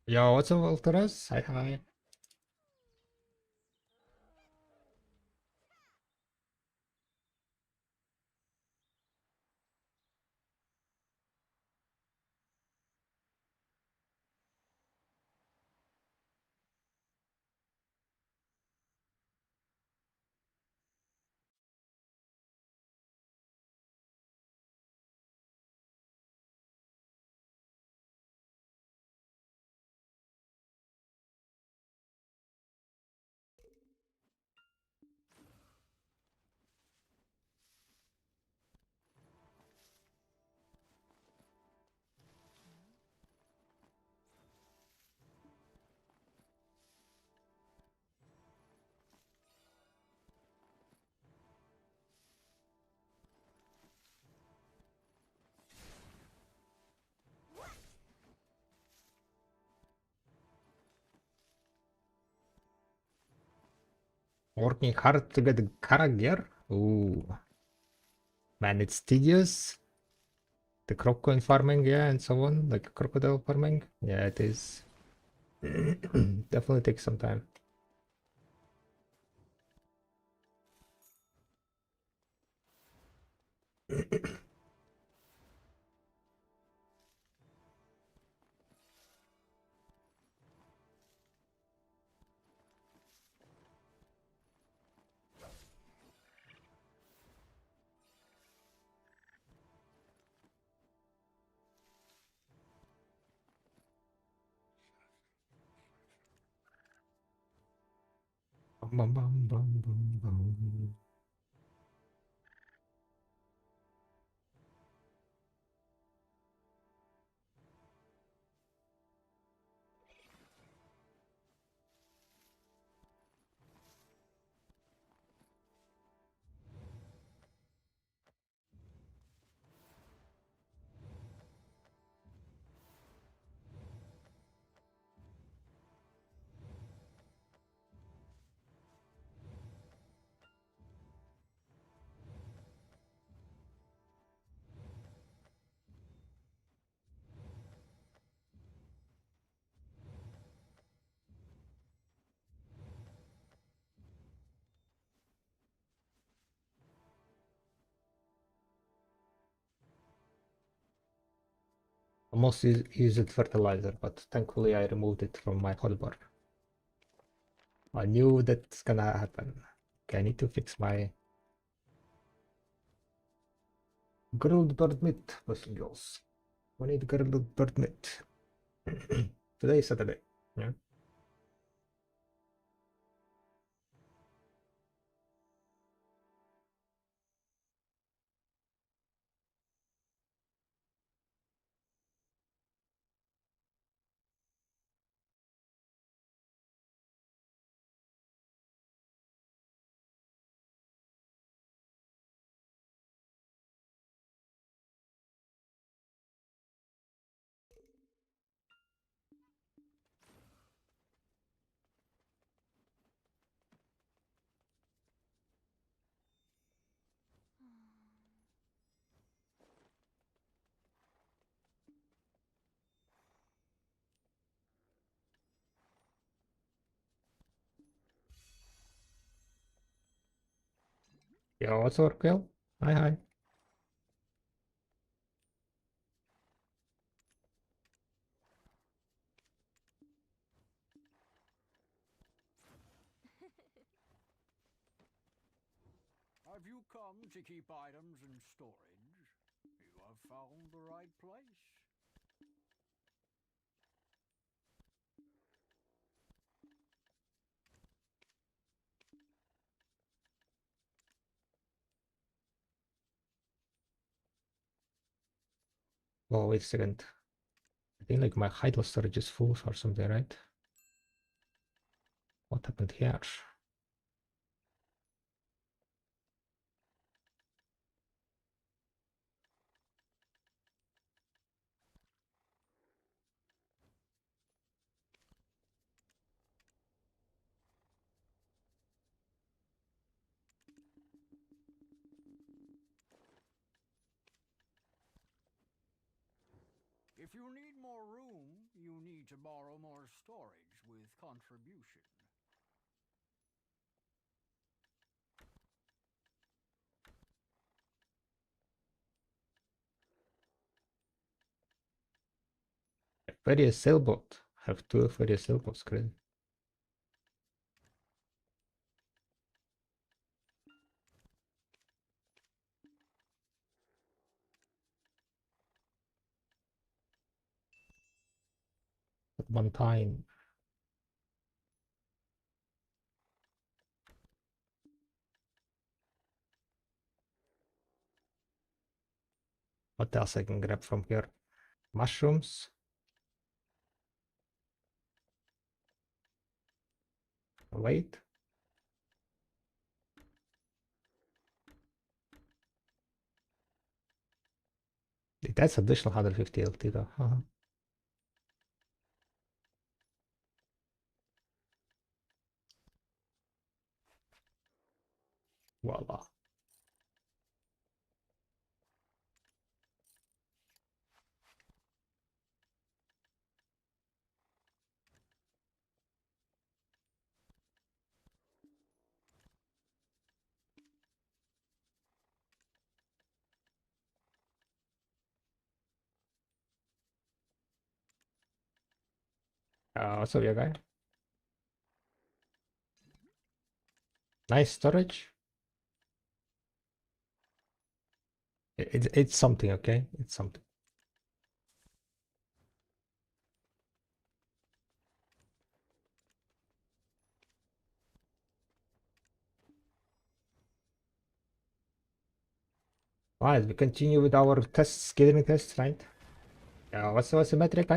Yo, what's up, Walteras? Hi, hi. Working hard to get the character? Ooh, man, it's tedious. The crop coin farming, yeah, and so on, like crocodile farming. Yeah, it is. Definitely takes some time. Bum, bum, bum, bum, bum, bum. Almost used fertilizer, but thankfully I removed it from my hotbar. I knew that's gonna happen. Okay, I need to fix my grilled bird meat, boys and girls. We need grilled bird meat. Today is Saturday. Yeah. Yo, what's up, Quill? Hi, hi. Have you come to keep items in storage? You have found the right place. Oh, wait a second. I think like my hydro storage is full or something, right? What happened here? If you need more room, You need to borrow more storage with contribution. Ferry sailboat. Have two ferry sailboats, crazy. At one time. What else I can grab from here? Mushrooms. Wait. That's additional 150 LT though. Voila. What's up, yeah, guy? Nice storage. It's something, okay? It's something. Alright, we continue with our tests, scaling tests, right? What's the metric?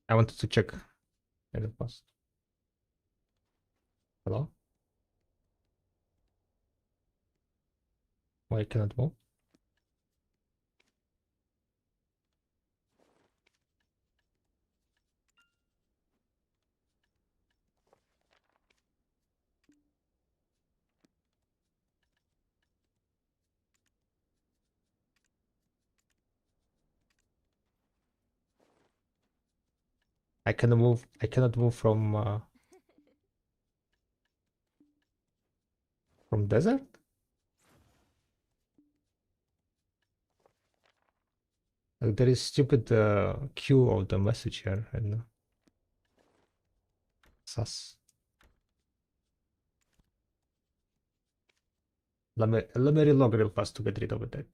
I wanted to check in the past. Hello? Why I cannot move? I cannot move. I cannot move from desert. Like, there is stupid queue of the message here and sus. Let me relog real fast to get rid of that.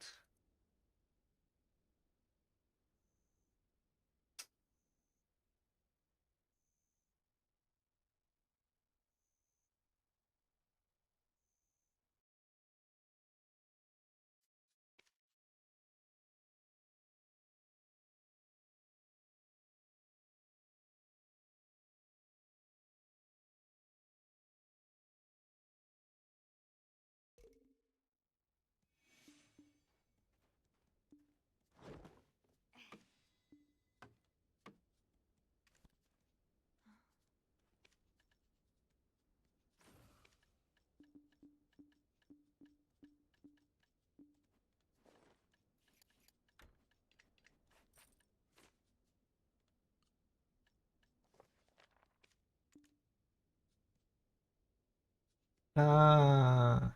Ah,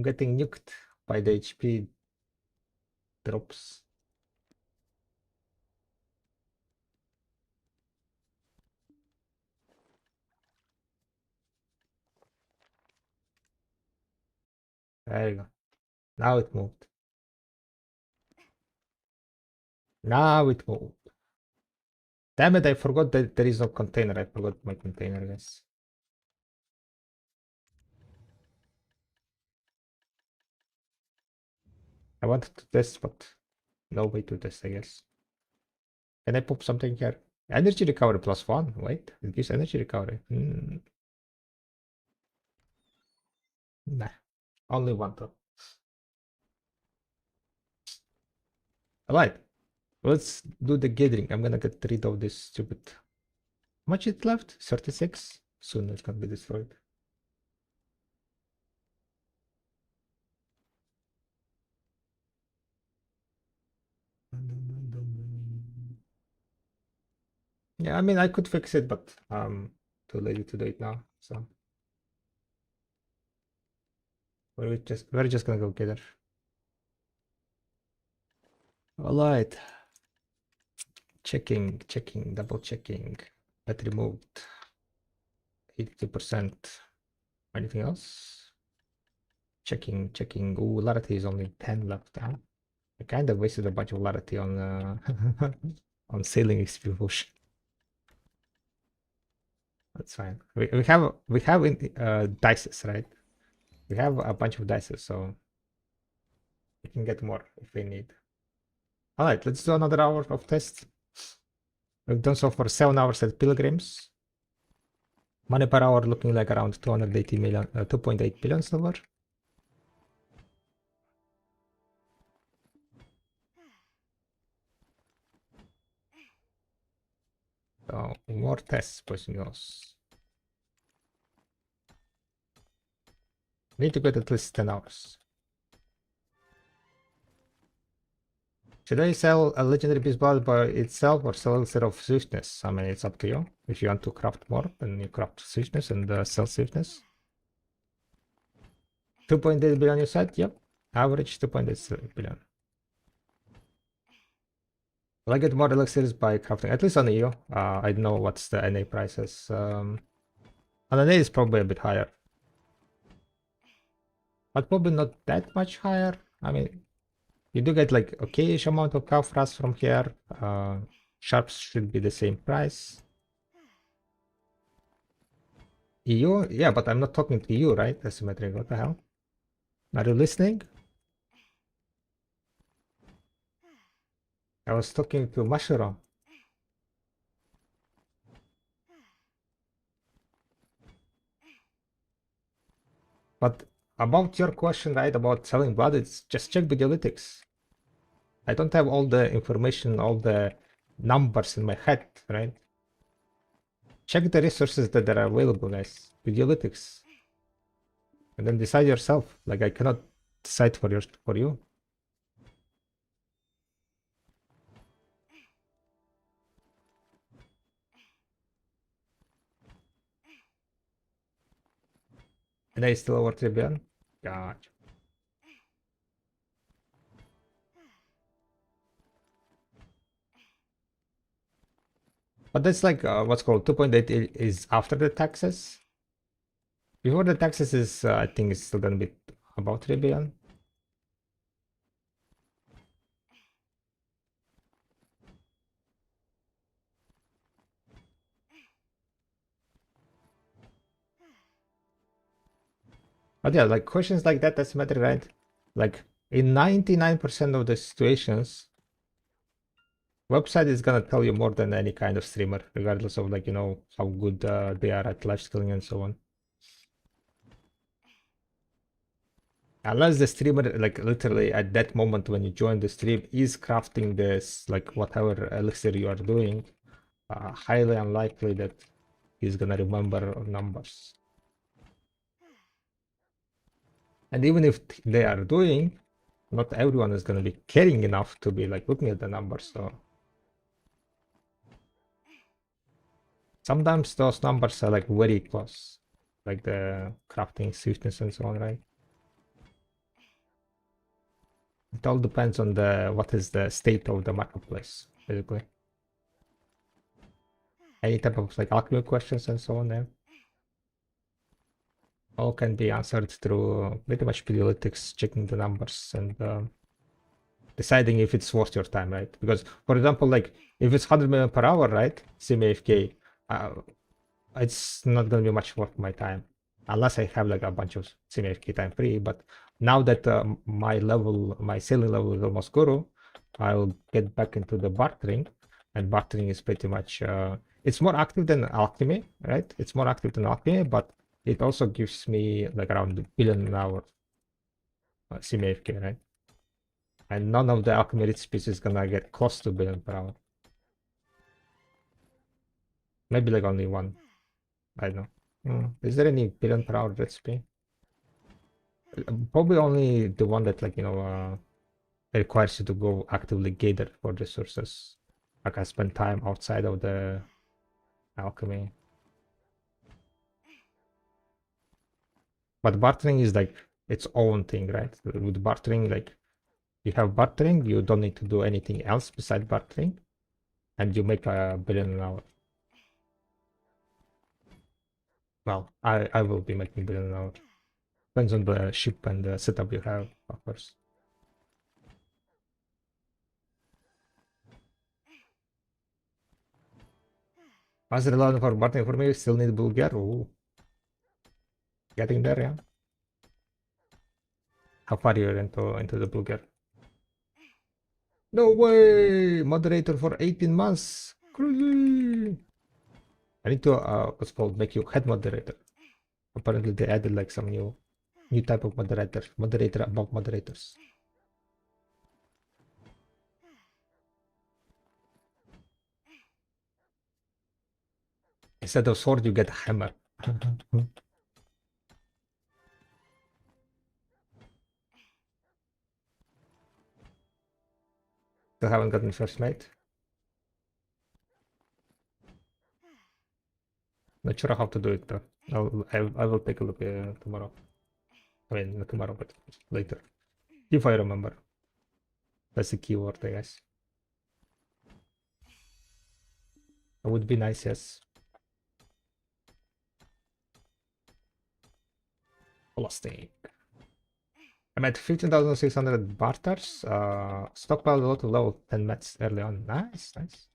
I'm getting nuked by the HP drops. There you go. Now it moved. Now it moved. Damn it, I forgot that there is no container. I forgot my container, guys. I wanted to test, but no way to test, I guess. Can I pop something here? Energy recovery +1. Wait, it gives energy recovery. Nah, only one though. Alright, let's do the gathering. I'm gonna get rid of this stupid. How much it left? 36? Soon it can be destroyed. Yeah, I mean, I could fix it, but too lazy to do it now. So we're just gonna go gather. All right. Checking, double checking. Battery moved. 82%. Anything else? Checking. Ooh, Larity is only 10 left. Huh? I kind of wasted a bunch of Larity on on sailing XP push. That's fine. We have dices, right? We have a bunch of dices, so we can get more if we need. All right, let's do another hour of test. We've done so for 7 hours at Pilgrims. Money per hour looking like around 280 million, 2.8 billion silver. So more tests, pues amigos. Need to get at least 10 hours. Should I sell a legendary beast blood by itself or sell instead of swiftness? I mean, it's up to you. If you want to craft more, then you craft swiftness and sell swiftness. 2.8 billion you said? Yep. Average 2.8 billion. Will I get more elixirs by crafting? At least on EU. I don't know what's the NA prices. On NA is probably a bit higher. But probably not that much higher. I mean, you do get like okayish amount of Kaufras from here. Sharps should be the same price. EU? Yeah, but I'm not talking to you, right? Asymmetric, what the hell? Are you listening? I was talking to Mashiro. But about your question, right, about selling blood, it's just check the analytics. I don't have all the information, all the numbers in my head, right? Check the resources that are available, guys. Videolytics. And then decide yourself. Like I cannot decide for you. And I still over 3 billion. Gotcha. But that's like what's called 2.8 is after the taxes. Before the taxes is I think it's still gonna be about 3 billion. But yeah, like questions like that, that's matter, right? Like in 99% of the situations, website is gonna tell you more than any kind of streamer, regardless of like, you know, how good they are at live skilling and so on. Unless the streamer, like literally at that moment when you join the stream, is crafting this, like whatever elixir you are doing, highly unlikely that he's gonna remember numbers. And even if they are doing, not everyone is gonna be caring enough to be like looking at the numbers. So sometimes those numbers are like very close, like the crafting swiftness and so on, right? It all depends on the what is the state of the marketplace, basically. Any type of like alchemy questions and so on there. All can be answered through pretty much pedialytics, checking the numbers and deciding if it's worth your time, right? Because, for example, like if it's 100 million per hour, right? Sim AFK, it's not gonna be much worth my time unless I have like a bunch of Sim AFK time free. But now that my ceiling level is almost guru, I'll get back into the bartering, and bartering is pretty much it's more active than alchemy, right? It's more active than alchemy, but it also gives me like around a billion an hour Sim AFK, right? And none of the alchemy recipes is gonna get close to billion per hour. Maybe like only one. I don't know. Is there any billion per hour recipe? Probably only the one that like requires you to go actively gather for resources. Like I spend time outside of the alchemy. But bartering is like its own thing, right? With bartering, like you have bartering, you don't need to do anything else besides bartering, and you make a billion an hour. Well, I will be making billion an hour. Depends on the ship and the setup you have, of course. As relevant for bartering for me, still need Bulgar. Ooh, getting there, yeah. How far you're into the Bulgar? No way! Moderator for 18 months. Crazy. I need to what's called make you head moderator. Apparently they added like some new type of moderator above moderators. Instead of sword, you get a hammer. Still haven't gotten first mate. Not sure how to do it though. I will take a look tomorrow. I mean, not tomorrow, but later. If I remember. That's the keyword, I guess. It would be nice, yes. Philistine. I'm at 15,600 barters. Stockpiled a lot of level 10 mets early on. Nice, nice.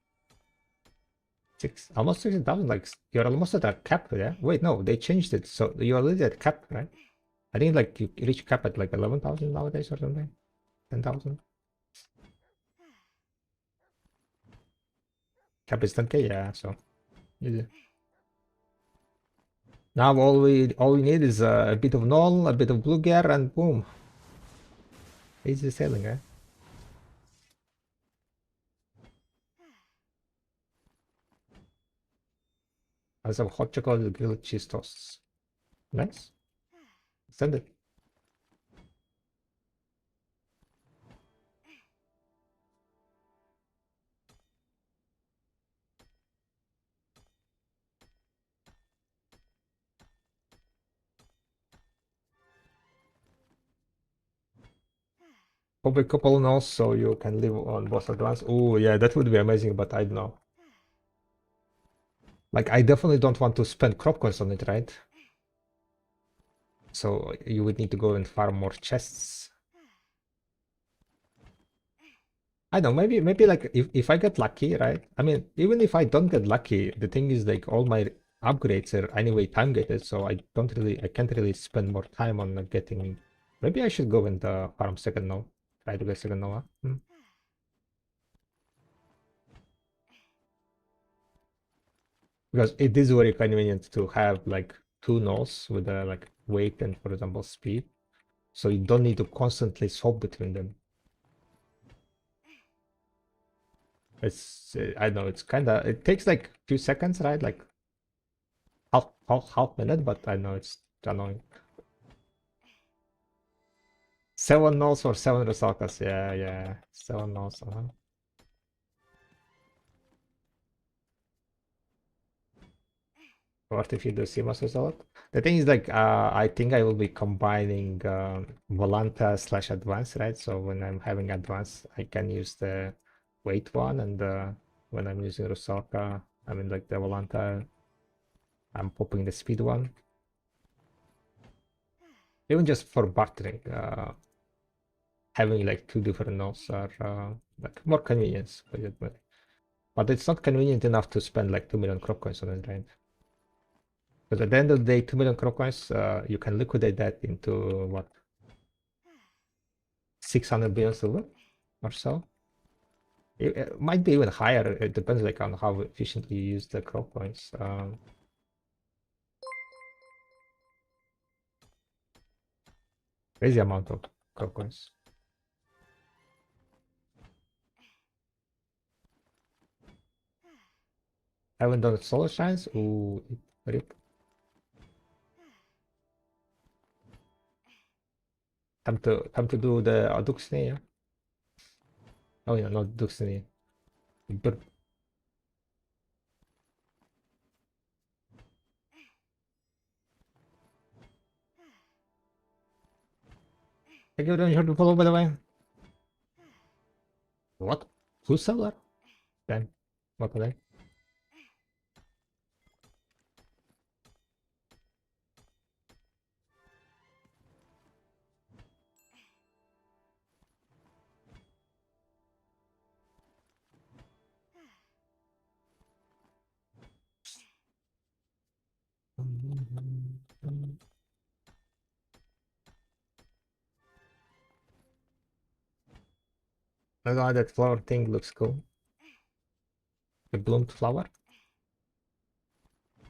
Almost 16,000. Like you're almost at a cap, yeah. Wait, no, they changed it, so you're already at cap, right? I think like you reach cap at like 11,000 nowadays or something. 10,000. Cap is 10k, yeah. So easy. Now all we need is a bit of null, a bit of blue gear, and boom, easy sailing, right? I have some hot chocolate grilled cheese toasts. Nice. Send it. Probably couple nulls so you can live on both at once. Oh yeah, that would be amazing, but I don't know. Like I definitely don't want to spend crop coins on it, right? So you would need to go and farm more chests. I don't know, maybe like if I get lucky, right? I mean, even if I don't get lucky, the thing is like all my upgrades are anyway time gated, so I can't really spend more time on getting. Maybe I should go and farm second node. Try to get second node. Because it is very convenient to have like two nodes with like weight and for example speed, so you don't need to constantly swap between them. It's I know it's kind of it takes like a few seconds, right? Like half minute, but I know it's annoying. 7 nodes or 7 resalkas, yeah, 7 nodes. What if you do CMOS result? The thing is like I think I will be combining Volanta slash advanced, right? So when I'm having advanced, I can use the weight one, and when I'm using Rusalka, I mean like the Volanta, I'm popping the speed one. Even just for bartering, having like two different nodes are like more convenience, but it's not convenient enough to spend like 2 million crop coins on it, right? Because at the end of the day, 2 million crop coins, you can liquidate that into what, 600 billion silver or so. It might be even higher. It depends like on how efficiently you use the crop coins. Crazy amount of crop coins. Haven't done solar shines. Ooh, rip. Time to do the Duxney, yeah? Oh yeah, not Duxney. But thank you very much for the follow, by the way. What? Who's seller? Then what are they? I don't know, that flower thing looks cool. The bloomed flower.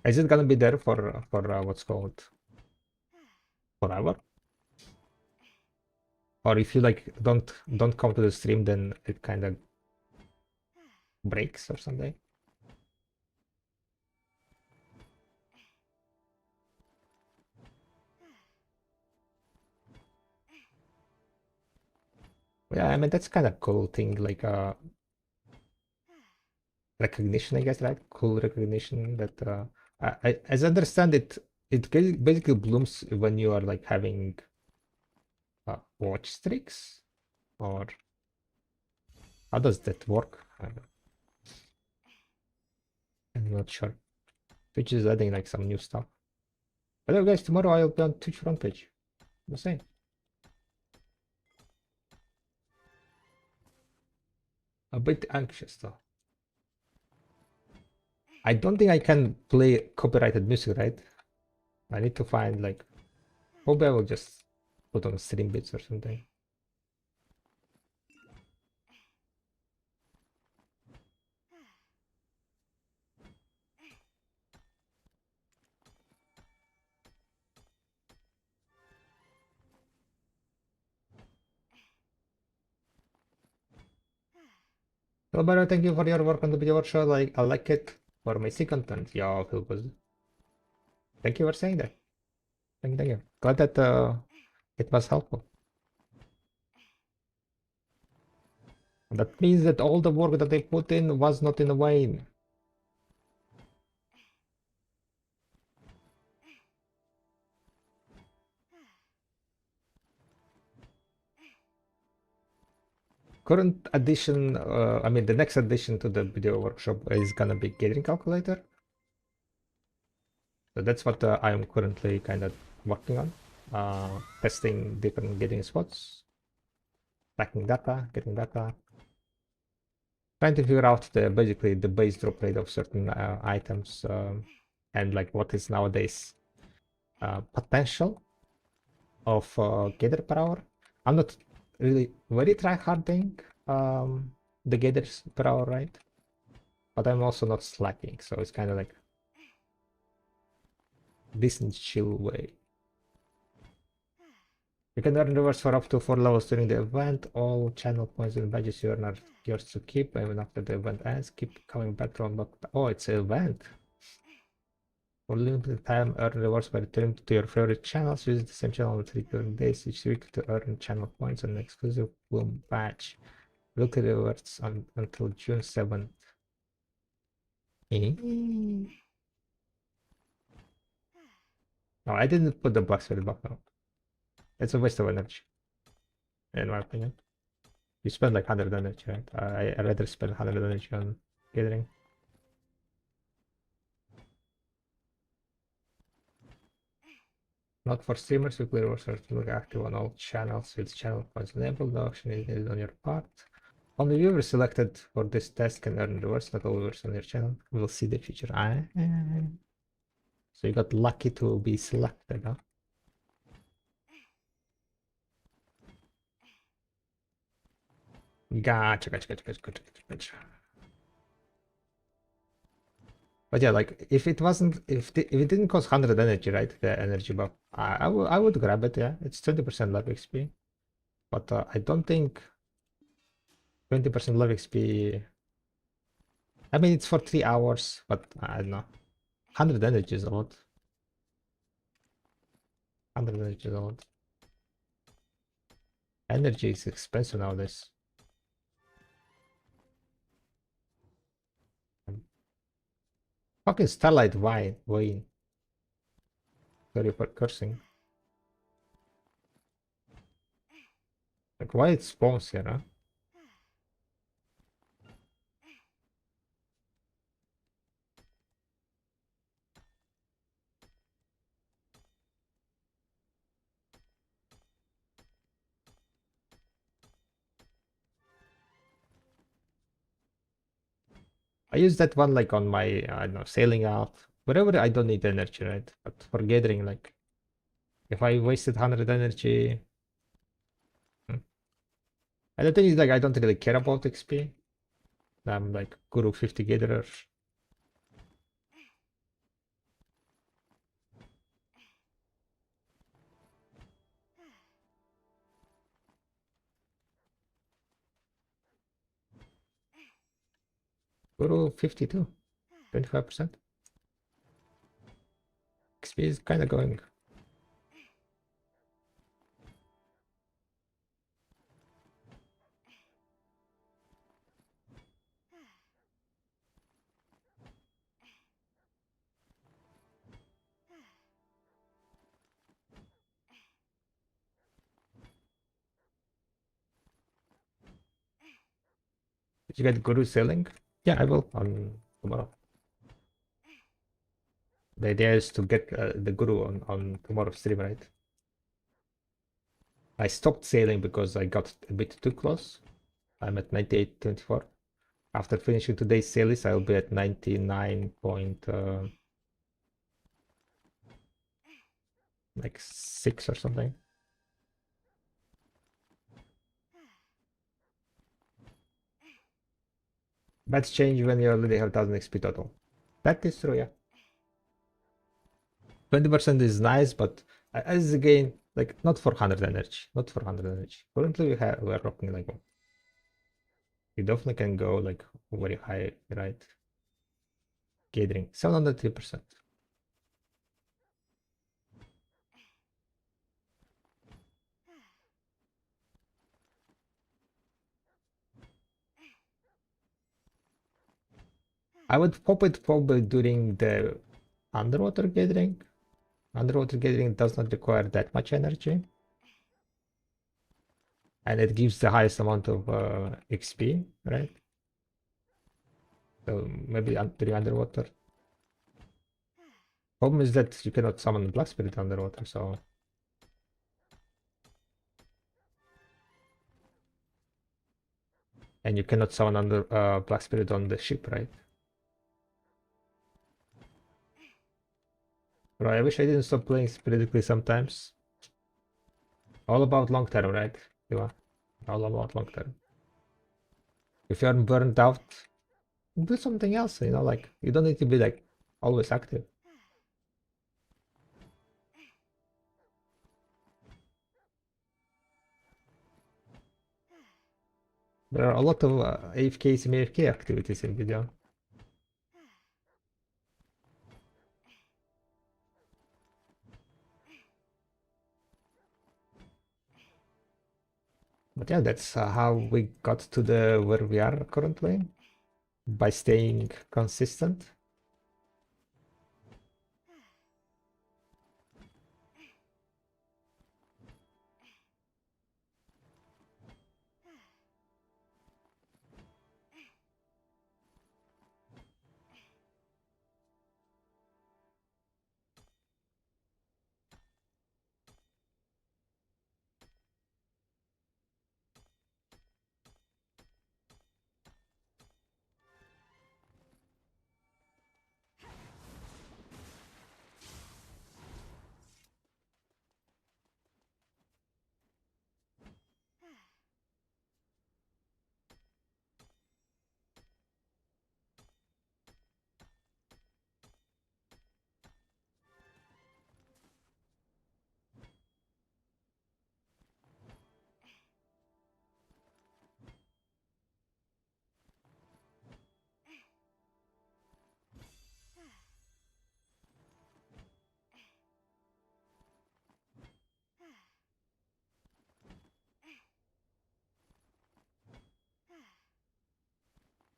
Is it gonna be there for what's called forever? Or if you like don't come to the stream, then it kind of breaks or something? Yeah, I mean that's kind of cool thing, like recognition, I guess, right? Cool recognition that as I understand it, it basically blooms when you are like having watch streaks, or how does that work? I'm not sure. Twitch is adding like some new stuff. Hello guys, tomorrow I'll be on Twitch front page. The same. A bit anxious though. I don't think I can play copyrighted music, right? I need to find like, maybe I will just put on stream bits or something. Well, Barrow, thank you for your work on the video workshop. Like, I like it for my C content. Yeah, Phil was. Thank you for saying that. Thank you. Glad that it was helpful. That means that all the work that they put in was not in vain. Current addition, I mean, the next addition to the video workshop is gonna be gathering calculator. So that's what I am currently kind of working on. Testing different gathering spots, tracking data, getting data, trying to figure out the basically the base drop rate of certain items, and like what is nowadays potential of gather per hour. I'm not really very tryharding the gathers per hour, right? But I'm also not slacking, so it's kind of like decent chill way. You can earn rewards for up to 4 levels during the event. All channel points and badges you earn are yours to keep even after the event ends. Keep coming back to unlock. Oh, it's an event. For limited time, earn rewards by returning to your favorite channels. Visit the same channel on 3 different days each week to earn channel points and an exclusive Bloom badge. Weekly rewards until June 7th. No, I didn't put the black spirit back now. It's a waste of energy, in my opinion. You spend like 100 energy, right? I rather spend 100 energy on gathering. Not for streamers, you clear are to look active on all channels with channel points enabled. The auction is needed on your part. Only viewers selected for this test can earn rewards, not all viewers on your channel will see the feature. So you got lucky to be selected, huh? Gotcha. But yeah, like if it wasn't, if it didn't cost 100 energy, right? The energy buff, I would grab it. Yeah, it's 20% life XP, but I don't think 20% life XP. I mean, it's for 3 hours, but I don't know. 100 energy is a lot. 100 energy is a lot. Energy is expensive nowadays. Fucking Starlight Wayne. Sorry for cursing. Like, why it spawns here, huh? I use that one like on my, I don't know, sailing out. Wherever I don't need energy, right? But for gathering, like, if I wasted 100 energy, hmm. And the thing is, like, I don't really care about XP. I'm like Guru 50 gatherer. Guru 52, 25%. XP is kind of going. Did you get Guru selling? Yeah, I will on tomorrow. The idea is to get the Guru on tomorrow's stream, right? I stopped sailing because I got a bit too close. I'm at 98.24. After finishing today's sale list, I'll be at 99 point like 6 or something. That's change when you already have 1000 XP total. That is true, yeah. 20% is nice, but as again, like not for 100 energy, not for 100 energy. Currently we're rocking like we definitely can go like very high, right? Gathering 703%. I would pop it probably during the underwater gathering. Underwater gathering does not require that much energy. And it gives the highest amount of XP, right? So maybe during underwater. Problem is that you cannot summon Black Spirit underwater, so... And you cannot summon under Black Spirit on the ship, right? Bro, I wish I didn't stop playing sporadically sometimes. All about long term, right? Yeah, all about long term. If you're burned out, do something else, you know, like you don't need to be like always active. There are a lot of AFK, semi-AFK activities in video. But yeah, that's how we got to the where we are currently by staying consistent.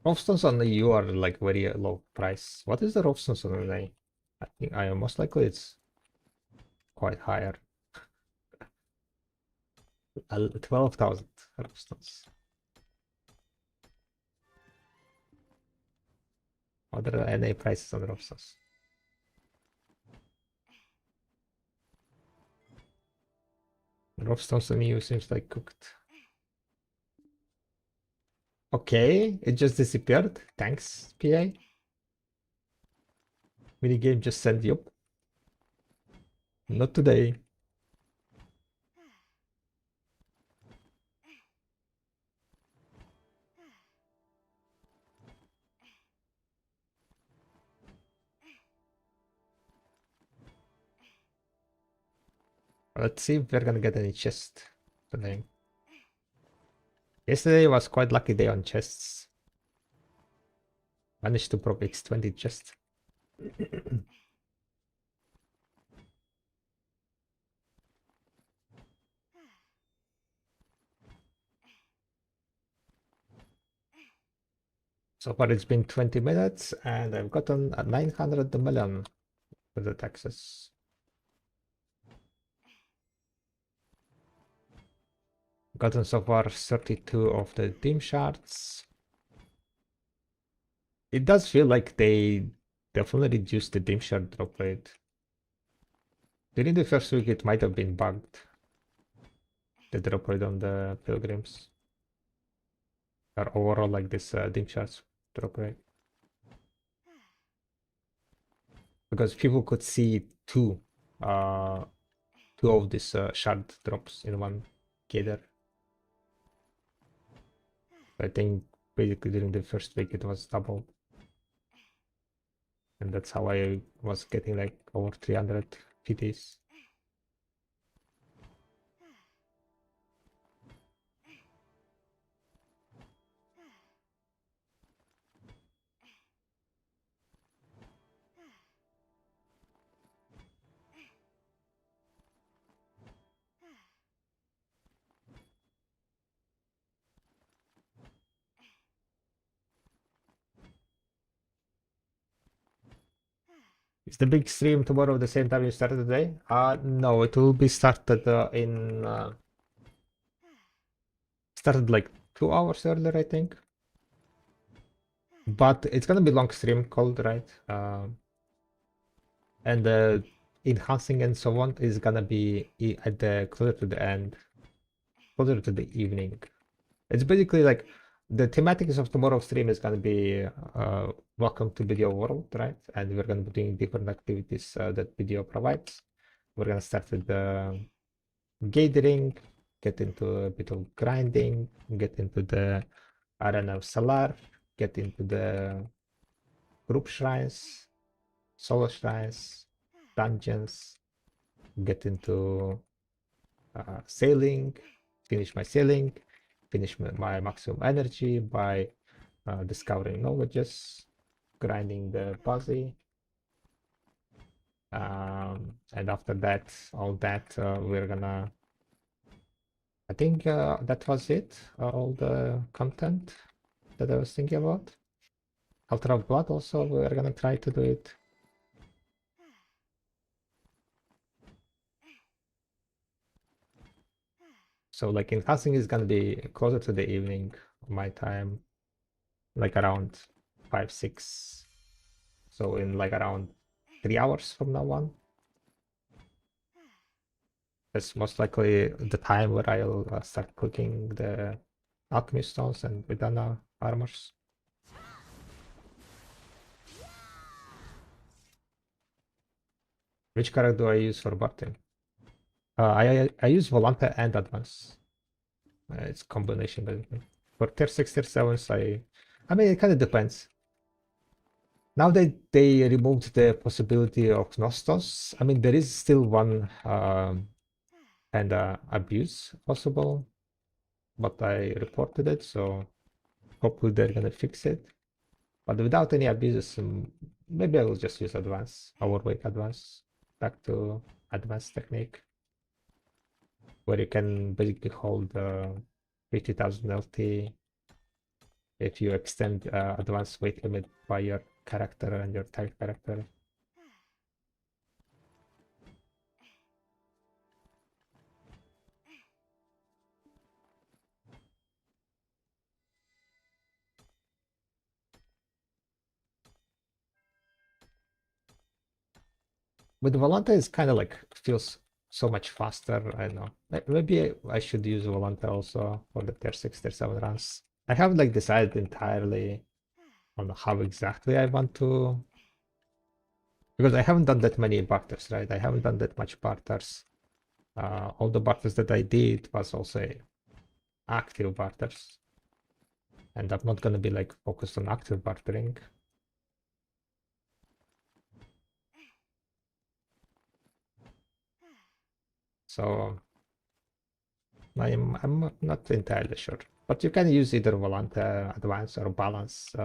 Rovestones on the EU are like very low price. What is the rovestones on the A? I think most likely it's quite higher. 12,000 rovestones. What are the NA prices on rovestones? Rovestones on EU seems like cooked. Okay, it just disappeared. Thanks, PA. Minigame just sent you up. Not today. Let's see if we're gonna get any chest today. Yesterday was quite lucky day on chests. Managed to prop X20 chest. So far it's been 20 minutes and I've gotten 900 million for the taxes. Gotten so far 32 of the team shards. It does feel like they definitely reduced the team shard drop rate. During the first week it might have been bugged. The drop rate on the pilgrims. Or overall like this team shards drop rate. Because people could see two of these shard drops in one gather. I think basically during the first week it was double. And that's how I was getting like over 300 PTs. Is the big stream tomorrow the same time you started today? No, it will be started started like 2 hours earlier, I think. But it's gonna be long stream called, right? And the enhancing and so on is gonna be at the closer to the end, closer to the evening. It's basically like the thematics of tomorrow's stream is gonna be welcome to video world, right? And we're gonna be doing different activities that video provides. We're gonna start with the gathering, get into a bit of grinding, get into the Arena of Salar, get into the group shrines, solo shrines, dungeons, get into sailing, finish my sailing, finish my maximum energy by discovering knowledges, grinding the Buzzy. And after that, all that, we're gonna I think that was it. All the content that I was thinking about. Altar of Blood also, we're gonna try to do it. So like enhancing is gonna be closer to the evening, my time, like around 5, 6. So in like around 3 hours from now on. That's most likely the time where I'll start cooking the alchemy stones and Vedana armors. Which character do I use for Barton? I use Volante and Advance. It's combination basically. For tier 6, tier 7s, I mean, it kind of depends. Now that they removed the possibility of Nostos, I mean, there is still one and abuse possible, but I reported it, so hopefully they're gonna fix it. But without any abuses, maybe I will just use Advance, Overweight Advance, back to Advanced Technique, where you can basically hold 50,000 LT if you extend advanced weight limit by your character and your tag character. With Volanta, it's kind of like feels so much faster. I don't know. Maybe I should use Volanta also for the tier 6, tier 7 runs. I haven't like decided entirely on how exactly I want to, because I haven't done that many barters, right? I haven't done that much barters. All the barters that I did was also active barters, and I'm not gonna be like focused on active bartering. So I'm not entirely sure, but you can use either Volanta, Advance, or Balance.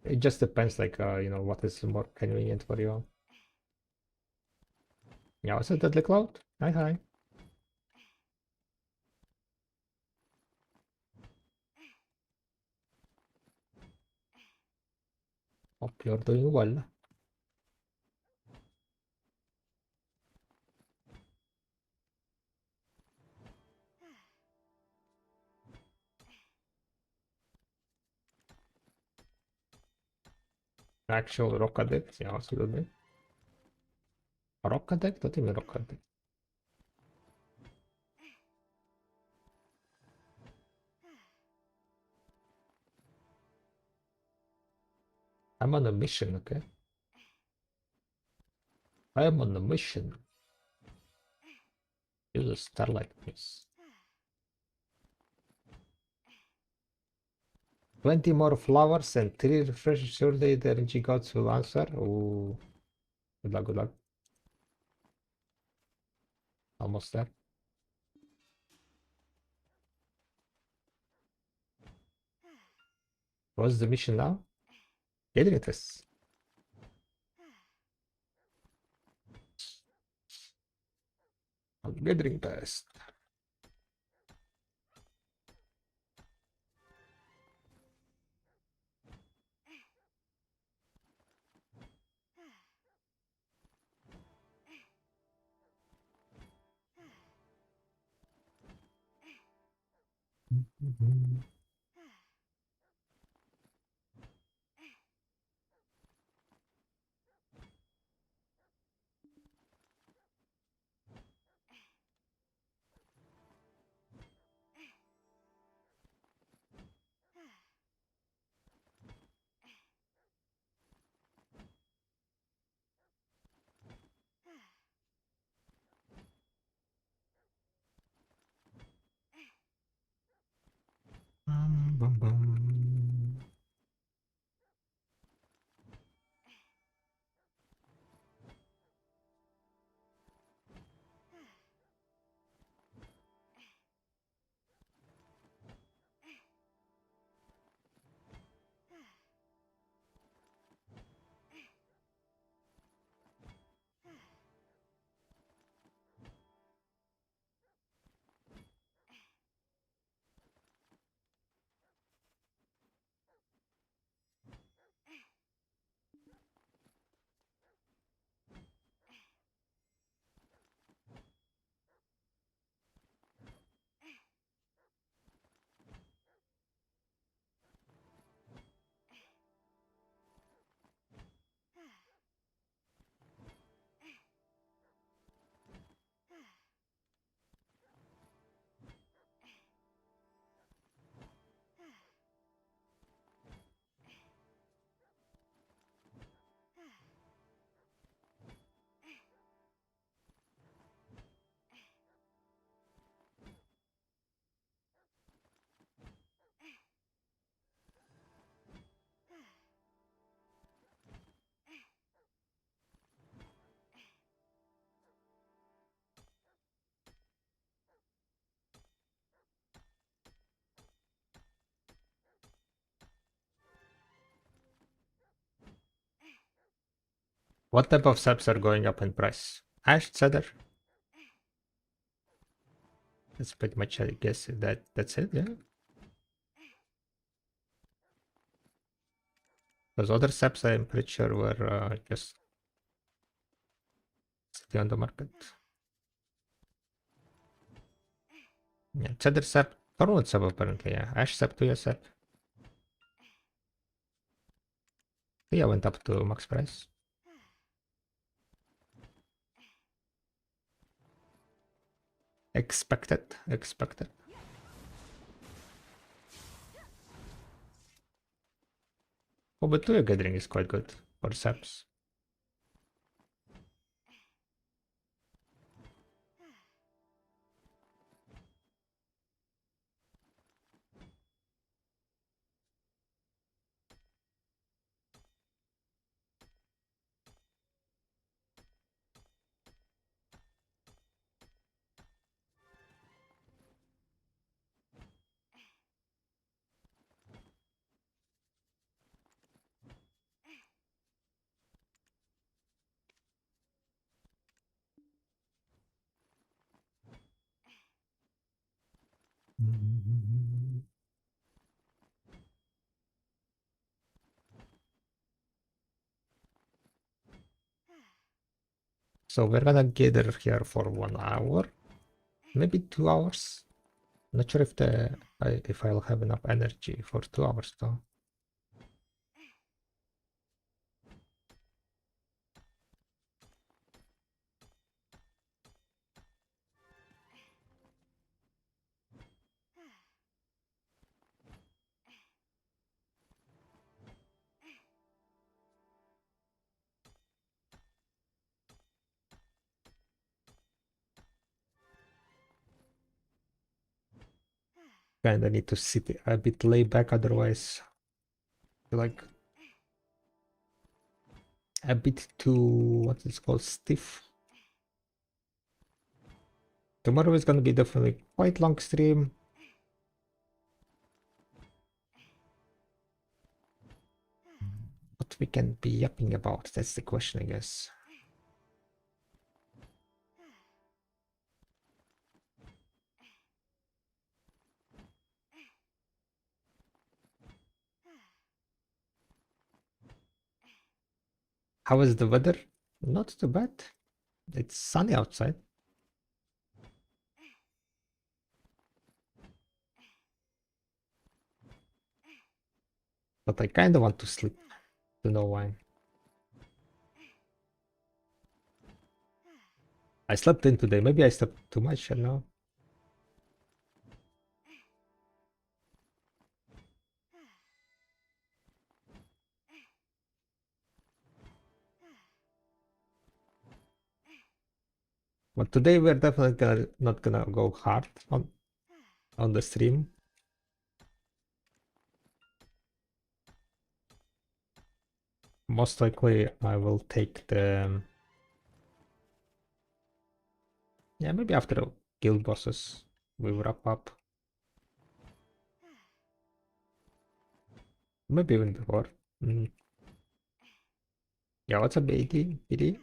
It just depends, like what is more convenient for you. Yeah, also Deadly Cloud. Hi, hi. Hope you're doing well. Actual rock addict, yeah, absolutely. Rock addict? What do you mean rock addict? I'm on a mission, okay? I am on a mission. Use a starlight, please. 20 more flowers and 3 refreshes. Surely the energy gods will answer. Ooh. Good luck, good luck. Almost there. What's the mission now? Gathering tests. Gathering test. Bum, bum. What type of subs are going up in price? Ash, Cedar. That's pretty much, I guess, that's it, yeah. Those other saps I'm pretty sure were just sitting on the market. Yeah, Cheddar sap, Thornwood sap apparently, yeah. Ash sap, Tuya sap. Tuya went up to max price. Expected, expected. Oh, but Tuya gathering is quite good for saps. So we're gonna gather here for 1 hour, maybe 2 hours. Not sure if I'll have enough energy for 2 hours though. Kinda need to sit a bit lay back, otherwise like a bit too, what is called, stiff. Tomorrow is gonna be definitely quite long stream. What we can be yapping about, that's the question, I guess. How is the weather? Not too bad. It's sunny outside. But I kinda want to sleep. Don't know why. I slept in today. Maybe I slept too much, I don't know. But today we're definitely not gonna go hard on the stream. Most likely I will take the, yeah, maybe after the guild bosses we will wrap up. Maybe even before. Mm. Yeah, what's up, BD?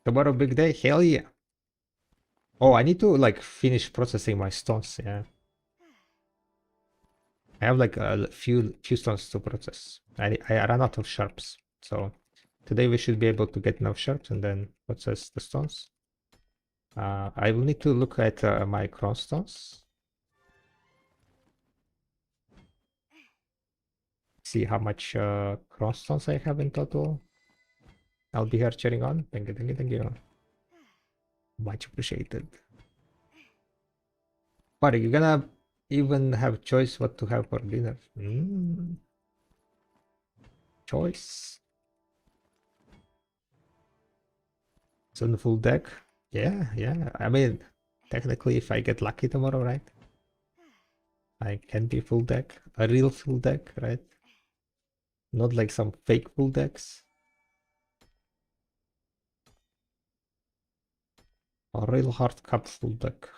Tomorrow big day? Hell yeah. Oh, I need to like finish processing my stones, yeah. I have like a few stones to process. I ran out of sharps, so today we should be able to get enough sharps and then process the stones. I will need to look at my crown stones. See how much crown stones I have in total. I'll be here cheering on. Thank you, thank you, thank you. Much appreciated. But you're gonna even have choice what to have for dinner. Choice. Sun full deck. Yeah, yeah. I mean, technically, if I get lucky tomorrow, right? I can be full deck. A real full deck, right? Not like some fake full decks. A real hard cap full deck.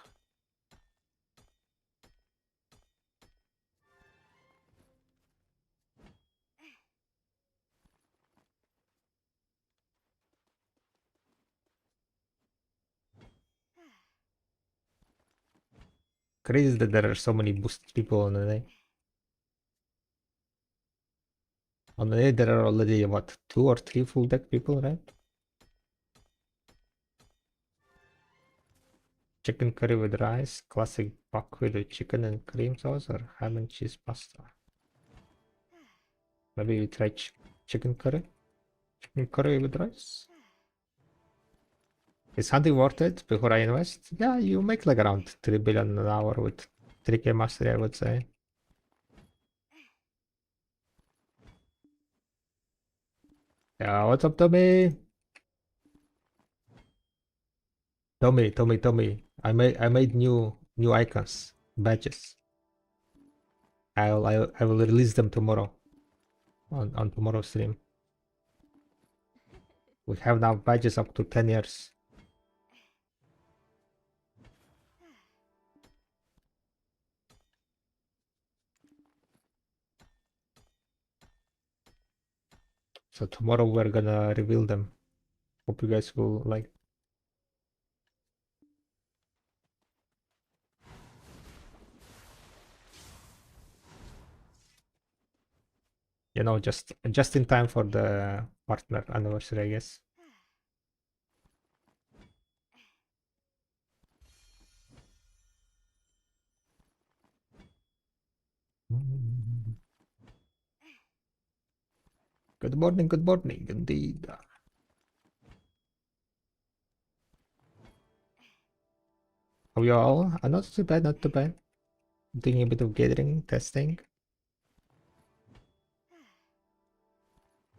Crazy that there are so many boosted people on the day. On the day there are already what, 2 or 3 full deck people, right? Chicken curry with rice, classic bak with chicken and cream sauce, or ham and cheese pasta. Maybe we try chicken curry? Chicken curry with rice? Is hunting worth it before I invest? Yeah, you make like around 3 billion an hour with 3k mastery, I would say. Yeah, what's up, Tommy? Tommy. I made new icons, badges. I will release them tomorrow on tomorrow's stream. We have now badges up to 10 years. So tomorrow we're gonna reveal them. Hope you guys will like. You know, just in time for the partner anniversary, I guess. Good morning, indeed. How you all? Not too bad, not too bad. Doing a bit of gathering, testing.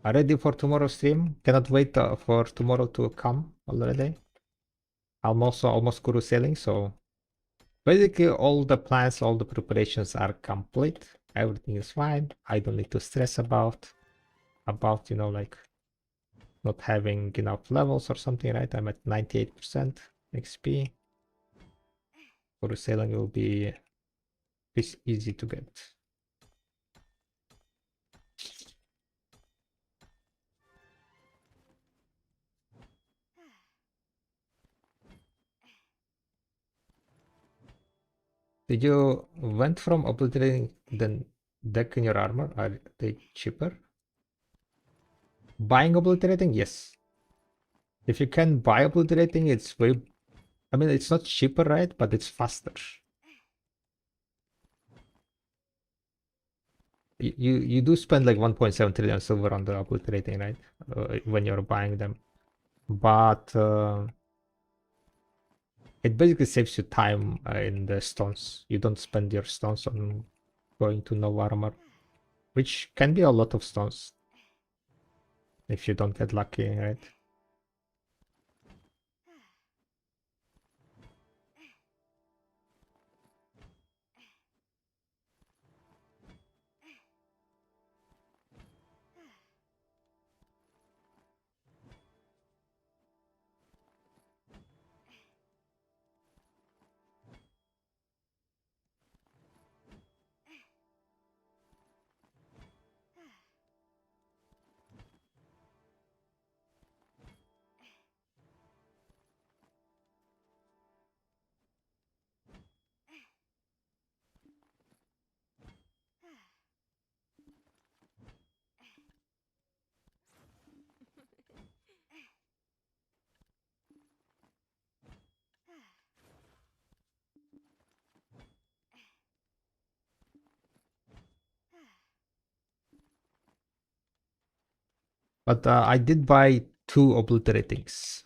Ready for tomorrow's stream? Cannot wait for tomorrow to come already. I'm also almost guru sailing, so basically all the plans, all the preparations are complete. Everything is fine. I don't need to stress about you know, like not having enough levels or something, right? I'm at 98% XP. Guru sailing will be easy to get. Did you went from obliterating the deck in your armor? Are they cheaper? Buying obliterating? Yes. If you can buy obliterating, it's way... I mean, it's not cheaper, right? But it's faster. You do spend like 1.7 trillion silver on the obliterating, right? When you're buying them. But it basically saves you time in the stones. You don't spend your stones on going to no armor, which can be a lot of stones if you don't get lucky, right? But I did buy 2 obliteratings.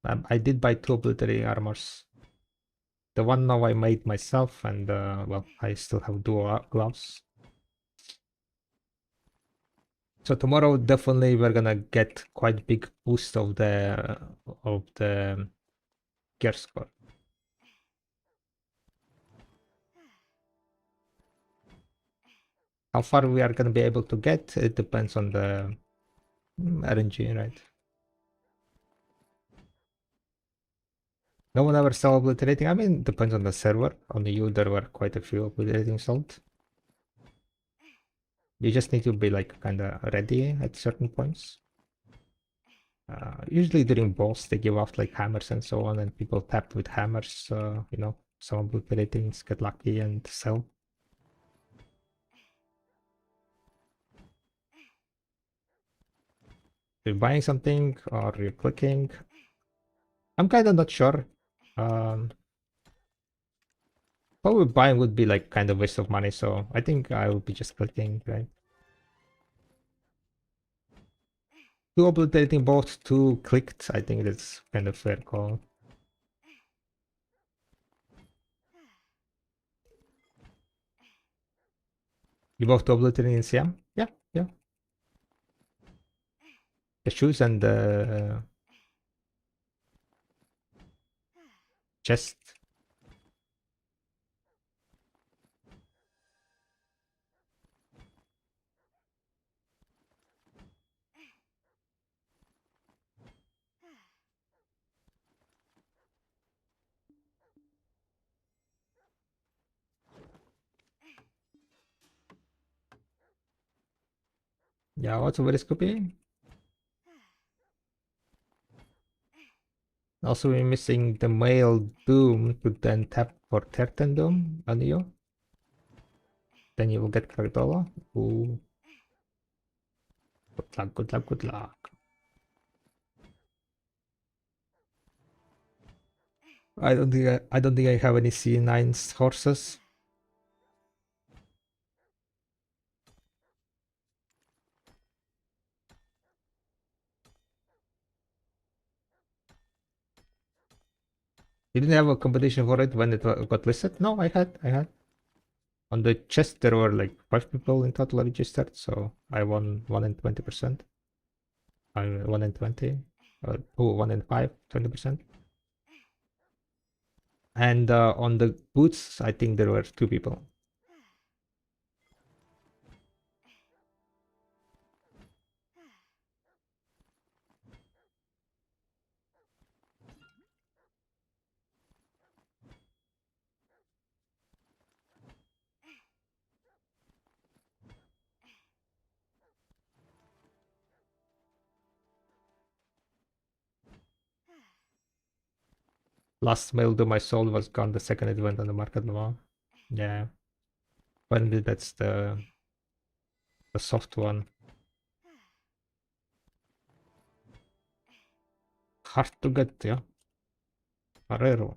I did buy 2 obliterating armors. The one now I made myself, and well, I still have dual gloves. So tomorrow definitely we're gonna get quite big boost of the gear score. How far we are gonna be able to get, it depends on the RNG, right? No one ever saw obliterating. I mean, depends on the server. On the U, there were quite a few obliterating sold. You just need to be like kind of ready at certain points. Usually during boss, they give out like hammers and so on, and people tap with hammers. You know, some obliteratings get lucky and sell. You're buying something or you're clicking. I'm kind of not sure. Um, Probably buying would be like kind of waste of money, so I think I will be just clicking, right? Two obliterating both, two clicked. I think that's kind of fair call. You both obliterating in Siam? Yeah, yeah. The shoes and the chest. Yeah, what's over this could be? Also, we're missing the male Doom to then tap for certain Doom on you. Then you will get Kragdola. Ooh. Good luck, good luck, good luck. I don't think I have any C9 horses. You didn't have a competition for it when it got listed? No, I had. On the chest there were like 5 people in total registered, so I won 1 in 20%. I 1 in 20. 1 in 5, 20%. And on the boots, I think there were 2 people. Last mail to my soul was gone the second it went on the market law. Yeah. Apparently that's the soft one. Hard to get, yeah. Rare.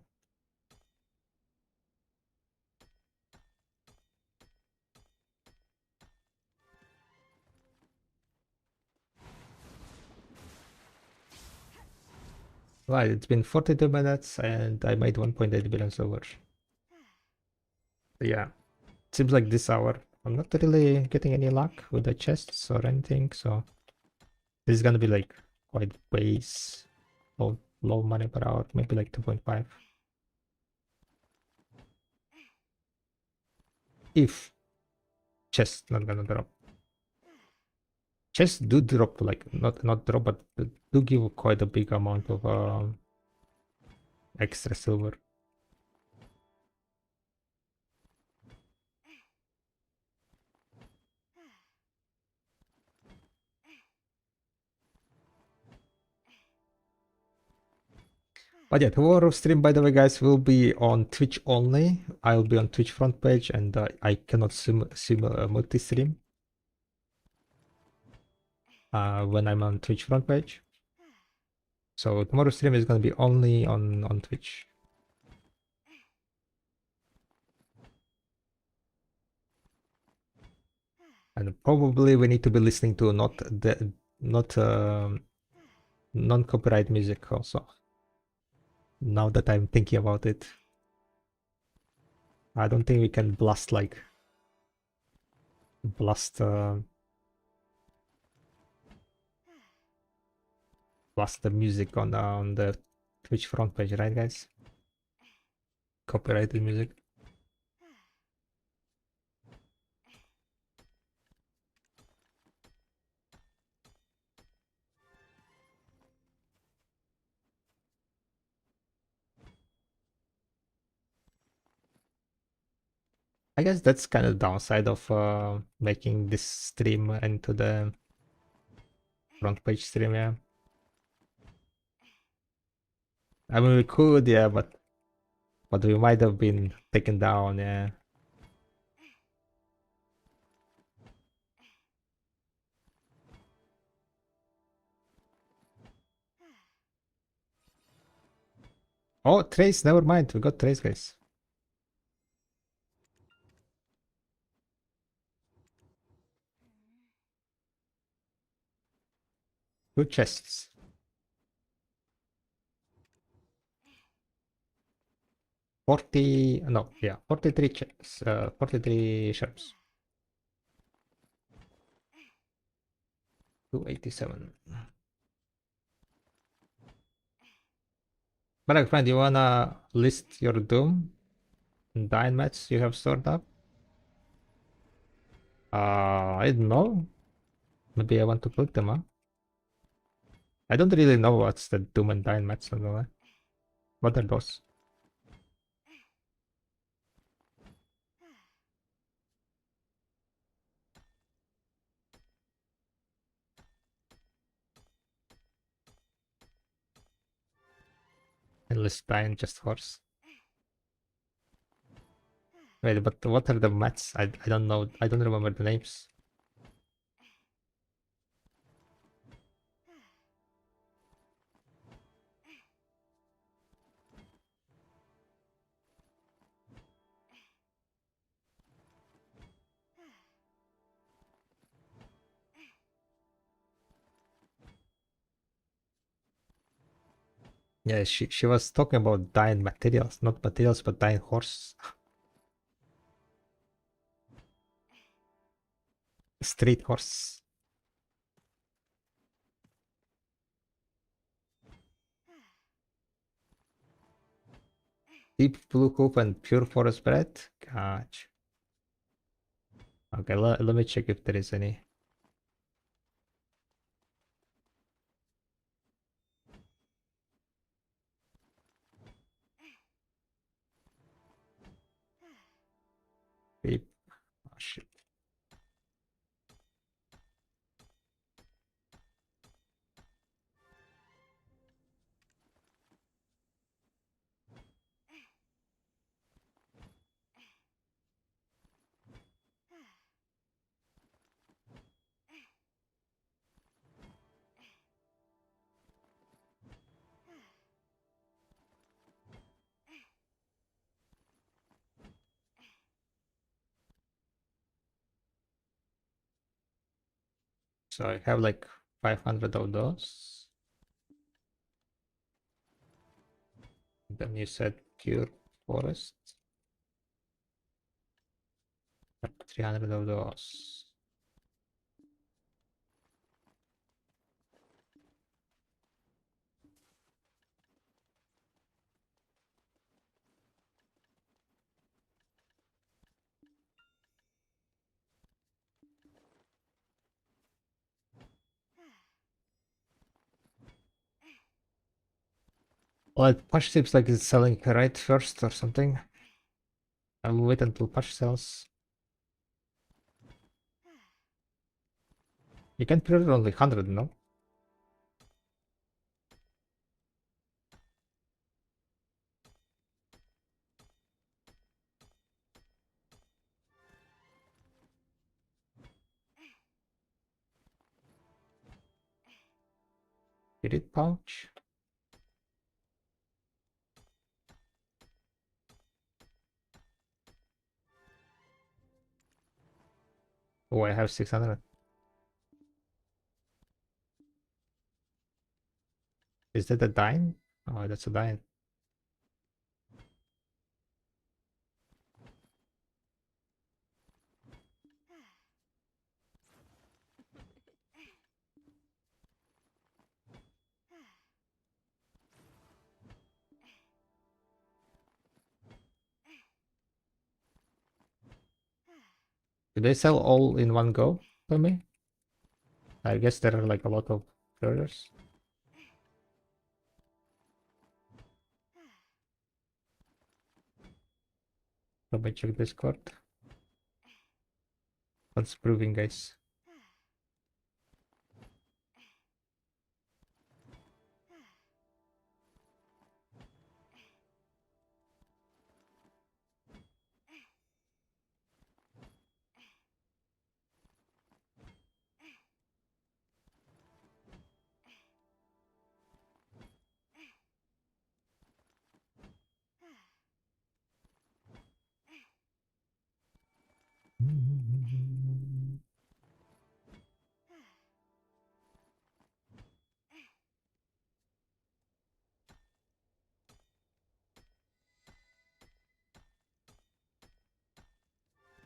Right, it's been 42 minutes and I made 1.8 billion over. Yeah. Seems like this hour I'm not really getting any luck with the chests or anything, so this is gonna be like quite base, low money per hour, maybe like 2.5. If chests not gonna drop. Chests do drop, like not drop, but do give quite a big amount of extra silver. But yeah, tomorrow's stream, by the way, guys, will be on Twitch only. I'll be on Twitch front page, and I cannot multi-stream when I'm on Twitch front page. So tomorrow's stream is gonna be only on Twitch. And probably we need to be listening to not non-copyright music also. Now that I'm thinking about it, I don't think we can blast blast uh, blast the music on the Twitch front page, right, guys? Copyrighted music. I guess that's kind of downside of making this stream into the front page stream, yeah. I mean, we could, yeah, but we might have been taken down, yeah. Oh, trace, never mind. We got trace, guys. Two chests. 40, no, yeah, 43 chests, 43 sharps. 287. But like, friend, you wanna list your doom and dying mats you have stored up? I don't know. Maybe I want to put them up. I don't really know what's the doom and dying mats. I don't know. What are those? Endless dying, just horse. Wait, but what are the mats? I don't know. I don't remember the names. Yeah, she was talking about dying materials, not materials, but dying horse. Street horse. Deep blue hoop and pure forest bread. Gotcha. Okay, let me check if there is any. Deep. Oh, shit. So I have like 500 of those. Then you said pure forest. 300 of those. Well, Push seems like it's selling right first or something. I'll wait until Push sells. You can pre-order only 100, no? Spirit pouch. Oh, I have 600. Is that a dine? Oh, that's a dine. Do they sell all in one go for me? I guess there are like a lot of pre-orders. Let me check Discord. What's proving, guys?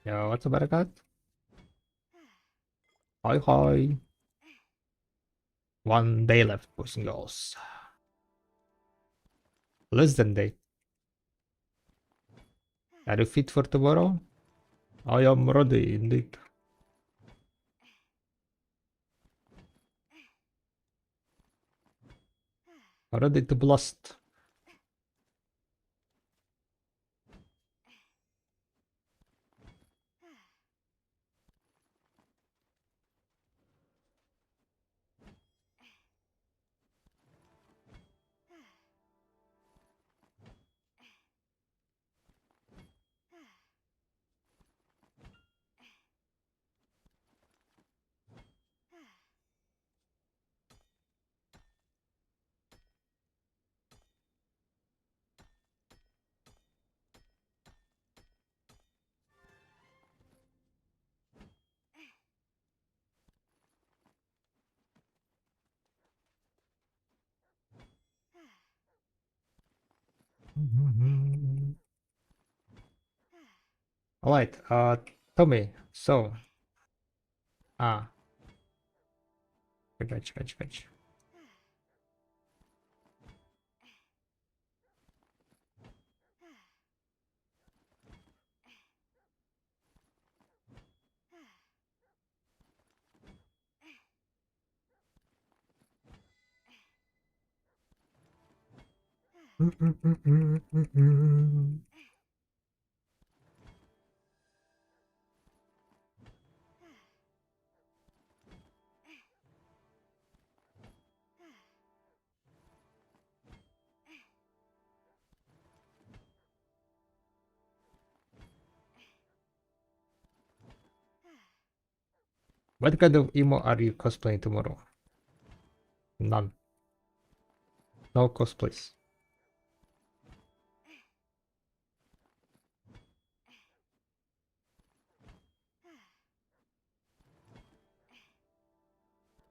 Yo, what's up, Barakat? Hi, hi. 1 day left, boys and girls. Less than day. Are you fit for tomorrow? I am ready, indeed. Ready to blast. Alright, Tommy, so, ah, I got you. What kind of emo are you cosplaying tomorrow? None. No cosplays.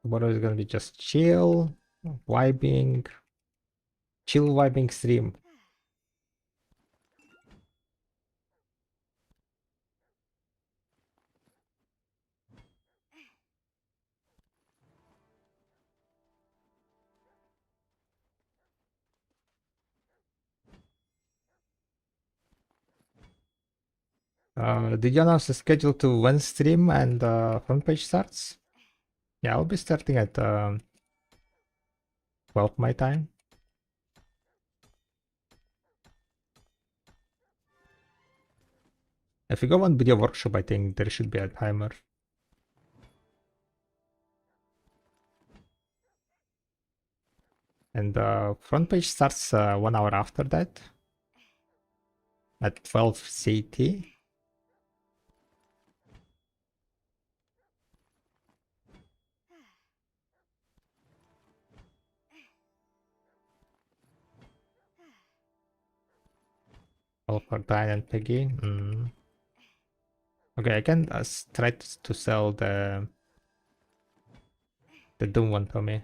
Tomorrow is gonna be just chill, vibing, chill vibing stream. Did you announce the schedule to when stream and front page starts? Yeah, I'll be starting at 12 my time. If you go on video workshop, I think there should be a timer. And front page starts 1 hour after that at 12 CT. All for Diane and Peggy. Okay, I can try to sell the Doom one to me.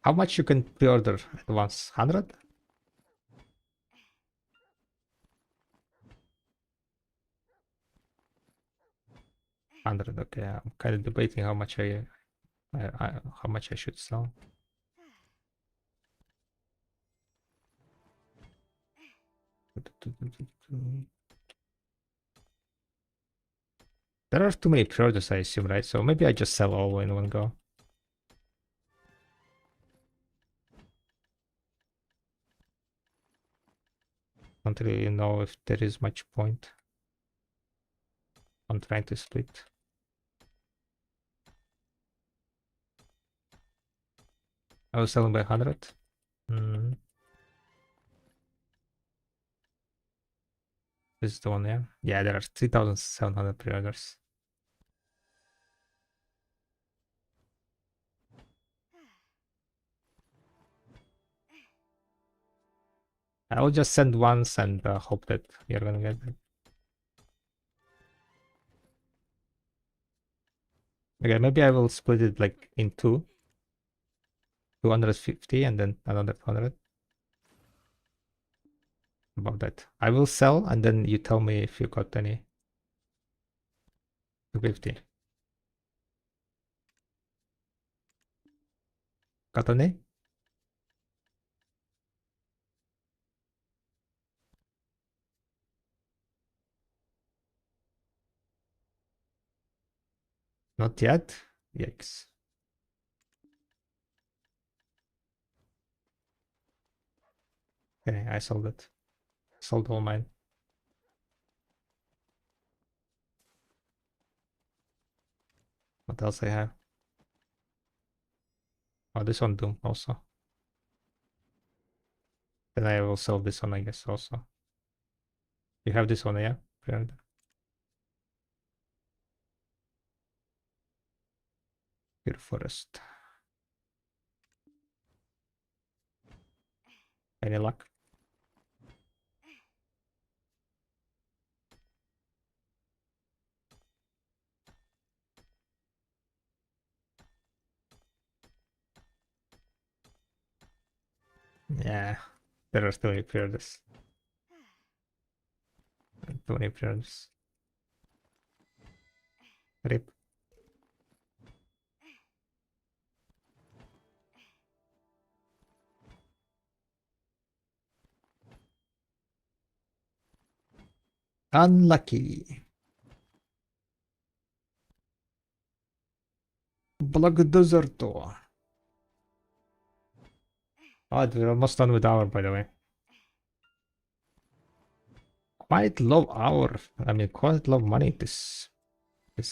How much you can pre-order at once? 100? 100. Okay, I'm kind of debating how much how much I should sell. There are too many pre-orders, I assume, right? So maybe I just sell all in one go. Don't really know if there is much point on trying to split. I was selling by 100. This is the one, yeah? Yeah, there are 3,700 pre-orders. I will just send once and hope that you're gonna get it. Okay, maybe I will split it like in two. 250 and then another 200. about that. I will sell and then you tell me if you got any. 250. Got any? Not yet? Yikes. Okay, I sold it. Sold all mine. What else I have? Oh, this one Doom also. Then I will sell this one, I guess, also. You have this one, yeah? Pre-order. Here forest. Any luck? Yeah, there are too many pre-orders. Too many pre-orders. Rip. Unlucky. Black Deserto. Oh, we're almost done with hour, by the way. Quite low hour. I mean, quite low money this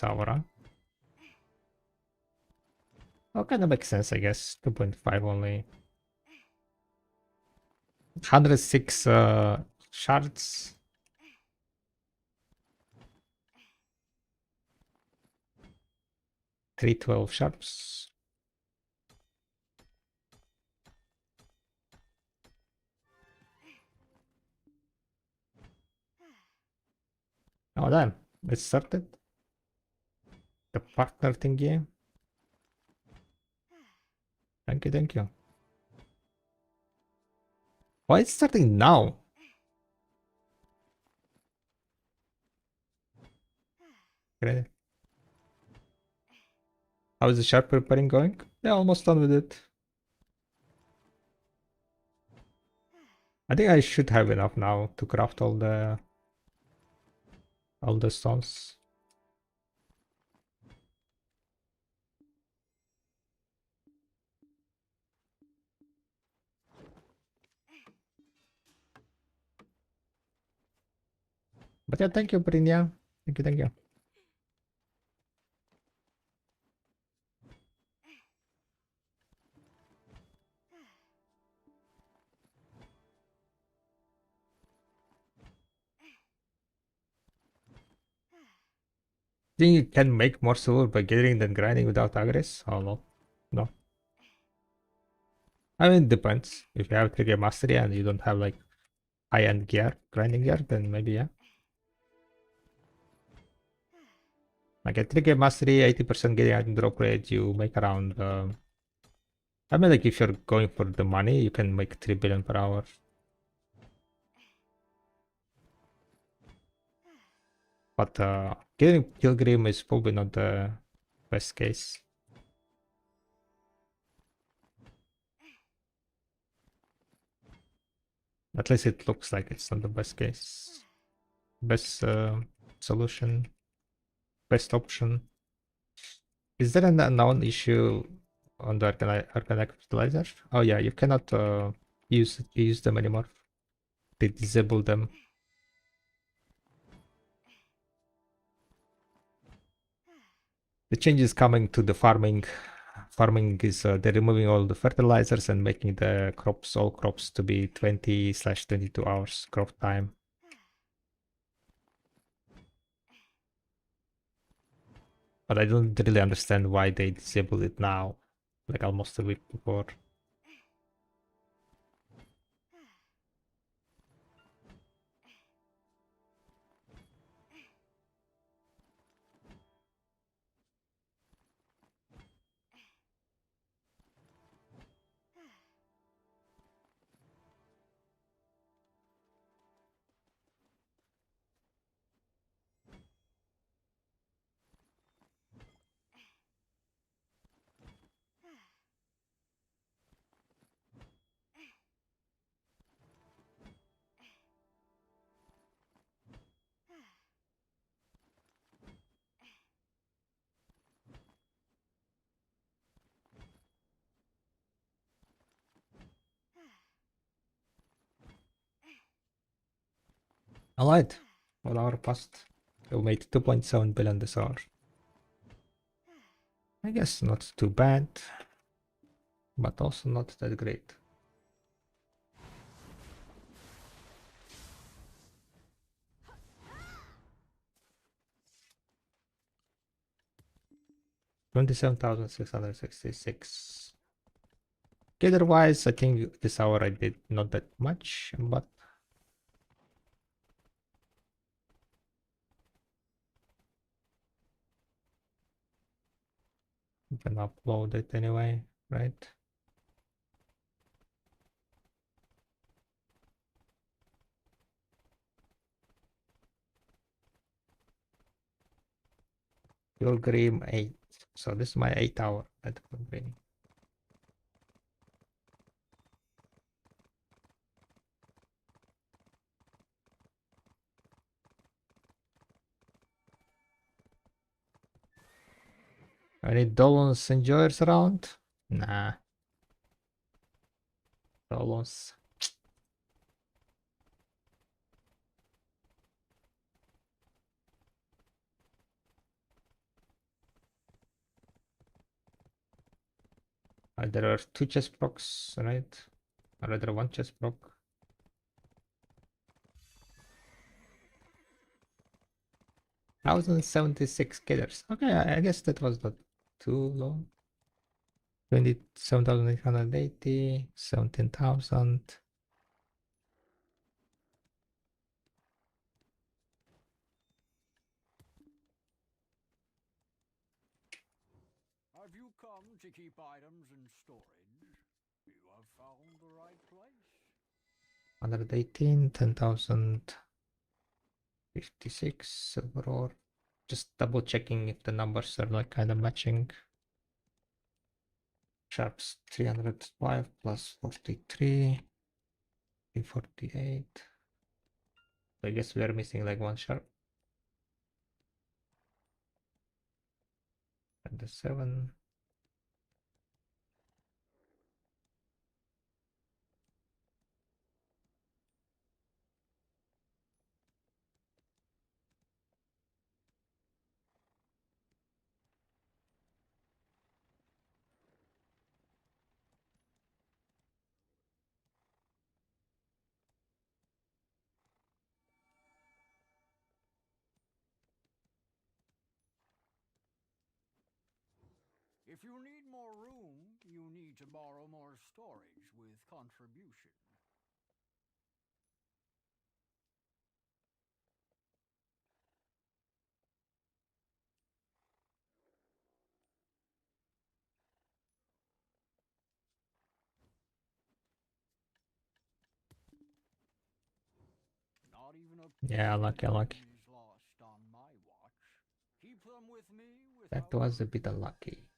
hour, huh? Oh, kind of makes sense, I guess. 2.5 only. 106 shards. 312 sharps. Oh, damn. It started. The partner thingy. Thank you, thank you. Why it's starting now? Great. How is the sharp preparing going? Yeah, almost done with it. I think I should have enough now to craft all the stones. But yeah, thank you, Brinya. Thank you, thank you. Think you can make more silver by getting than grinding without agres? Oh no. No. I mean, it depends. If you have 3 mastery and you don't have like high-end gear, grinding gear, then maybe yeah. Like at 3 mastery, 80% getting item drop rate, you make around I mean, like if you're going for the money, you can make 3 billion per hour. But getting Pilgrim is probably not the best case. At least it looks like it's not the best case. Best solution, best option. Is there an unknown issue on the Arcana Fertilizer? Oh yeah, you cannot use them anymore. They disable them. The change is coming to the farming. Farming is they're removing all the fertilizers and making the crops, all crops, to be 20/22 hours crop time. But I don't really understand why they disabled it now, like almost a week before. Alright, 1 hour passed. We made 2.7 billion this hour. I guess not too bad, but also not that great. $27,666. Otherwise, I think this hour I did not that much, but you can upload it anyway, right? Pilgrim 8. So this is my 8 hour at Pilgrim. Any Dolons enjoyers around? Nah. Dolons. There are 2 chest blocks, right? Or rather 1 chest block. 1076 killers. Okay, I guess that was not too low. 27,880, 17,000. Have you come to keep items in storage? You have found the right place. 118, 10,056 silver ore. Just double checking if the numbers are like kind of matching. Sharps 305 plus 43, 348. I guess we are missing like 1 sharp. And the 7. If you need more room, you need to borrow more storage with contribution. Not even a Yeah, lucky, lucky. is lost on my watch. Keep them with me That without was a bit unlucky.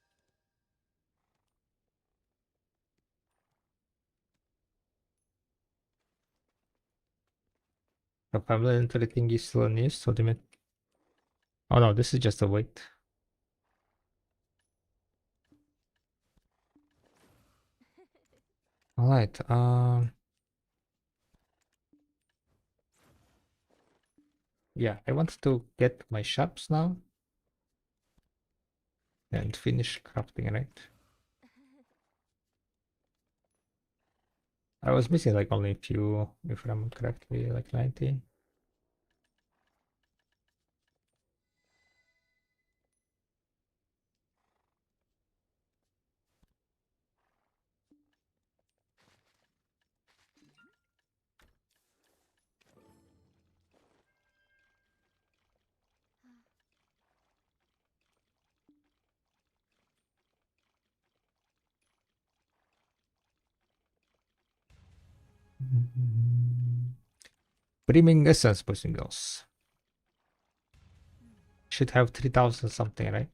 The family entry thing is still in use, so they meant. Oh no, this is just a wait. Alright, yeah, I want to get my shops now and finish crafting, right? I was missing like only a few, if I remember correctly, like 90. Brimming essence, boys and girls. Should have 3,000 something, right?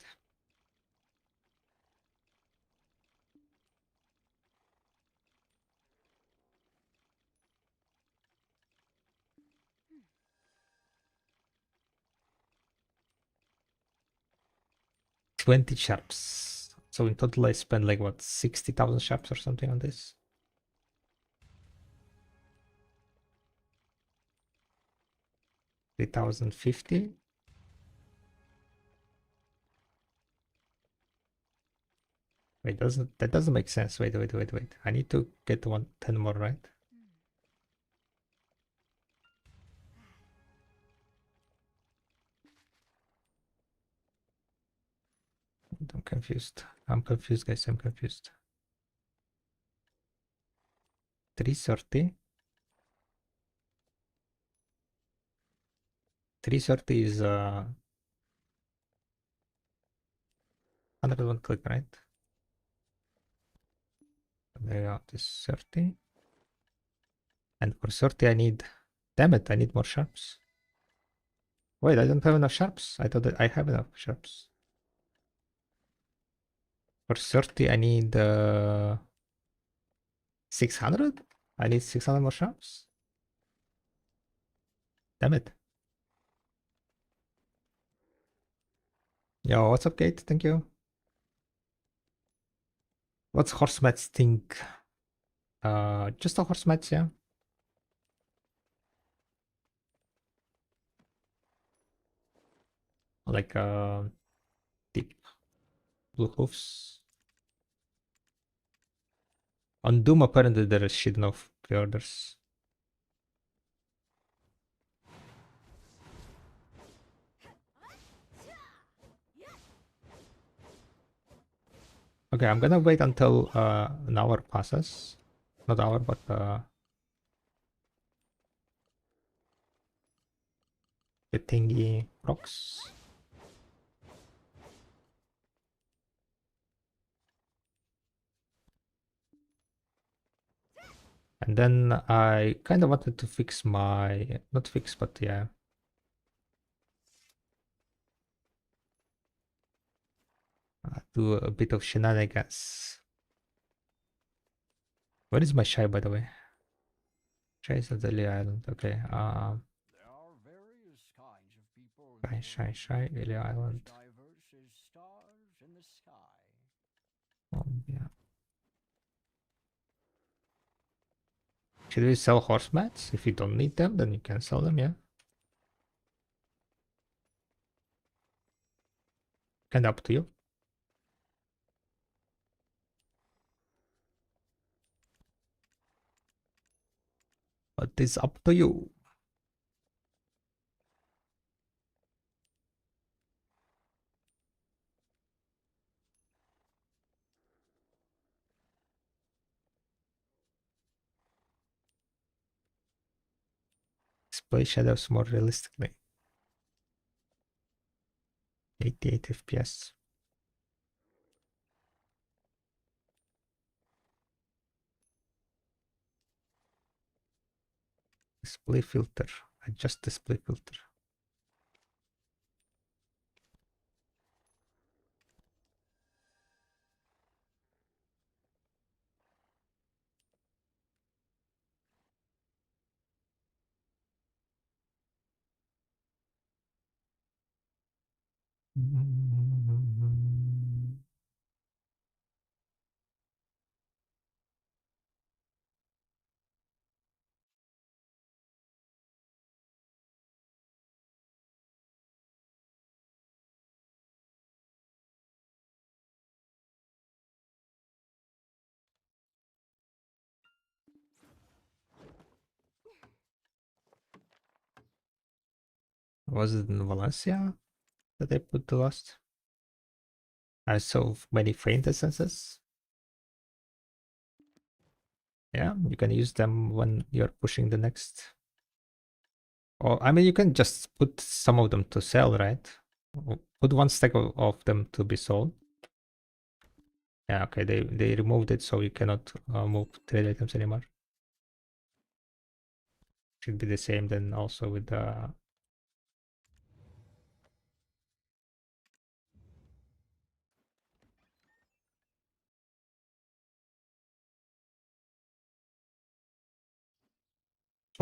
$20 sharps. So in total, I spent like what, 60,000 sharps or something on this. 3050. Wait, that doesn't make sense. Wait. I need to get 10 more, right? I'm confused. I'm confused, guys. I'm confused. 330. 330 is 101 click, right? Layout is 30. And for 30 I need, damn it, I need more sharps. Wait, I don't have enough sharps. I thought that I have enough sharps. For 30 I need 600? I need 600 more sharps? Damn it. Yo, what's up, Kate? Thank you. What's horse match think? Just a horse match, yeah. Like deep blue hoofs. On Doom apparently there is shit enough pre-orders. Okay, I'm gonna wait until an hour passes. Not hour, but the thingy rocks. And then I kind of wanted to fix my, not fix, but yeah. Do a bit of shenanigans. Where is my shy, by the way? Shy is at the Lily Island. Okay. There are various kinds of people Shy, Lily Island. as diverse as stars in the sky. Oh, yeah. Should we sell horse mats? If you don't need them, then you can sell them, yeah. Kind of up to you. But it's up to you. Display shadows more realistically. 88 FPS. Display filter. Adjust display filter. Was it in Valencia that I put the last? I saw many faint essences. Yeah, you can use them when you're pushing the next. Or I mean, you can just put some of them to sell, right? Put one stack of them to be sold. Yeah, okay, they removed it, so you cannot move trade items anymore. Should be the same then also with the.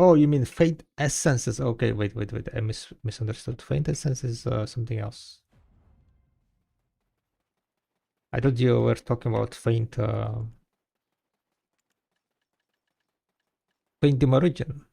Oh, you mean faint essences? Okay, wait. I misunderstood. Faint essence is something else. I thought you were talking about faint dim origin.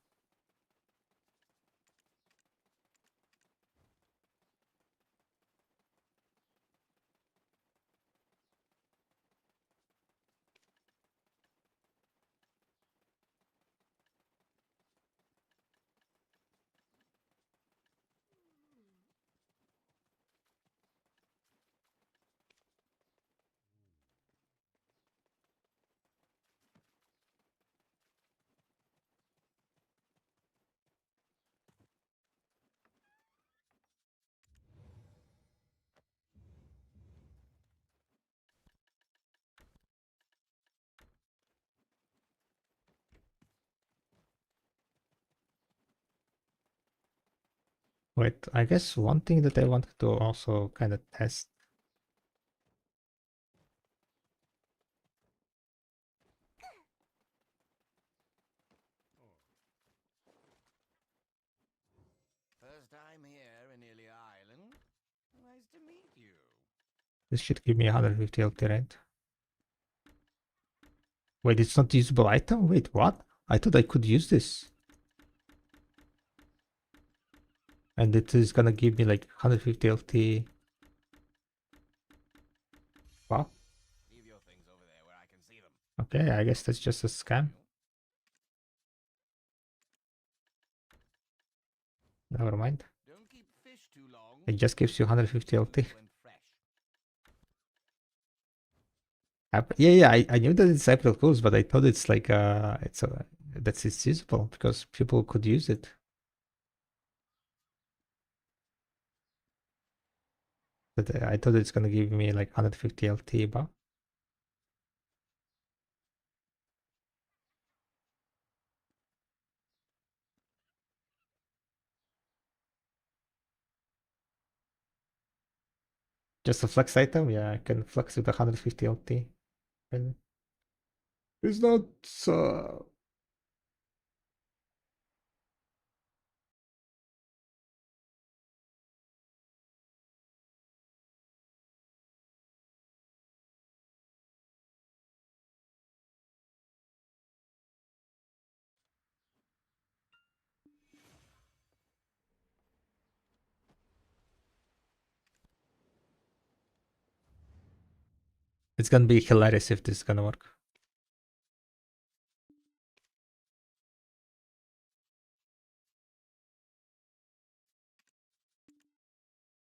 Wait, I guess one thing that I wanted to also kind of test. First time here in Ilya Island. Nice to meet you. This should give me 150 LT, right? Wait, it's not usable item? Wait, what? I thought I could use this. And it is gonna give me like 150 LT. Wow. Leave your things over there where I can see them. Okay, I guess that's just a scam. Never mind. Don't keep fish too long. It just gives you 150 LT. When fresh. Yeah, I knew that it's April Fools, but I thought it's like that it's usable because people could use it. But I thought it's gonna give me like 150 LT, but just a flex item. Yeah, I can flex with 150 LT. And it's not. Uh, it's gonna be hilarious if this is gonna work.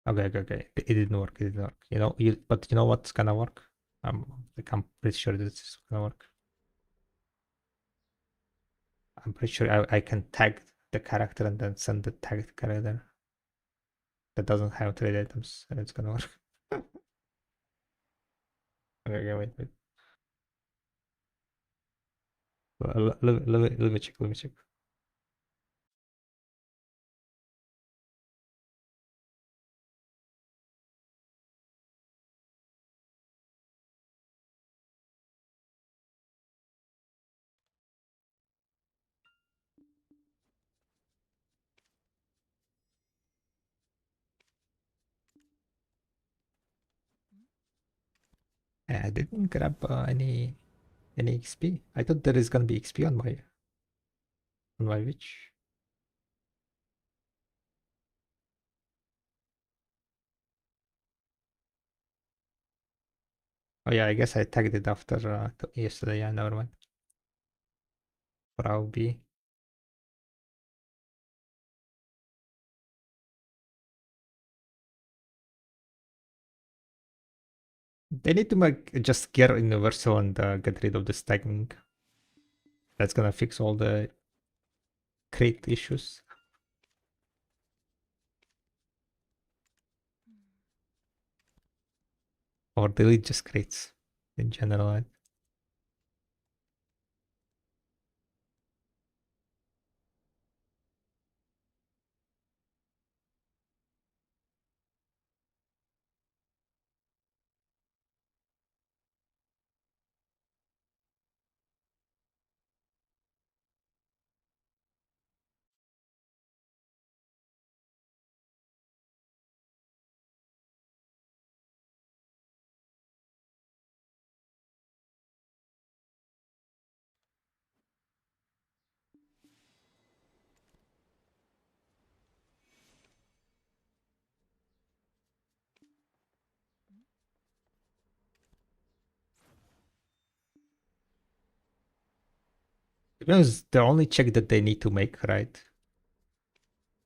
Okay. It didn't work. It didn't work. But you know what's gonna work? I'm pretty sure this is gonna work. I'm pretty sure I can tag the character and then send the tagged character that doesn't have trade items, and it's gonna work. Okay, wait. Let me check. Let me check. I didn't grab any XP. I thought there is gonna be XP on my witch. Oh yeah, I guess I tagged it after yesterday. Yeah, never mind. Frau B. They need to make just gear universal and get rid of the stacking. That's gonna fix all the crate issues. Or delete just crates in general. Right? Because the only check that they need to make, right?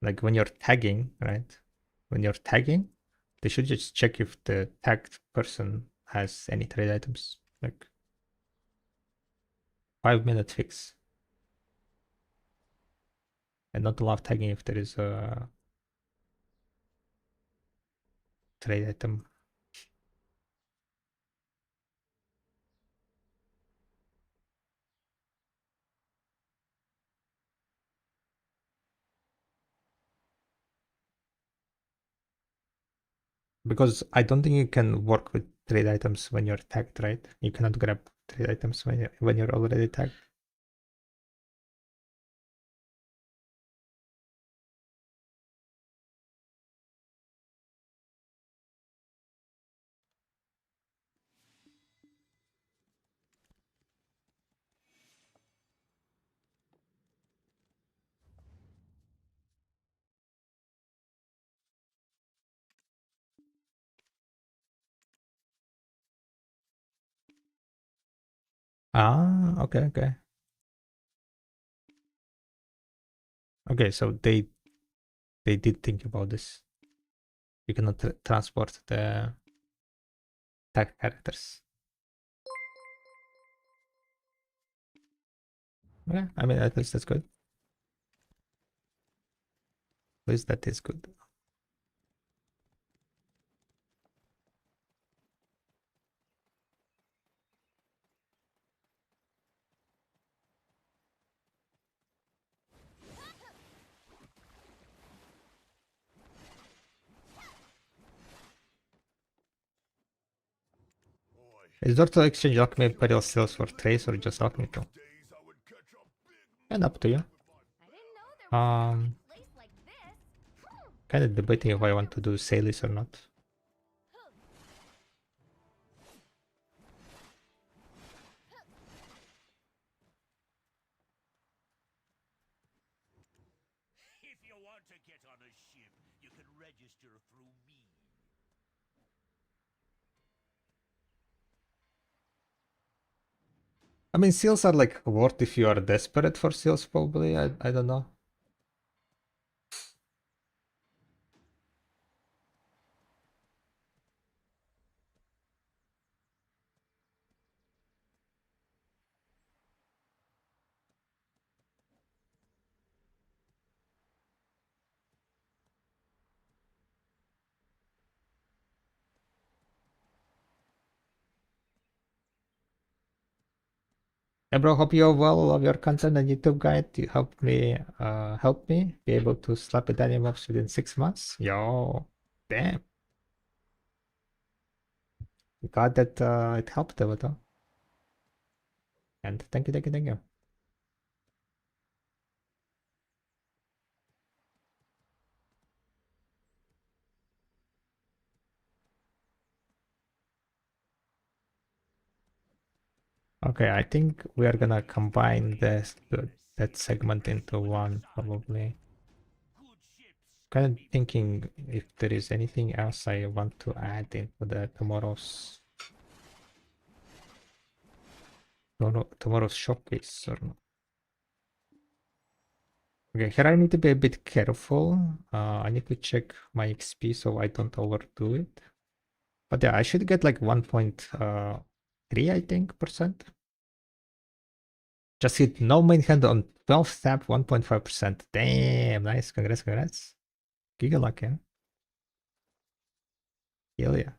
Like when you're tagging, right? When you're tagging, they should just check if the tagged person has any trade items. Like 5 minute fix. And not allow tagging if there is a trade item. Because I don't think you can work with trade items when you're tagged, right? You cannot grab trade items when you're already tagged. Ah, okay, okay. Okay, so they did think about this. You cannot transport the tag characters. Yeah, I mean at least that's good. At least that is good. Is there to exchange alchemy imperial seals for trace or just alchemy too? And up to you. Kind of debating if I want to do Salis or not. If you want to get on a ship, you can register through me. I mean, seals are like worth if you are desperate for seals, probably. I don't know. Hey bro, hope you're well. Love your content and YouTube guide. You help me be able to slap a Daniel mobs within 6 months. Yo, damn. Glad that it helped a little. And thank you, thank you, thank you. Okay, I think we are gonna combine that segment into one probably. Kind of thinking if there is anything else I want to add into the tomorrow's showcase or not. Okay, here I need to be a bit careful. I need to check my XP so I don't overdo it. But yeah, I should get like 1.3, I think, percent. Just hit no main hand on 12th tap, 1.5%. Damn, nice. Congrats, congrats. Giga luck, yeah. Hell yeah.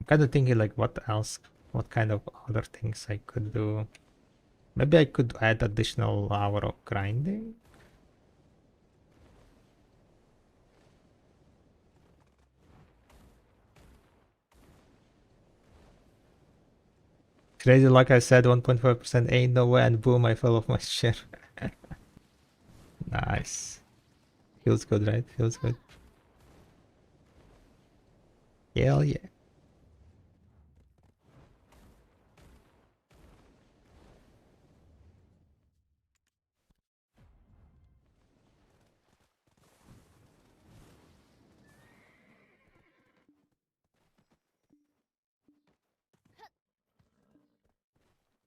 I'm kind of thinking like what else, what kind of other things I could do. Maybe I could add additional hour of grinding. Crazy, like I said, 1.5% ain't no way, and boom, I fell off my chair. Nice. Feels good, right? Feels good. Hell yeah.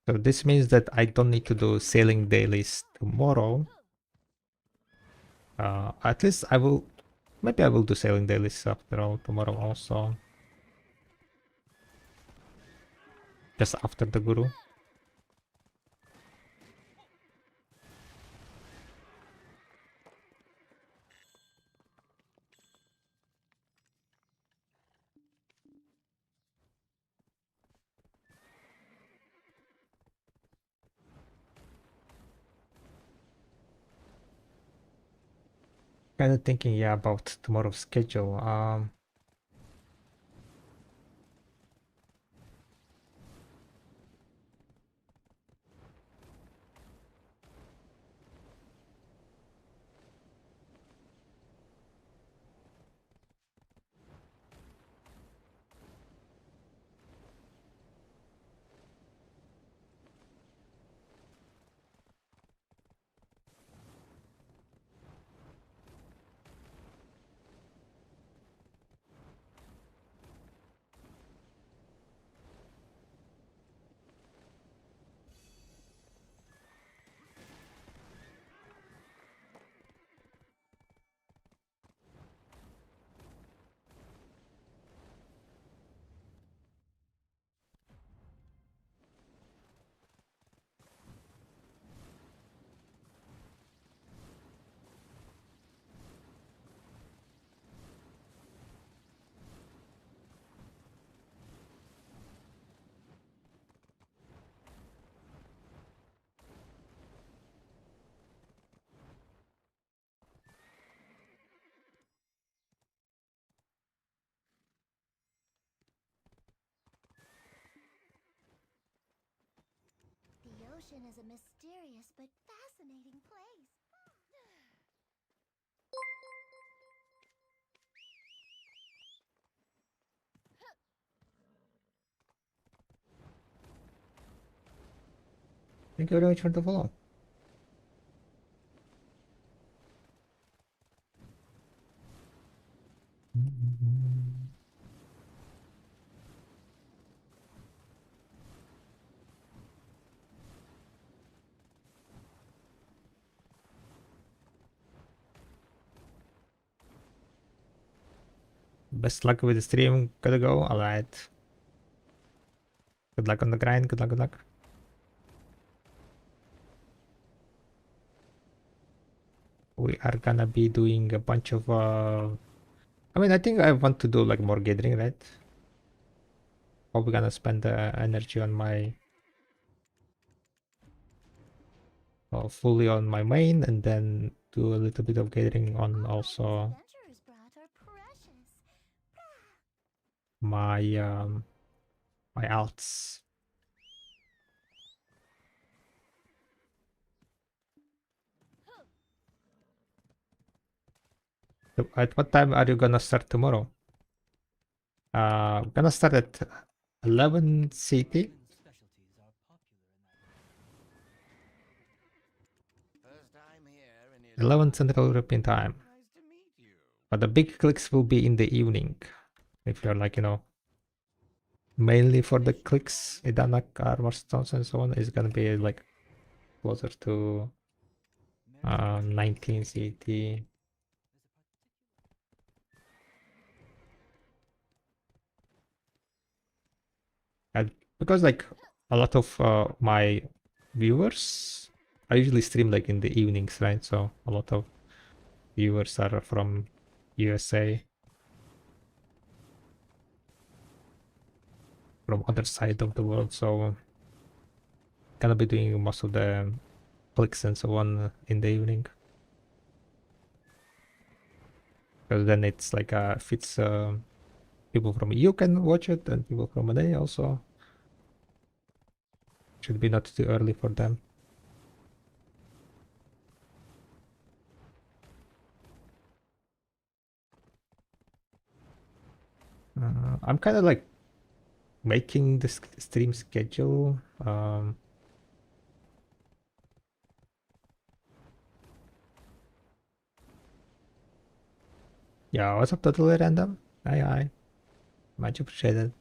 So this means that I don't need to do sailing dailies tomorrow. At least I will, maybe I will do sailing dailies after all tomorrow also. Just after the guru. kind of thinking, yeah, about tomorrow's schedule. The ocean is a mysterious but fascinating place. Thank you very much for the follow. Best luck with the stream. Gotta go. All right. Good luck on the grind. Good luck. Good luck. We are gonna be doing a bunch of. I mean, I think I want to do like more gathering, right? Probably gonna spend the energy on my fully on my main, and then do a little bit of gathering on also Adventures brought are precious. my my alts. So at what time are you gonna start tomorrow? Gonna start at 11 CT, First time here in 11 Central European time. Nice to meet you. But the big clicks will be in the evening. If you're like, mainly for the clicks, Idanak, armor stones, and so on, is gonna be like closer to 19 CT. And because like a lot of my viewers, I usually stream like in the evenings, right? So a lot of viewers are from USA, from other side of the world. So gonna be doing most of the clicks and so on in the evening. Because then it's like fits people from EU can watch it and people from NA also. Should be not too early for them. I'm kind of like making the stream schedule. Yeah, what's up, totally random? Hi, hi. Much appreciated.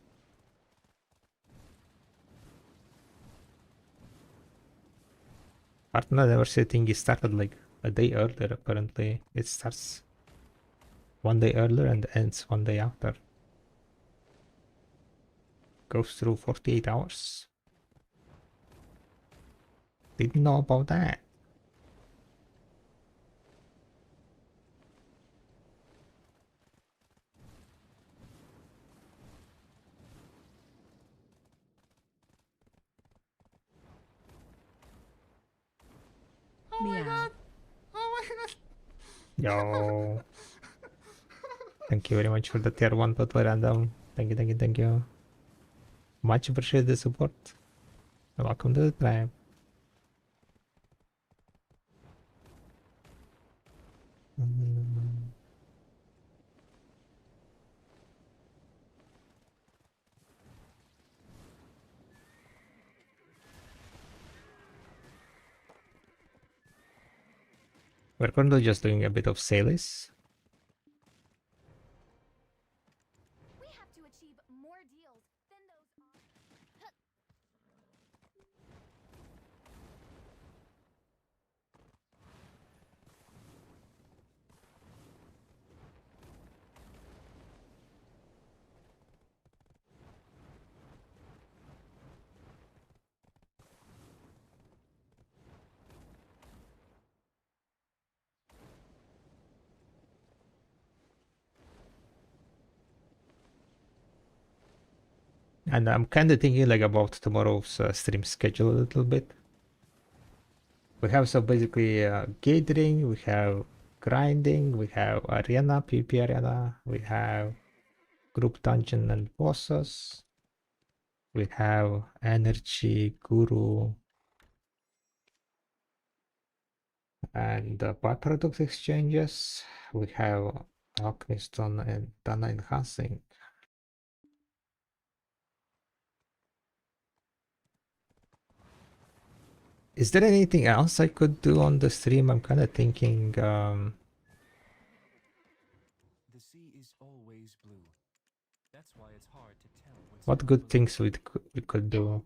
Partner anniversary thing is started like a day earlier. Apparently, it starts one day earlier and ends one day after. Goes through 48 hours. Didn't know about that. Oh my Meow. god! Oh my god! Yo. Thank you very much for the tier 1 total random. Thank you, thank you, thank you. Much appreciate the support. Welcome to the tribe. We're currently just doing a bit of sales. We have to achieve more deals than those. And I'm kind of thinking like about tomorrow's stream schedule a little bit. We have so basically gathering, we have grinding, we have arena, PvP arena, we have group dungeon and bosses, we have energy, guru, and byproduct exchanges. We have alchemist and dana enhancing. Is there anything else I could do on the stream? I'm kind of thinking. The sea is always blue. That's why it's hard to tell what's What down good below. things we could do?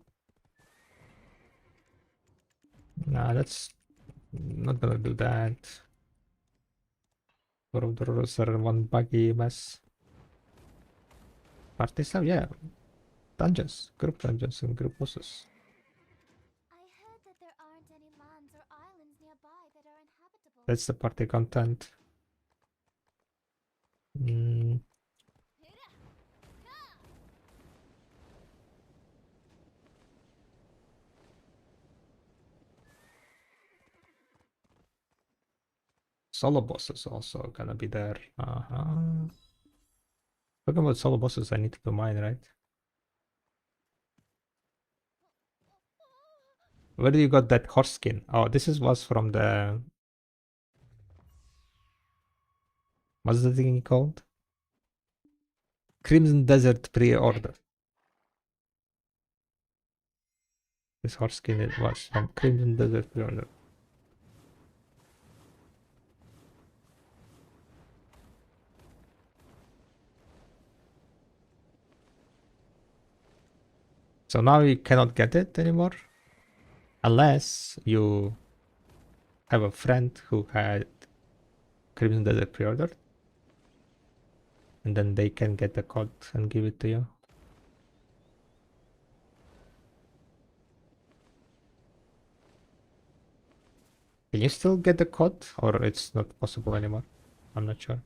Nah, that's not gonna do that. Those are one buggy mess. Party stuff, yeah. Dungeons, group dungeons, and group bosses. I heard that there aren't any lands or islands nearby that are inhabitable. That's the party content. Mm, solo bosses also gonna be there. Talking about solo bosses, I need to do mine, right? Where do you got that horse skin? Oh, was from the... What's the thing called? Crimson Desert pre-order. This horse skin it was from Crimson Desert pre-order. So now you cannot get it anymore unless you have a friend who had Crimson Desert pre-order, and then they can get the code and give it to you. Can you still get the code, or it's not possible anymore? I'm not sure.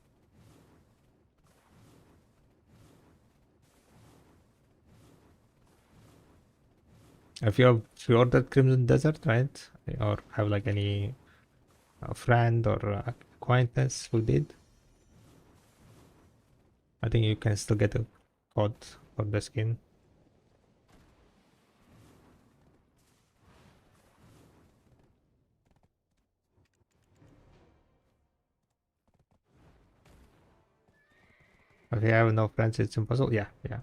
If you have pre-ordered Crimson Desert, right, or have like any friend or acquaintance who did, I think you can still get a code for the skin. If you have no friends, it's impossible. Yeah, yeah.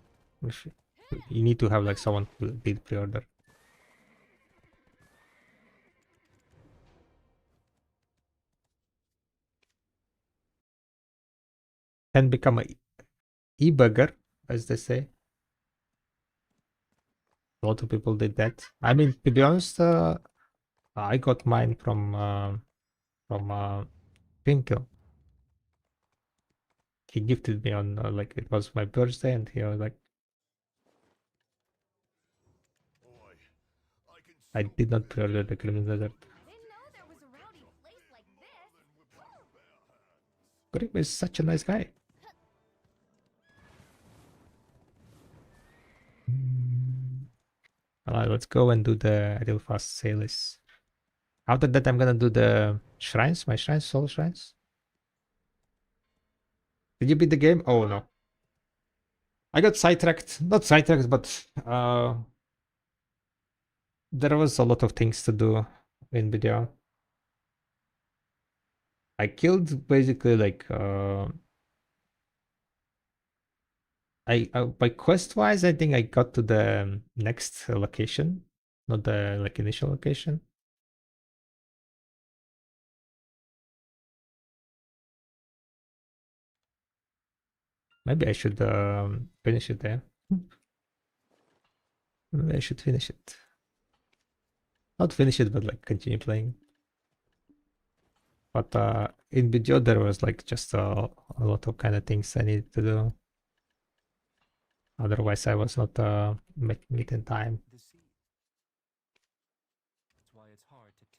You need to have like someone who did pre-order. Can become a e-bugger, as they say. A lot of people did that. I mean, to be honest, I got mine from Pinko. He gifted me on like it was my birthday, and he was like, Oi, I can I still did not feel pre-order the Crimson Desert. I didn't know there was a rowdy place like this. with my bare hands. Grip is such a nice guy. Alright, let's go and do the real fast sales. After that, I'm gonna do the shrines, my shrines, soul shrines. Did you beat the game? Oh no. I got sidetracked. Not sidetracked, but there was a lot of things to do in video. I killed basically like I by quest wise I think I got to the next location, not the like initial location. Maybe I should finish it there. Maybe I should finish it. Not finish it, but like continue playing. But in video there was like just a lot of kind of things I needed to do. Otherwise I was not making it in time. The seed. That's why it's hard to tell.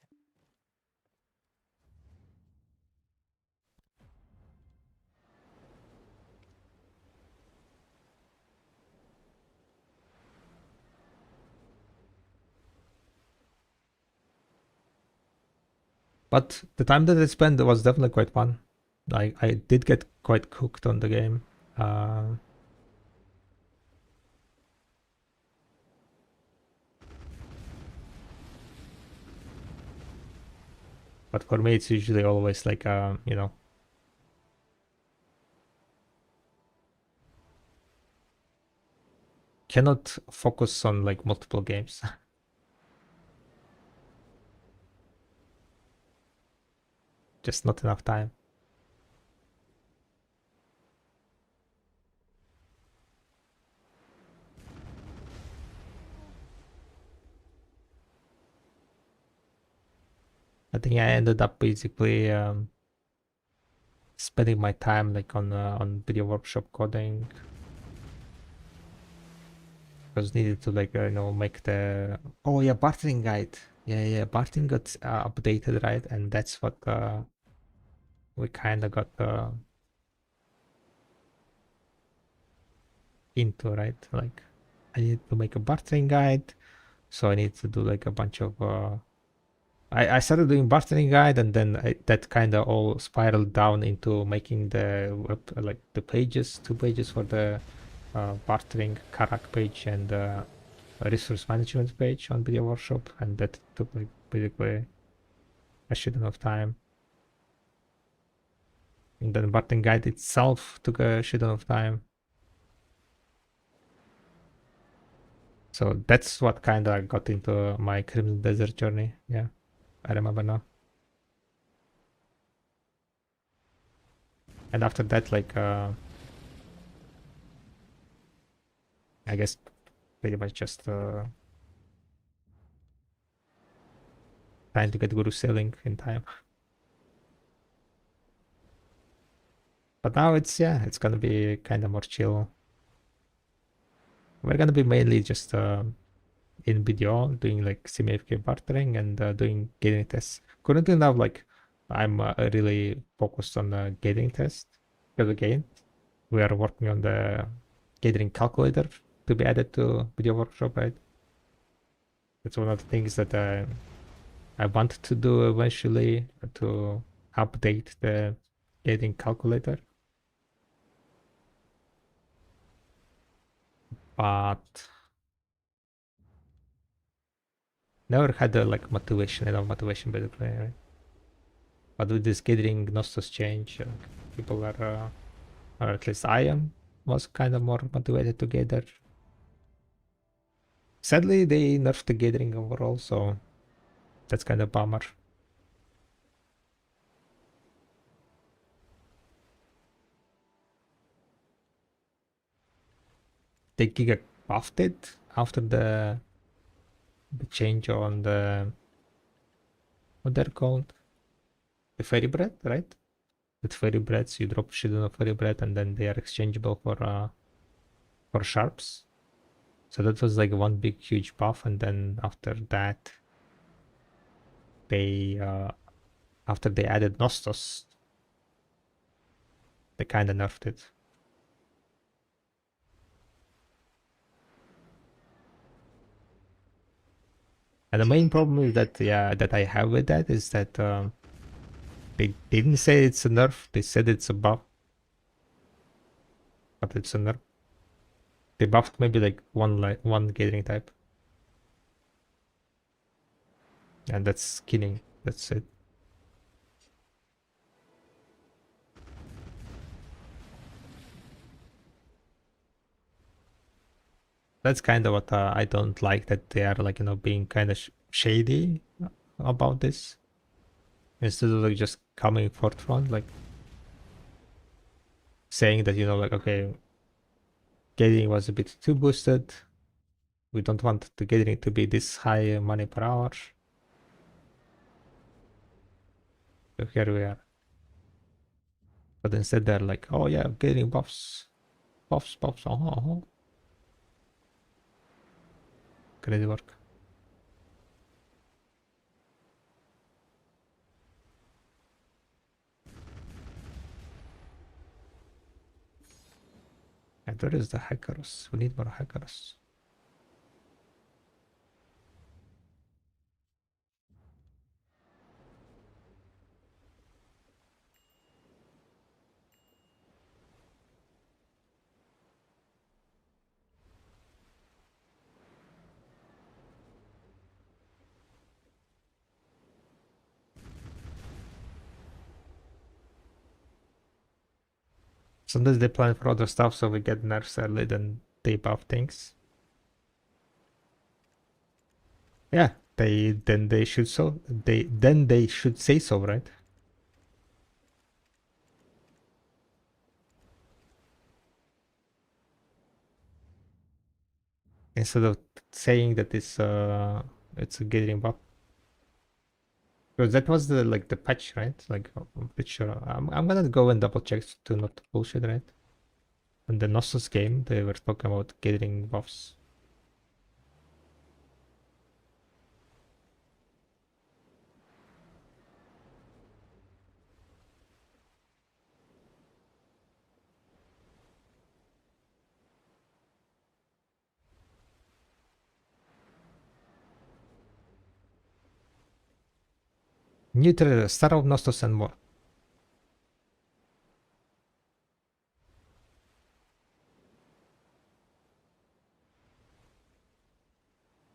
But the time that I spent was definitely quite fun. I did get quite cooked on the game. But for me, it's usually always like, you know, cannot focus on like multiple games. Just not enough time. I think I ended up basically spending my time like on video workshop coding because needed to like you know make the bartering guide. Yeah, bartering got updated, right? And that's what we kind of got into, right? Like I need to make a bartering guide, so I need to do like a bunch of I started doing bartering guide, and then that kind of all spiraled down into making the web, like the pages, 2 pages for the bartering Karak page and resource management page on Video Workshop, and that took like basically a shit ton of time. And then bartering guide itself took a shit ton of time. So that's what kind of got into my Crimson Desert journey. Yeah, I remember now. And after that, like, I guess pretty much just trying to get Guru sailing in time. But now it's, yeah, it's gonna be kind of more chill. We're gonna be mainly just in video doing like semi-FK bartering and doing gathering tests. Currently now, like, I'm really focused on the gathering test because again, we are working on the gathering calculator to be added to Video Workshop, right? That's one of the things that I want to do eventually, to update the gathering calculator. But never had the like motivation, enough motivation basically, right? But with this gathering Gnostos change, people are, or at least I was kind of more motivated to gather. Sadly, they nerfed the gathering overall, so that's kind of bummer. They giga buffed it after the change on the, what they're called, the fairy bread, right? With fairy breads, you drop shit on a fairy bread, and then they are exchangeable for sharps. So that was like one big huge buff, and then after that, they after they added Nostos, they kind of nerfed it. And the main problem is that, yeah, that I have with that is that they didn't say it's a nerf, they said it's a buff. but it's a nerf. They buffed maybe like one gathering type. And that's killing. That's it. That's kind of what I don't like, that they are like, being kind of shady about this. Instead of like just coming forefront, like saying that, like, okay, gathering was a bit too boosted. We don't want the gathering to be this high money per hour. So here we are. But instead they're like, oh yeah, gathering buffs. Buffs, buffs, Crazy work. And where is the hackers? We need more hackers. Sometimes they plan for other stuff, so we get nerfs early, then they buff things. Yeah, they should say so, right? Instead of saying that it's a gathering buff. Because that was the patch, right? Like, I'm pretty sure. I'm gonna go and double check to not bullshit, right? In the Knossos game, they were talking about gathering buffs. New trailer, Star of Knossos and more.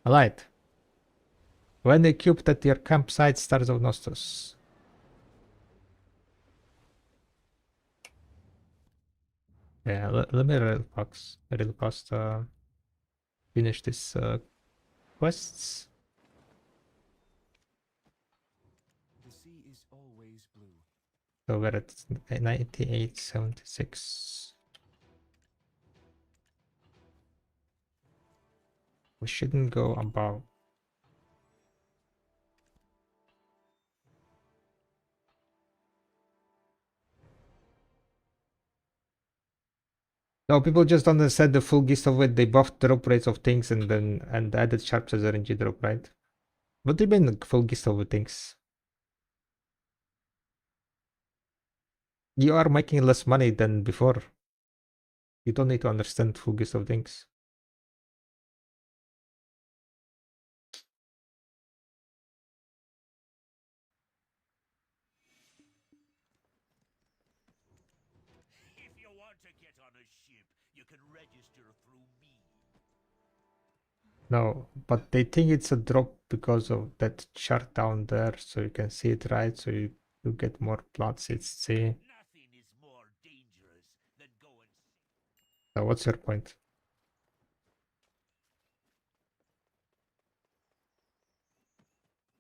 Alright. When equipped at your campsite, Stars of Knossos. Yeah, let me real fast finish this quests. The sea is always blue. So we're at 98.76. We shouldn't go above. No, people just don't understand the full gist of it. They buffed drop rates of things and added sharps as RNG drop, right? What do you mean full gist of things? You are making less money than before. You don't need to understand full gist of things. If you want to get on a ship, you can register through me. No, but they think it's a drop because of that chart down there, so you can see it, right? So you get more plots. It's see. Nothing is more dangerous than going. So what's your point?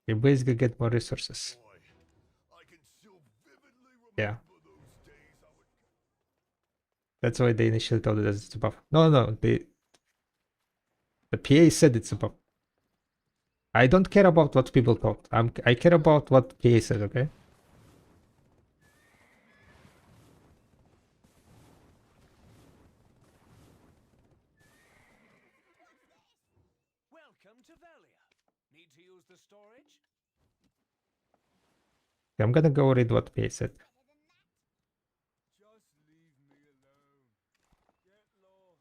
You basically get more resources. Boy, I can still vividly Yeah, those days I would. that's why they initially told us it's a buff. No, the PA said it's a buff. I don't care about what people thought. I care about what PA said, okay? Welcome to Velia. Need to use the storage? I'm gonna go read what PA said. Just leave me alone. Get lost.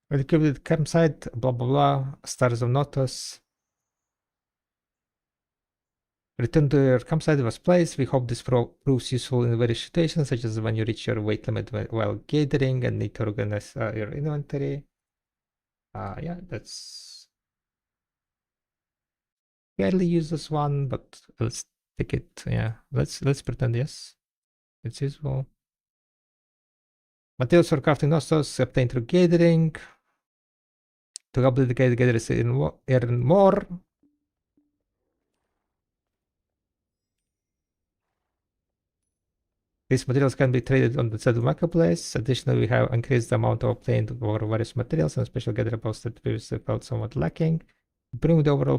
When equipped campsite, blah blah blah, Stars of Notos. Return to your campsite was placed. We hope this proves useful in various situations, such as when you reach your weight limit while gathering and need to organize your inventory. Yeah, that's fairly useless one, but let's take it. Yeah, let's pretend yes, it's useful. Materials for crafting nostos obtained through gathering. To update the gatherers earn more. These materials can be traded on the Zedu marketplace. Additionally, we have increased the amount of obtained for various materials and special gatherer posts that previously felt somewhat lacking. Improving the overall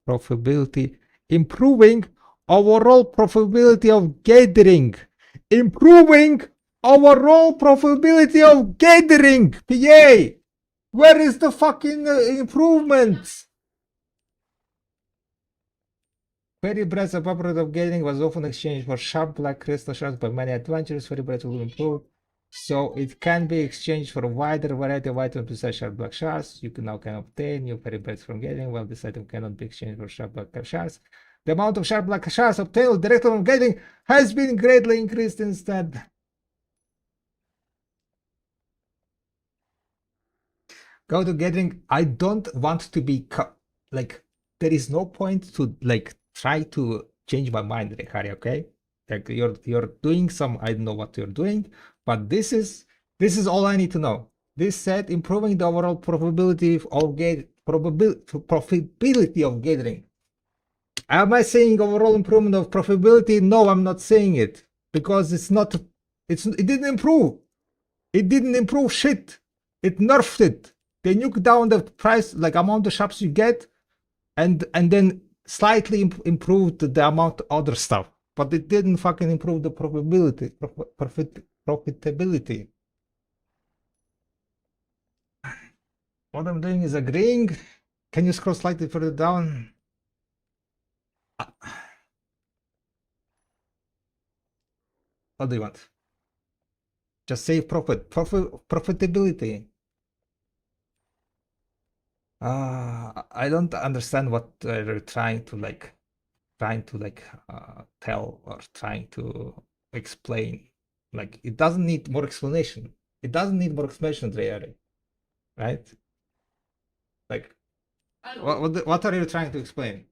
profitability. Improving overall profitability of gathering. Improving overall profitability of gathering. PA! Where is the fucking improvement? Fairy breads, a byproduct of gathering, was often exchanged for sharp black crystal shards by many adventurers. Fairy breads will improve, so it can be exchanged for a wider variety of items besides sharp black shards. You can now obtain new fairy breads from gathering, while this item cannot be exchanged for sharp black shards. The amount of sharp black shards obtained directly from gathering has been greatly increased instead. Go to gathering. I don't want to be like, there is no point to like try to change my mind, Harry, okay? Like you're doing some, I don't know what you're doing, but this is all I need to know. This said, improving the overall probability of profitability of gathering. Am I saying overall improvement of profitability? No, I'm not saying it, because it didn't improve. It didn't improve shit. It nerfed it. They nuked down the price, like amount of shops you get, and then slightly improved the amount of other stuff. But it didn't fucking improve the profitability. What I'm doing is agreeing. Can you scroll slightly further down? What do you want? Just say profitability. I don't understand what they're trying to tell or trying to explain. Like, it doesn't need more explanation. It doesn't need more explanation, Dreyari, right? Like, what are you trying to explain?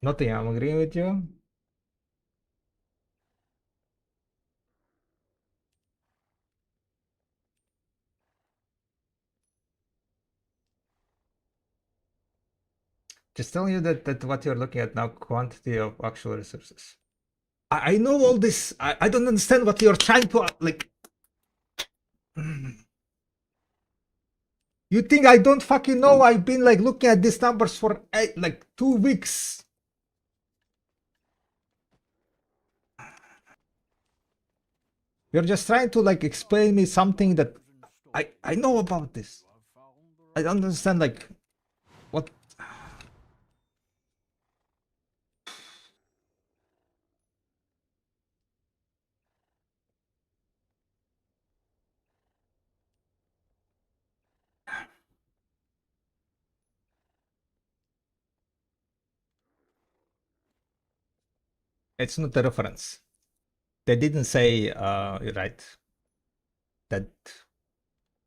Nothing. I'm agreeing with you. Just telling you that what you're looking at now, quantity of actual resources. I know all this. I don't understand what you're trying to like. You think I don't fucking know? I've been like looking at these numbers for like 2 weeks. You're just trying to like explain me something that I know about this. I don't understand like what. It's not a reference. They didn't say right that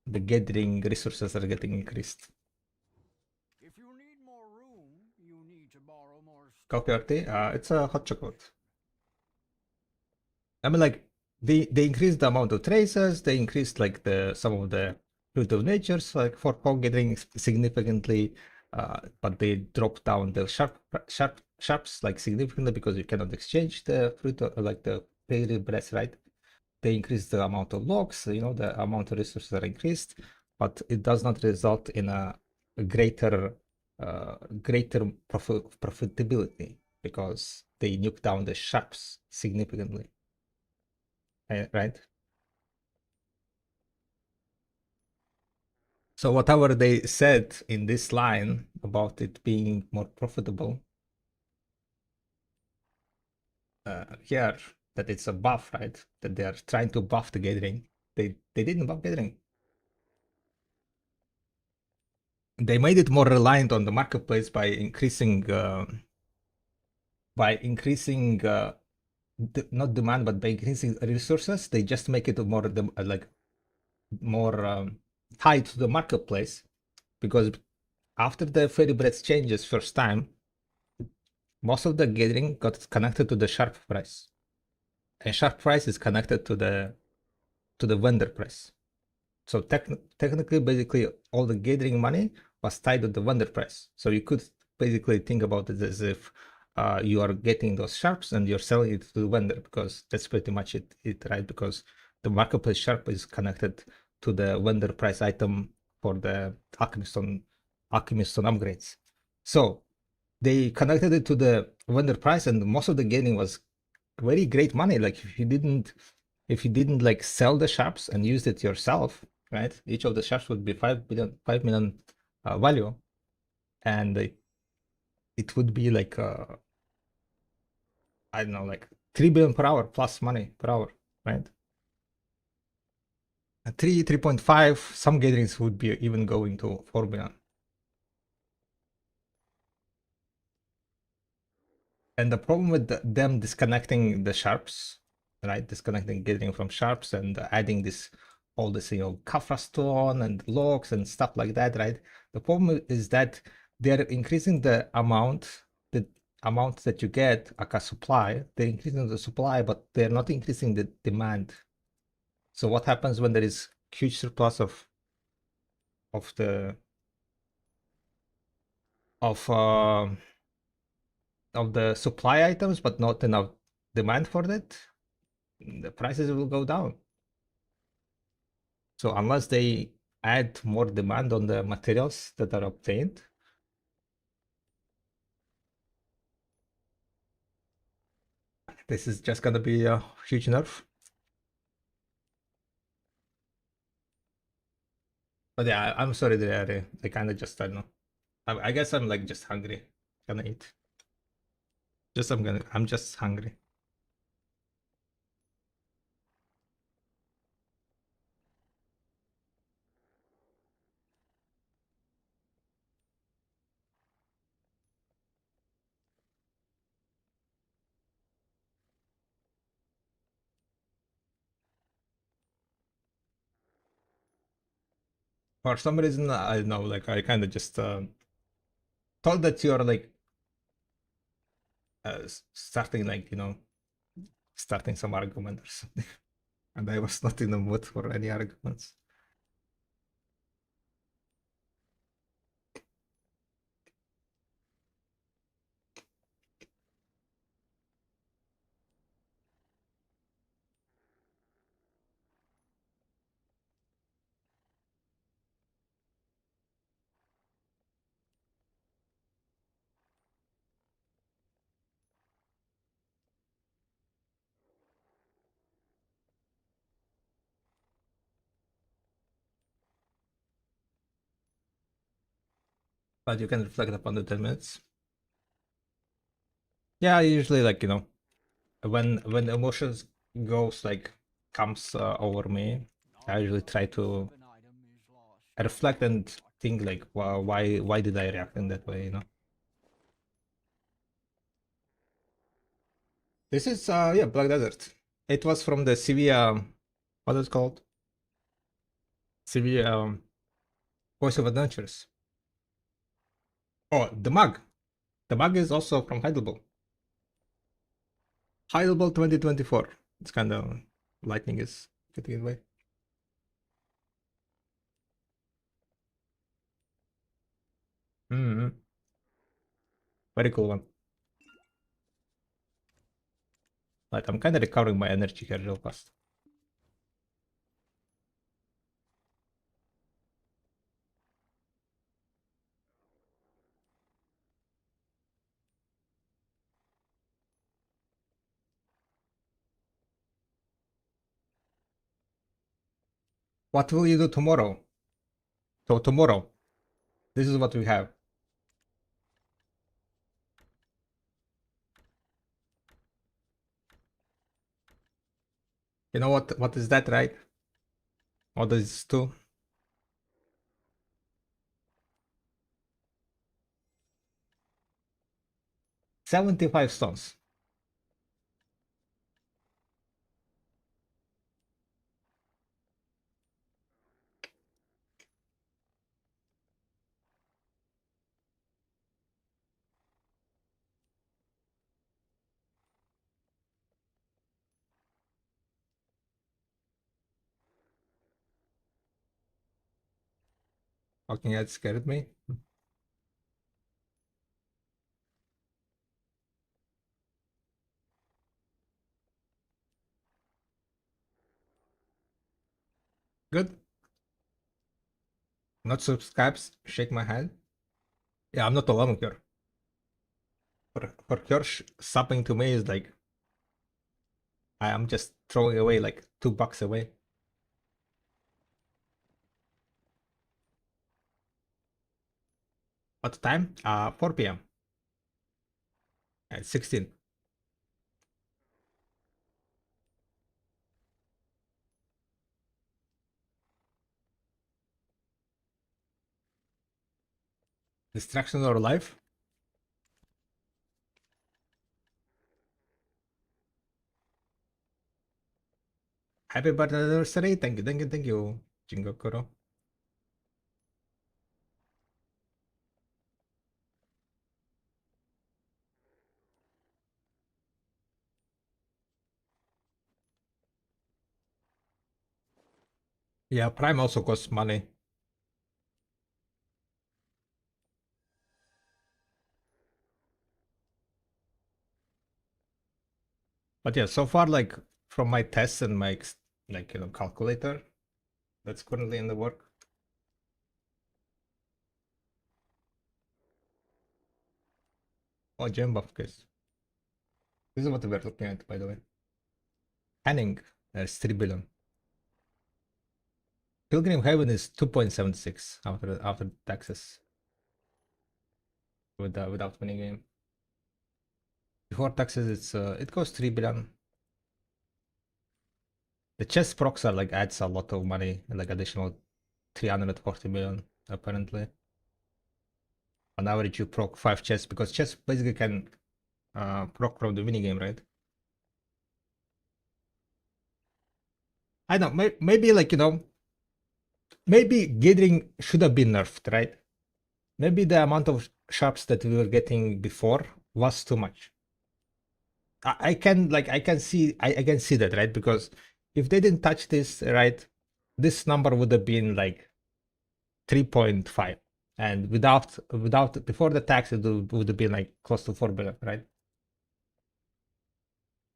the gathering resources are getting increased. If you need more room, you need to borrow more Copy RT. It's a hot chocolate. I mean, like they increased the amount of traces. They increased like some of the fruit of natures, like for pog gathering significantly, but they dropped down the sharps like significantly because you cannot exchange the fruit like the fairy breath, right? They increased the amount of logs, the amount of resources are increased, but it does not result in a greater profitability because they nuke down the sharps significantly. Right? So whatever they said in this line about it being more profitable, here that it's a buff, right? That they are trying to buff the gathering. They didn't buff gathering. They made it more reliant on the marketplace by increasing not demand, but by increasing resources. They just make it more like more tied to the marketplace, because after the fairy breath changes first time, most of the gathering got connected to the sharp price, and sharp price is connected to the vendor price. So technically, basically, all the gathering money was tied to the vendor price. So you could basically think about it as if you are getting those sharps and you're selling it to the vendor, because that's pretty much it, right? Because the marketplace sharp is connected to the vendor price item for the Alchemistone upgrades. So they connected it to the vendor price, and most of the gaining was very great money. Like if you didn't like sell the sharps and use it yourself, right? Each of the sharps would be 5 million value, and it would be like I don't know, like 3 billion per hour plus money per hour, right? 3.5. Some gatherings would be even going to 4 billion. And the problem with them disconnecting the sharps, right? Disconnecting gathering from sharps and adding all this, Kafra stone and locks and stuff like that, right? The problem is that they're increasing the amount that you get like a supply. They're increasing the supply, but they're not increasing the demand. So what happens when there is huge surplus of the of supply items, but not enough demand for it? The prices will go down. So unless they add more demand on the materials that are obtained, this is just gonna be a huge nerf. But yeah, I'm sorry, they kind of just, I don't know. I guess I'm like just hungry. Gonna eat. I'm just hungry. For some reason, I don't know, like I kind of just thought that you're like starting like, starting some argument or something. And I was not in the mood for any arguments. But you can reflect upon the 10 minutes. Yeah, I usually like, when emotions goes like comes over me, I usually try to If an item is lost, reflect and think like, wow, why did I react in that way? This is yeah, Black Desert. It was from the Sevilla, what is it called? Sevilla Voice of Adventures. Oh, the mug. The mug is also from Heidelberg. Heidelberg 2024. It's kind of lightning is getting away. Mm-hmm. Very cool one. Like I'm kind of recovering my energy here real fast. What will you do tomorrow? So tomorrow, this is what we have. You know what is that, right? What is this two? 75 stones. Fucking that scared me. Good. Not subscribes. Shake my head. Yeah, I'm not alone here. For her, subbing to me is like I am just throwing away like $2 away. What time? 4 p.m. At 16. Distractions are life. Happy birthday anniversary. Thank you, Jingokuro. Yeah, Prime also costs money. But yeah, so far, like from my tests and my calculator that's currently in the work. Oh, gem buff case. This is what we're looking at, by the way. Panning is 3 billion. Pilgrim Haven is 2.76 after taxes without winning game. Before taxes, it goes 3 billion. The chess procs are like adds a lot of money, like additional 340 million apparently. On average, you proc 5 chess because chess basically can proc from the minigame, right? I don't know, maybe like maybe Gathering should have been nerfed, right? Maybe the amount of sharps that we were getting before was too much. I can see I can see that, right? Because if they didn't touch this, right, this number would have been like 3.5, and without before the tax it would have been like close to 4 billion, right?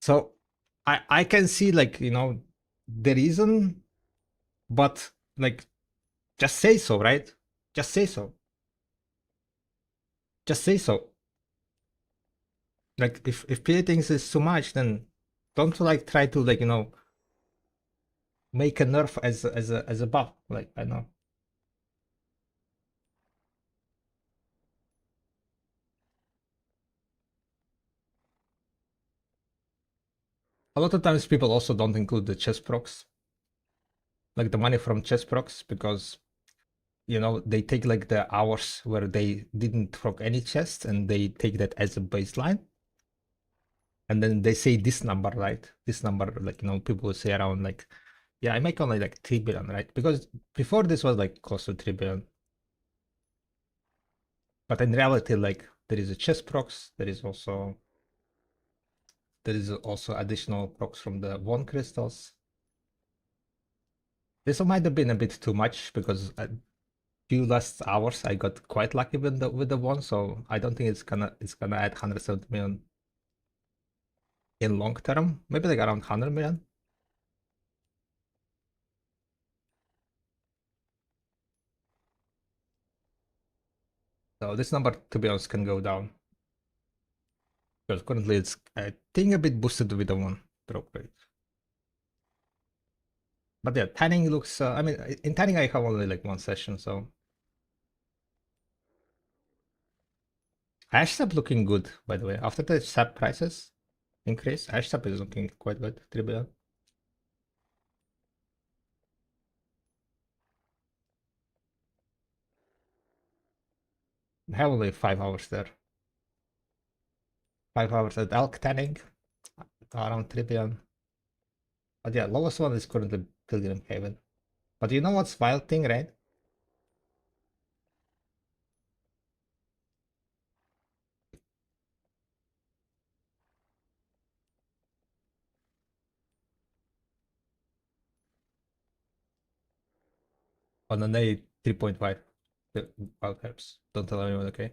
So I can see like the reason, but like just say so, right? Just say so. Just say so. Like if PA thinks it's too much, then don't like try to like make a nerf as a buff. Like I know. A lot of times people also don't include the chess procs, like the money from chess procs, because they take like the hours where they didn't proc any chest and they take that as a baseline. And then they say this number, right? This number, like people will say around like, yeah, I make only like 3 billion, right? Because before this was like close to 3 billion. But in reality, like there is a chess procs, there is also additional procs from the one crystals. This might have been a bit too much because a few last hours I got quite lucky with the one, so I don't think it's gonna add 170 million in long term. Maybe like around 100 million. So this number, to be honest, can go down because currently it's I think a bit boosted with the one drop rate. But yeah, tanning looks. I mean, in tanning I have only like one session, so Ashtap looking good, by the way. After the SAP prices increase, Ashtap is looking quite good. 3 billion. I have only 5 hours there. 5 hours at elk tanning, around 3 billion. But yeah, lowest one is currently Pilgrim Haven. But you know what's wild thing, right? On an A 3.5 wild cards. Don't tell anyone, okay?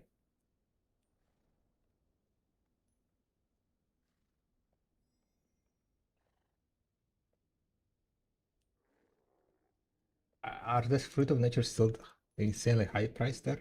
Are the fruit of nature still insanely high price there?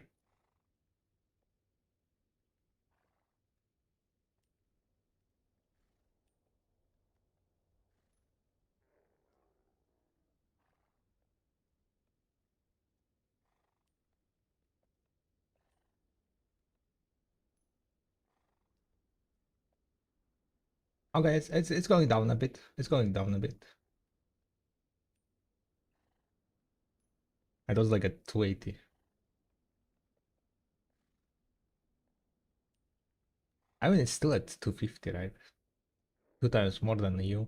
Okay, it's going down a bit. It's going down a bit. It was like at 280. I mean, it's still at 250, right? 2 times more than you.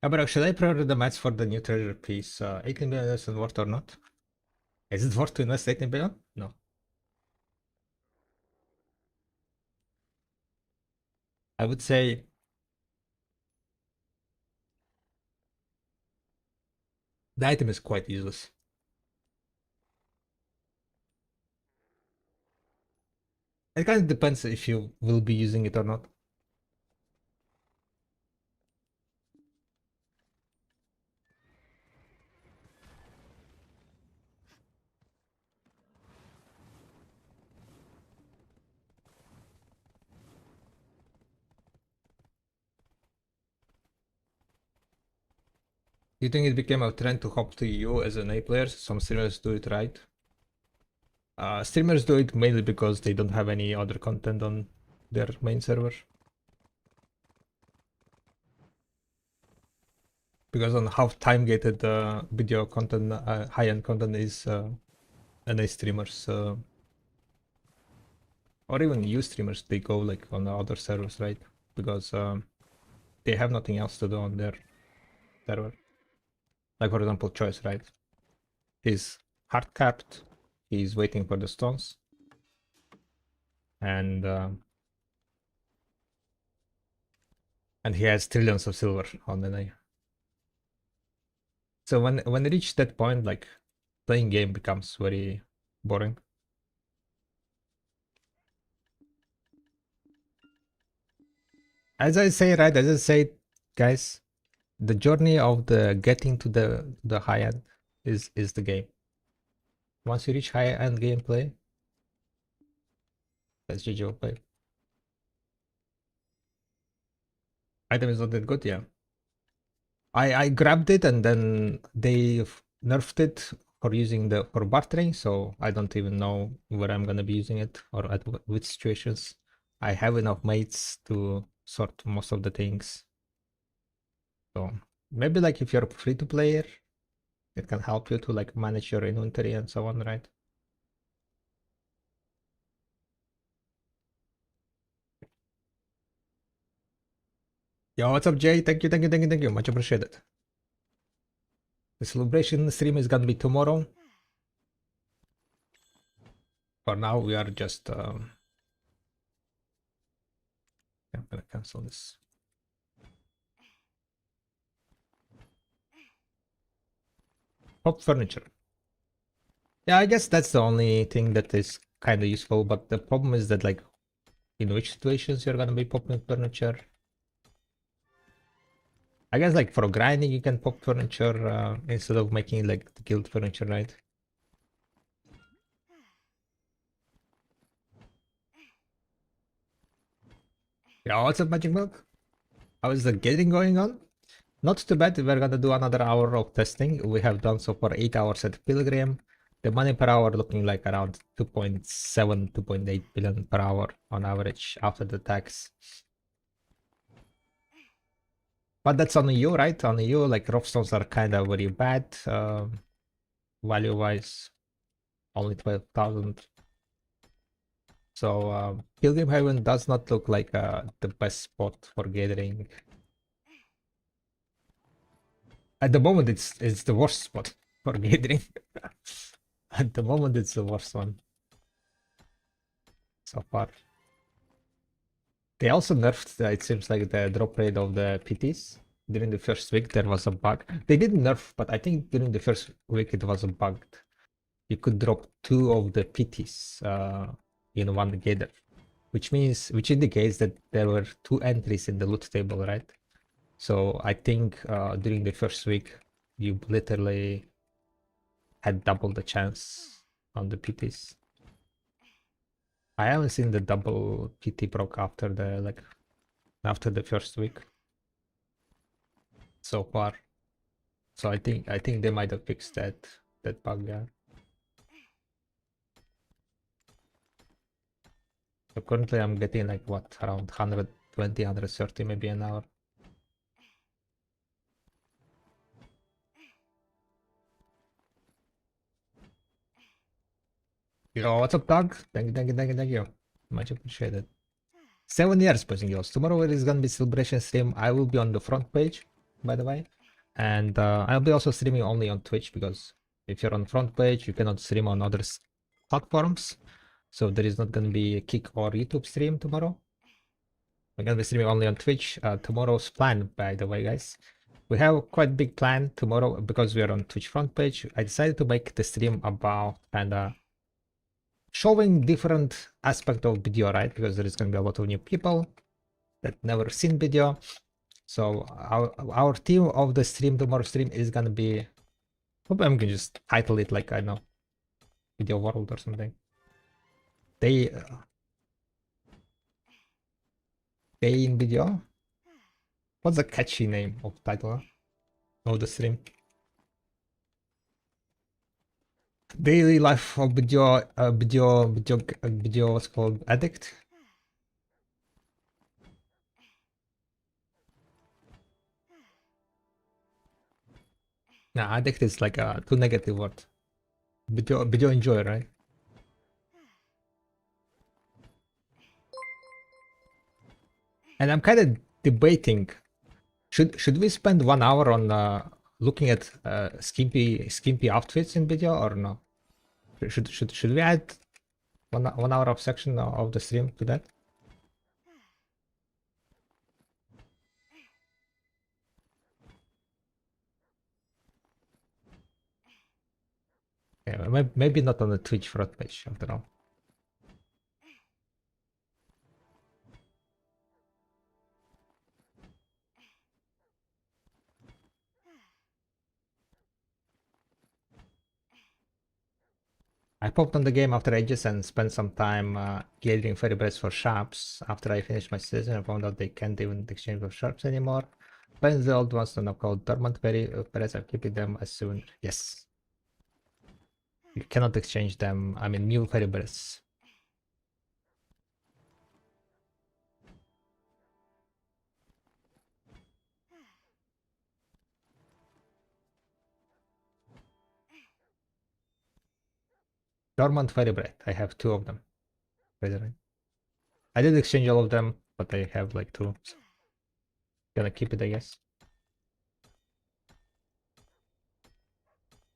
Yeah, but should I pre-order the match for the new treasure piece? 18 billion is it worth or not? Is it worth to invest 18 billion? No. I would say the item is quite useless. It kind of depends if you will be using it or not. You think it became a trend to hop to EU as an A player? Some streamers do it right. Streamers do it mainly because they don't have any other content on their main server. Because on how time gated video content, high-end content is NA streamers, or even U streamers, they go like on the other servers, right? Because they have nothing else to do on their server. Like for example, Choice, right? He's hard capped. He's waiting for the stones, and he has trillions of silver on the NA. So when they reach that point, like playing game becomes very boring. As I say, right? As I say, guys, the journey of the getting to the high end is the game. Once you reach high end gameplay, that's GG play. Item is not that good, yeah. I grabbed it and then they nerfed it for using the for bartering, so I don't even know where I'm gonna be using it or at which situations. I have enough mates to sort most of the things. So maybe like if you're a free to player, it can help you to like manage your inventory and so on, right? Yo, what's up, Jay? Thank you, thank you, thank you, thank you. Much appreciated. The celebration stream is gonna be tomorrow. For now, we are just. I'm gonna cancel this. Pop furniture. Yeah, I guess that's the only thing that is kind of useful. But the problem is that, like, in which situations you're gonna be popping furniture. I guess, like, for grinding, you can pop furniture instead of making like the guild furniture, right? Yeah, what's up, Magic Milk? How is the getting going on? Not too bad. We're gonna do another hour of testing. We have done so far 8 hours at Pilgrim. The money per hour looking like around 2.7, 2.8 billion per hour on average after the tax. But that's on EU, right? On EU, like rough stones are kind of very bad. value wise, only 12,000. So Pilgrim Haven does not look like the best spot for gathering. At the moment, it's the worst spot for gathering. At the moment, it's the worst one so far. They also nerfed, it seems like, the drop rate of the PTs. During the first week, there was a bug. They didn't nerf, but I think during the first week it was a bug. You could drop 2 of the PTs in one gather, which indicates that there were 2 entries in the loot table, right? So I think during the first week, you literally had double the chance on the PTs. I haven't seen the double PT proc after the first week so far. So I think they might have fixed that bug. Yeah. So currently I'm getting like what, around 120, 130 maybe an hour. Yo, what's up, dog? Thank you. Much appreciated. 7 years, boys and girls. Tomorrow there is gonna be celebration stream. I will be on the front page, by the way. And I'll be also streaming only on Twitch, because if you're on front page, you cannot stream on other platforms. So there is not gonna be a Kick or YouTube stream tomorrow. We're gonna be streaming only on Twitch. Tomorrow's plan, by the way, guys. We have a quite big plan tomorrow because we are on Twitch front page. I decided to make the stream about kinda showing different aspect of video, right? Because there is gonna be a lot of new people that never seen video. So our theme of the stream, tomorrow stream, is gonna be, hope I'm gonna just title it like, I know, Video World or something. Day in video. What's a catchy name of title of the stream? Daily life of video, what's called addict. Nah, addict is like a too negative word. Video enjoy, right? And I'm kind of debating, should we spend 1 hour on looking at skimpy outfits in video or no? Should we add one hour of section of the stream to that? Yeah, maybe not on the Twitch front page after all. I popped on the game after ages and spent some time gathering fairy breads for sharps. After I finished my season, I found out they can't even exchange for sharps anymore. But the old ones are now called dormant fairy breads. I'm keeping them as soon. Yes. You cannot exchange them. I mean, new fairy breads. Dormant fairy bread. I have 2 of them. I did exchange all of them, but I have like 2. So gonna keep it, I guess.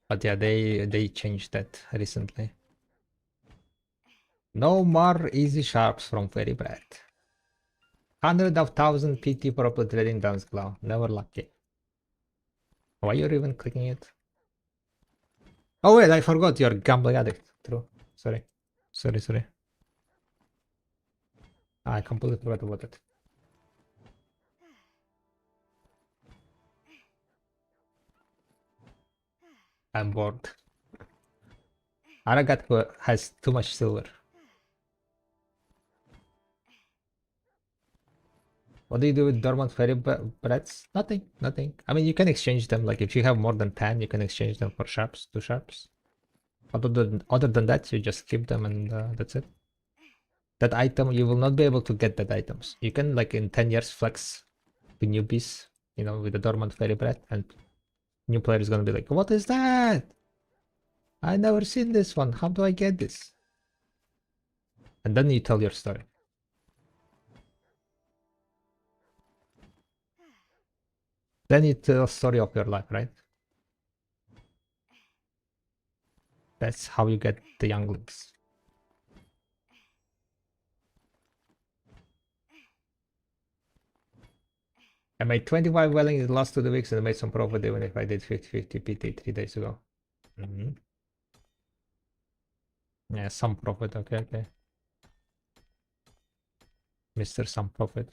But yeah, they changed that recently. No more easy sharps from fairy bread. 100,000 PT for upload trading dance claw. Never lucky. Why you're even clicking it? Oh wait, I forgot you're gambling addict. True. Sorry. I completely forgot about it. I'm bored. Aragat has too much silver. What do you do with dormant fairy breads? Nothing. I mean, you can exchange them. Like, if you have more than 10, you can exchange them for sharps, 2 sharps. Other than that, you just keep them and that's it. That item, you will not be able to get that items. You can, like, in 10 years flex the newbies, with the dormant fairy bread, and new player is gonna be like, what is that? I never seen this one. How do I get this? And then you tell your story. Then you tell a story of your life, right? That's how you get the younglings. I made 25 welling in the last 2 weeks and I made some profit even if I did 50-50 PT 3 days ago. Yeah, some profit. Okay, okay. Mr. Some profit.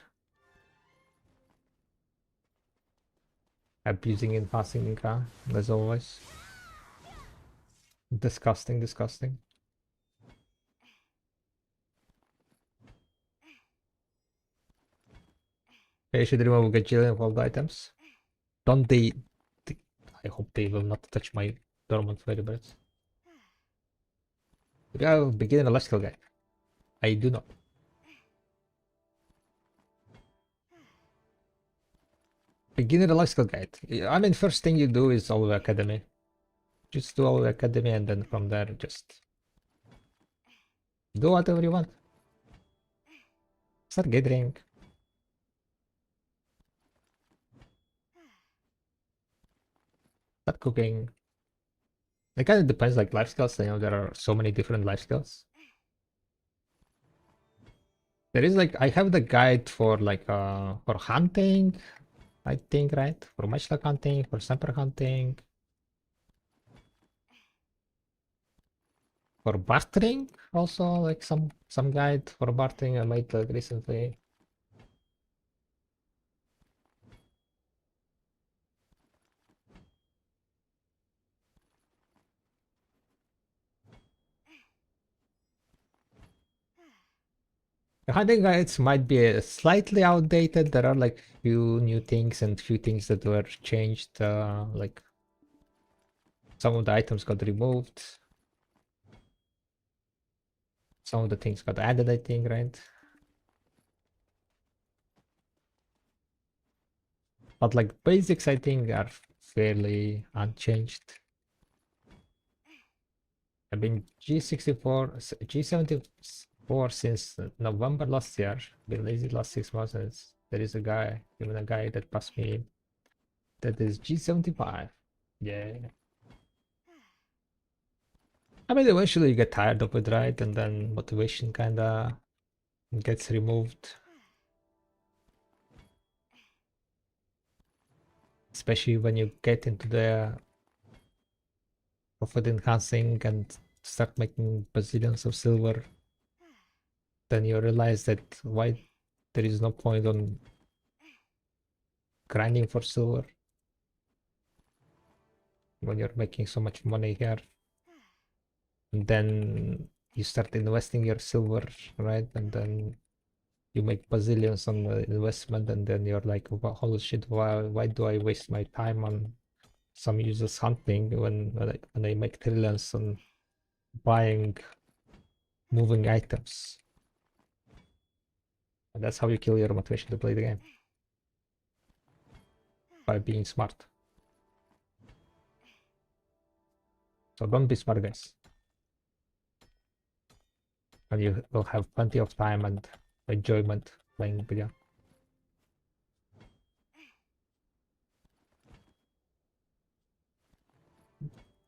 Abusing and passing income, as always. Disgusting, disgusting. I should remove Gajillion of all the items. Don't they... I hope they will not touch my dormant variables. Do I begin electrical guy? I do not. Beginner electrical guide. I mean, first thing you do is all the academy. Just do all the academy and then from there just do whatever you want. Start gathering. Start cooking. It kind of depends, like life skills. You know, there are so many different life skills. There is like I have the guide for like for hunting, I think, right? For matchlock hunting, for sniper hunting, for bartering also, like some guide for bartering I made like recently. The hunting guides might be slightly outdated. There are like few new things and few things that were changed. Like some of the items got removed. Some of the things got added, I think, right? But like basics, I think, are fairly unchanged. I've been G64, G74 since November last year. Been lazy last 6 months, and there is a guy, even a guy that passed me that is G75. Yeah. I mean, eventually you get tired of it, right? And then motivation kinda gets removed. Especially when you get into the profit enhancing and start making bazillions of silver. Then you realize that why there is no point on grinding for silver when you're making so much money here. And then you start investing your silver, right? And then you make bazillions on the investment, and then you're like, "Wow, holy shit, why do I waste my time on some useless hunting when I make trillions on buying moving items?" And that's how you kill your motivation to play the game. By being smart. So don't be smart, guys. And you will have plenty of time and enjoyment playing video.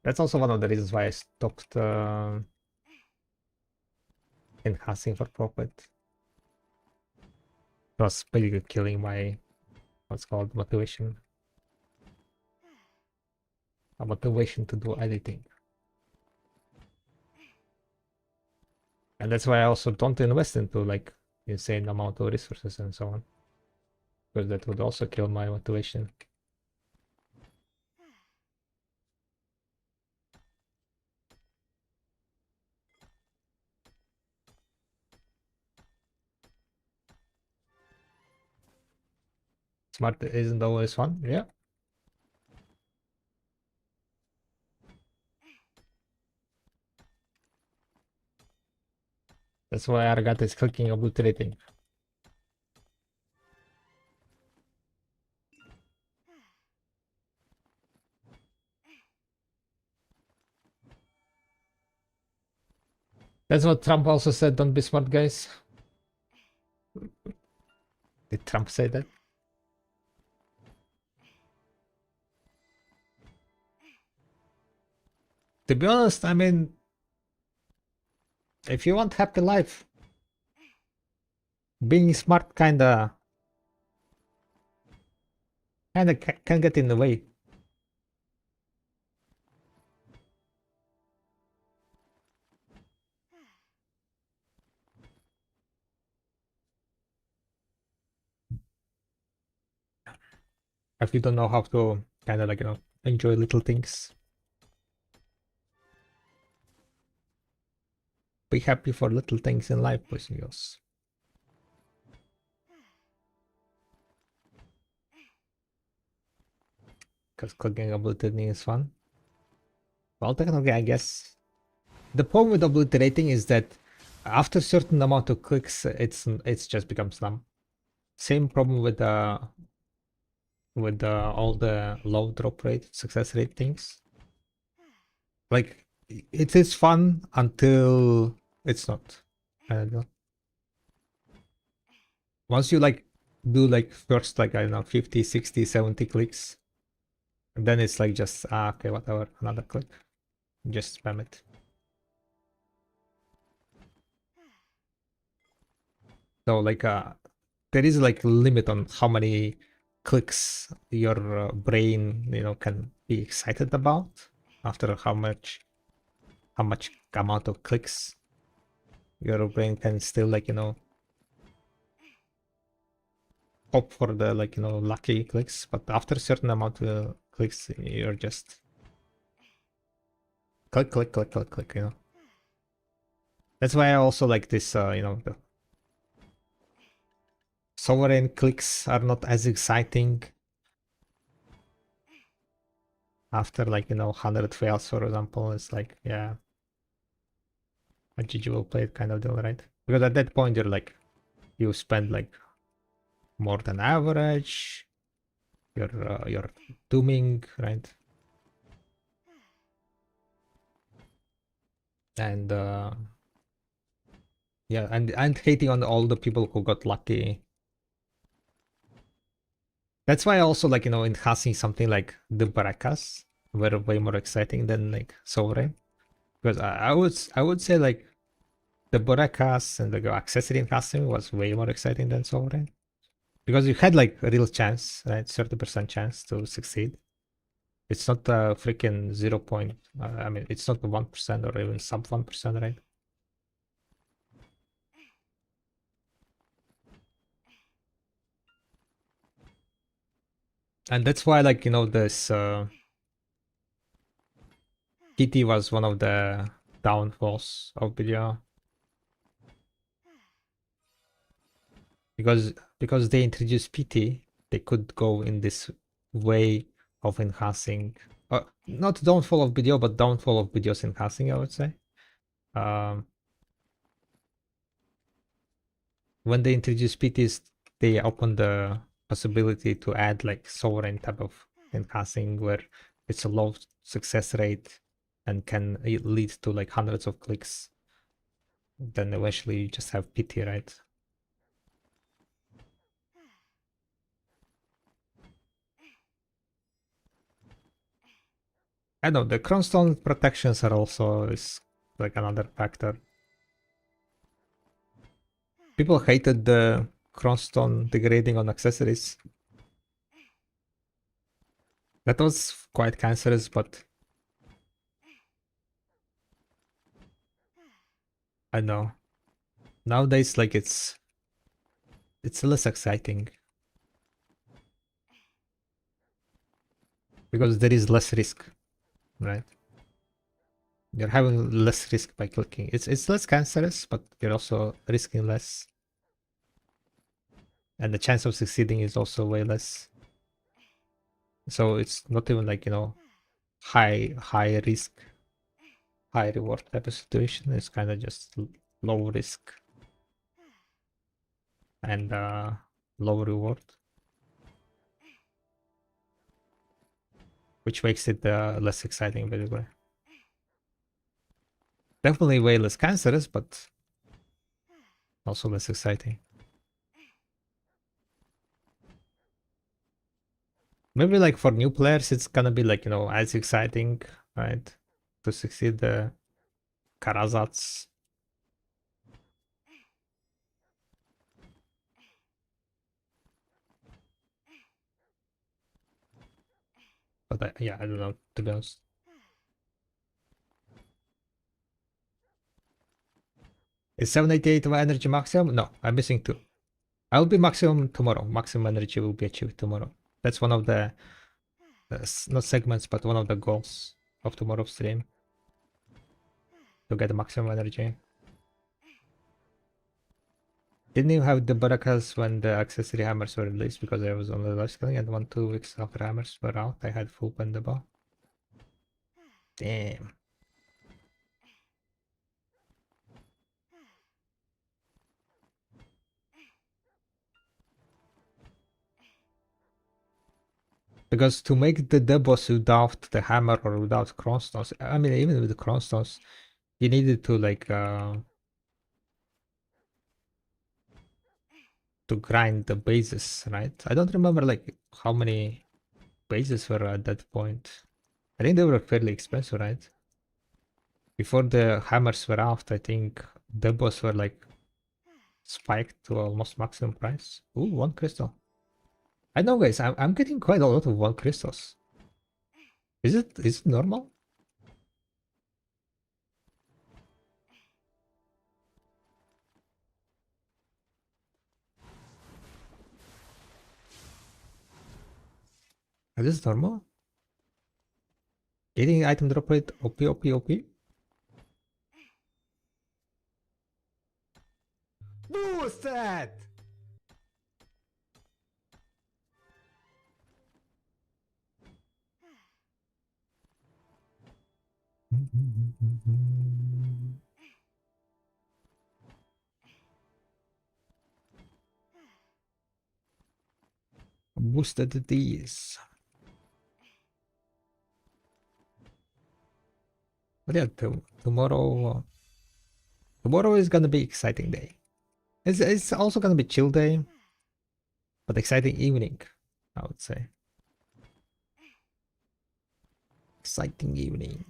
That's also one of the reasons why I stopped enhancing for profit. It was basically killing my what's called motivation. A motivation to do anything. And that's why I also don't invest into like insane amount of resources and so on. Because that would also kill my motivation. Smart isn't always fun, yeah. That's why Argata is clicking obliterating. That's what Trump also said. Don't be smart, guys. Did Trump say that? To be honest, I mean, if you want happy life, being smart kinda can get in the way. If you don't know how to kind of like, enjoy little things. Be happy for little things in life, boys and girls. Because clicking obliterating is fun. Well, technically, I guess the problem with obliterating is that after a certain amount of clicks, it's just becomes numb. Same problem with all the low drop rate, success rate things. Like it is fun until it's not. I don't know. Once you like do like first like I don't know 50, 60, 70 clicks, and then it's like just okay, whatever, another click. Just spam it. So like there is like a limit on how many clicks your brain can be excited about after how much amount of clicks your brain can still like hope for the like lucky clicks, but after a certain amount of clicks you're just click click click click click. That's why I also like this the sovereign clicks are not as exciting after like 100 fails, for example. It's like, yeah, a GG will play it kind of deal, right? Because at that point you're like you spend like more than average, you're dooming, right? And yeah, and hating on all the people who got lucky. That's why I also like enhancing something like the Baracas were way more exciting than like Sovereign. Because I would say like the Baracas and the accessory enhancing was way more exciting than Sovereign. Because you had like a real chance, right? 30% chance to succeed. It's not a freaking 0 point. I mean, it's not 1% or even sub 1%, right? And that's why, like, this PT was one of the downfalls of video. Because they introduced PT, they could go in this way of enhancing. Not downfall of video, but downfall of videos enhancing, I would say. Um, when they introduced PTs, they opened the possibility to add like sovereign type of enhancing where it's a low success rate and can lead to like hundreds of clicks. Then eventually you just have PT, right? I know the Cronstone protections are also is like another factor. People hated the Cronstone degrading on accessories. That was quite cancerous, but I know. Nowadays, like it's less exciting because there is less risk, right? You're having less risk by clicking. It's less cancerous, but you're also risking less. And the chance of succeeding is also way less. So it's not even like, high risk, high reward type of situation. It's kind of just low risk and low reward, which makes it less exciting, basically. Definitely way less cancerous, but also less exciting. Maybe like for new players, it's gonna be like, you know, as exciting, right? To succeed the Karazats. But yeah, I don't know, to be honest. Is 788 my energy maximum? No, I'm missing 2. I'll be maximum tomorrow. Maximum energy will be achieved tomorrow. That's one of the, not segments, but one of the goals of tomorrow's stream. To get maximum energy. Didn't you have the Barakas when the accessory hammers were released because I was on the last killing and 1-2 weeks after hammers were out, I had full bendable. Damn. Because to make the deboss without the hammer or without crownstones, I mean even with the crownstones, you needed to like to grind the bases, right? I don't remember like how many bases were at that point. I think they were fairly expensive, right? Before the hammers were out, I think deboss were like spiked to almost maximum price. Ooh, 1 crystal. I know guys, I'm getting quite a lot of 1 crystals. Is it normal? Is this normal? Getting item drop rate OP OP OP? Boosted! Boosted these. But yeah, tomorrow is gonna be exciting day. It's also gonna be chill day, but exciting evening, I would say. Exciting evening.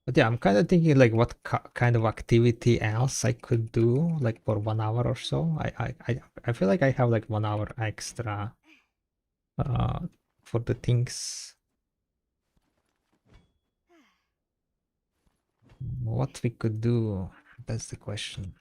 But yeah, I'm kind of thinking like what kind of activity else I could do like for 1 hour or so. I feel like I have like 1 hour extra uh for the things. What we could do, that's the question.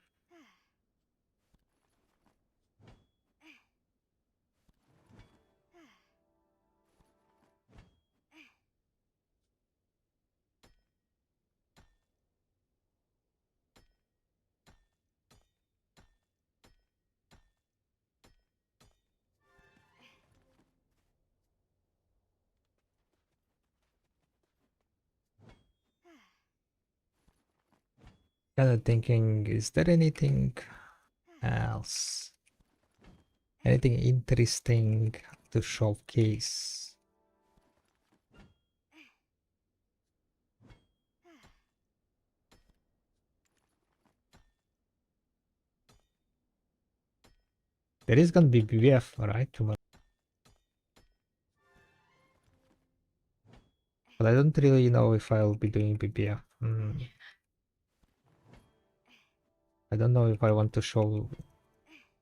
Kind of thinking, is there anything else? Anything interesting to showcase? There is gonna be BBF, right, tomorrow. But I don't really know if I'll be doing BBF. I don't know if I want to show.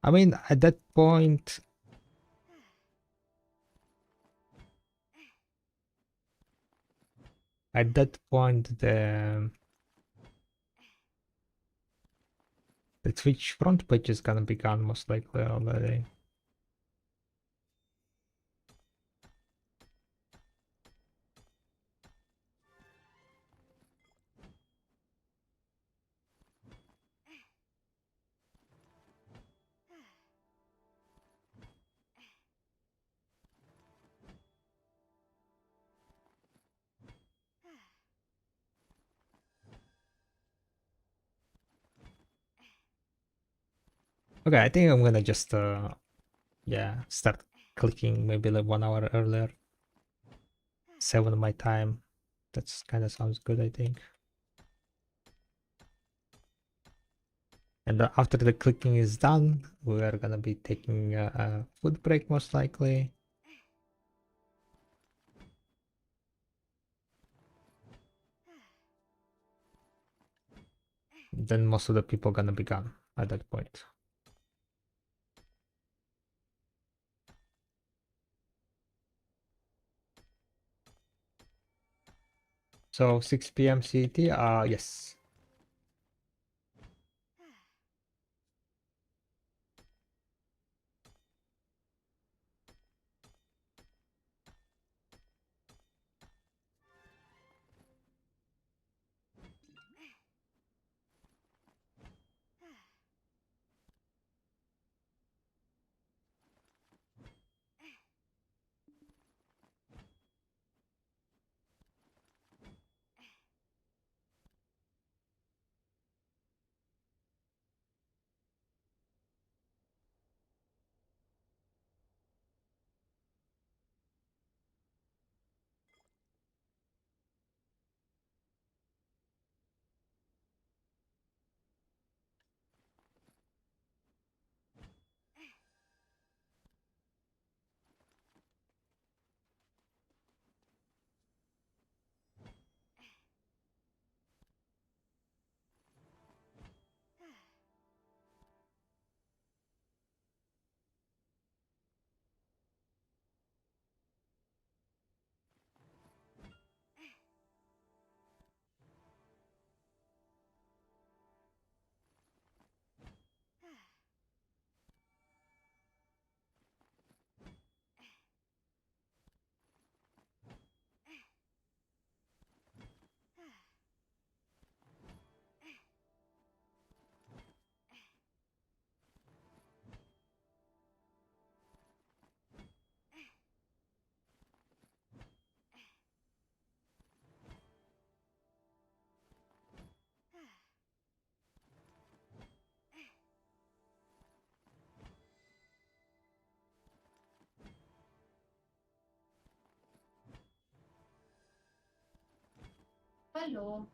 I mean, at that point, the Twitch front page is gonna be gone most likely already. Okay, I think I'm gonna just yeah, start clicking maybe like 1 hour earlier. 7 my time. That's kind of sounds good, I think. And after the clicking is done, we are gonna be taking a food break most likely. Then most of the people gonna be gone at that point. So 6 p.m. CET, yes. Hallo.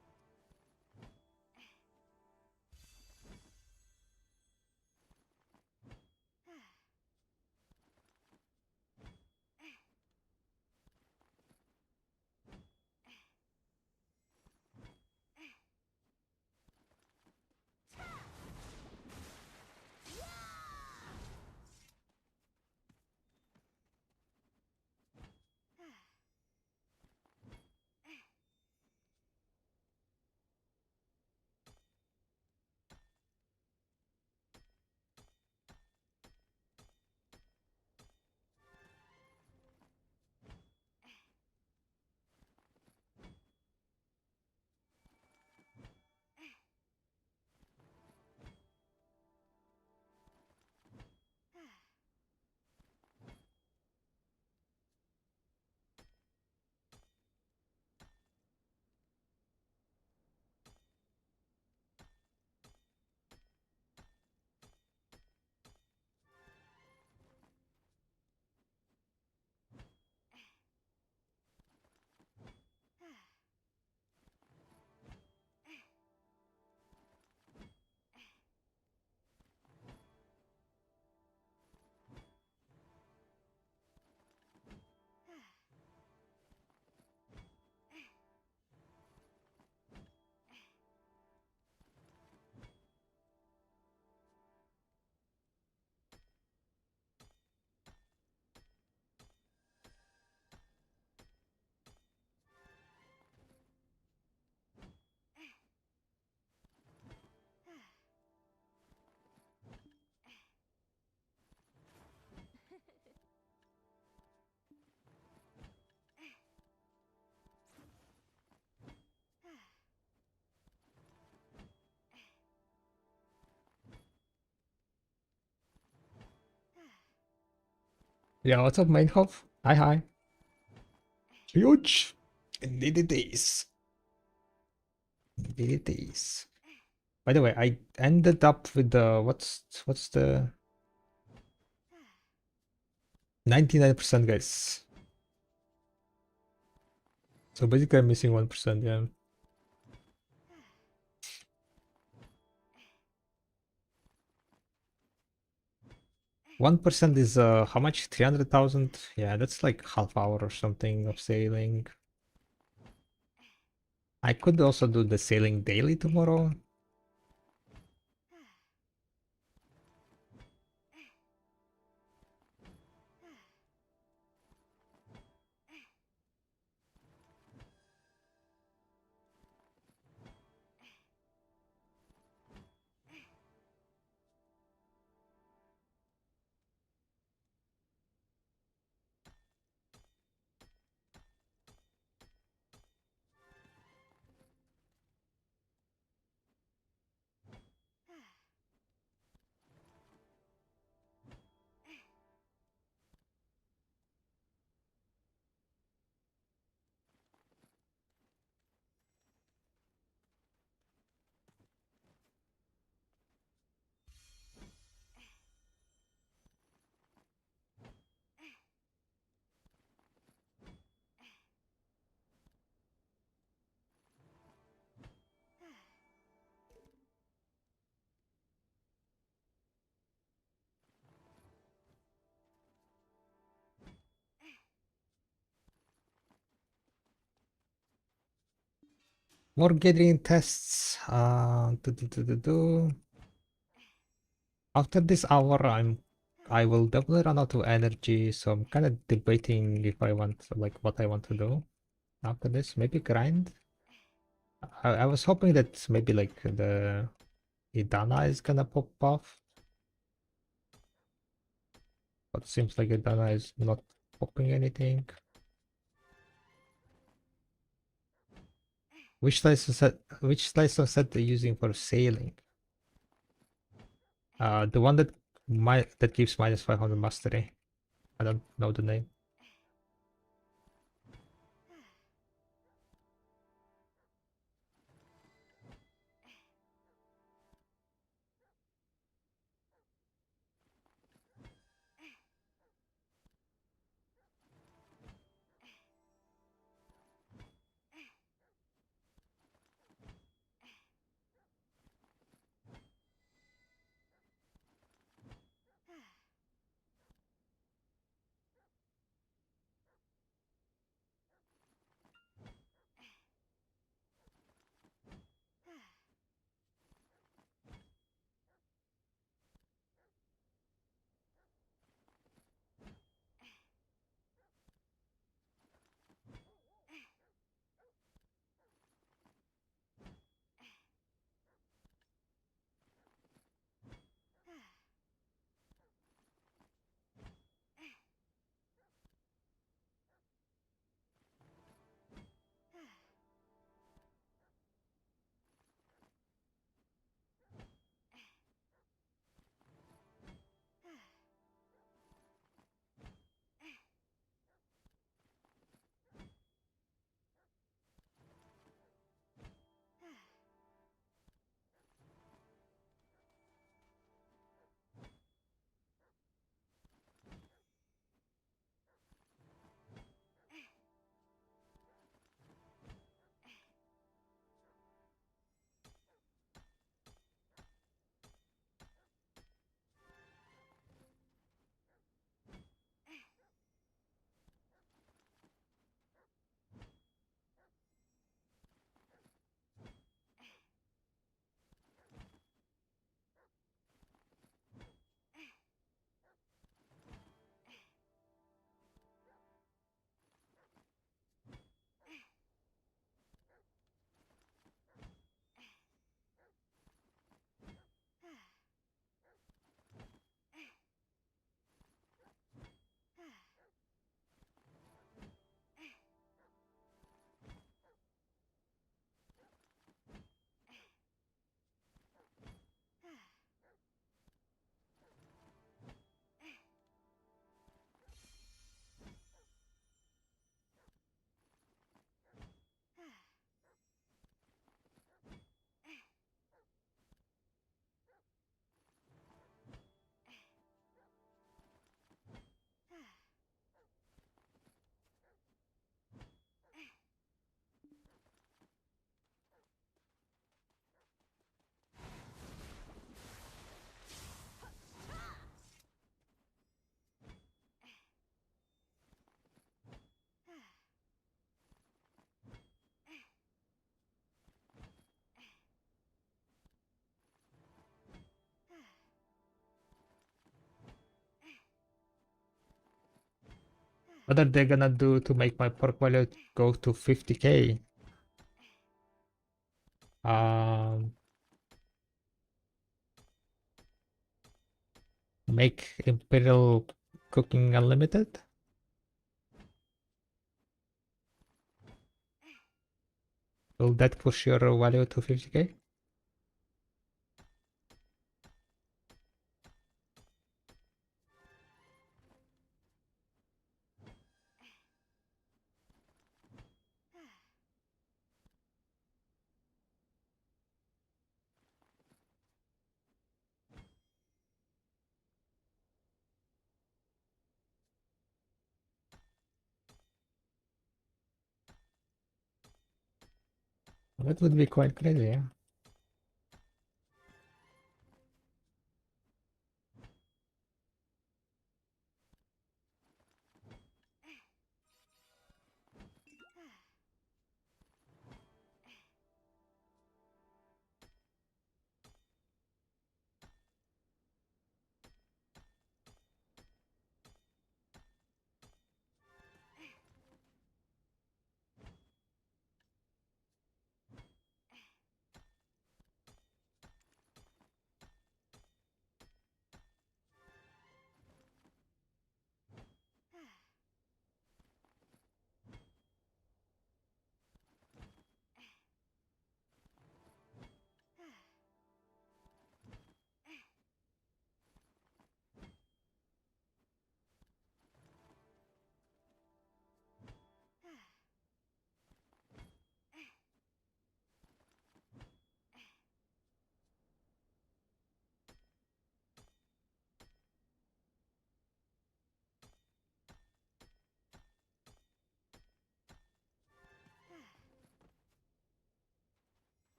Yeah, what's up, Mainhof? Hi, hi. Huge. Indeed it is. Indeed it is. By the way, I ended up with the what's the 99%, guys. So basically I'm missing 1%, yeah. 1% is how much? 300,000? Yeah, that's like half hour or something of sailing. I could also do the sailing daily tomorrow. More gathering tests. After this hour, I will definitely run out of energy, so I'm kind of debating if I want like what I want to do after this. Maybe grind. I was hoping that maybe like the Idana is gonna pop off, but seems like Idana is not popping anything. Which license set are you using for sailing? The one that gives minus 500 mastery. I don't know the name. What are they gonna do to make my pork value go to 50k? Make Imperial cooking unlimited? Will that push your value to 50k? That would be quite crazy, yeah.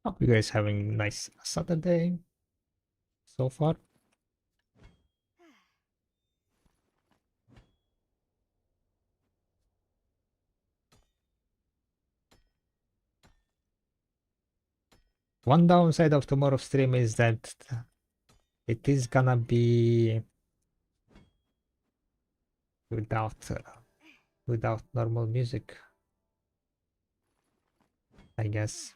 Hope you guys having a nice Saturday so far. One downside of tomorrow's stream is that it is gonna be without normal music, I guess.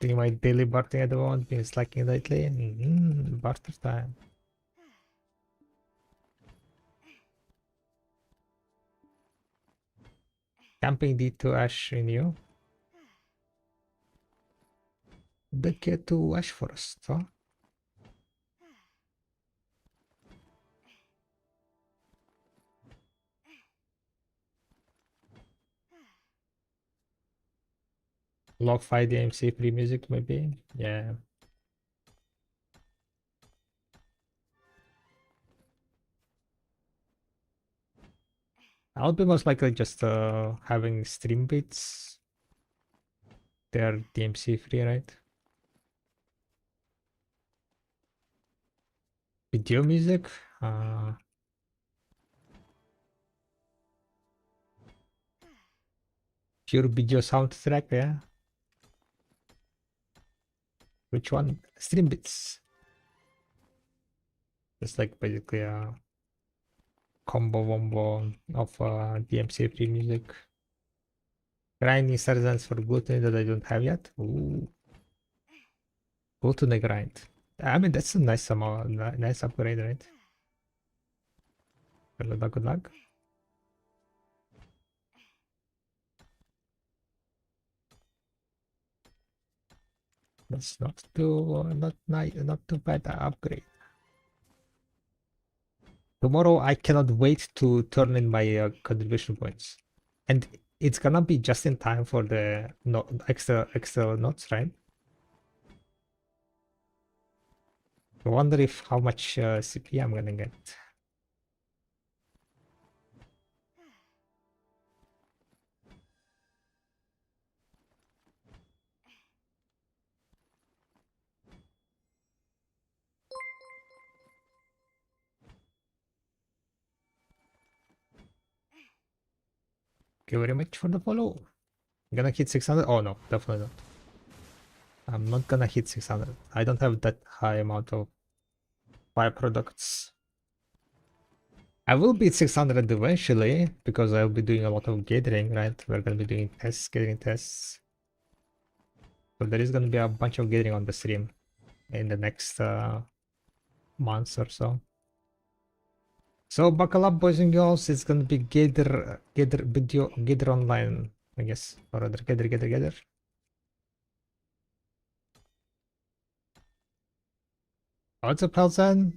Doing my daily bartering at the moment, been slacking lately. Barter time. Camping D2 Ash in you. The kid to Ash Forest, huh? Log 5 DMC free music maybe. Yeah. I'll be most likely just having stream beats. They're DMC free, right? Video music. Pure video soundtrack, yeah. Which one? Stream bits. It's like basically a combo wombo of DMC free music. Grinding sergeants for gluten that I don't have yet. Ooh. Go to the grind. I mean, that's a nice amount, nice upgrade, right? Good luck, good luck. That's not too, not nice, not too bad upgrade. Tomorrow I cannot wait to turn in my contribution points, and it's gonna be just in time for the no extra notes, right? I wonder if how much CP I'm gonna get. Thank you very much for the follow. Gonna hit 600? Oh no, definitely not. I'm not gonna hit 600. I don't have that high amount of byproducts. I will beat 600 eventually because I'll be doing a lot of gathering, right? We're gonna be doing tests, gathering tests. So there is gonna be a bunch of gathering on the stream in the next months or so. So buckle up, boys and girls. It's gonna be gather online, I guess, or rather gather. What's up, Helsen?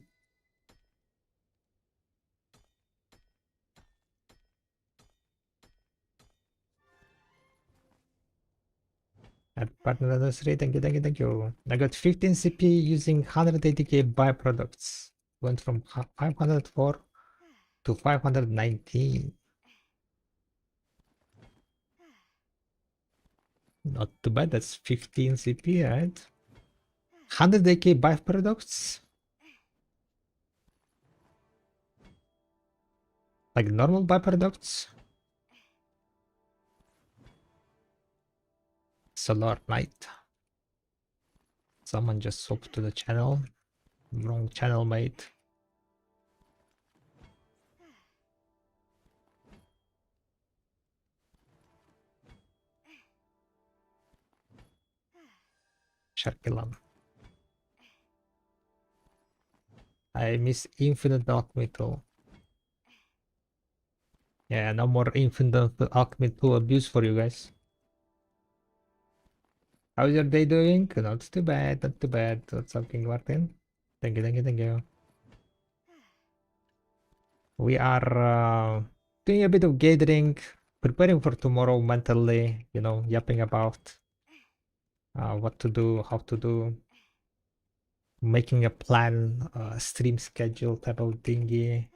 At partner anniversary, thank you. I got 15 CP using 180k byproducts. Went from 504 to 519. Not too bad, that's 15 CP, right? 100k byproducts? Like normal byproducts? Solar Knight. Someone just swapped to the channel. Wrong channel, mate. Sharkilan. I miss Infinite Alchemy Tool. Yeah, no more Infinite Alchemy Tool abuse for you guys. How's your day doing? Not too bad, not too bad. What's up, King Martin? Thank you. We are doing a bit of gathering, preparing for tomorrow mentally, you know, yapping about what to do, how to do, making a plan, stream schedule type of thingy.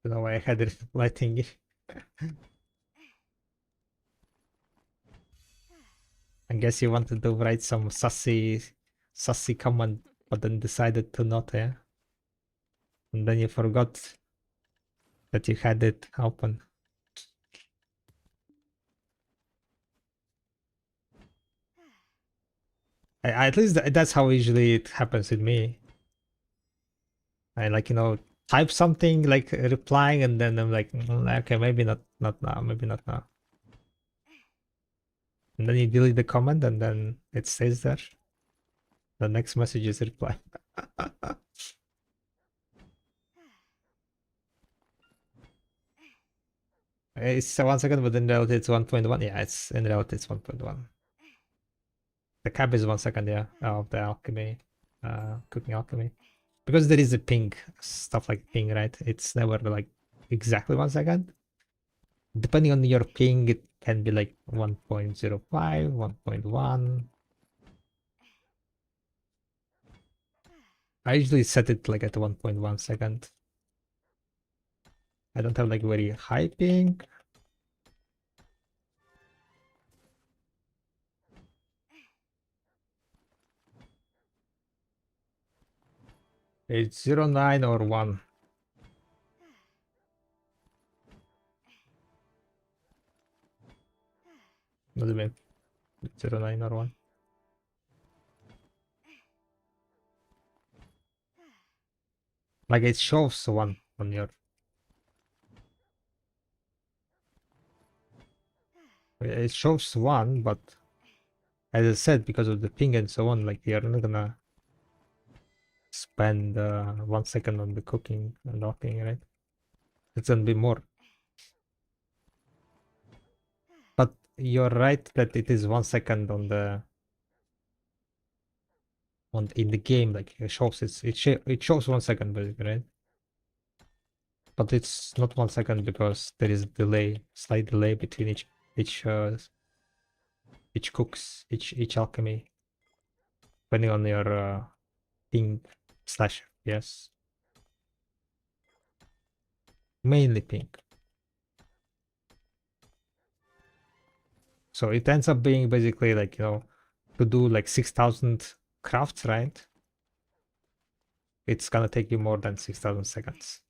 You know, I had it lighting. I guess you wanted to write some sassy comment, but then decided to not, yeah? And then you forgot that you had it open. At least that's how usually it happens with me. I like, you know, type something like replying and then I'm like, okay, maybe not now, maybe not now. And then you delete the comment and then it stays there. The next message is reply. It's 1 second, but in reality it's 1.1. Yeah, it's in reality it's 1.1. The cap is 1 second, yeah, of the alchemy, cooking alchemy. Because there is a ping, stuff like ping, right? It's never like exactly 1 second. Depending on your ping, it can be like 1.05, 1.1. I usually set it like at 1.1 second. I don't have like very high ping. It's 0, 9 or 1. What do you mean? 0, 9 or 1? Like it shows 1 on your... It shows 1, but as I said, because of the ping and so on, like you're not gonna spend 1 second on the cooking and locking, right? It's gonna be more. But you're right that it is 1 second on the in the game, like it shows it shows 1 second basically, right? But it's not 1 second because there is a delay, slight delay between each cooks, each alchemy, depending on your ping slash yes, mainly ping. So it ends up being basically like, you know, to do like 6,000 crafts, right? It's gonna take you more than 6,000 seconds.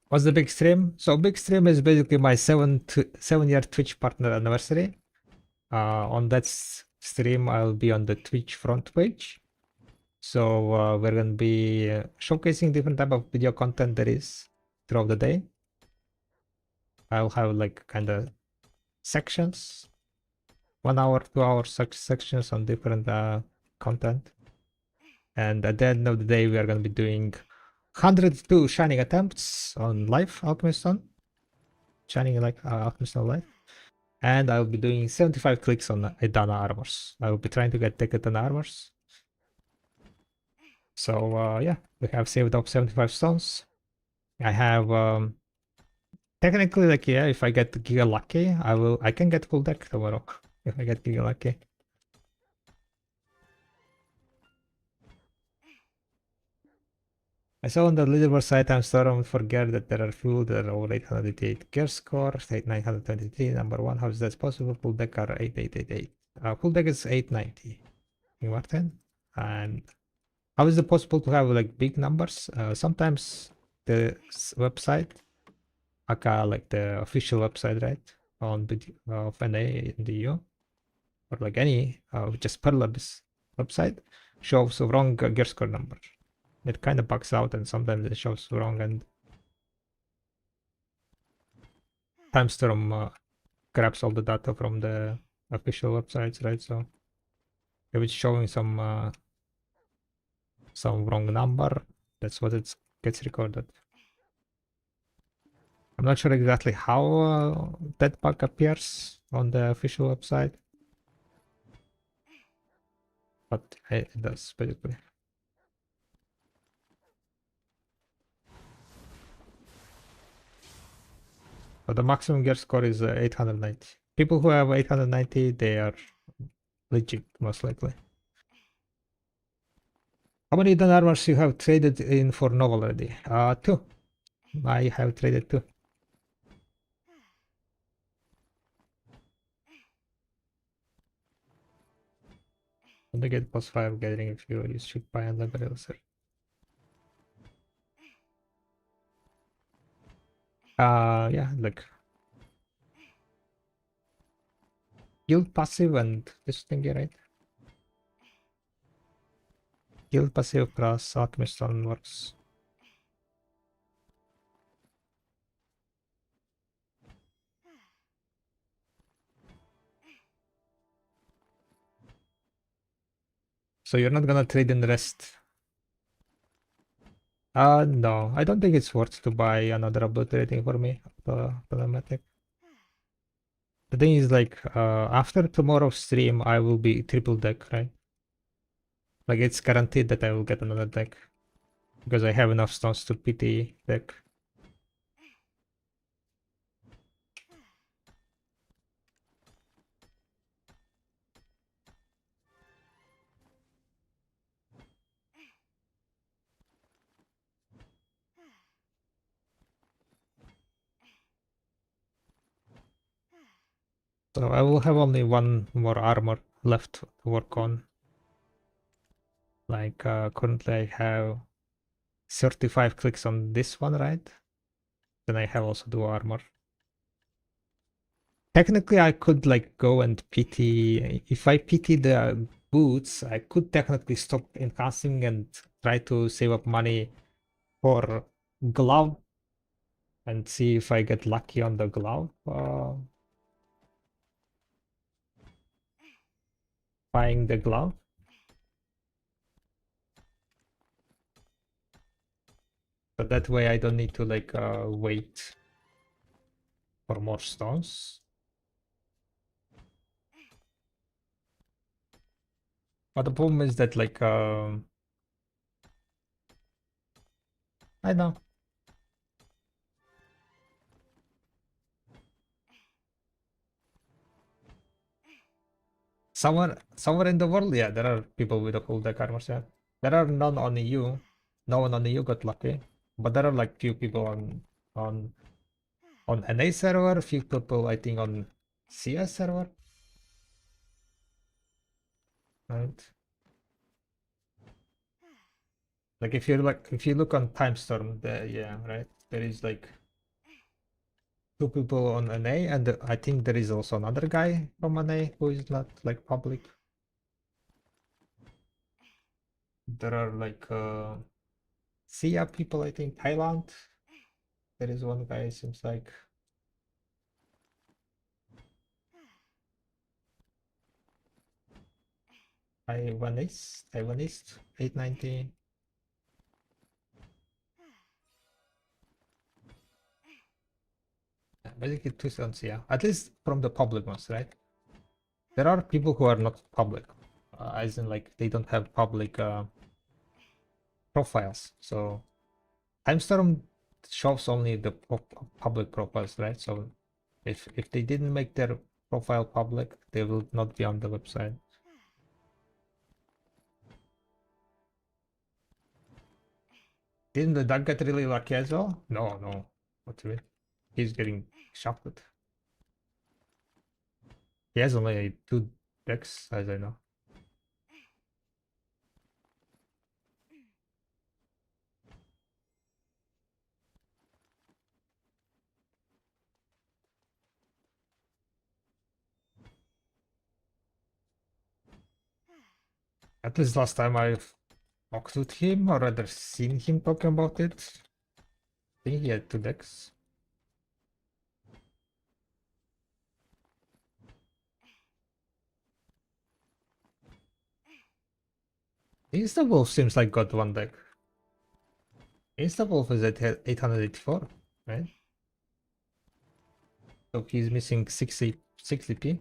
What's the big stream? So big stream is basically my 7-year Twitch partner anniversary. On that stream, I'll be on the Twitch front page. So we're gonna be showcasing different type of video content there is throughout the day. I'll have like kind of sections, 1 hour, 2 hour sections on different content. And at the end of the day, we are gonna be doing 102 shining attempts on live Alchemist Stone, shining like Alchemist Stone live. And I'll be doing 75 clicks on Edana armors. I will be trying to get Decatan armors. So yeah, we have saved up 75 stones. I have technically, like, yeah, if I get Giga lucky, I can get full deck tomorrow if I get Giga lucky. I saw on the leaderboard site I'm Storm forget that there are few that are over 888 gear score, 923, number 1. How is that possible? Full deck are 8888. Full deck is 890. Martin. And how is it possible to have like big numbers? Sometimes the website, aka like the official website, right, on of NA in the EU, or like any just Perlab's website, shows a wrong gear score number. It kind of bugs out, and sometimes it shows wrong, and Timestorm grabs all the data from the official websites, right? So if it's showing some wrong number, that's what it gets recorded. I'm not sure exactly how that bug appears on the official website, but it does basically. But the maximum gear score is 890. People who have 890, they are legit, most likely. How many Eden armors you have traded in for Nova already? 2. I have traded 2. When they get plus 5 gathering if you use shoot by and library sir. Yeah, like guild passive and this thing here, right? Guild passive plus alchemist stone works. So you're not gonna trade in the rest? No, I don't think it's worth to buy another obliterating for me, the automatic. The thing is, like, after tomorrow's stream, I will be triple deck, right? Like, it's guaranteed that I will get another deck. Because I have enough stones to PT deck. So I will have only 1 more armor left to work on. Like currently I have 35 clicks on this one, right? Then I have also do armor. Technically, I could like go and PT. If I PT the boots, I could technically stop enhancing and try to save up money for glove and see if I get lucky on the glove. Buying the glove. But that way I don't need to like wait for more stones. But the problem is that like I know. Somewhere in the world, yeah, there are people with a full deck armor set. There are none on EU. No one on EU got lucky. But there are like few people on on NA server, few people I think on CS server. Right? Like if you look on Timestorm, there yeah, right? There is like two people on NA, and I think there is also another guy from NA who is not like public. There are like SIA people, I think Thailand. There is one guy, seems like. Taiwanese, 890. Basically two cents, yeah. At least from the public ones, right? There are people who are not public, as in like they don't have public profiles. So Timestorm shows only the public profiles, right? So if they didn't make their profile public, they will not be on the website. Didn't the duck get really lucky as well? No, no. What do you mean? He's getting shocked. He has only two decks, as I know. At least last time I've talked with him, or rather seen him talking about it. I think he had two decks. Instawolf seems like got one deck. Instawolf is at 884, right? So he's missing 60p.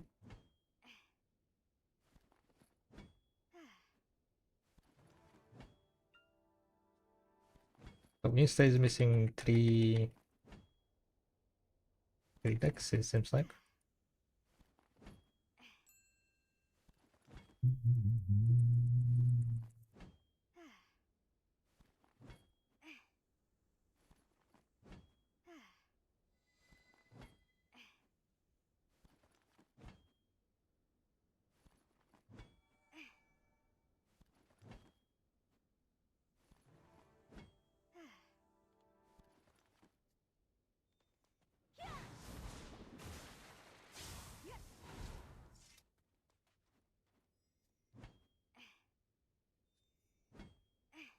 So Insta is missing three decks, it seems like.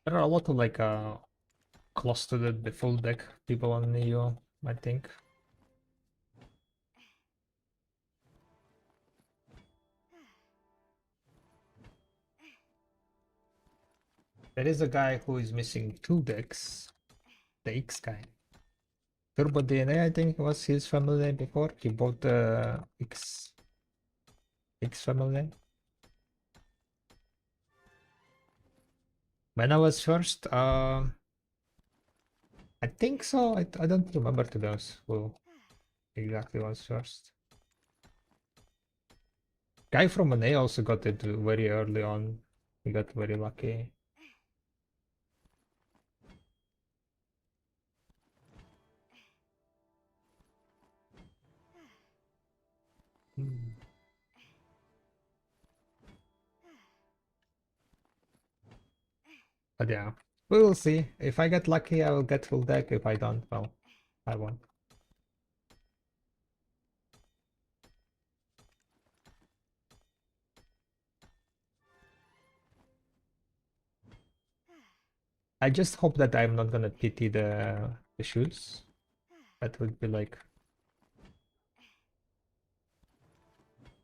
There are a lot of like close to the full deck people on Neo, I think. There is a guy who is missing two decks. The X guy. Turbo DNA, I think was his family name before. He bought the X family name. When I was first, I think so. I don't remember to be honest who exactly was first. Guy from NA also got it very early on. He got very lucky. Hmm. But yeah, we will see. If I get lucky, I will get full deck. If I don't, well, I won't. I just hope that I'm not gonna pity the shoots. That would be like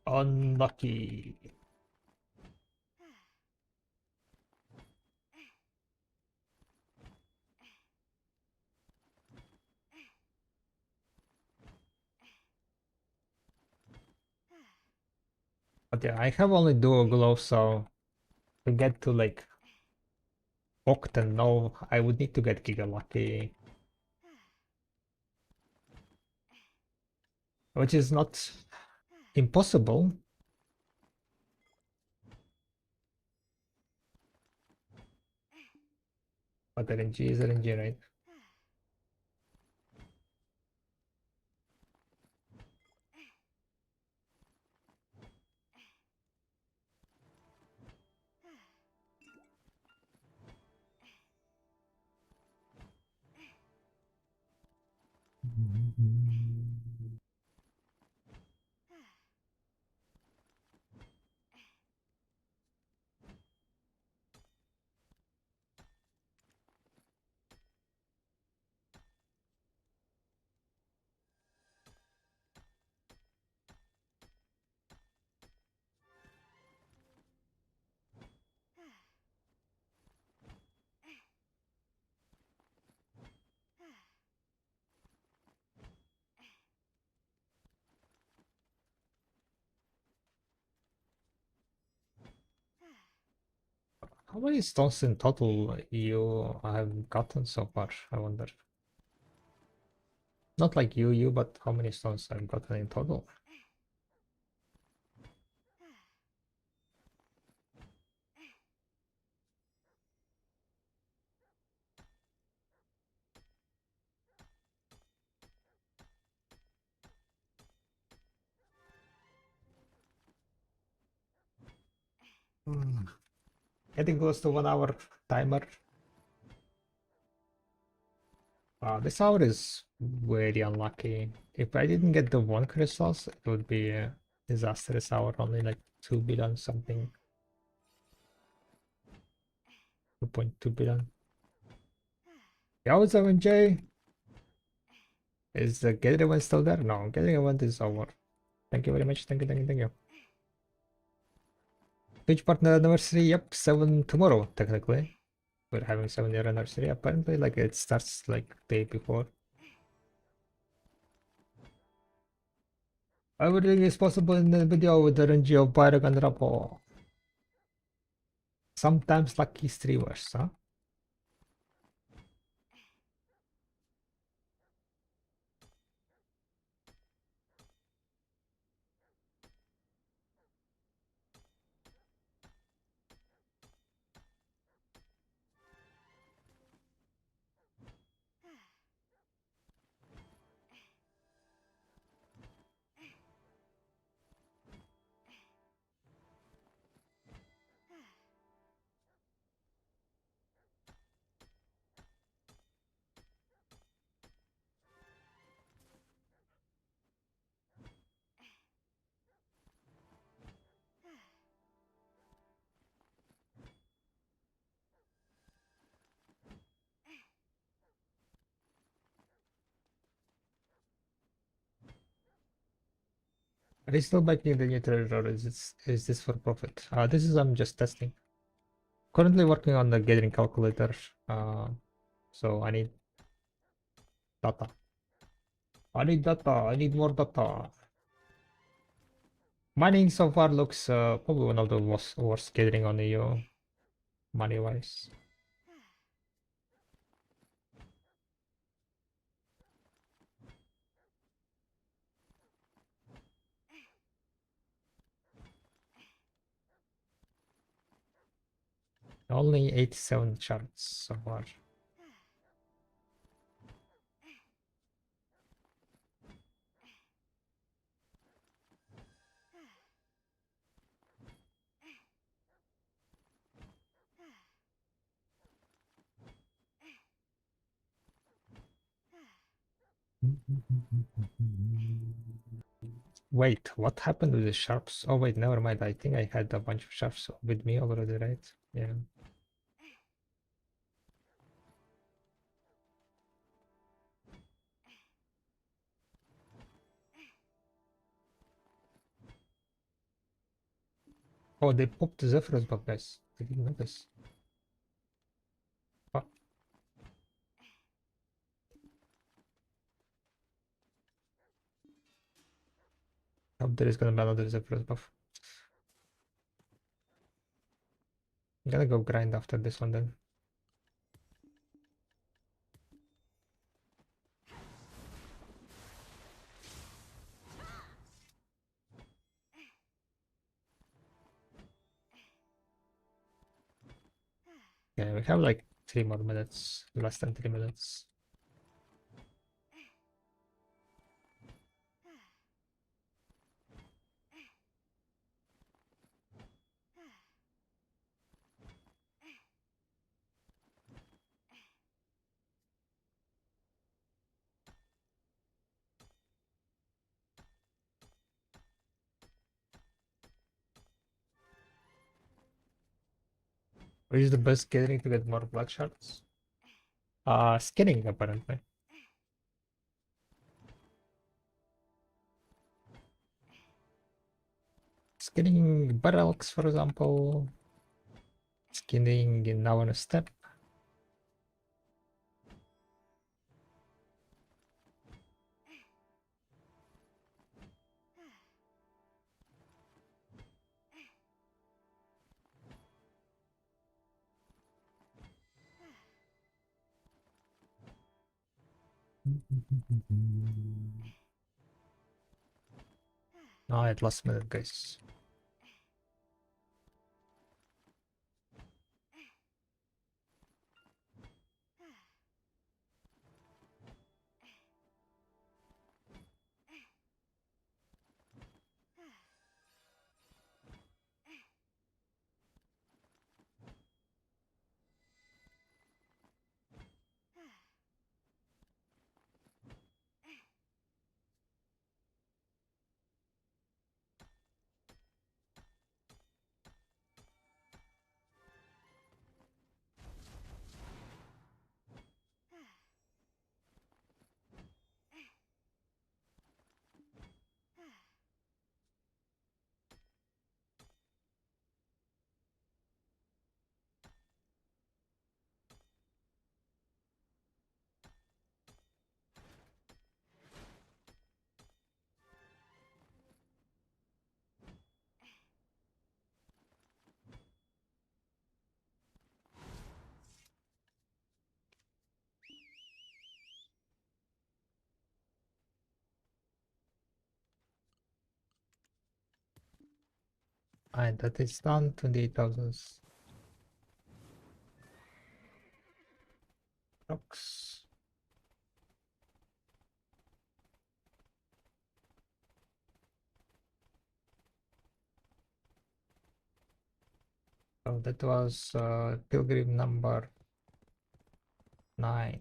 unlucky. But yeah, I have only dual glow, so to get to like Octen, no, I would need to get Giga Lucky. Which is not impossible. But RNG is RNG, right? How many stones in total you have gotten so far? I wonder. Not like you, but how many stones I've gotten in total? Hmm. Getting close to 1 hour timer. This hour is very unlucky. If I didn't get the 1 crystals, it would be a disastrous hour, only like 2 billion something. 2.2 billion. Yo, 7J! Is the Gathering event still there? No, Gathering event is over. Thank you very much. Thank you, thank you, thank you. Twitch partner anniversary, yep, 7 tomorrow, technically. We're having 7-year anniversary. Apparently, like it starts like day before. Everything is possible in the video with the RNG of Byron and Rapo. Sometimes lucky streamers, huh? Are they still making the new trailer or is this for profit? This is I'm just testing. Currently working on the gathering calculator. So I need data. I need data. I need more data. Mining so far looks probably one of the worst gathering on the money wise. Only 87 charts so far. Wait, what happened with the sharps? Oh wait, never mind. I think I had a bunch of sharps with me already, right? Yeah. Oh, they popped the Zephyrus buff, guys. I didn't notice. Oh, hope there is gonna be another Zephyrus buff. I'm gonna go grind after this one then. Yeah, we have like 3 more minutes, less than 3 minutes. Which is the best gathering to get more blood shards? Skinning apparently. Skinning barrels, for example. Skinning in now on a step. Oh, at last minute, guys. And that is done, 28,000 rocks. So that was pilgrim number 9.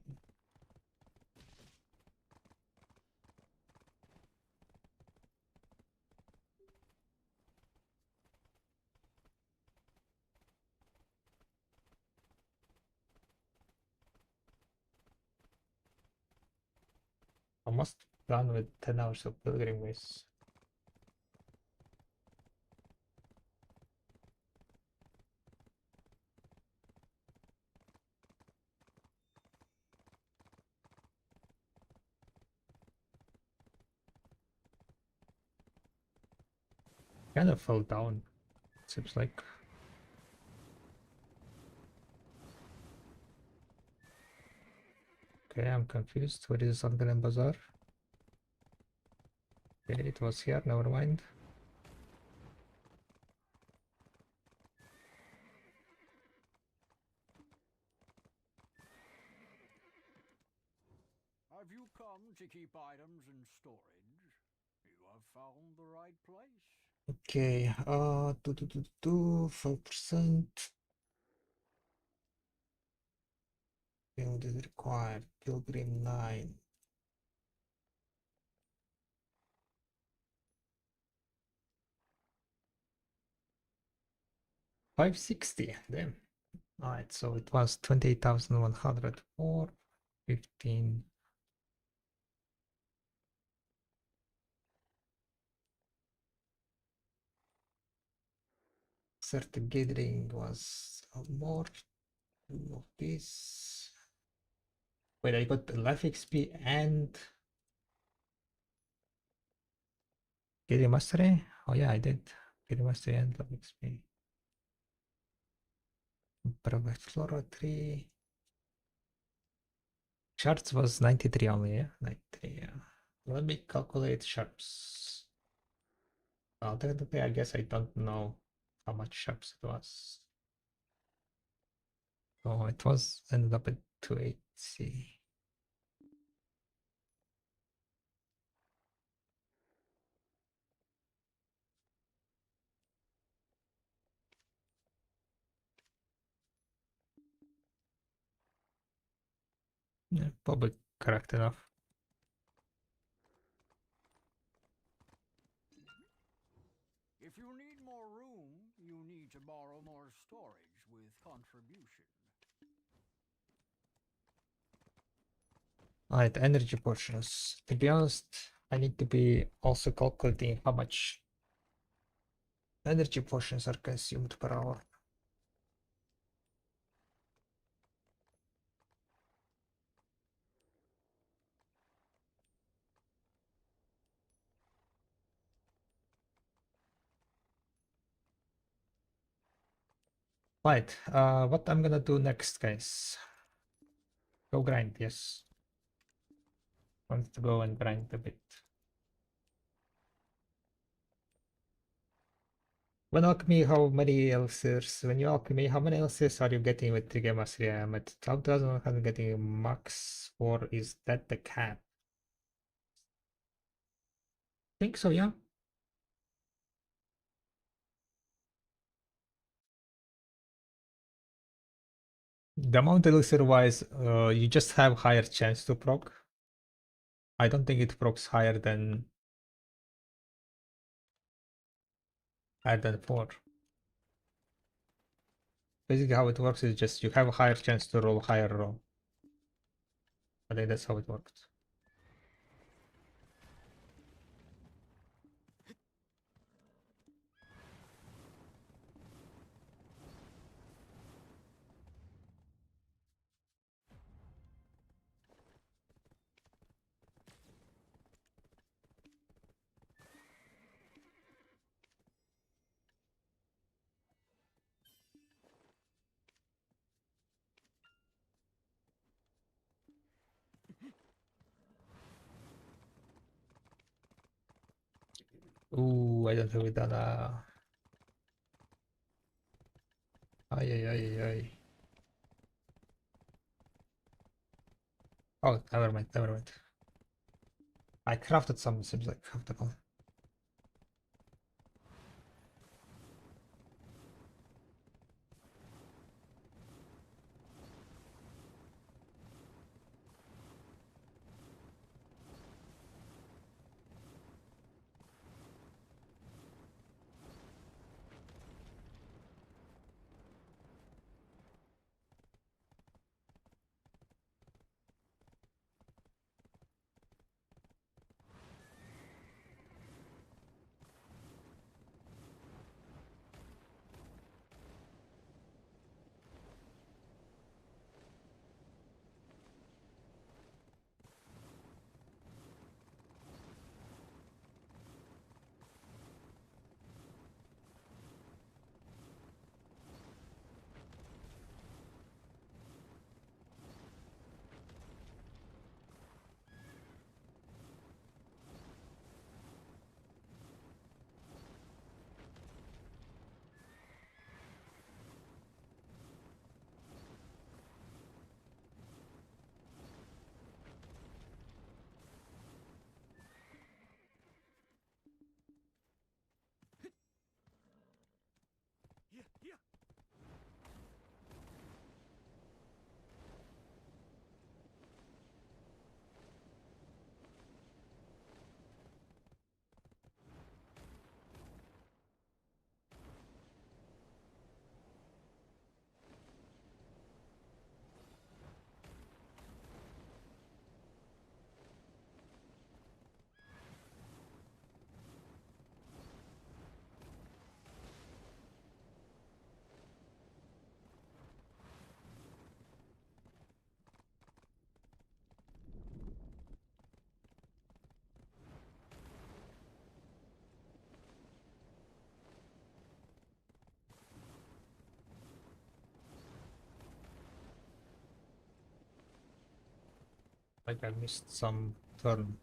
Almost done with 10 hours of pilgrim ways. Kind of fell down, seems like. Okay, I'm confused. What is Sandalen Bazaar? Okay, it was here, never mind. Have you come to keep items in storage? You have found the right place. Okay, 5%. Build is required. Pilgrim 9. 560, damn. Alright, so it was 28,100 for 15. Certain gathering was more of this. Wait, I got life XP and gathering mastery? Oh yeah, I did. Gathering mastery and life XP. Bravo Explorer 3. Shards was 93 only, yeah? 93, yeah. Let me calculate sharps. Well, technically, I guess I don't know how much sharps it was. Oh, it was ended up at 280. Yeah, probably correct enough. If you need more room, you need to borrow more storage with contribution. Alright, energy portions. To be honest, I need to be also calculating how much energy portions are consumed per hour. Right, what I'm gonna do next, guys. Go grind, yes. Want to go and grind a bit. When alchemy, how many elixirs? When you alchemy, how many elixirs are you getting with Trigger Mastery? I'm at 12,100 getting max, or is that the cap? Think so, yeah. The amount elixir wise, you just have higher chance to proc. I don't think it procs higher than 4. Basically how it works is just you have a higher chance to roll higher roll. I think that's how it works. Ooh, I don't have it done. Ay, ay, ay, ay, ay. Oh, never mind, never mind. I crafted some, seems like craftable. Like I missed some turn.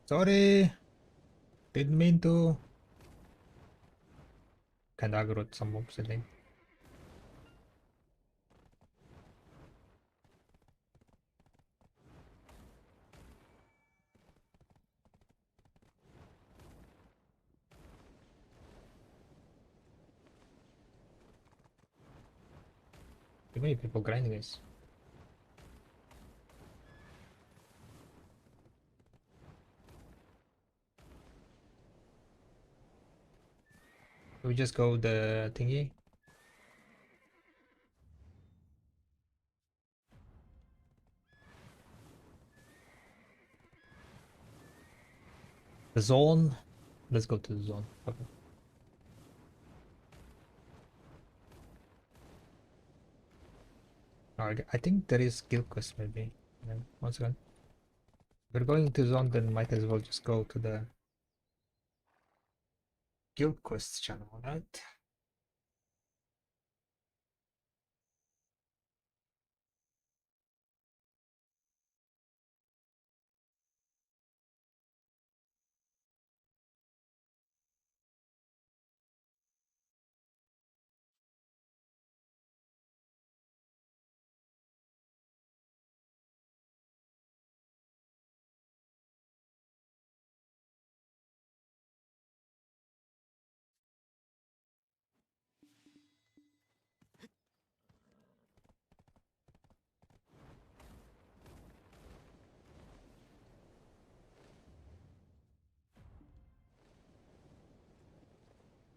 Sorry, didn't mean to. Kinda aggroed some mobs, I think. Too many people grinding this. We just go the thingy. The zone. Let's go to the zone. Okay. I think there is guild quest maybe. Yeah, one second. If we're going to zone, then might as well just go to the guild quest channel, right?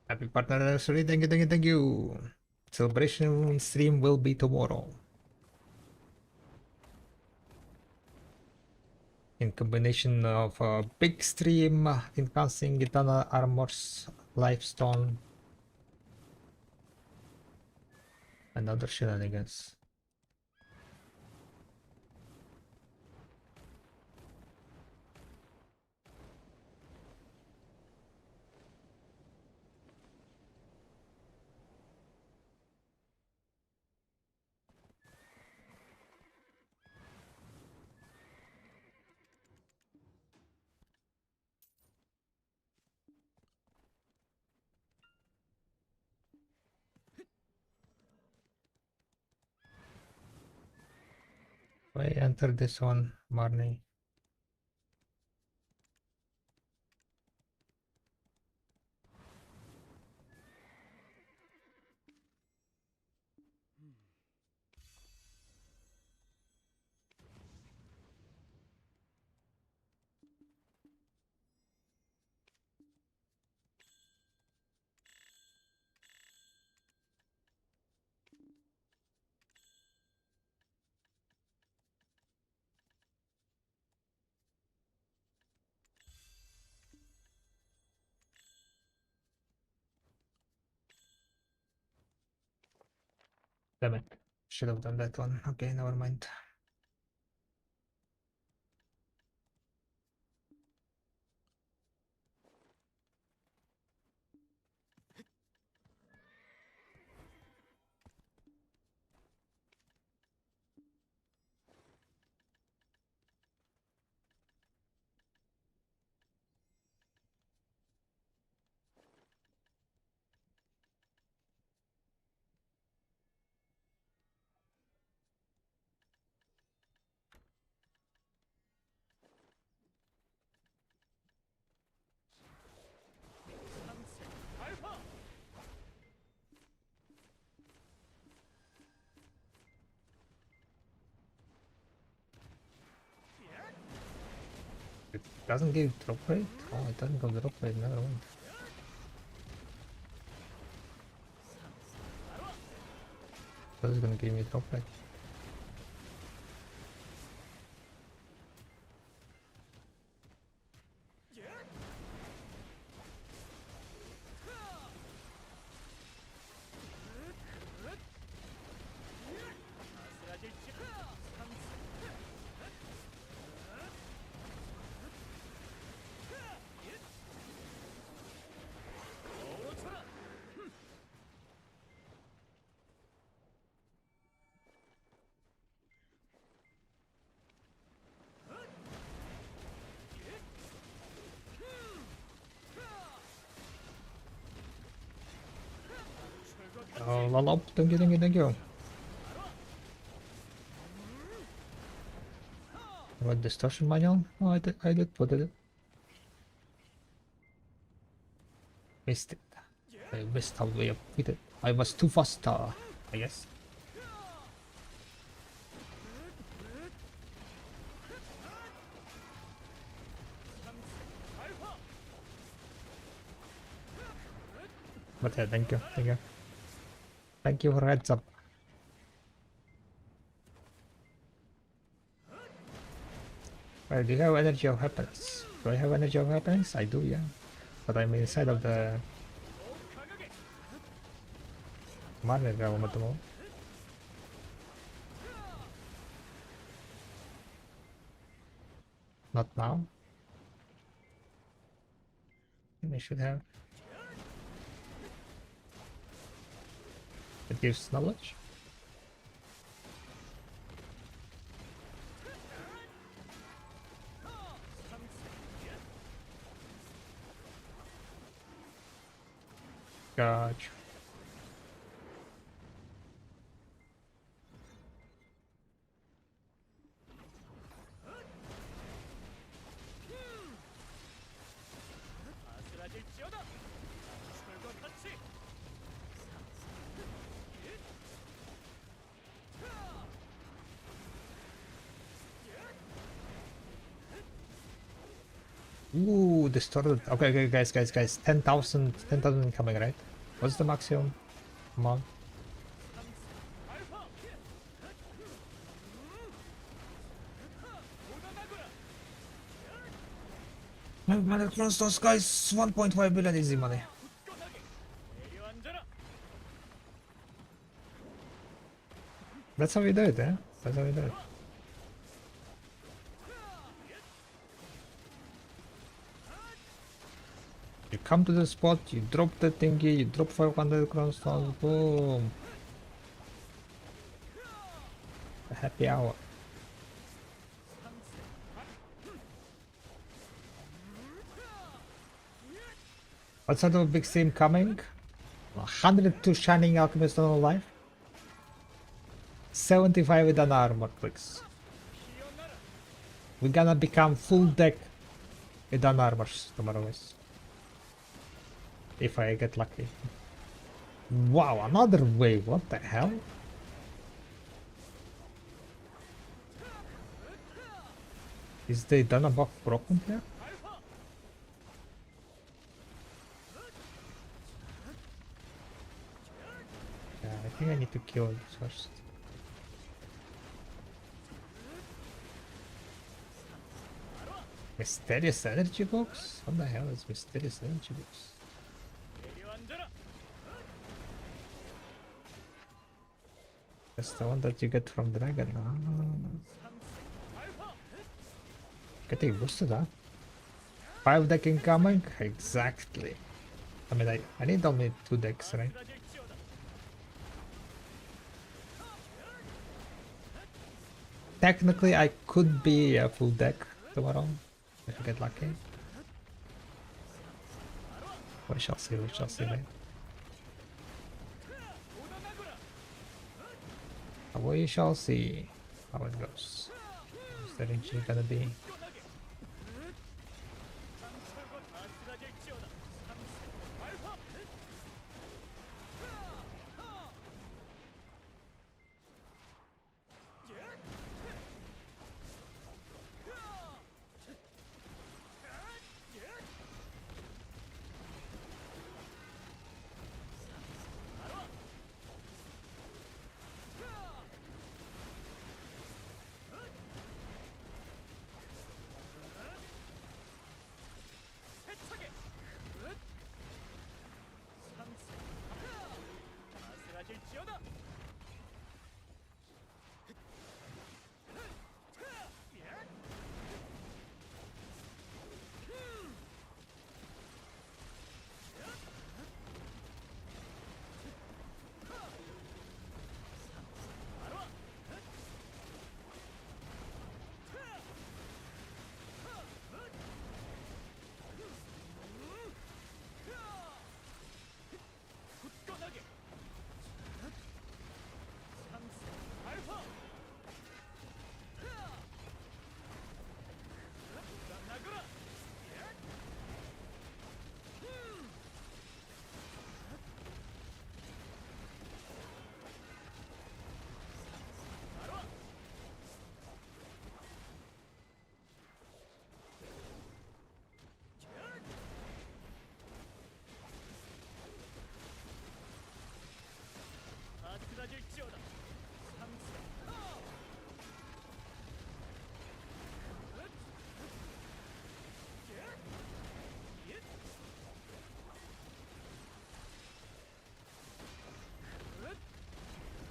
Happy partner anniversary. Thank you, thank you, thank you. Celebration stream will be tomorrow. In combination of a big stream, enhancing eternal armors, lifestone, and other shenanigans. Why enter this one, Marnie? Damn it. Should have done that one. Okay, never mind. It doesn't give drop rate? Oh, it doesn't give drop rate, never mind. So it's gonna give me drop rate. 랄랄라 땡겨. What distortion manual? Oh, I did put it. Missed it. I missed how we put it. I was too fast, I guess. But yeah, thank you. Thank you for heads up. Well, do you have energy of happiness? Do I have energy of happiness? I do, yeah. But I'm inside of the Marner realm at the moment. Not now. I should have. It gives knowledge. Gotcha. Ooh, distorted. Okay, guys. 10,000 coming, right? What's the maximum amount? Man, across those guys, 1.5 billion easy money. That's how we do it, eh? That's how we do it. You come to the spot, you drop the thingy, you drop 500 crownstones, boom. A happy hour. What sort of big stream coming? 102 Shining Alchemist on life. 75 with an armor clicks. We're gonna become full deck with an armors tomorrow, guys. If I get lucky. Wow, another wave, what the hell? Is the Dana buff broken here? Yeah, I think I need to kill this first. Mysterious energy box? What the hell is mysterious energy box? That's the one that you get from Dragon. Ah. Getting boosted, huh? 5 deck incoming? Exactly. I mean, I need only 2 decks, right? Technically, I could be a full deck tomorrow if I get lucky. We shall see, right? We shall see how it goes. Is that actually gonna be?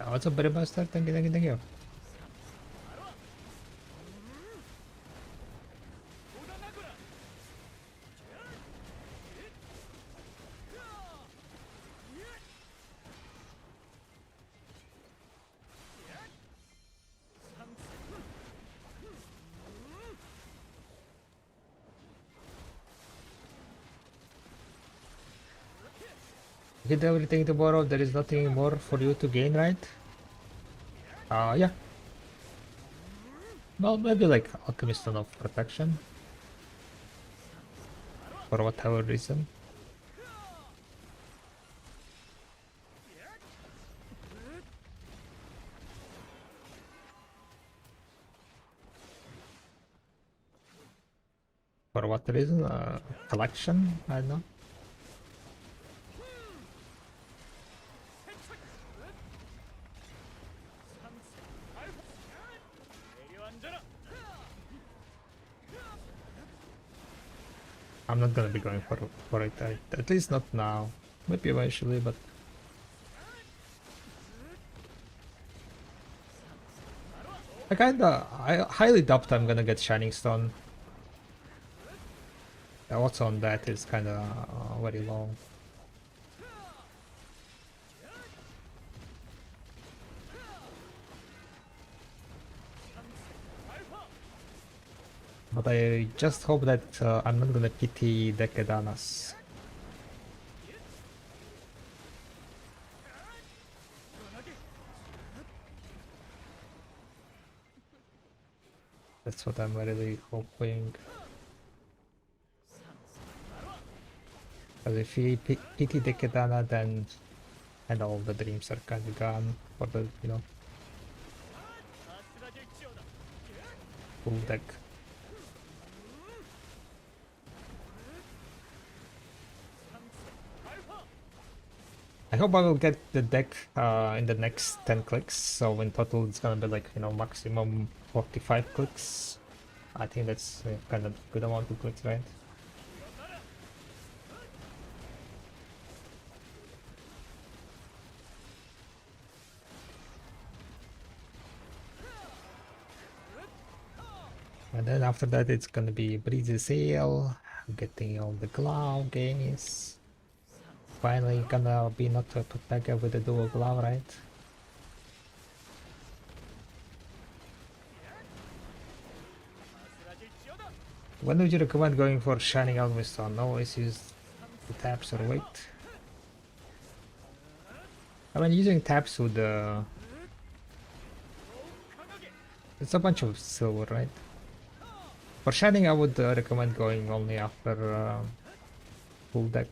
What's up, Buddy Buster? Thank you, thank you, thank you. You get everything tomorrow, there is nothing more for you to gain, right? Yeah. Well, maybe like Alchemist Stone of Protection. For whatever reason. For what reason? Collection? I don't know. I'm not gonna be going for it, at least not now. Maybe eventually, but I highly doubt I'm gonna get Shining Stone. The odds on that is kinda very low. But I just hope that I'm not gonna pity Dekedanas. That's what I'm really hoping. Because if he pity Dekedana, then and all the dreams are kind of gone for the, you know, full deck. I hope I will get the deck in the next 10 clicks, so in total it's gonna be like, you know, maximum 45 clicks. I think that's kind of good amount of clicks, right? And then after that it's gonna be Breezy Sail, getting all the glove games. Finally gonna be not a Pepega with the dual glove, right? When would you recommend going for Shining Alchemist Stone? Always use the taps or wait? I mean, using taps would it's a bunch of silver, right? For Shining I would recommend going only after full deck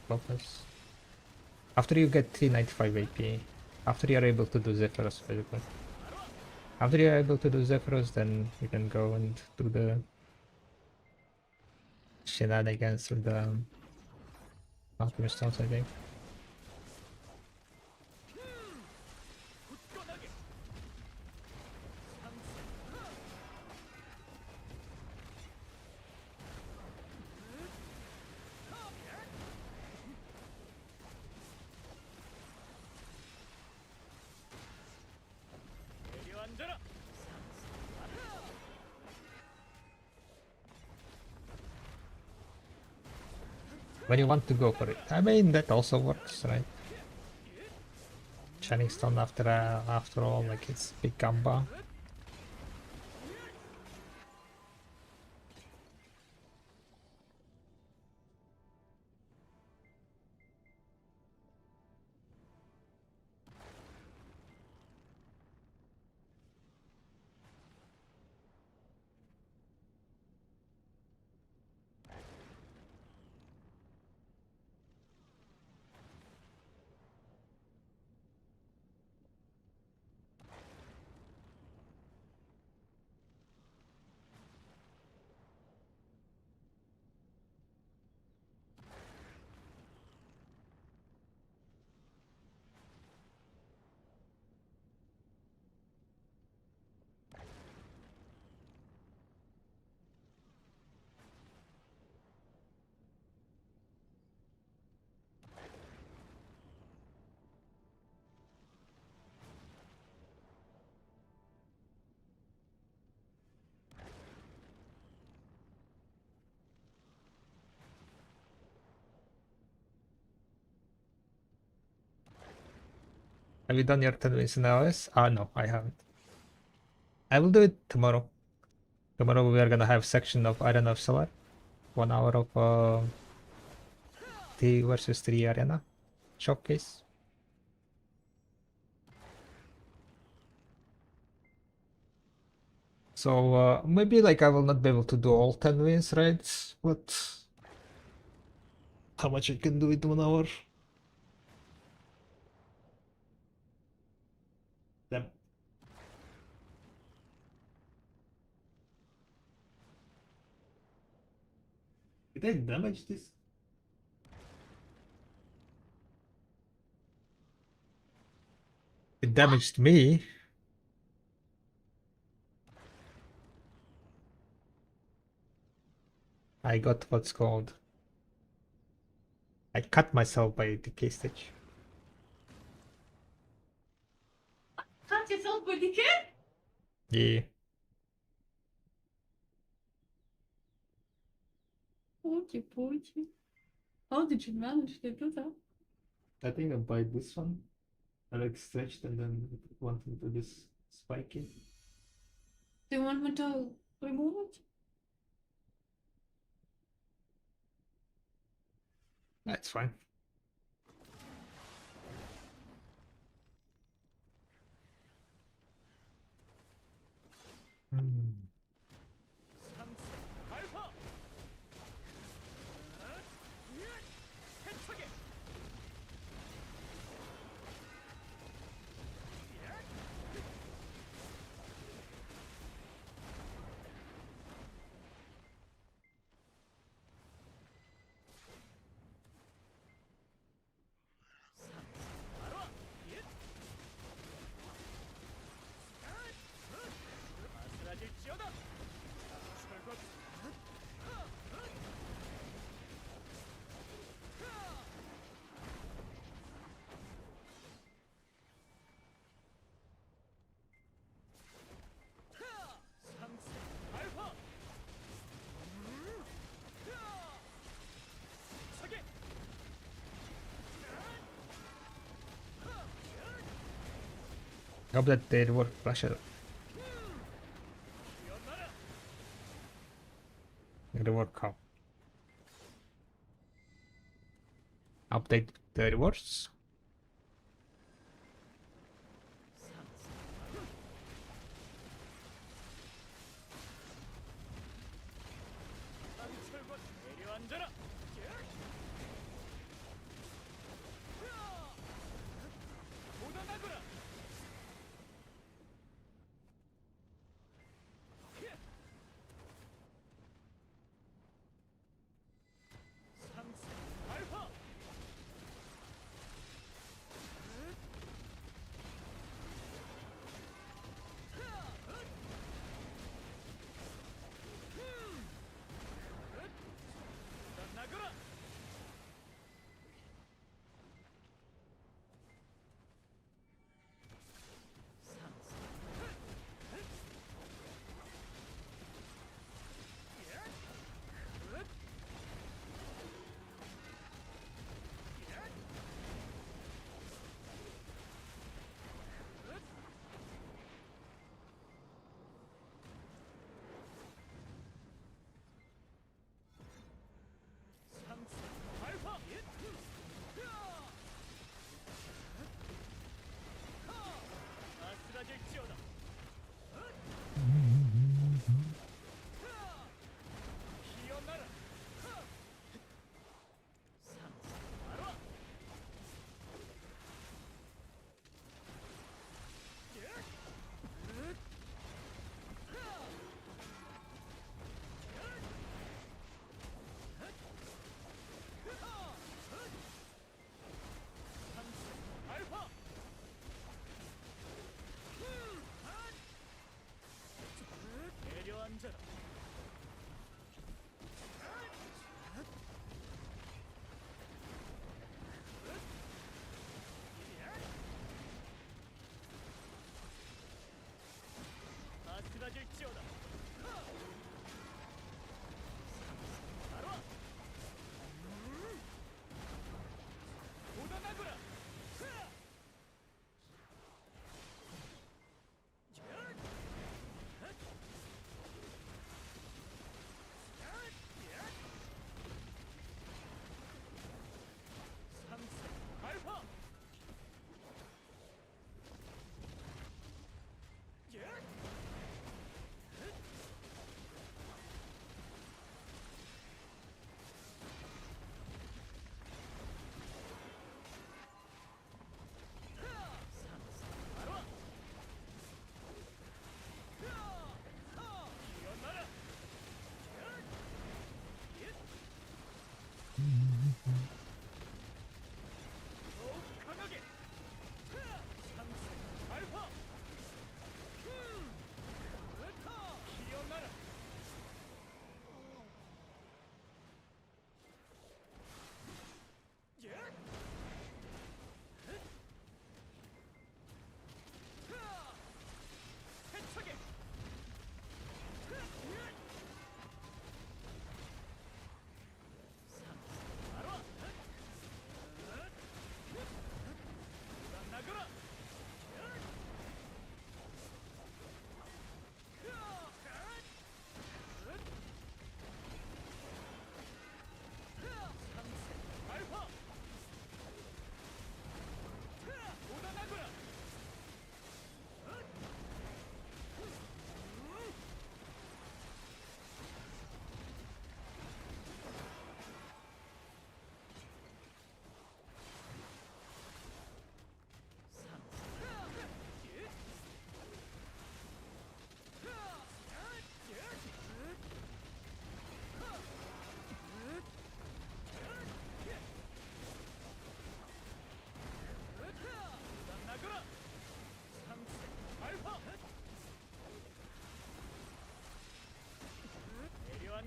buffers. After you get 395 AP. After you're able to do Zephyros, basically. After you're able to do Zephyros, then you can go and do the shenanigans with the Alchemist Stones, I think. When you want to go for it. I mean, that also works, right? Shining Stone after all, like it's big gamba. Have you done your 10 wins in iOS? No, I haven't. I will do it tomorrow. Tomorrow we are gonna have section of Arena of Solar. 1 hour of 3 versus 3 arena showcase. So maybe like I will not be able to do all 10 wins raids, but how much I can do it 1 hour? Damn. Did I damage this? It damaged me. I got what's called. I cut myself by decay stage. Cut yourself with the kid? Yeah. Pokey. How did you manage to do that? I think I buy this one. I like stretched and then went into this spiky. Do you want me to remove it? That's fine. Hmm. Hope that they work pressure. Reward how? Update the rewards.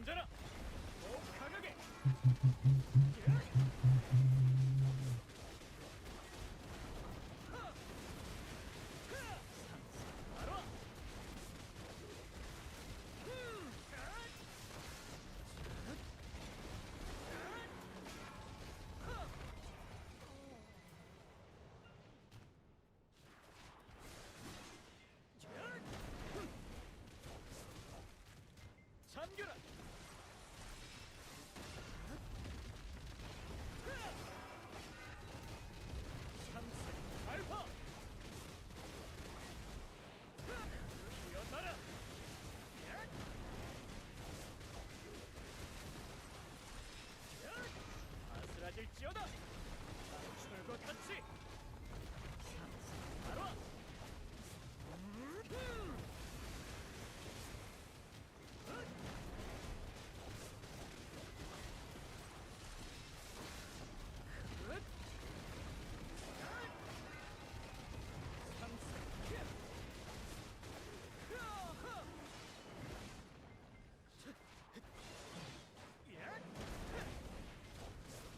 앉아라. 더욱 강하게. 잠겨라. 참새 발파. 뛰어나라. 아슬아질지어다. 춤출과 같이. 바로.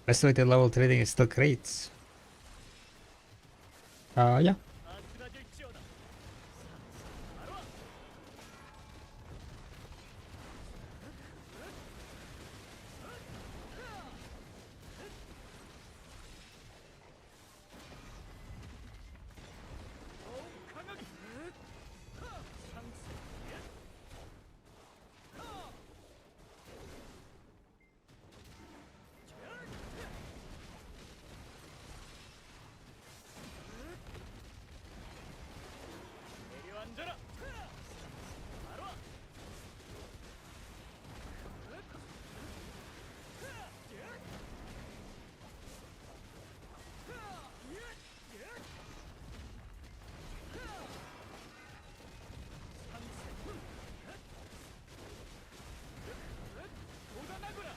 Isolated level trading is still great. Yeah. 아슬아질지어다. 바로. 더욱 강하게. 참새. 내려앉아라. 바로. 돋아나거라.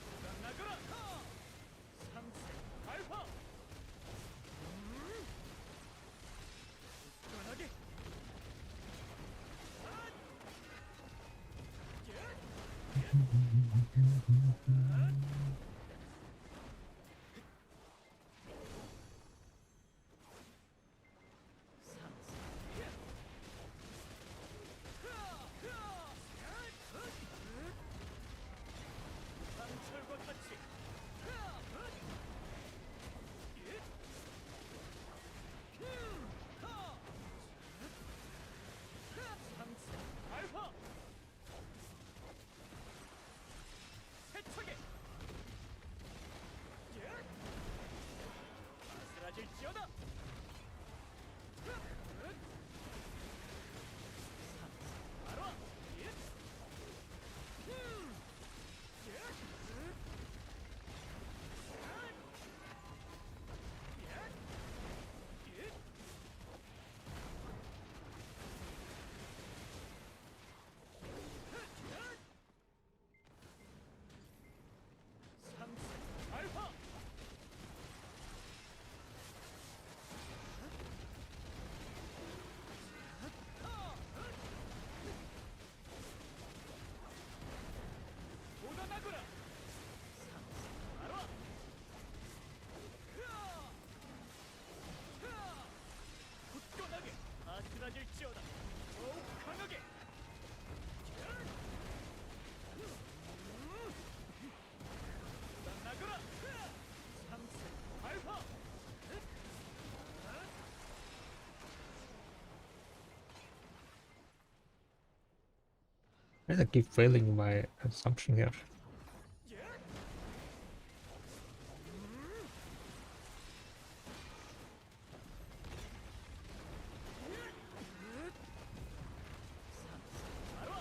돋아나거라. 참새 발파. 굳건하게. 강철과 같이. 참새 발파. 세차게. 아슬아질지어다. 바로. 참새 발파. 돋아나거라. 바로. 굳건하게. 아슬아질지어다. 더욱 강하게. 돋아나거라. 참새 발파. I keep failing my assumption here. 바로.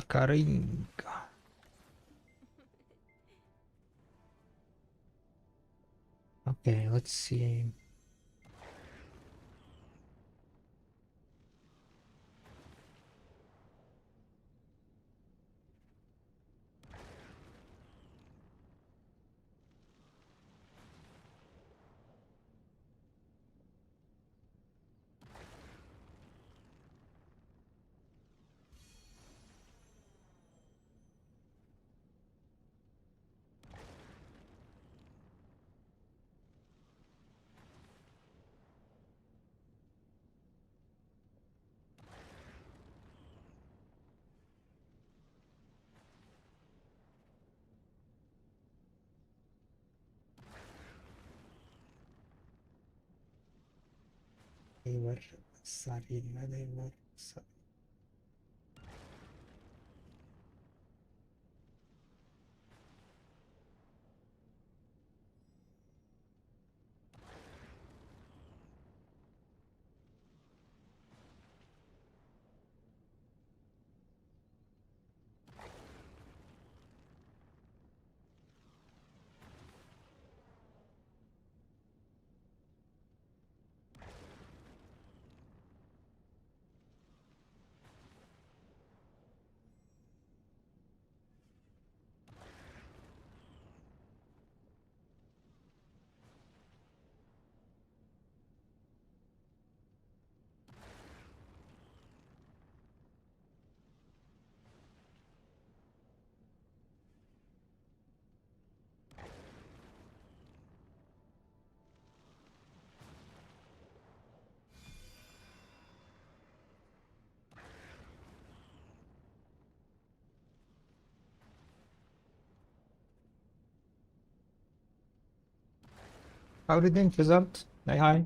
Arca-ring. Okay, let's see. Never, sorry, never. Sorry. How did the result? Hi.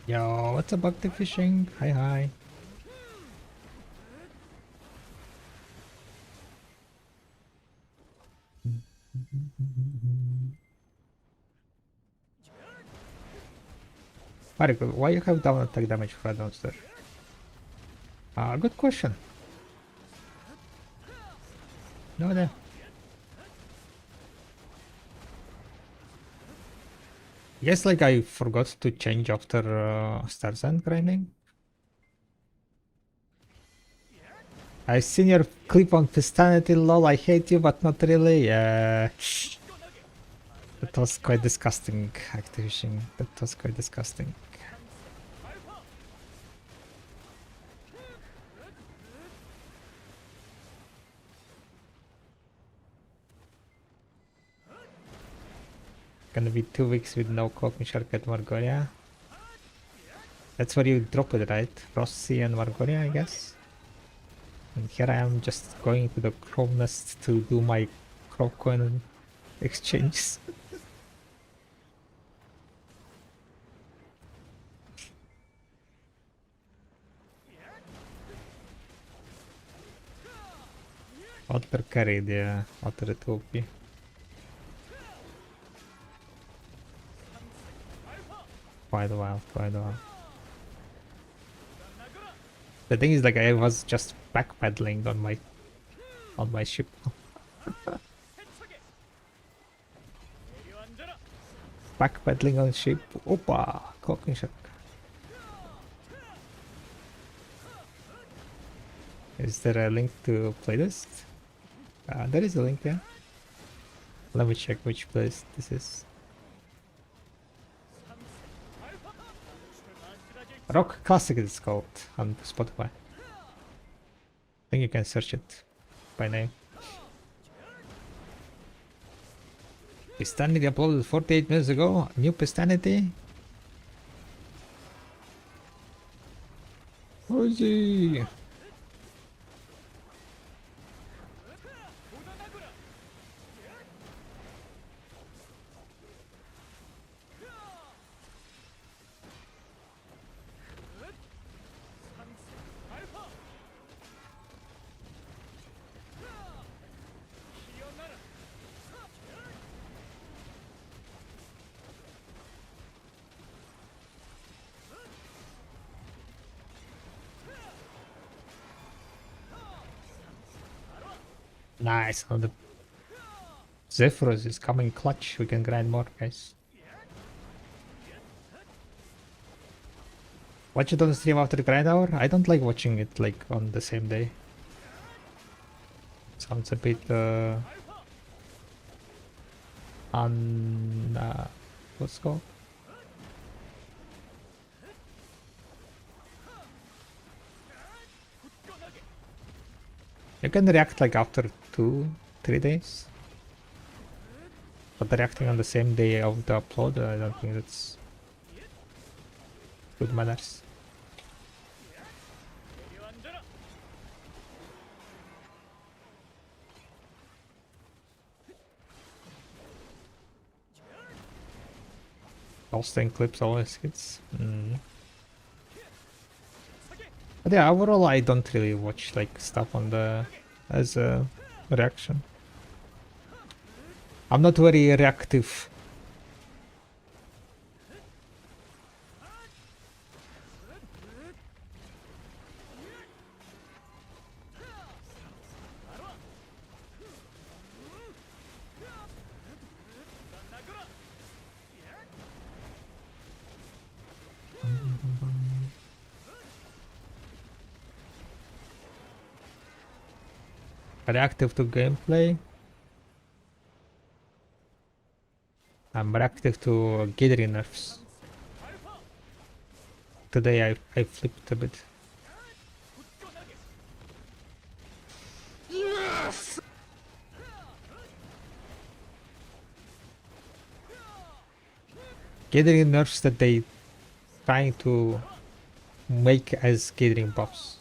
Yo, what's up, the fishing? Hi. Mariko, why you have down attack damage for a monster? Good question. No idea. Guess like I forgot to change after Stars End grinding. I've seen your clip on Pistanity, lol, I hate you, but not really. Yeah. That was quite disgusting, Activision. That was quite disgusting. Gonna be 2 weeks with no Cloaking Shark at Margoria. That's where you drop it, right? Frosty and Margoria, I guess. And here I am just going to the Crow Nest to do my Crow Coin exchanges. Otter carried, yeah. Otter at OP. Quite a while. The thing is, like, I was just backpedaling on my ship. Backpedaling on ship. Opa! Cloaking Shark. Is there a link to playlist? There is a link there. Let me check which playlist this is. Rock Classic it's called on Spotify. I think you can search it by name. Pistanity uploaded 48 minutes ago. New Pistanity? Where is he? Nice. Oh, the Zephyrus is coming clutch. We can grind more, guys. Watch it on the stream after the grind hour? I don't like watching it like on the same day. Sounds a bit what's it called? You can react like after 2-3 days. But reacting on the same day of the upload, I don't think that's good manners. Posting clips always hits. But yeah, overall I don't really watch like stuff on the as a reaction. I'm not very reactive. Reactive to gameplay. I'm reactive to gathering nerfs. Today I flipped a bit. Yes! Gathering nerfs that they trying to make as gathering buffs.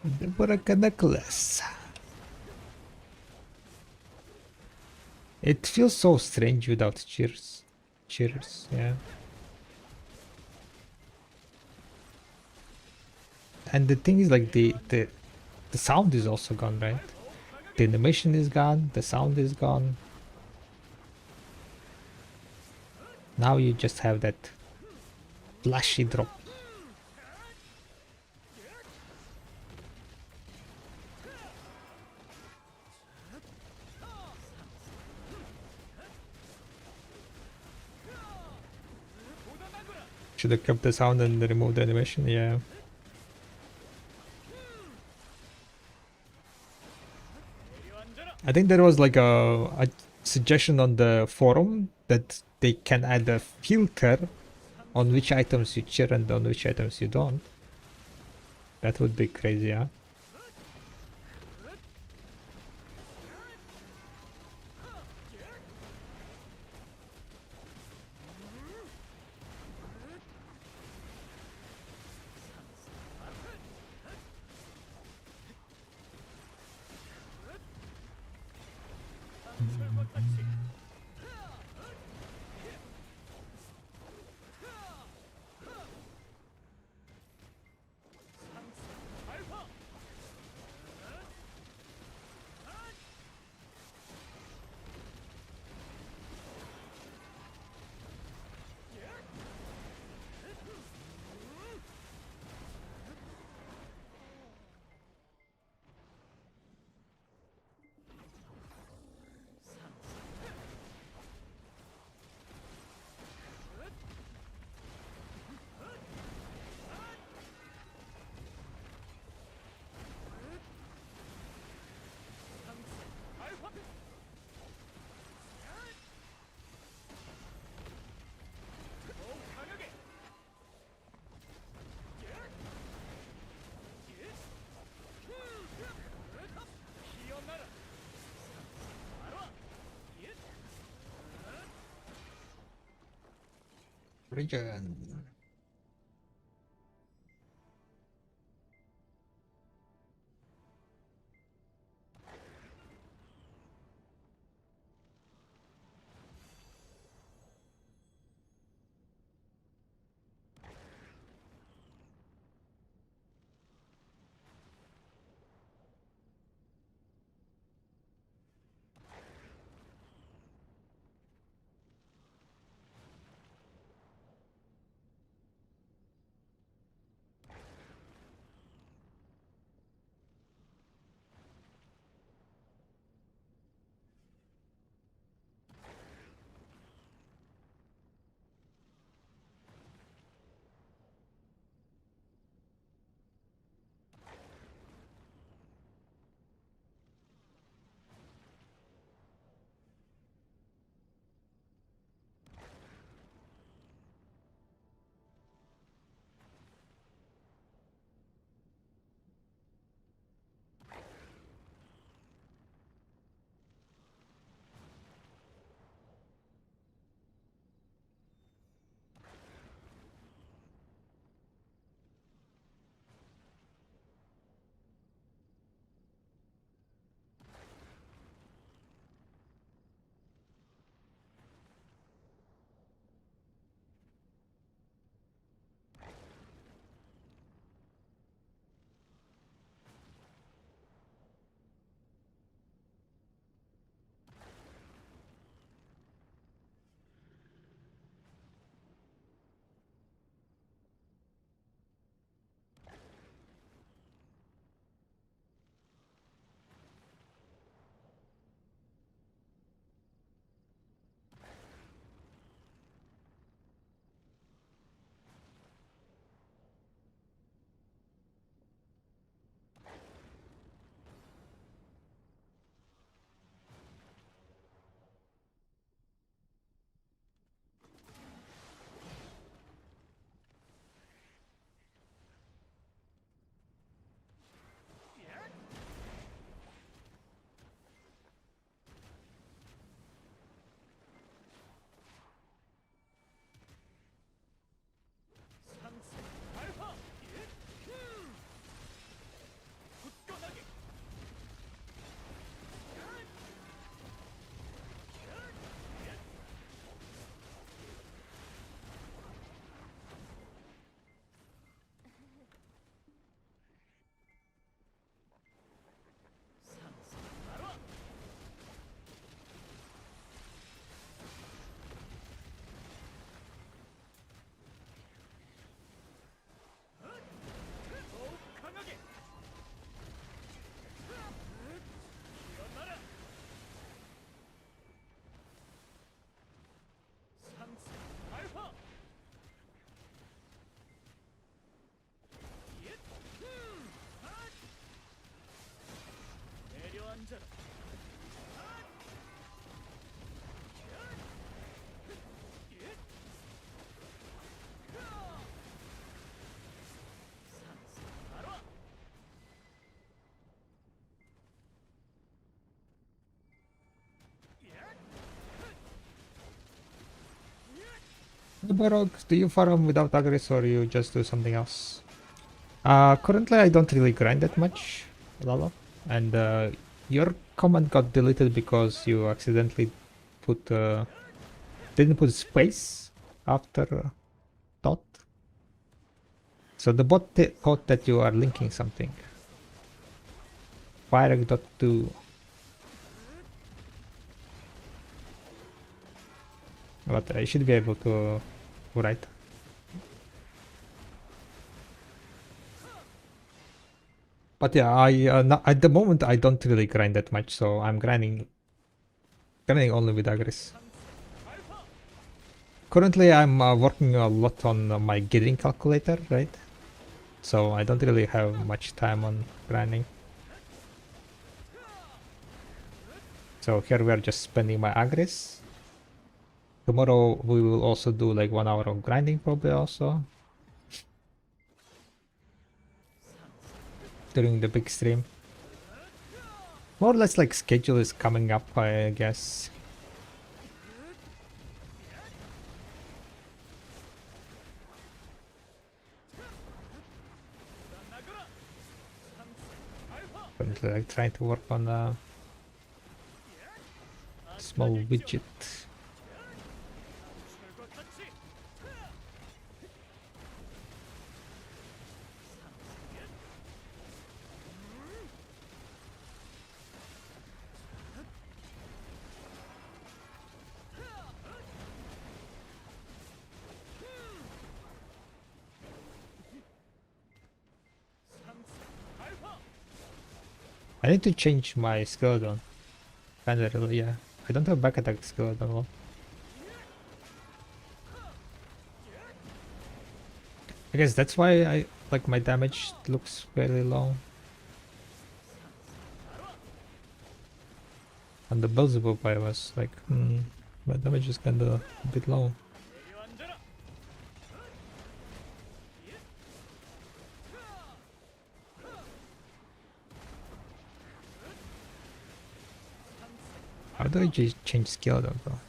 The Baraka necklace. It feels so strange without cheers. Cheers, yeah. And the thing is, like, the sound is also gone, right? The animation is gone, the sound is gone. Now you just have that flashy drop. Should have kept the sound and removed the animation, yeah. I think there was like a suggestion on the forum that they can add a filter on which items you cheer and on which items you don't. That would be crazy, yeah. Region. Borog, do you farm without aggress or you just do something else? Currently I don't really grind that much, Lalo. And your command got deleted because you accidentally put didn't put space after dot. So the bot thought that you are linking something. Fire.2. But I should be able to write. But yeah, at the moment I don't really grind that much, so I'm grinding only with aggress. Currently I'm working a lot on my getting calculator, right? So I don't really have much time on grinding. So here we are just spending my aggress. Tomorrow we will also do like 1 hour of grinding probably also. During the big stream. More or less like schedule is coming up, I guess. Currently like trying to work on a small widget. I need to change my skeleton. Kinda really, yeah. I don't have back attack skeleton well. I guess that's why I like my damage looks fairly low. On the Beelzebub I was like, my damage is kinda a bit low. How do I change skeleton though?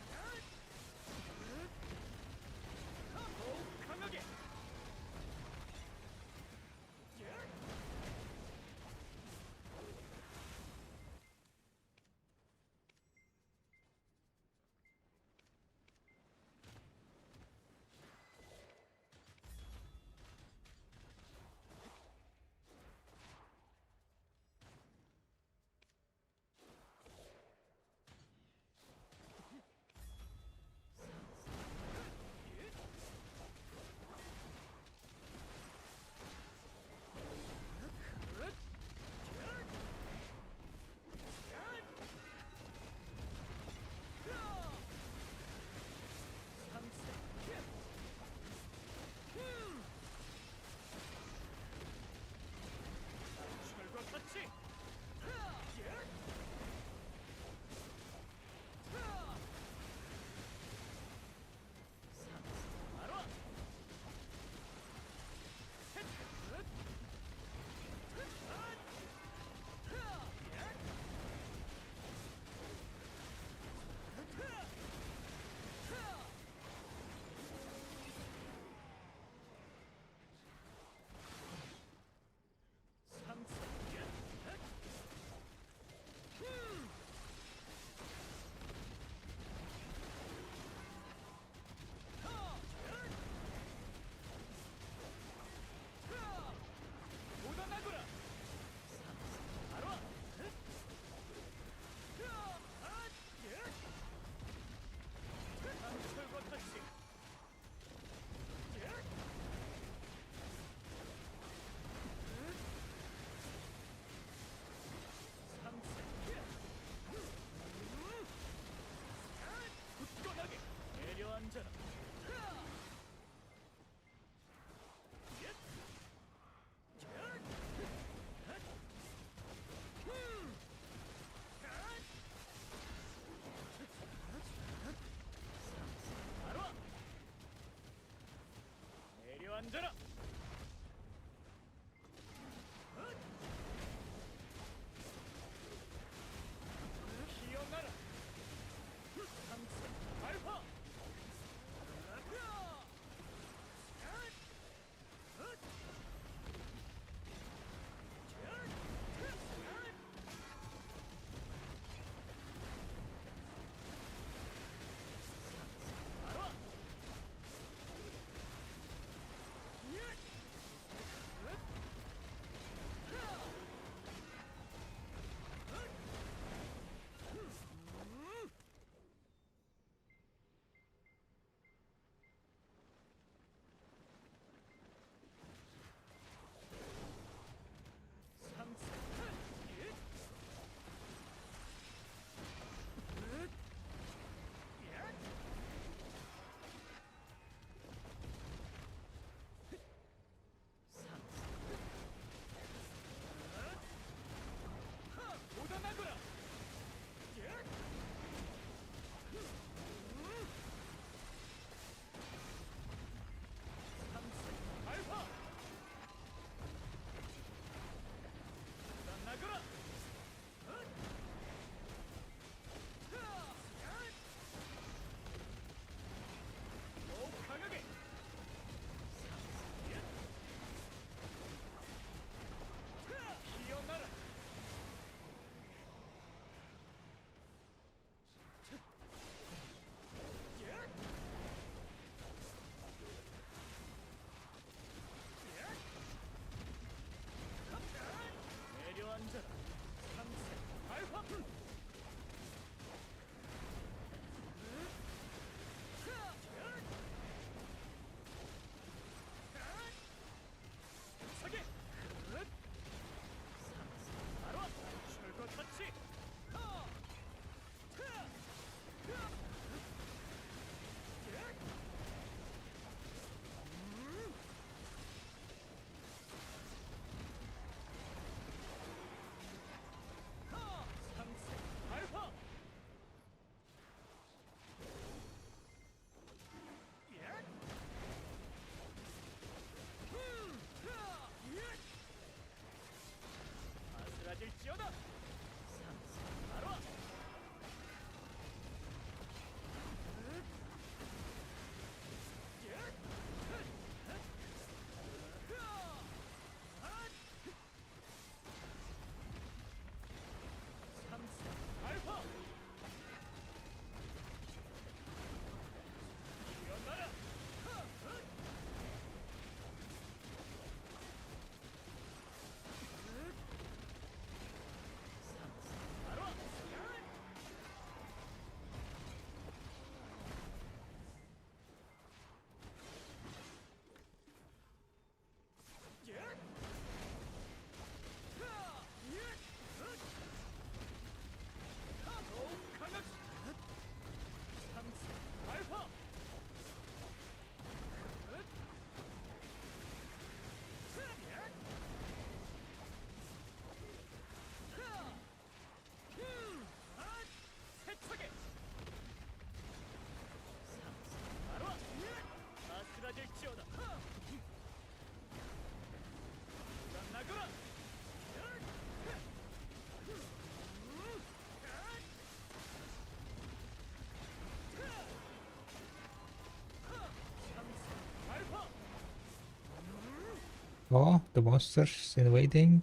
Oh, the monsters invading.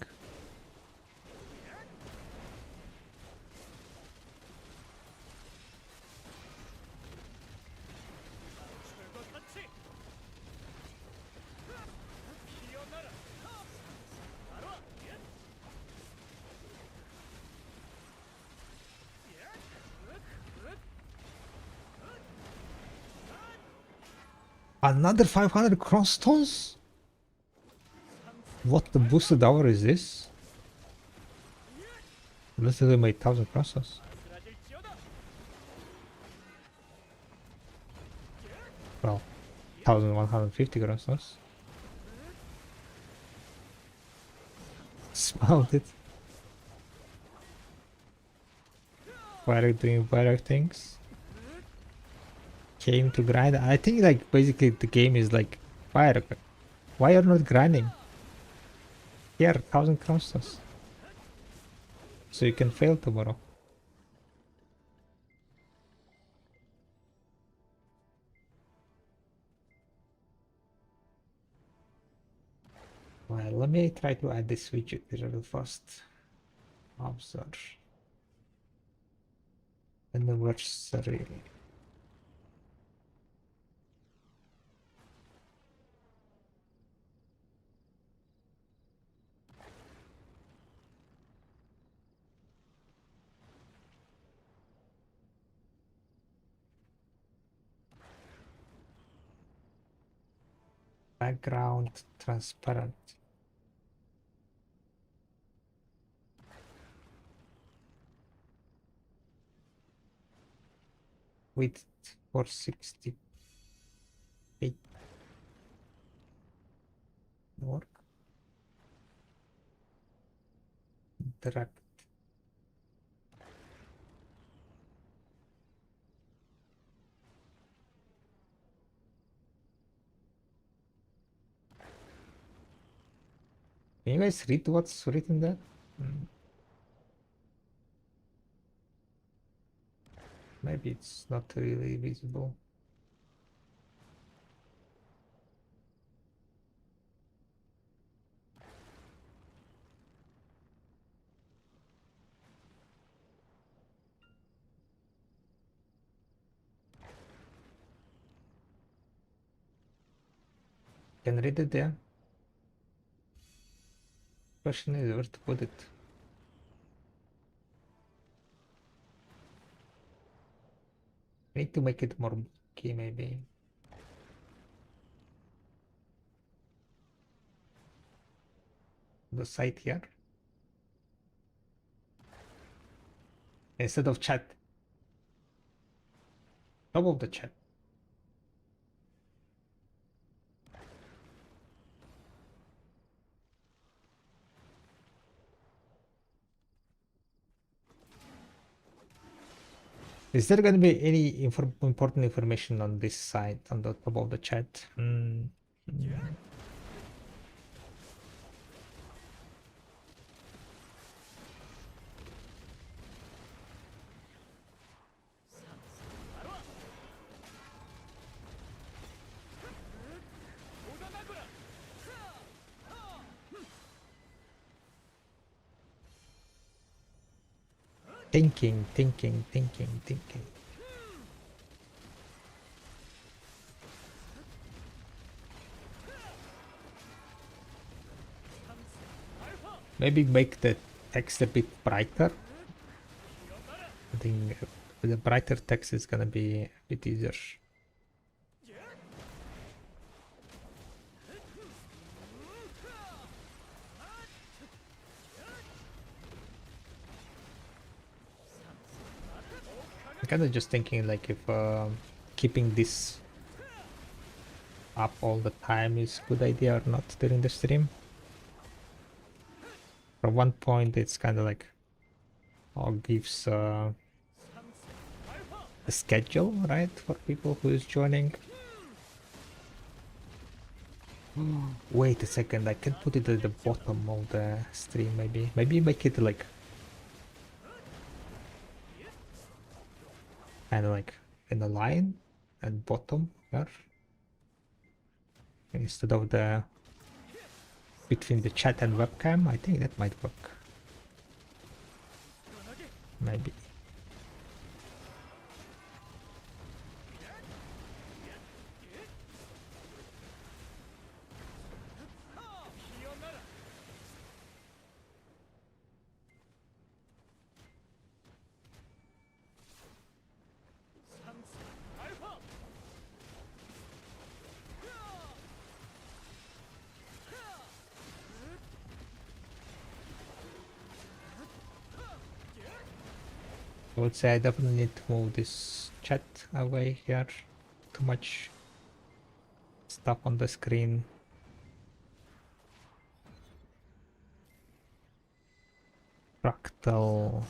Another 500 crossstones? What the boosted hour is this? Literally made 1000 crossstones. Well, 1150 crossstones. Smelled it. While doing better things. Came to grind. I think like basically the game is like fire. Why are you not grinding? Here, 1000 crossstones. So you can fail tomorrow. Well, let me try to add this widget real fast. Observe. Anniversary. Background transparent. Width 468. Work. Interact. Can you guys read what's written there? Maybe it's not really visible. Can read it there. Question is where to put it. Need to make it more bulky maybe. The site here. Instead of chat. Top of the chat. Is there gonna be any important information on this site on the top of the chat? Thinking. Maybe make the text a bit brighter. I think the brighter text is gonna be a bit easier. I'm kind of just thinking like if keeping this up all the time is a good idea or not during the stream. From one point it's kind of like gives a schedule, right, for people who is joining. Wait a second, I can put it at the bottom of the stream maybe. Maybe make it like kind of like in a line and bottom here instead of the between the chat and webcam. I think that might work. Maybe. I would say I definitely need to move this chat away here. Too much stuff on the screen. Fractal.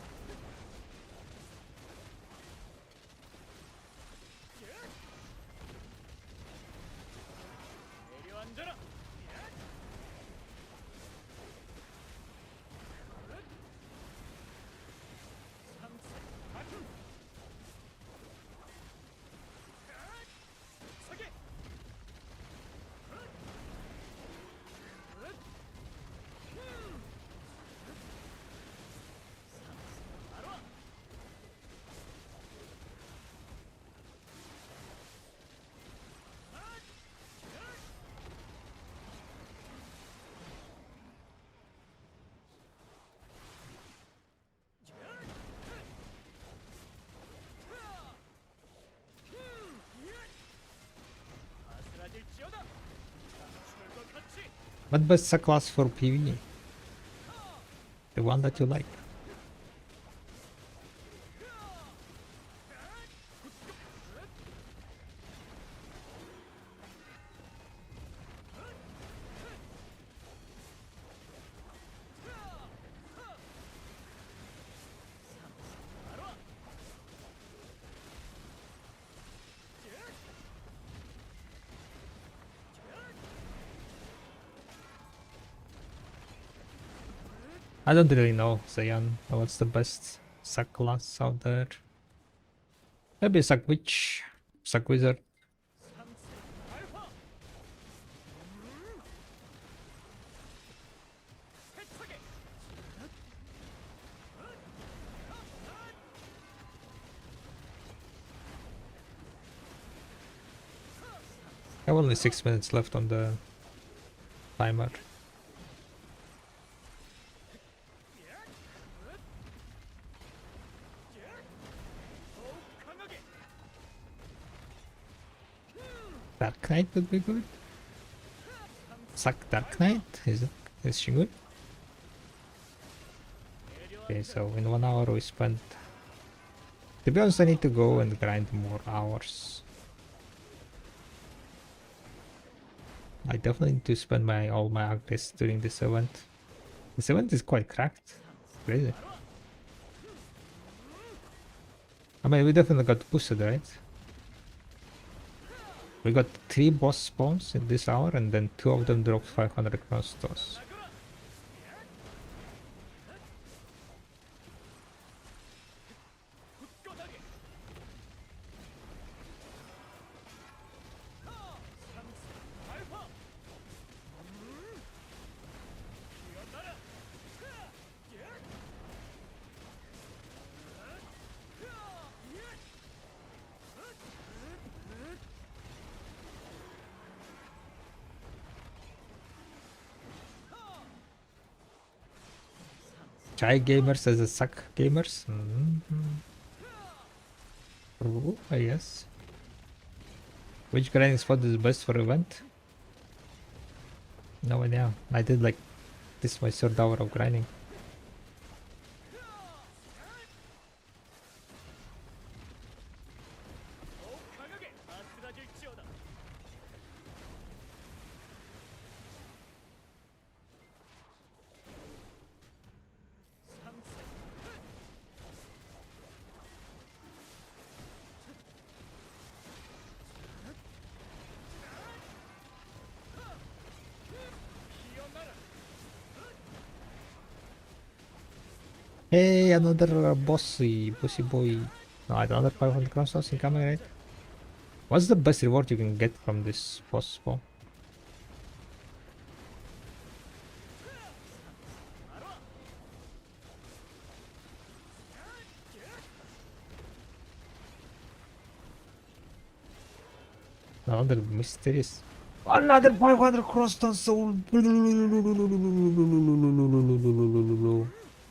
What best class for PvE? The one that you like. I don't really know, Zayan, what's the best sack class out there. Maybe sack witch, sack wizard. I have only 6 minutes left on the timer. Dark Knight would be good. Suck Dark Knight, is she good? Okay, so in 1 hour we spent. To be honest, I need to go and grind more hours. I definitely need to spend all my agres during this event. This event is quite cracked. Crazy. I mean, we definitely got boosted, right? We got 3 boss spawns in this hour, and then 2 of them dropped 500 crowns to us. Chai gamers as a suck gamers? Oh, yes. Which grinding spot is best for event? No idea. I did like this my 3rd hour of grinding. Hey, another bossy boy. No, another 500 crowns incoming, right? What's the best reward you can get from this boss spawn? Another mysterious. Another 500 crosstones sold.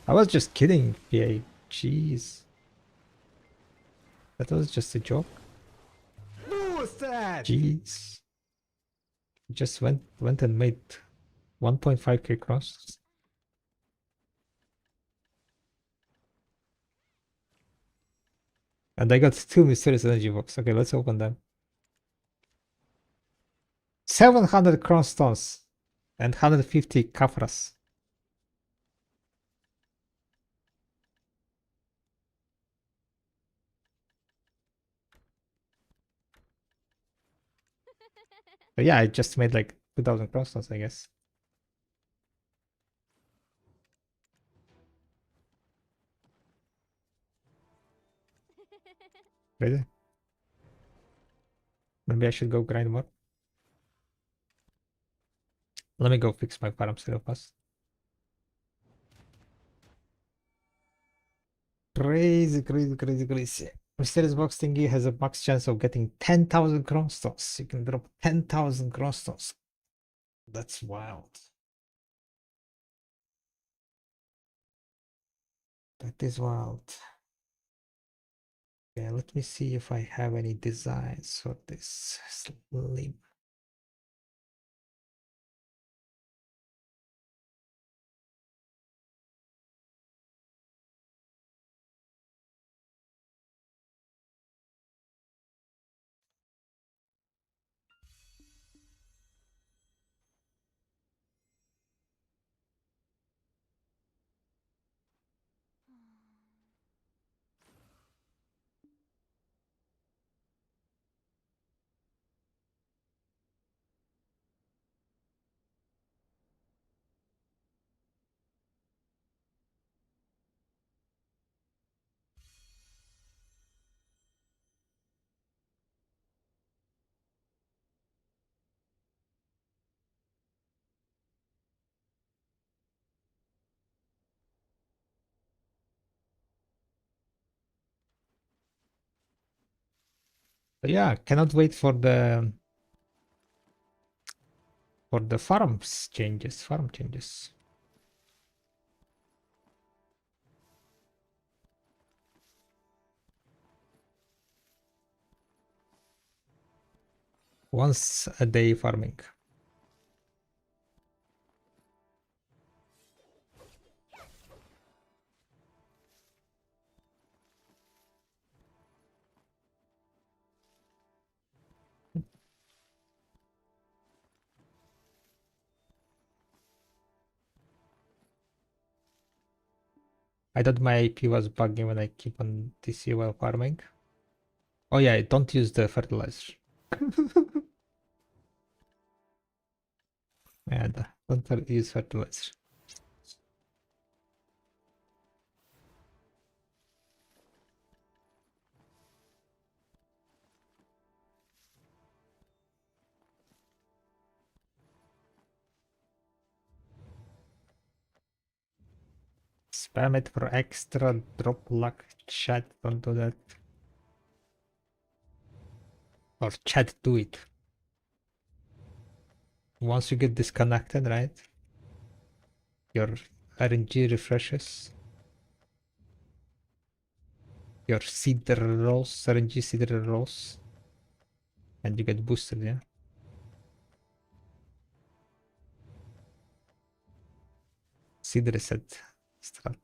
I was just kidding, PA. Jeez. That was just a joke. What's that? Jeez. Just went and made 1.5k crosses. And I got 2 mysterious energy box. Okay, let's open them. 700 crosstones and 150 kafras. But yeah, I just made like 2000 crosstones, I guess. Really? Maybe I should go grind more. Let me go fix my farm real fast. Crazy, crazy, crazy, crazy. Mysterious box thingy has a max chance of getting 10,000 crosstones. You can drop 10,000 crosstones. That's wild. That is wild. Yeah, let me see if I have any designs for this slim. But yeah, cannot wait for the farm changes. Once a day farming. I thought my AP was bugging when I keep on TC while farming. Oh yeah, don't use the fertilizer. Yeah, don't use fertilizer. Spam it for extra drop luck. Chat, don't do that. Or chat, do it. Once you get disconnected, right? Your RNG refreshes. Your seed rolls, RNG seed rolls. And you get boosted, yeah? Seed reset strat.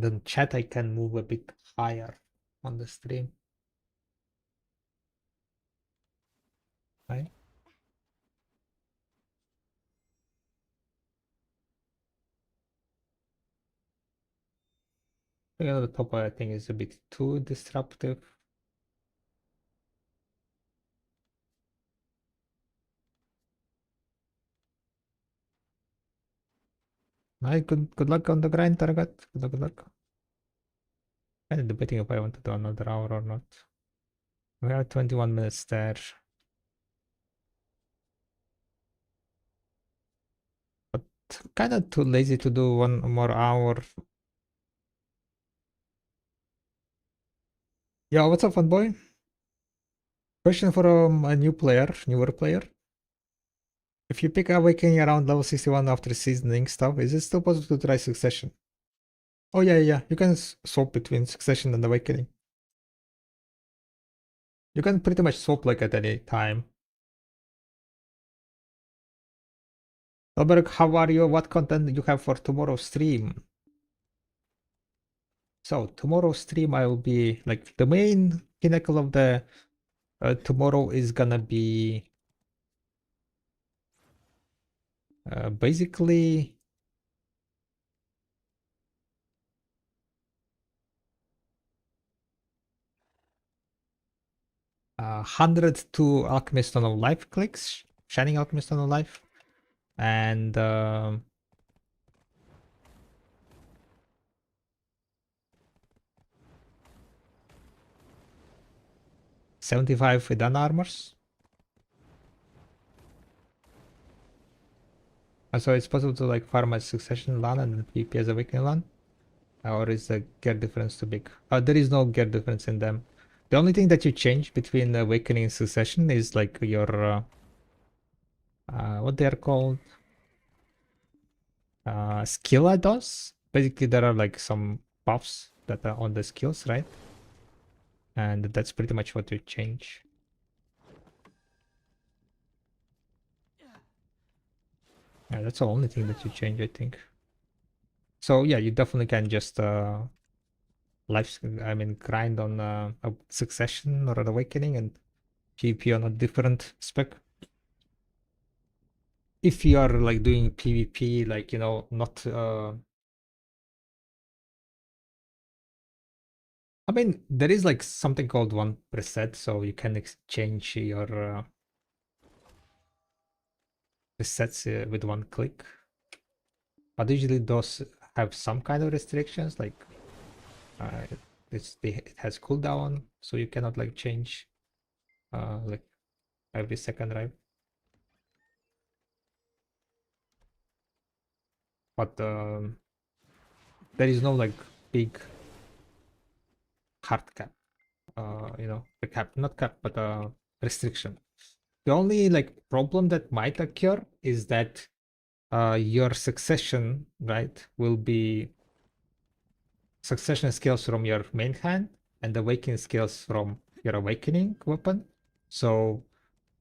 And then chat I can move a bit higher on the stream. Right? The top I think is a bit too disruptive. Right, good luck on the grind, Target. Good luck. I'm debating if I want to do another hour or not. We have 21 minutes there. But kind of too lazy to do one more hour. Yeah, what's up, fun boy? Question for a newer player. If you pick Awakening around level 61 after seasoning stuff, is it still possible to try Succession? Oh yeah. You can swap between Succession and Awakening. You can pretty much swap like at any time. Albert, how are you? What content you have for tomorrow's stream? So tomorrow's stream I will be like the main pinnacle of the tomorrow is gonna be basically 102 Alchemist Stone of Life clicks, Shining Alchemist Stone of Life, and 75 Vedan armors. So it's possible to like farm as Succession LAN and then PvP as Awakening LAN? Or is the gear difference too big? There is no gear difference in them. The only thing that you change between Awakening and Succession is like your what they are called skill add-ons. Basically, there are like some buffs that are on the skills, right? And that's pretty much what you change. Yeah, that's the only thing that you change, I think. So yeah, you definitely can just grind on a Succession or an Awakening and PvP on a different spec. If you are like doing PvP, like, you know, not I mean, there is like something called one preset, so you can exchange your presets with one click. But usually those have some kind of restrictions, like uh, it has cooldown, so you cannot like change like every second, right? But there is no like big hard cap, you know, the cap, not cap, but restriction. The only like problem that might occur is that your succession, right, will be succession skills from your main hand and awakening skills from your awakening weapon. So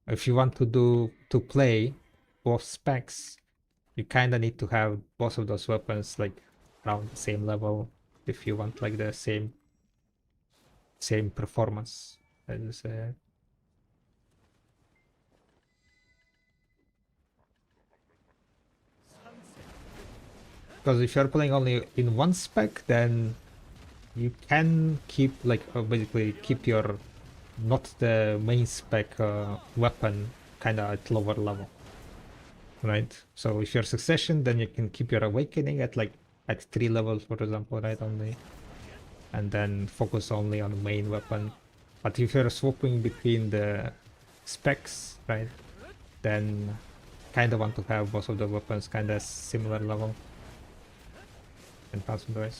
if you want to play both specs, you kind of need to have both of those weapons like around the same level if you want like the same performance. As, because if you're playing only in one spec, then you can keep like basically keep your not the main spec weapon kind of at lower level, right? So if you're succession, then you can keep your awakening at like at 3 levels, for example, right, only, and then focus only on the main weapon. But if you're swapping between the specs, right, then kind of want to have both of the weapons kind of similar level and concentrate.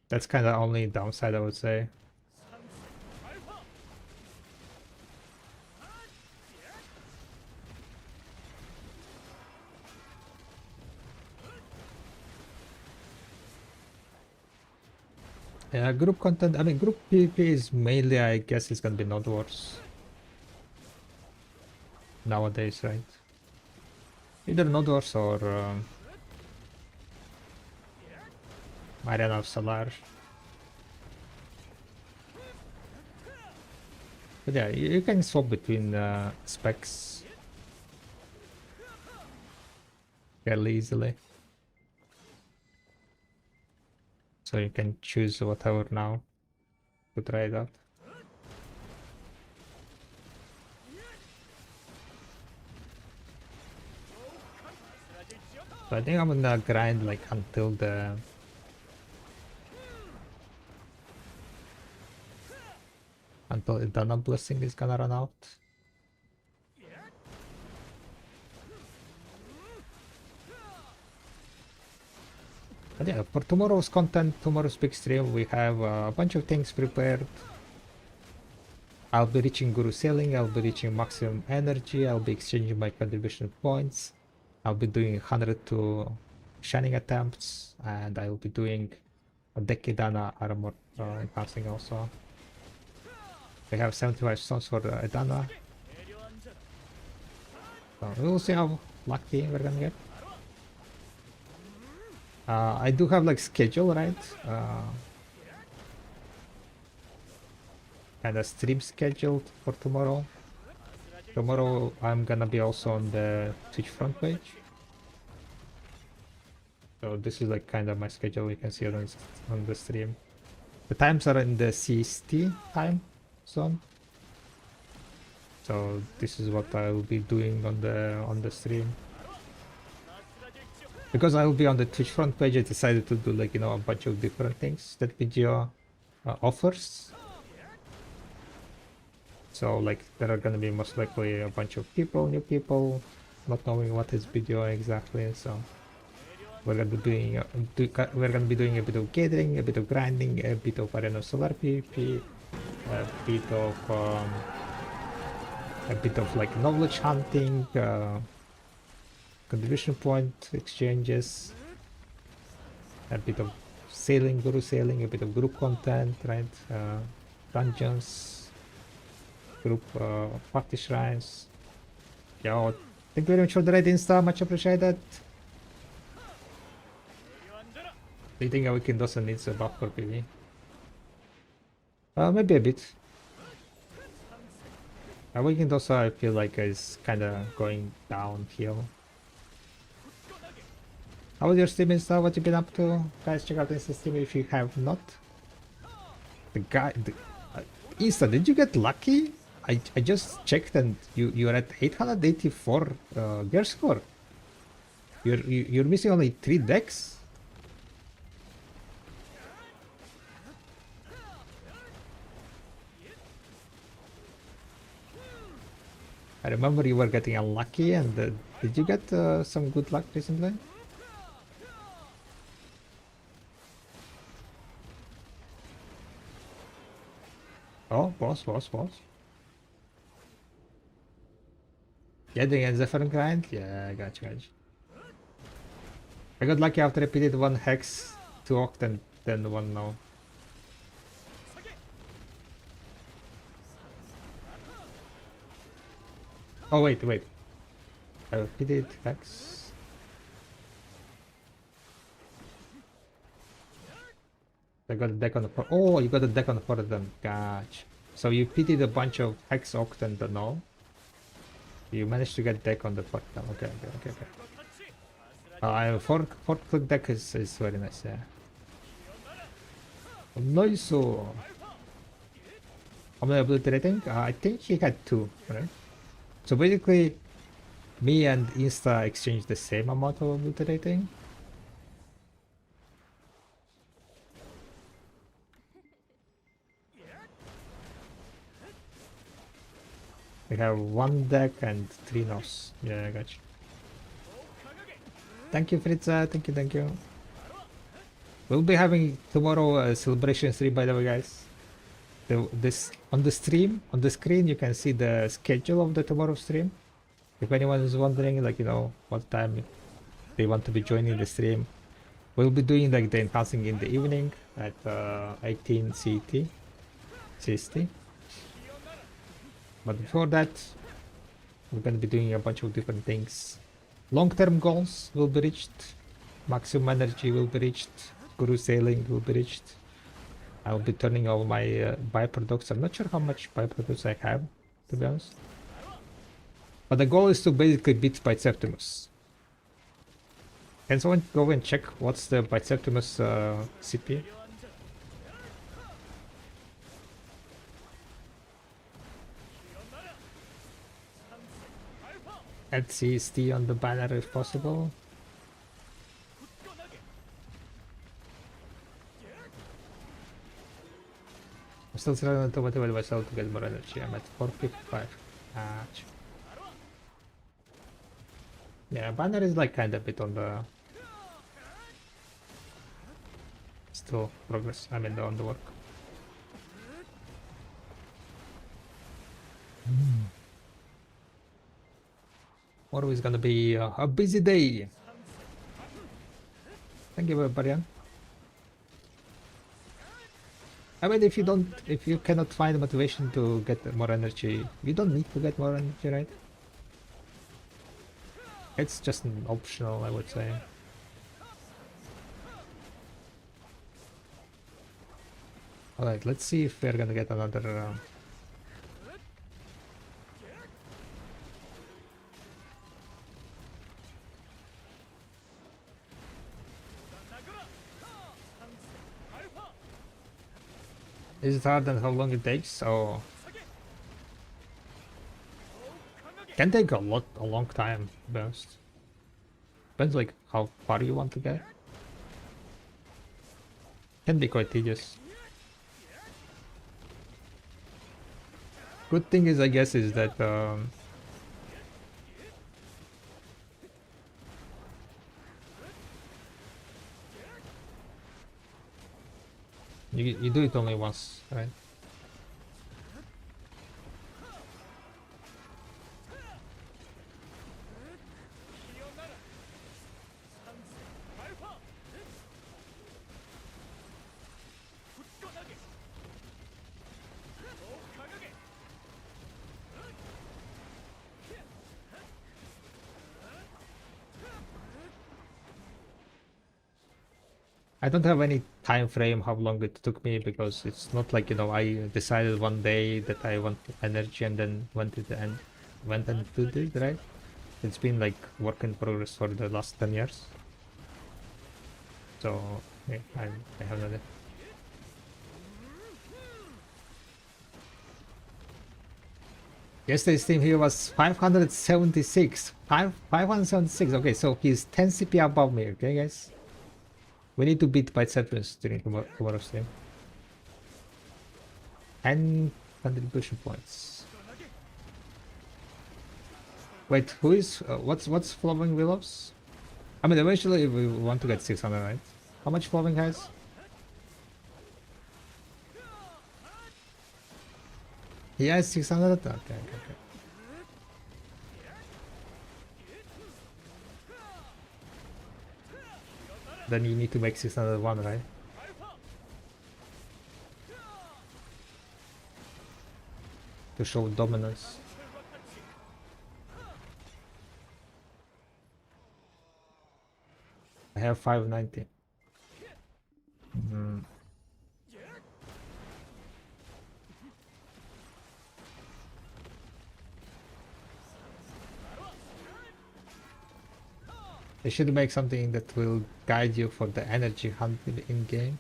That's kind of only downside, I would say. Yeah, group content, I mean, group PvP is mainly, I guess, it's gonna be Node Wars. nowadays, right? Either Nodors or Arena of Solar. But yeah, you can swap between specs fairly easily. So you can choose whatever now to try it out. So I think I'm gonna grind like until the Idana blessing is gonna run out. But yeah, for tomorrow's content, tomorrow's big stream, we have a bunch of things prepared. I'll be reaching Guru Sailing, I'll be reaching maximum energy, I'll be exchanging my contribution points, I'll be doing 100 to shining attempts, and I'll be doing a Dekidana armor enhancing also. We have 75 stones for Edana. So we'll see how lucky we're gonna get. I do have like schedule, right? And a stream scheduled for tomorrow. Tomorrow I'm gonna be also on the Twitch front page. So this is like kind of my schedule. You can see it on the stream. The times are in the CST time zone. So this is what I will be doing on the stream. Because I will be on the Twitch front page, I decided to do like, you know, a bunch of different things that video offers. So like there are gonna be most likely a bunch of people, new people, not knowing what is video exactly. So we're gonna be doing a bit of gathering, a bit of grinding, a bit of Arena Solar PvP, a bit of like knowledge hunting, contribution point exchanges, a bit of sailing, guru sailing, a bit of group content, right? Dungeons, group party shrines. Yo, thank you very much for the raid Insta, much appreciated. Do you think a weekend also needs a buff for PV? Maybe a bit. A weekend also I feel like is kinda going downhill. How was your stream Insta? What you been up to? Guys, check out Insta stream if you have not. Insta, did you get lucky? I just checked and you're at 884 gear score. You're missing only 3 decks. I remember you were getting unlucky, and did you get some good luck recently? Oh, boss. Yeah, the Zephyr grind? Yeah, I gotcha. I got lucky after I repeated 1 Hex, 2 Oct, and then 1 now. Oh, wait. I repeated Hex. I got a deck on the port. Oh, you got a deck on the port of them. Gotcha. So you pitted a bunch of Hex, Oct, and the null. You managed to get deck on the port now. Okay. Fourth click deck is very nice, yeah. Nice. How many obliterating? I think he had 2, right? So basically, me and Insta exchanged the same amount of obliterating. We have 1 deck and 3 nos. Yeah, I got you. Thank you, Fritza. Thank you. We'll be having tomorrow a celebration stream, by the way, guys. This on the stream, on the screen, you can see the schedule of the tomorrow stream. If anyone is wondering, like, you know, what time they want to be joining the stream, we'll be doing like the enhancing in the evening at 18 CST. But before that, We're gonna be doing a bunch of different things. Long-term goals will be reached. Maximum energy will be reached. Guru sailing will be reached. I'll be turning all my byproducts. I'm not sure how much byproducts I have, to be honest. But the goal is to basically beat Biceptimus. Can someone go and check what's the Biceptimus CP? Add CST on the banner if possible. I'm still trying to motivate myself to get more energy. I'm at 455. Yeah, banner is like kind of a bit on the still progress. I mean, on the work. Tomorrow is gonna be a busy day. Thank you, Barian. I mean, if you cannot find motivation to get more energy, you don't need to get more energy, right? It's just an optional, I would say. Alright, let's see if we're gonna get another... Is it hard and how long it takes? Oh, can take a long time, to be honest. Depends like how far you want to get. Can be quite tedious. Good thing is, I guess, is that you do it only once, right? I don't have any time frame how long it took me, because it's not like, you know, I decided one day that I want energy and then went and did it, right? It's been like work in progress for the last 10 years. So yeah, I have no idea. Yesterday's team here was 576. 576. Okay, so he's 10 CP above me, okay guys? We need to beat Biceptimus during tomorrow's stream. 10 contribution points. Wait, who is what's Flowing Willows? I mean, eventually we want to get 600, right? How much Flowing has? He has 600. Okay. Then you need to make 601, right? To show dominance. I have 590. They should make something that will guide you for the energy hunt in game.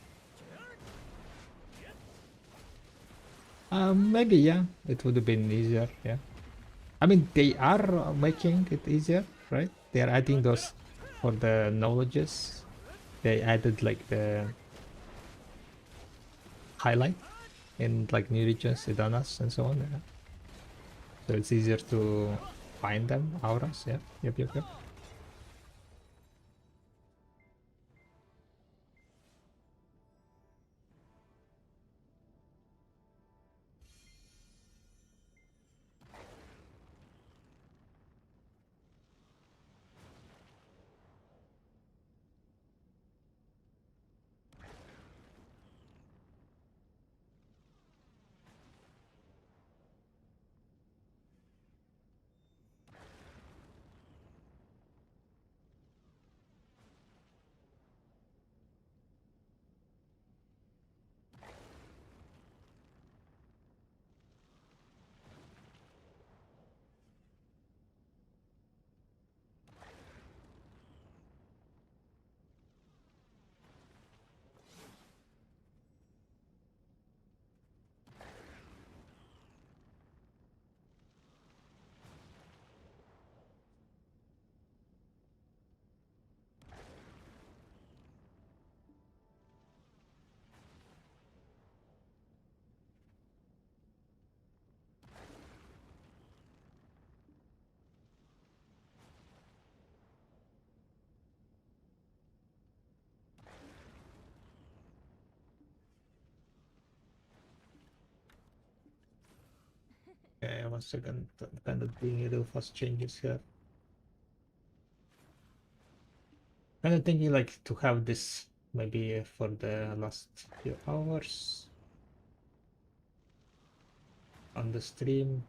Maybe, yeah, it would have been easier, yeah. I mean, they are making it easier, right? They are adding those for the knowledges. They added like the highlight in like new regions, Idanas and so on. Yeah. So it's easier to find them, auras, yeah. Yep. Okay, 1 second. I'm kind of doing real fast changes here. Kind of thinking like to have this maybe for the last few hours on the stream.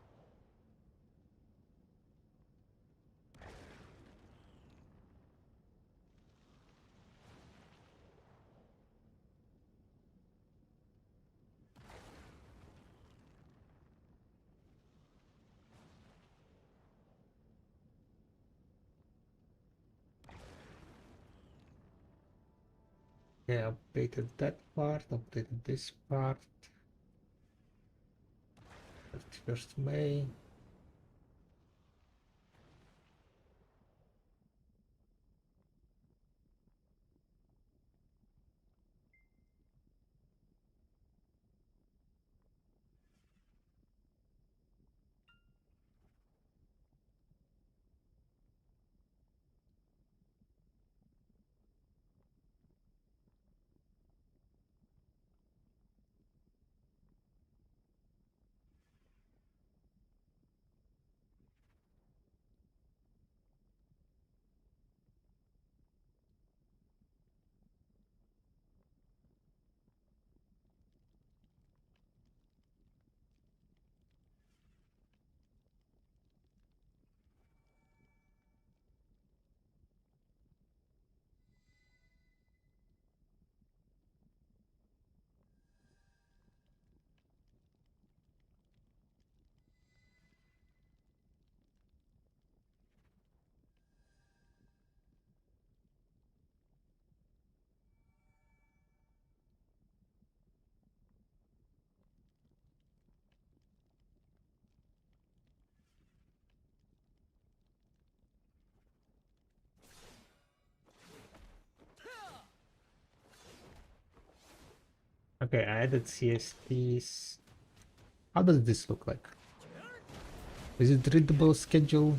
Yeah, updated that part, updated this part. 31st May. Okay, I added CSTs. How does this look like? Is it readable schedule?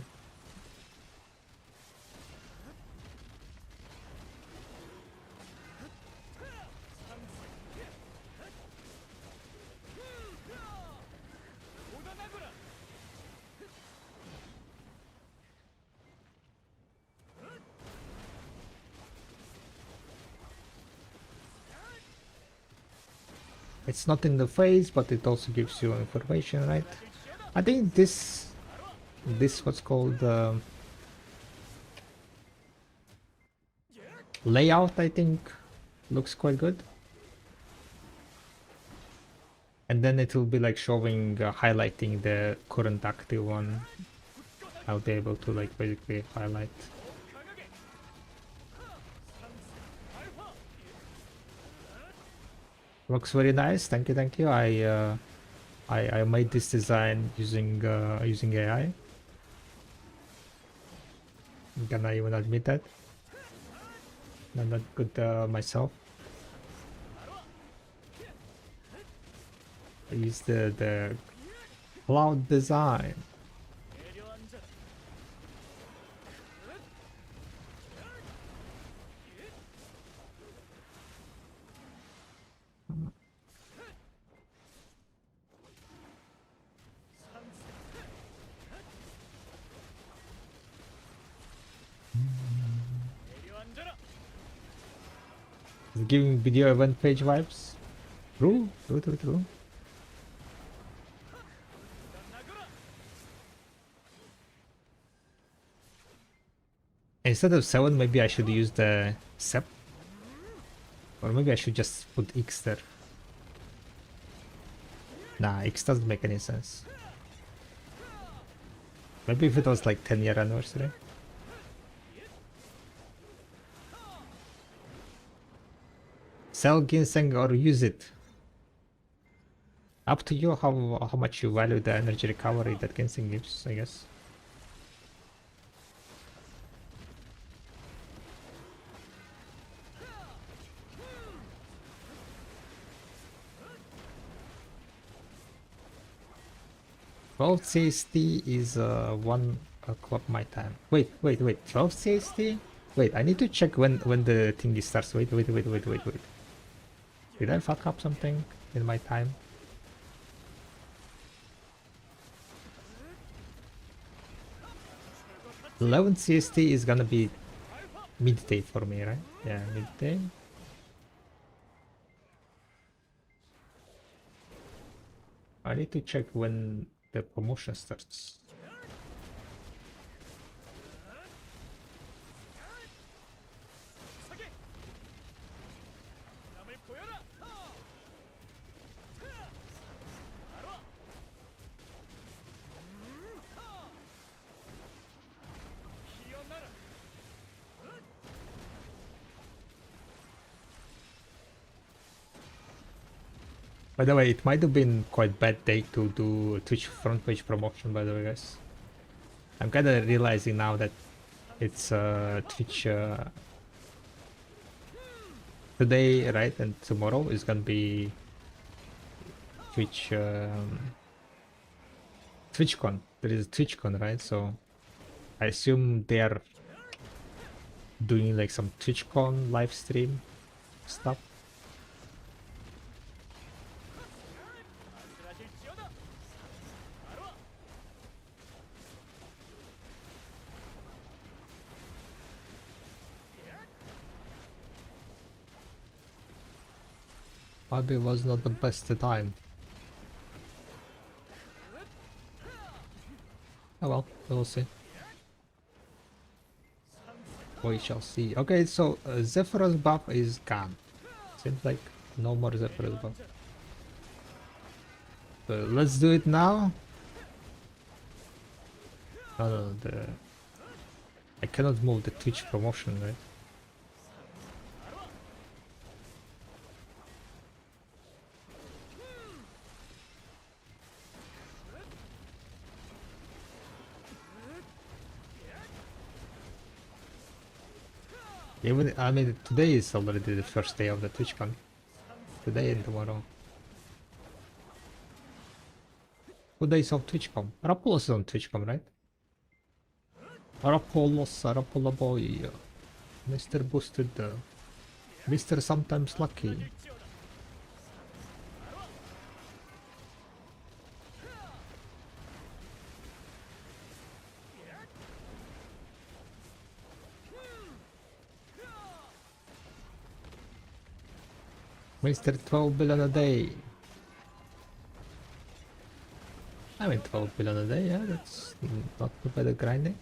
It's not in the face, but it also gives you information, right? I think this what's called layout, I think looks quite good. And then it will be like showing highlighting the current active one. I'll be able to like basically highlight. Looks very nice. Thank you, thank you. I made this design using using AI. I'm gonna even admit that. I'm not good myself. I use the cloud design. It's giving video event page vibes. True, true, true, true. Instead of 7, maybe I should use the SEP. Or maybe I should just put X there. Nah, X doesn't make any sense. Maybe if it was like 10-year anniversary. Sell ginseng or use it. Up to you how much you value the energy recovery that ginseng gives, I guess. Twelve CST is 1 o'clock my time. Wait. 12 CST? Wait, I need to check when the thingy starts. Wait. Did I fuck up something in my time? 11 CST is gonna be midday for me, right? Yeah, midday. I need to check when the promotion starts. By the way, it might have been quite bad day to do Twitch front page promotion, by the way, guys. I'm kind of realizing now that it's Twitch today, right? And tomorrow is gonna be Twitch TwitchCon. There is TwitchCon, right? So I assume they are doing like some TwitchCon live stream stuff. Maybe was not the best time. Oh well, we'll see. We shall see. Okay, so Zephyrus buff is gone. Seems like no more Zephyrus buff. So let's do it now. No, I cannot move the Twitch promotion, right? Even I mean today is already the first day of the TwitchCon. Today and tomorrow. 2 days of TwitchCon. Rapolo is on TwitchCon, right? Rapolo boy. Mr. Boosted. Mr. Sometimes Lucky. Mr. 12 billion a day. I mean 12 billion a day, yeah, that's not too bad at grinding.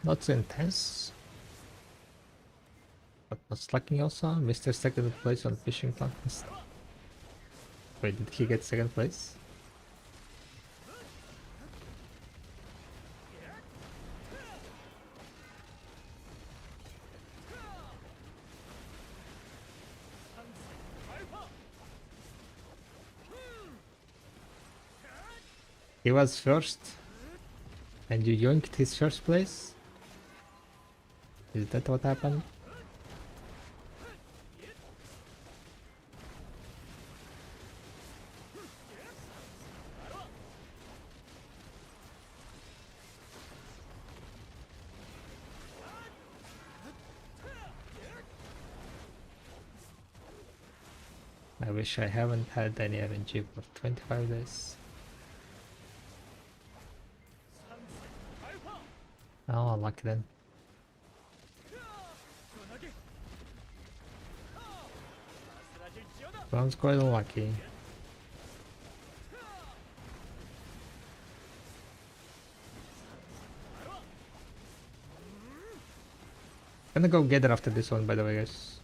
Not so intense. But not slacking also. Mr. Second place on fishing contest. Wait, did he get second place? He was first, and you yoinked his first place? Is that what happened? I wish I haven't had any RNG for 25 days. Oh, lucky then. Sounds quite unlucky. Gonna go gather after this one, by the way, guys.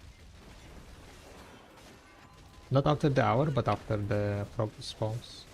Not after the hour, but after the frog spawns.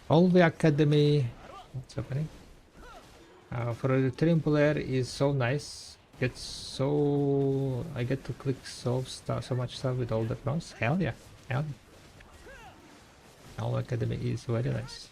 All the academy. What's happening? For the stream player is so nice. Gets so I get to click so much stuff with all the pros. Hell yeah, hell. Yeah. All academy is very nice.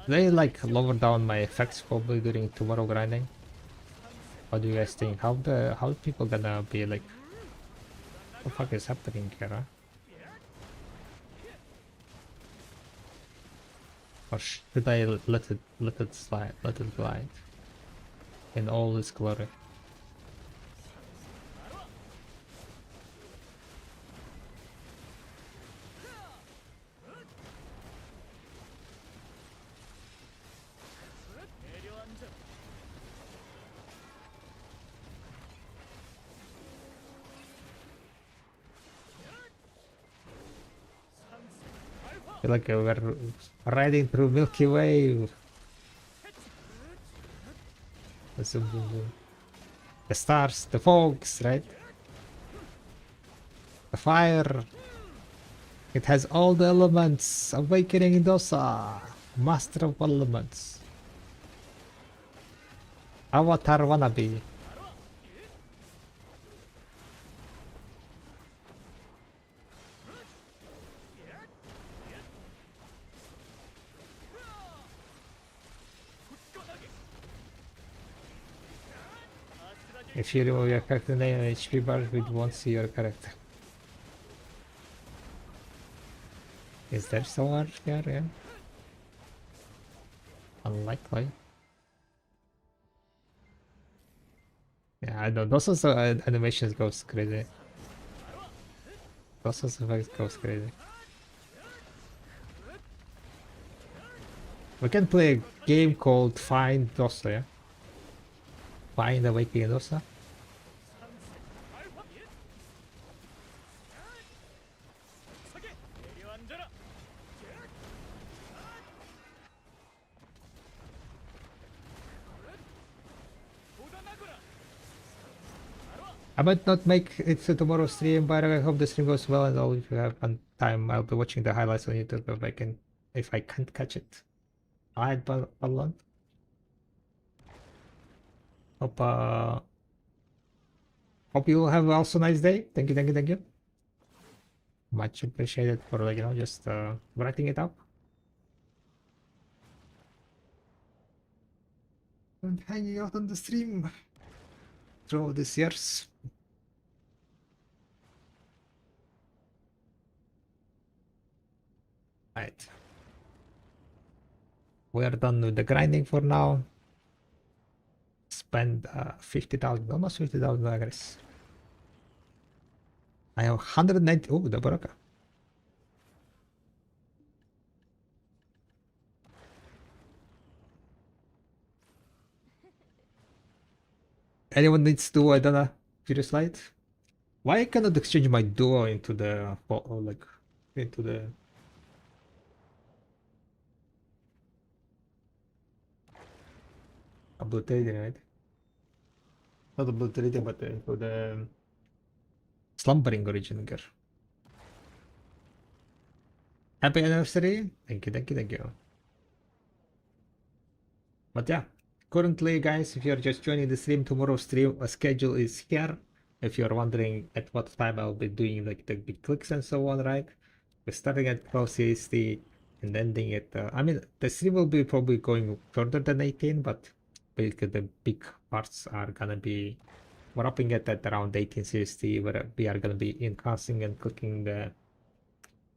They like lower down my effects probably during tomorrow grinding. What do you guys think? How people gonna be like, what the fuck is happening here? Huh? Or should I let it slide, let it glide in all its glory? Feel like we're riding through Milky Way. Zoom, zoom, zoom. The stars, the fogs, right? The fire. It has all the elements. Awakening Dosa. Master of elements. Avatar wannabe. If you remove your character name and HP bar, we won't see your character. Is there someone here? Yeah. Unlikely. Yeah, I know. Those also animations goes crazy. Those also effects goes crazy. We can play a game called Find Dosa, yeah? Find Awakening Dosa. I might not make it to tomorrow's stream, but I hope the stream goes well and all. If you have fun time, I'll be watching the highlights on YouTube if I can't catch it. Alright, Ballon. Hope hope you have also a nice day. Thank you, thank you, thank you. Much appreciated for like just writing it up. And hanging out on the stream through these years. Right. We are done with the grinding for now. Spend 50,000, almost 50,000 agres. I have 190. Oh, the Baraka. Anyone needs to, I don't know, Furious Light? Why I cannot exchange my duo into the, like, into the... Obliterating, right? Not obliterating, but into the slumbering originator. Happy anniversary! Thank you, thank you, thank you. But yeah, currently, guys, if you're just joining the stream, tomorrow's stream schedule is here. If you're wondering at what time I'll be doing like the big clicks and so on, right? We're starting at 12 CST and ending at. I mean, the stream will be probably going further than 18, but basically the big parts are gonna be wrapping it at around 18 CST, where we are gonna be enhancing and clicking the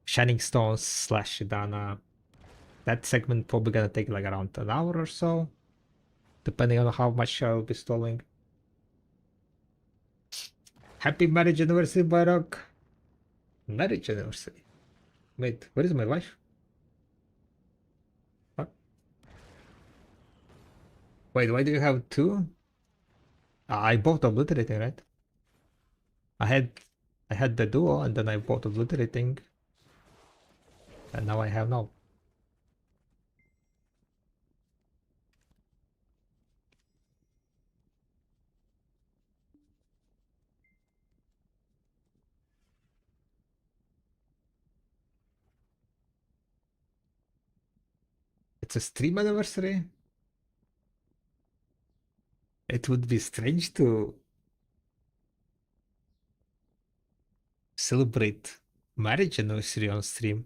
Shining Stones slash Dana. That segment probably gonna take like around an hour or so, depending on how much I'll be stalling. Happy marriage anniversary, Barak. Marriage anniversary. Wait, where is my wife? What? Wait, why do you have two? I bought obliterating, right? I had I had the duo and then I bought obliterating. And now I have no. It's a stream anniversary. It would be strange to celebrate marriage anniversary on stream.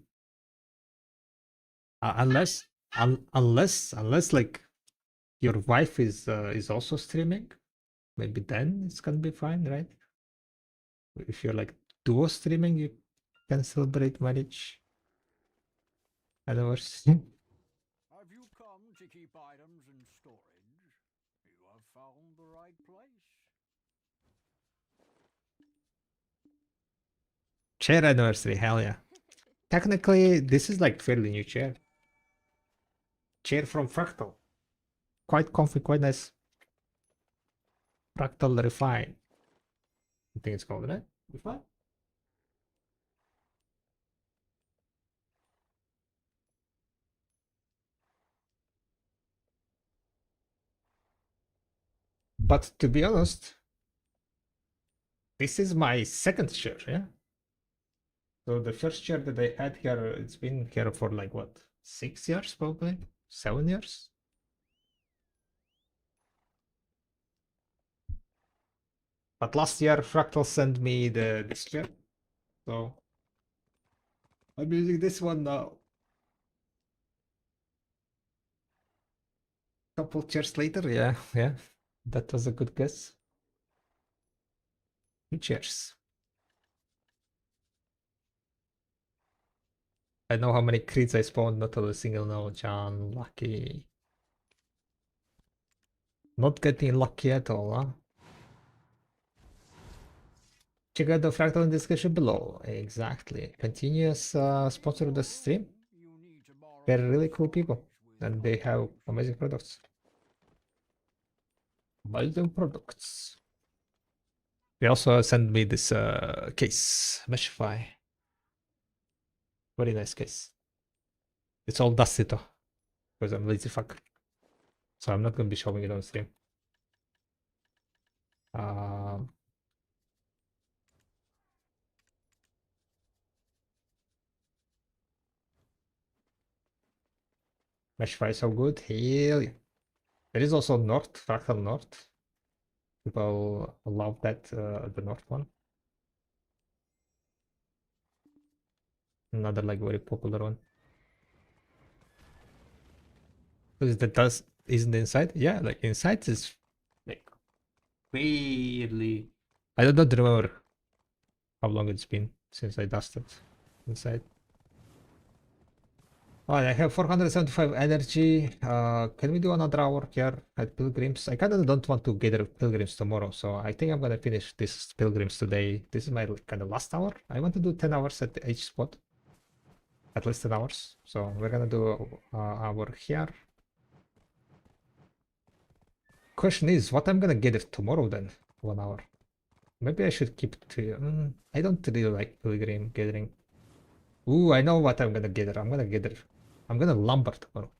Unless Unless like your wife is also streaming, maybe then it's gonna be fine, right? If you're like duo streaming, you can celebrate marriage anniversary. Have you come to keep items in storage? You have found the right place. Chair anniversary, hell yeah. Technically, this is like fairly new chair. Chair from Fractal. Quite comfy, quite nice. Fractal Refine. I think it's called, right? Refine? But to be honest, this is my second chair, yeah? So the first chair that I had here, it's been here for like what, 6 years probably? 7 years? But last year Fractal sent me this chair. So I'm using this one now. Couple chairs later, yeah. That was a good guess. 2 chairs. I know how many crits I spawned, not a single no, John. Lucky. Not getting lucky at all, huh? Check out the fractal in the description below. Exactly. Continuous sponsor of the stream. You need to borrow They're really cool supplies people. with And they have confidence. amazing products. Amazing products. They also sent me this case, Meshify. Very nice case. It's all dusty though, because I'm lazy fuck. So I'm not gonna be showing it on stream. Um, Meshify is so good. Hell yeah. There is also North, Fractal North. People love that, the North one. Another like very popular one. Because the dust isn't inside. Yeah, like inside is like weirdly. I don't remember how long it's been since I dusted inside. Oh, I have 475 energy. Can we do another hour here at Pilgrims? I kind of don't want to gather Pilgrims tomorrow, so I think I'm gonna finish this Pilgrims today. This is my kind of last hour. I want to do 10 hours at each spot. At least 10 hours. So we're gonna do hour here. Question is, what I'm gonna gather tomorrow then? 1 hour. Maybe I should keep it to... I don't really like Pilgrim gathering. Ooh, I know what I'm gonna gather. I'm gonna lumber tomorrow.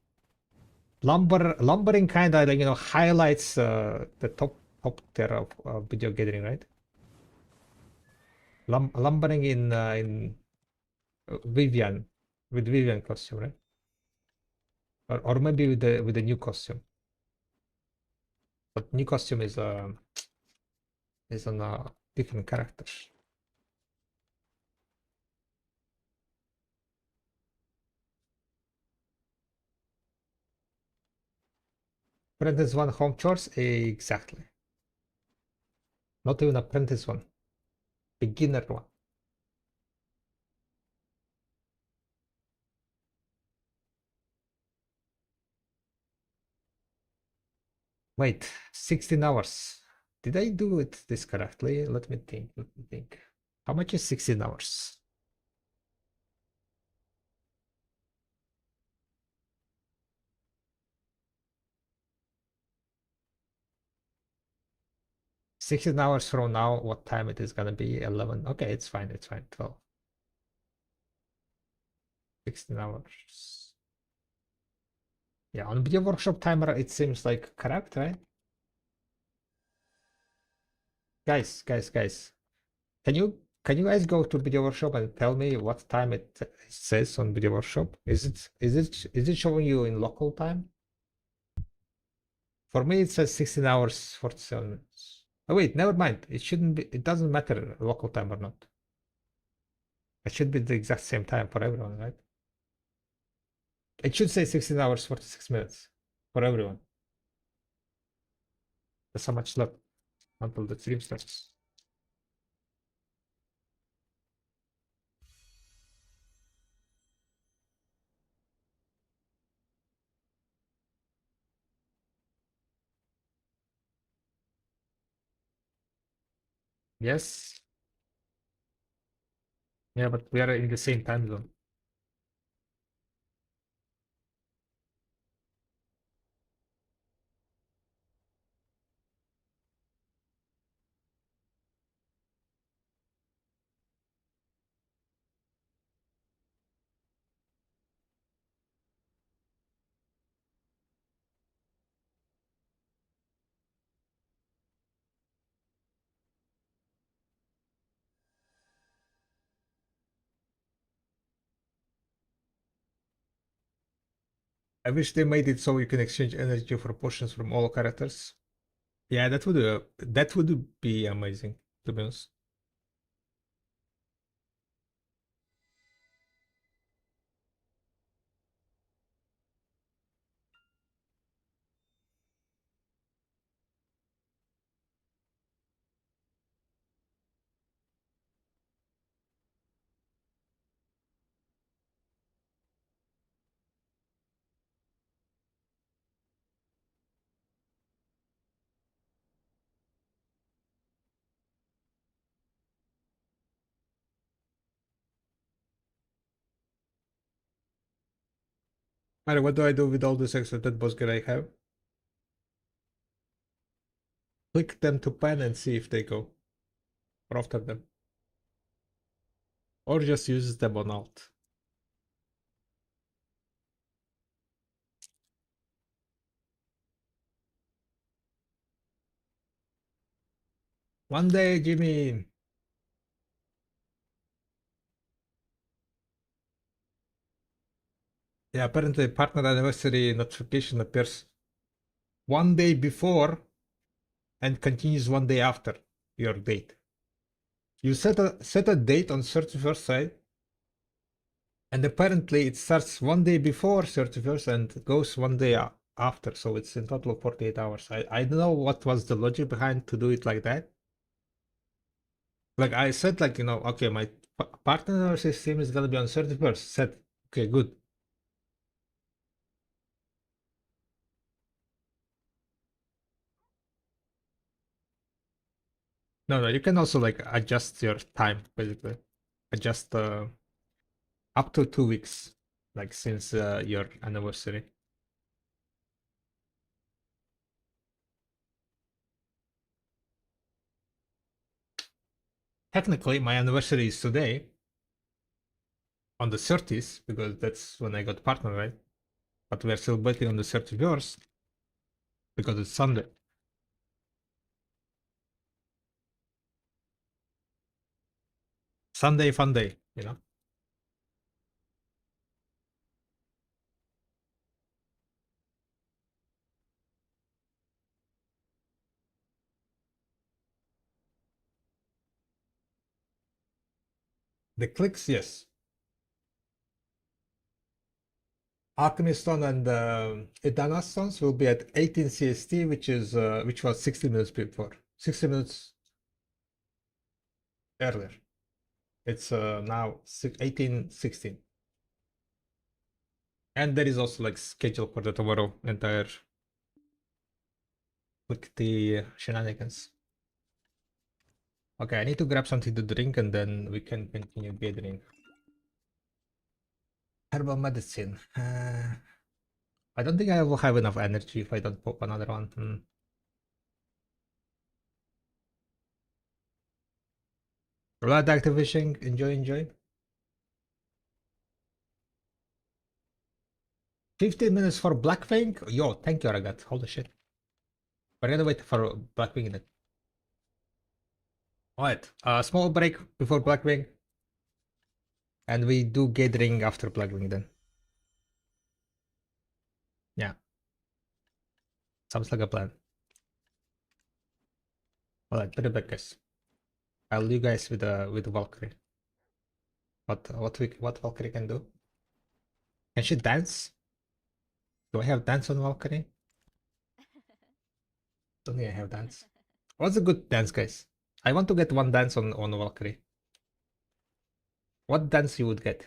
Lumbering kind of like, highlights the top tier of video gathering, right? Lumbering in Vivian, with Vivian costume, right? Or maybe with the new costume. But new costume is on a different character. Apprentice one home chores, exactly. Not even apprentice one, beginner one. Wait, 16 hours. Did I do it this correctly? Let me think. How much is 16 hours? Sixteen hours from now, what time it is gonna be? 11. Okay, it's fine. 12. 16 hours. Yeah, on video workshop timer, it seems like correct, right? Guys. Can you guys go to video workshop and tell me what time it says on video workshop? Is it showing you in local time? For me, it says 16 hours 47 minutes. Oh wait, never mind. It shouldn't be. It doesn't matter local time or not. It should be the exact same time for everyone, right? It should say 16 hours 46 minutes for everyone. There's so much left until the stream starts. Yes. Yeah, but we are in the same time zone. I wish they made it so you can exchange energy for potions from all characters. Yeah, that would be amazing, to be honest. Alright, what do I do with all this extra dead boss gear I have? Click them to pen and see if they go. Or after them. Or just use them on alt. One day, Jimmy. Yeah, apparently partner anniversary notification appears one day before and continues one day after your date. You set a date on 31st side, and apparently it starts one day before 31st and goes one day after, so it's in total of 48 hours. I don't know what was the logic behind to do it like that. Like I said, like, okay, my partner system is gonna be on 31st. Said, okay, good. No, no, you can also like adjust your time, basically. Adjust up to 2 weeks, like since your anniversary. Technically, my anniversary is today, on the 30th, because that's when I got partner, right? But we are celebrating on the 31st because it's Sunday. Sunday fun day. The clicks, yes. Alchemy Stone and Idana Stones will be at 18 CST, which was 60 minutes before. 60 minutes earlier. It's now 18:16. And there is also like schedule for the tomorrow entire like the shenanigans. Okay, I need to grab something to drink and then we can continue gathering. Herbal medicine. I don't think I will have enough energy if I don't pop another one. Blood activation. Enjoy, enjoy. 15 minutes for Blackwing? Yo, thank you, Ragat. Holy shit. We're gonna wait for Blackwing then. Alright, small break before Blackwing. And we do gathering after Blackwing then. Yeah. Sounds like a plan. Alright, put it back, guys. I'll leave you guys with Valkyrie. What Valkyrie can do? Can she dance? Do I have dance on Valkyrie? Don't think I have dance. What's a good dance, guys? I want to get one dance on Valkyrie. What dance you would get?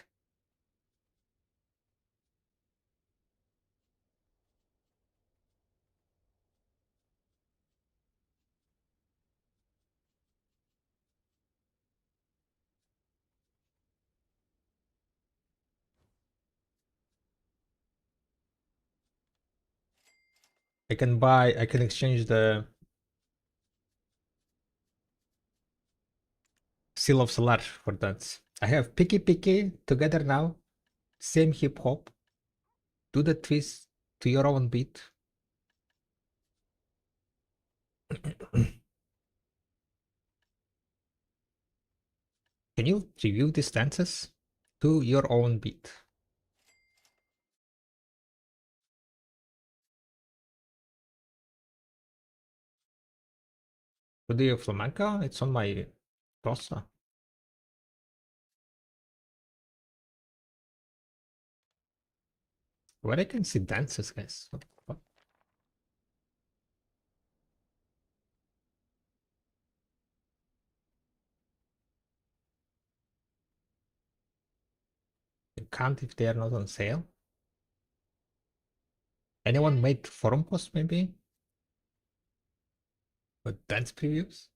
I can exchange the Seal of Solar for dance. I have Picky Picky together now. Same hip hop. Do the twist to your own beat. Can you review these dances? To your own beat. Studio Flamenco? It's on my roster. Where I can see dances, guys. What? You can't if they are not on sale. Anyone made forum post maybe? With dance previews?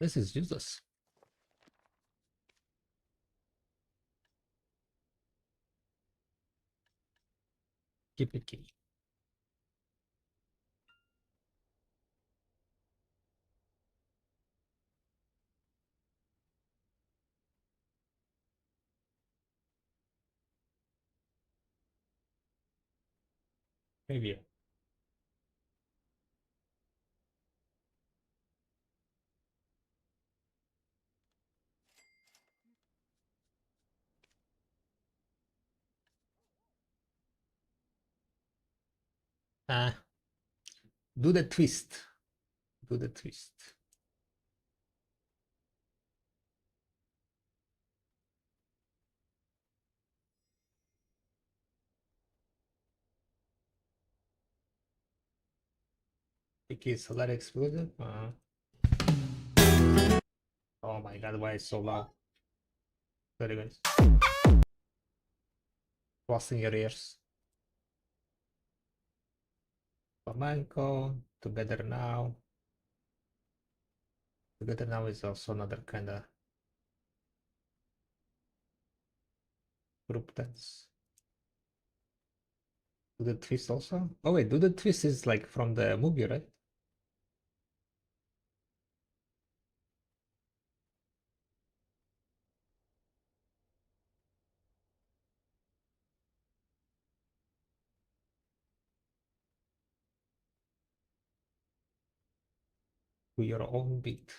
This is useless. Keep it key. Maybe. Ah, do the twist. Do the twist. Picky Solar Explosive. Oh my god, why is so loud? Sorry guys. Crossing your ears. Flamenco. Together Now. Together Now is also another kind of group dance. Do the twist also? Oh wait, do the twist is like from the movie, right? To your own beat.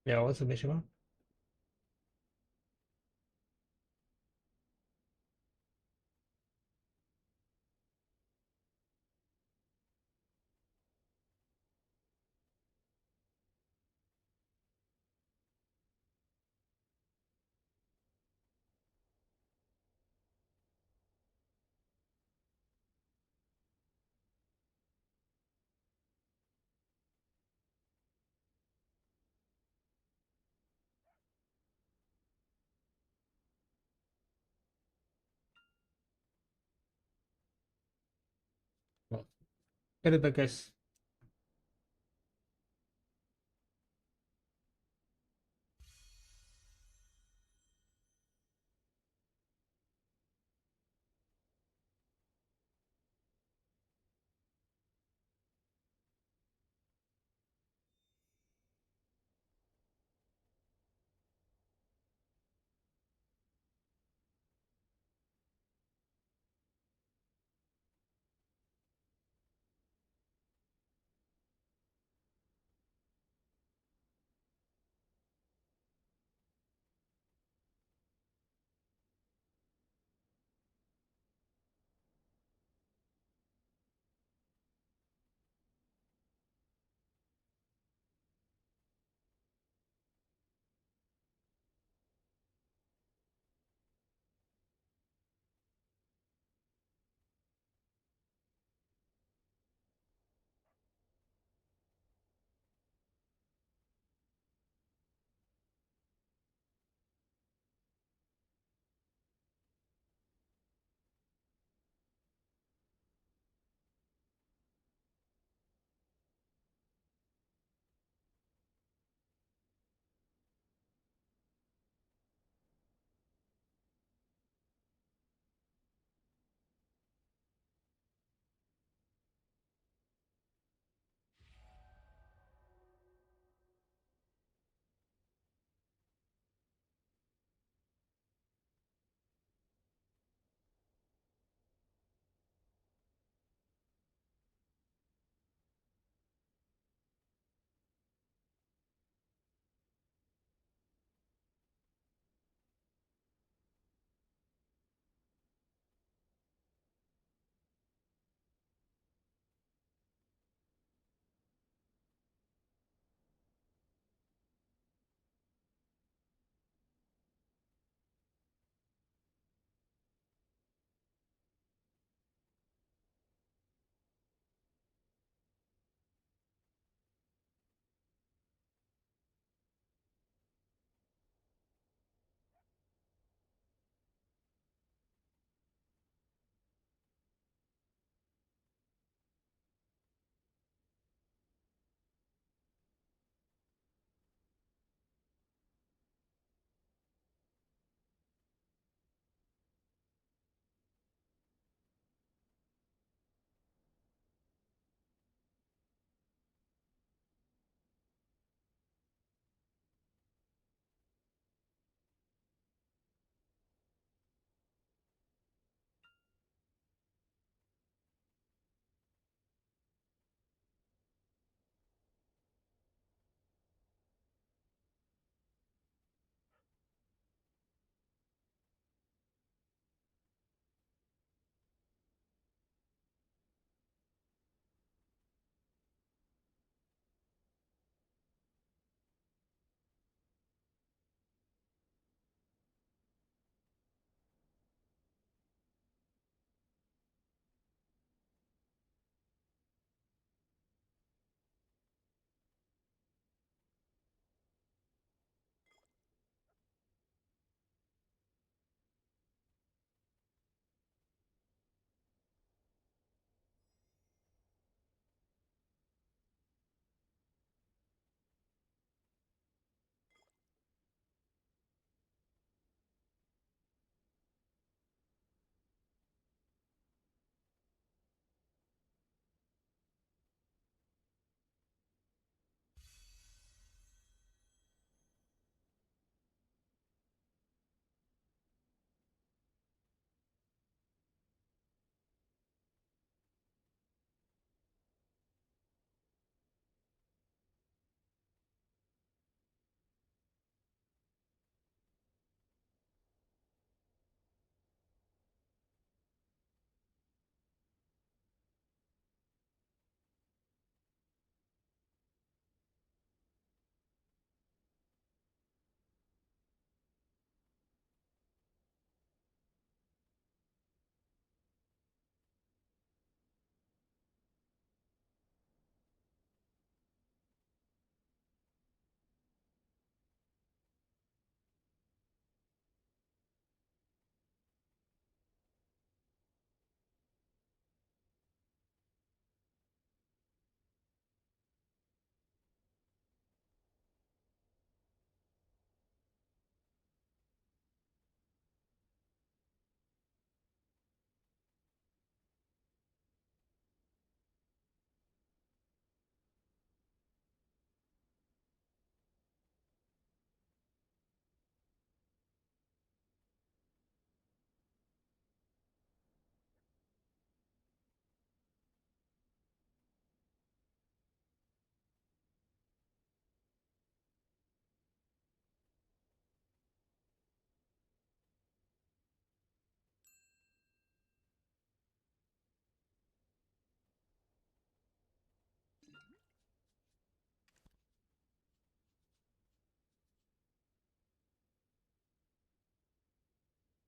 Yeah, what's the Mishima? Get it, I guess.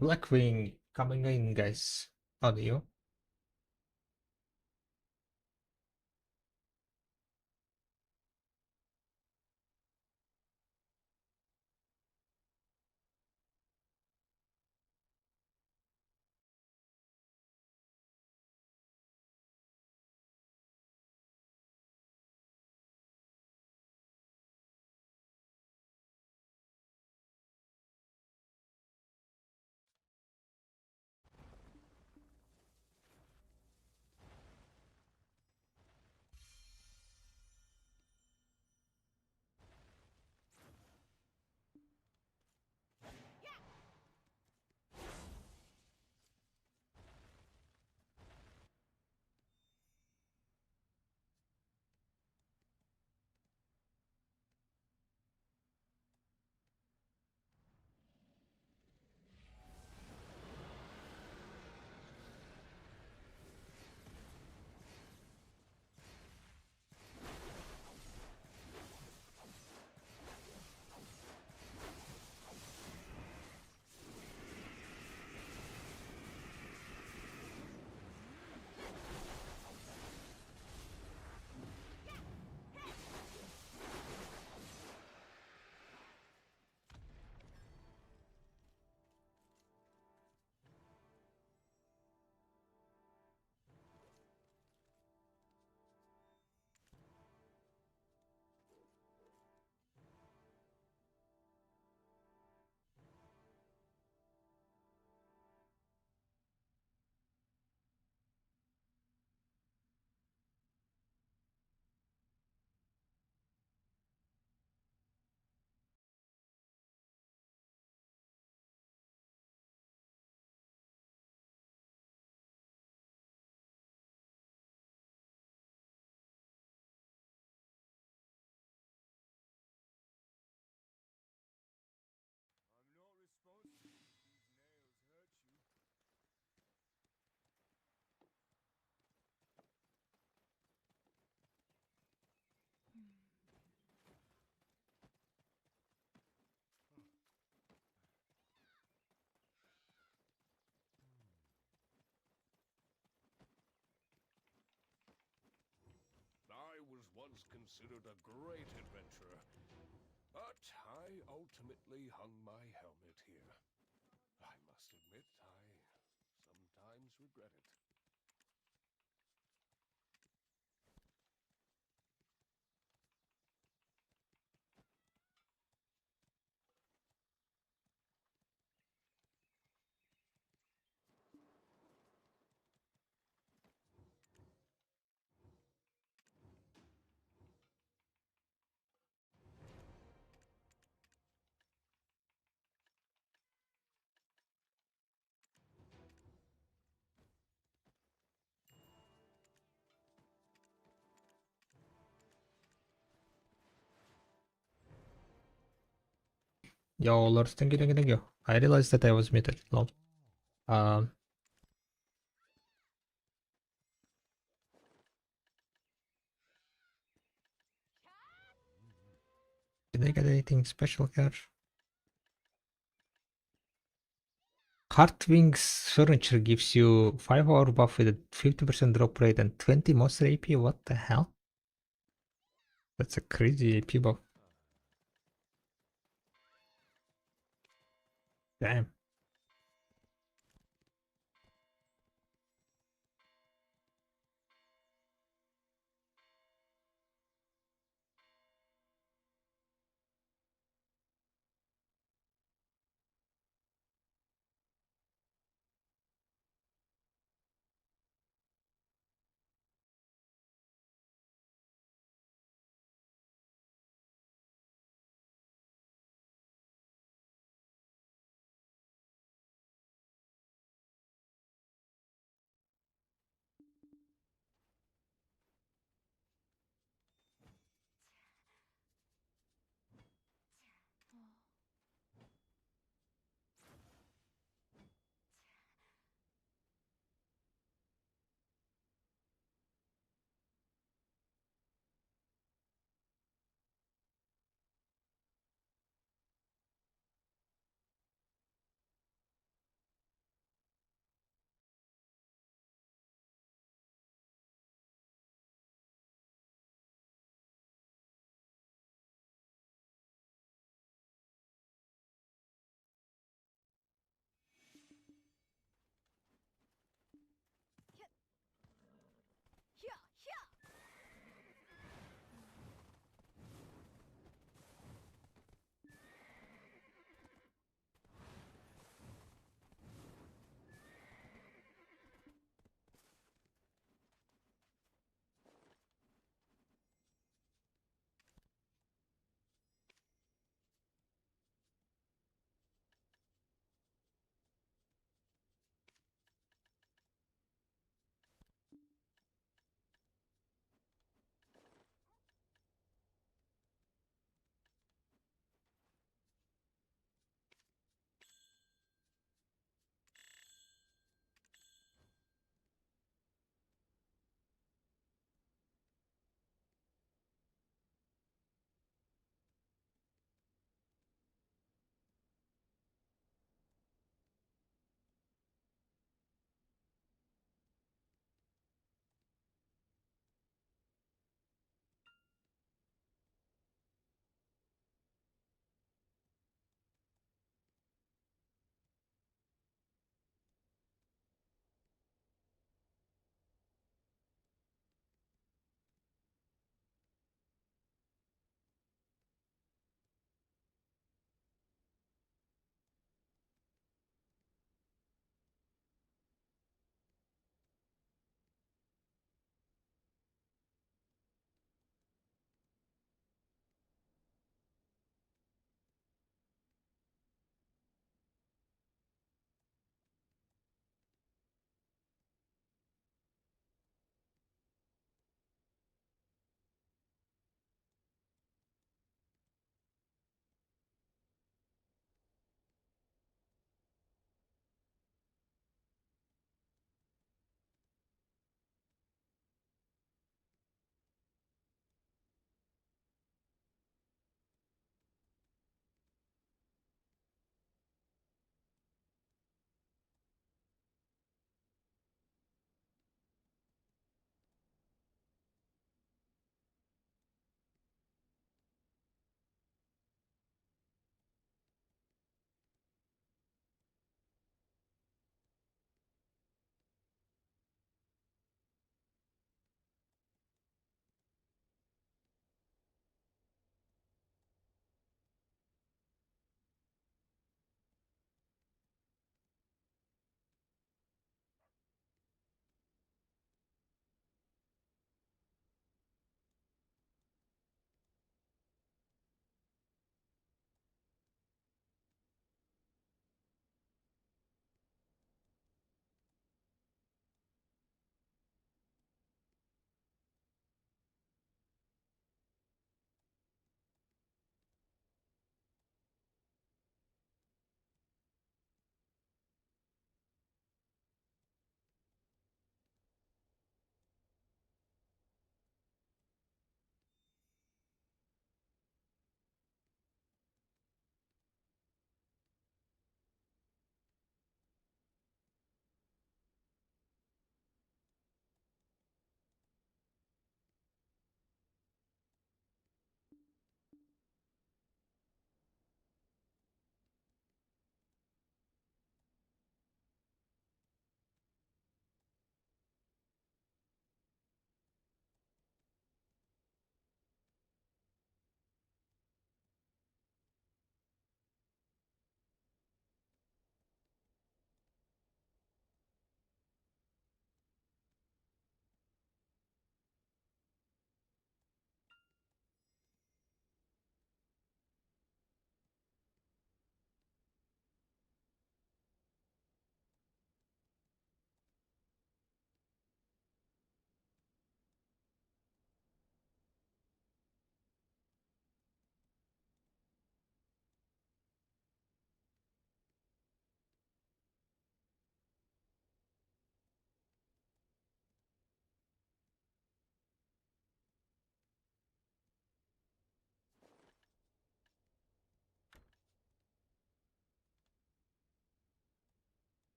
Blackwing coming in, guys. Audio. I was once considered a great adventurer, but I ultimately hung my helmet here. I must admit, I sometimes regret it. Yo, Lord, thank you. I realized that I was muted. Lol. Um, did I get anything special here? Heartwings furniture gives you 5-hour buff with a 50% drop rate and 20 monster AP. What the hell? That's a crazy AP buff. Damn.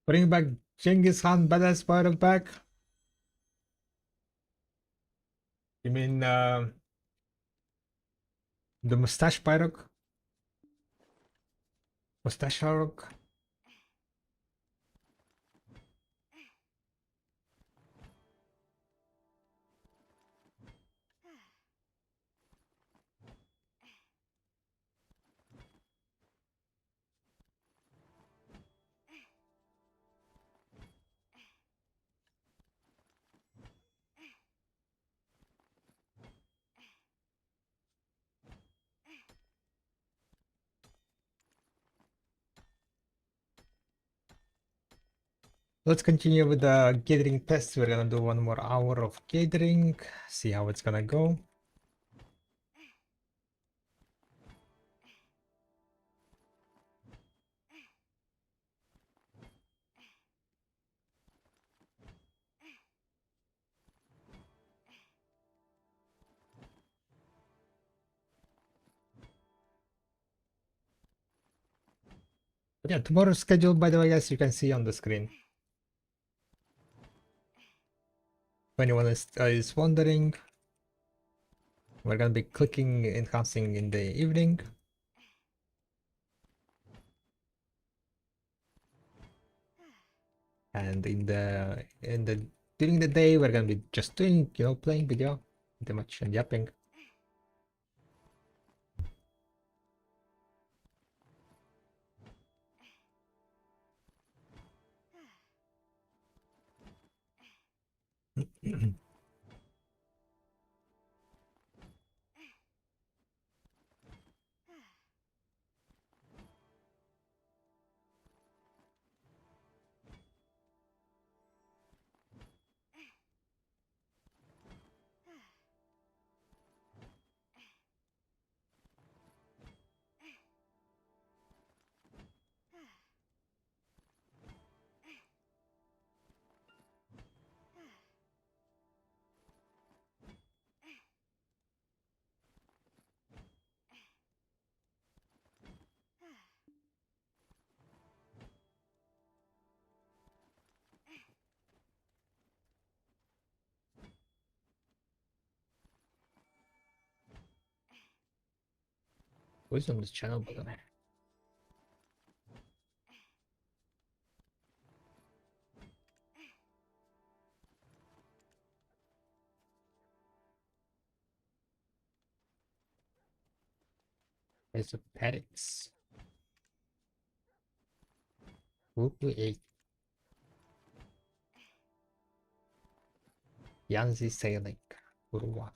Bring back Genghis Khan badass pirate back. You mean the mustache pirate? Mustache pirate? Let's continue with the gathering test. We're gonna do 1 more hour of gathering, see how it's gonna go. But yeah, tomorrow's schedule, by the way, as you can see on the screen. If anyone is wondering, we're gonna be clicking enhancing in the evening. And in the during the day, we're gonna be just doing, playing video, pretty much, and yapping. Who's on this channel, by the way? There's a Paddocks. Whoopie 8. Yanzi sailing. Uruwa.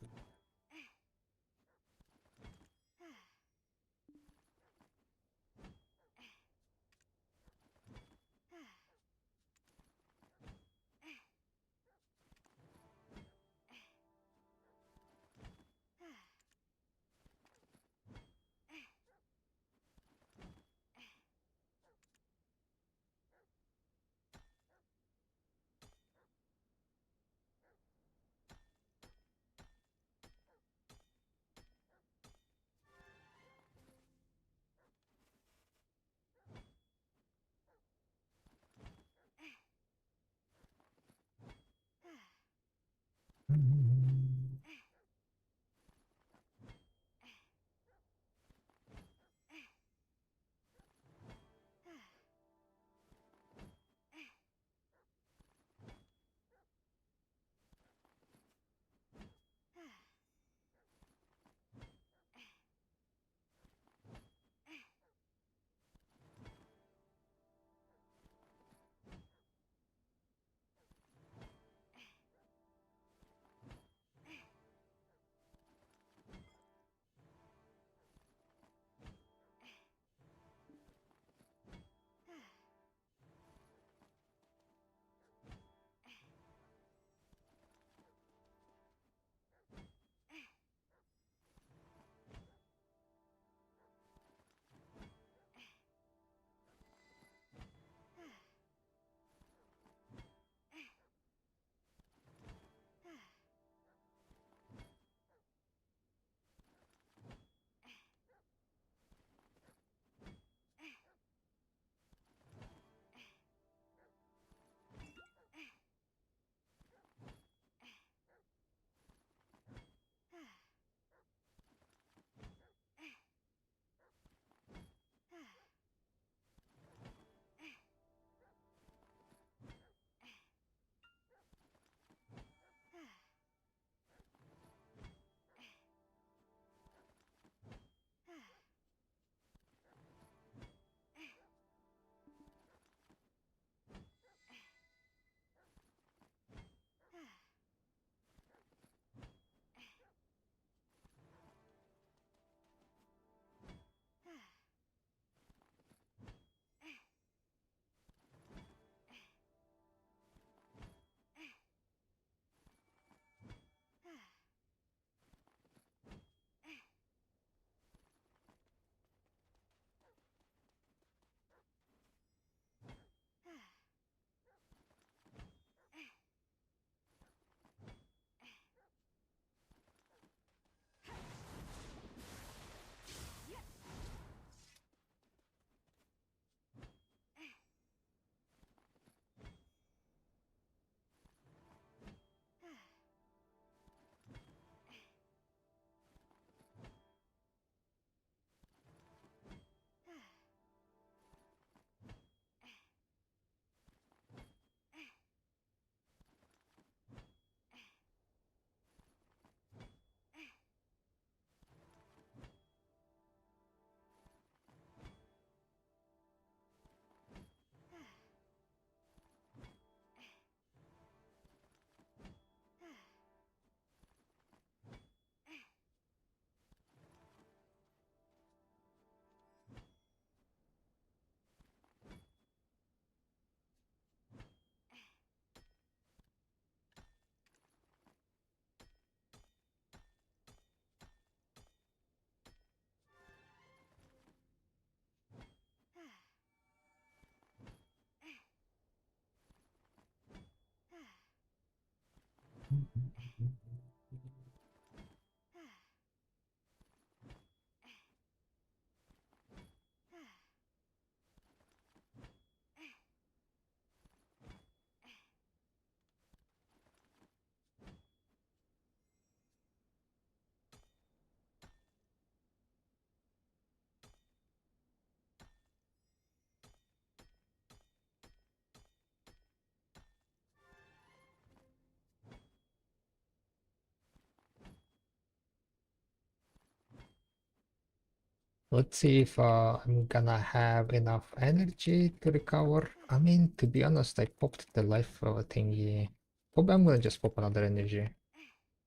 Let's see if I'm gonna have enough energy to recover. I mean, to be honest, I popped the life thingy. Probably I'm gonna just pop another energy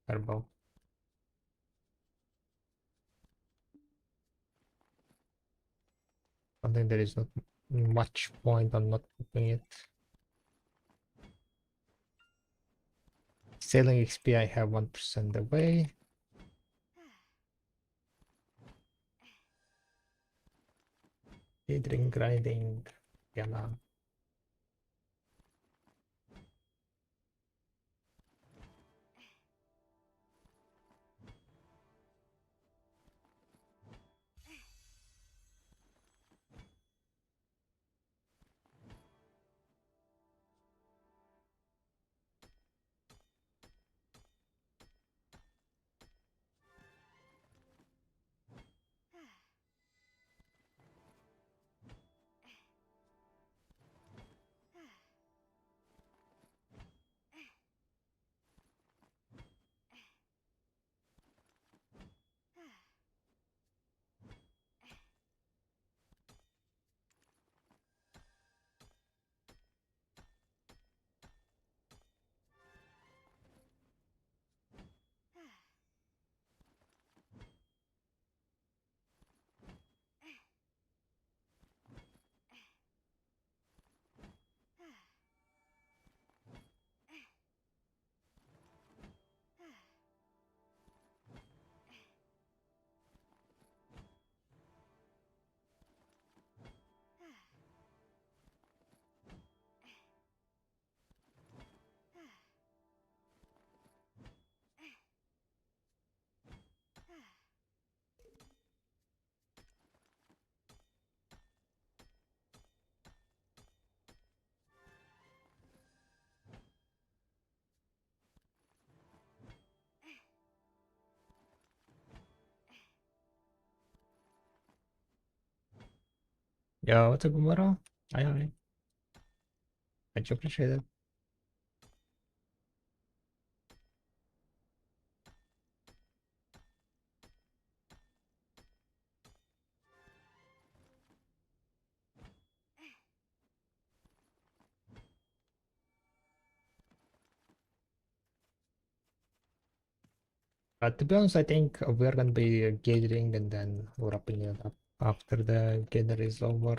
herbal. I think there is not much point on not popping it. Sailing XP I have 1% away. Drink grinding. Yeah, nah. Yo, what's up, Gumaro? Hi. Much appreciated. To be honest, I think we're gonna be gathering and then wrapping it up after the gather is over.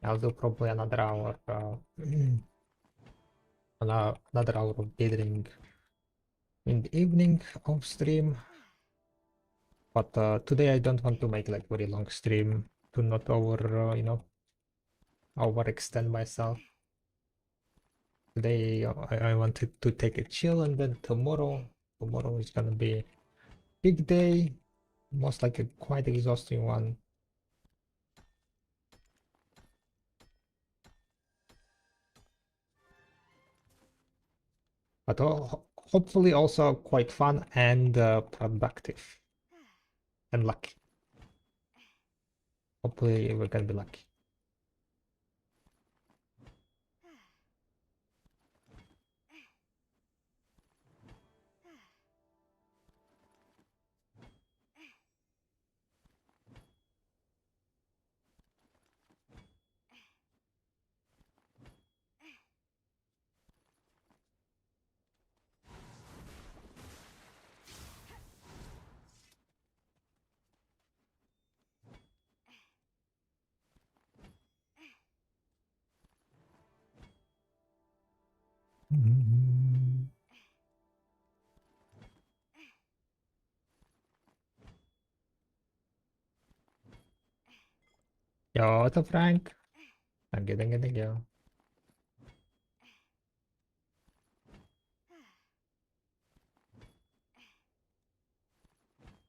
I'll do probably another hour, another hour of gathering in the evening off stream. But today I don't want to make like very long stream to not overextend myself. Today I wanted to take a chill, and then tomorrow is gonna be big day, most like a quite exhausting one. But hopefully also quite fun and productive and lucky. Hopefully we're gonna be lucky. Yo, what's up, Frank? Thank you.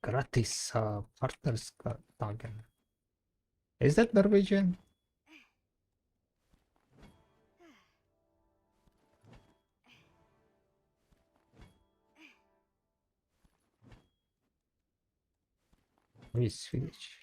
Gratis partners token. Is that Norwegian? Maybe Swedish.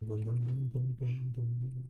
Boom, boom, boom, boom, boom, boom.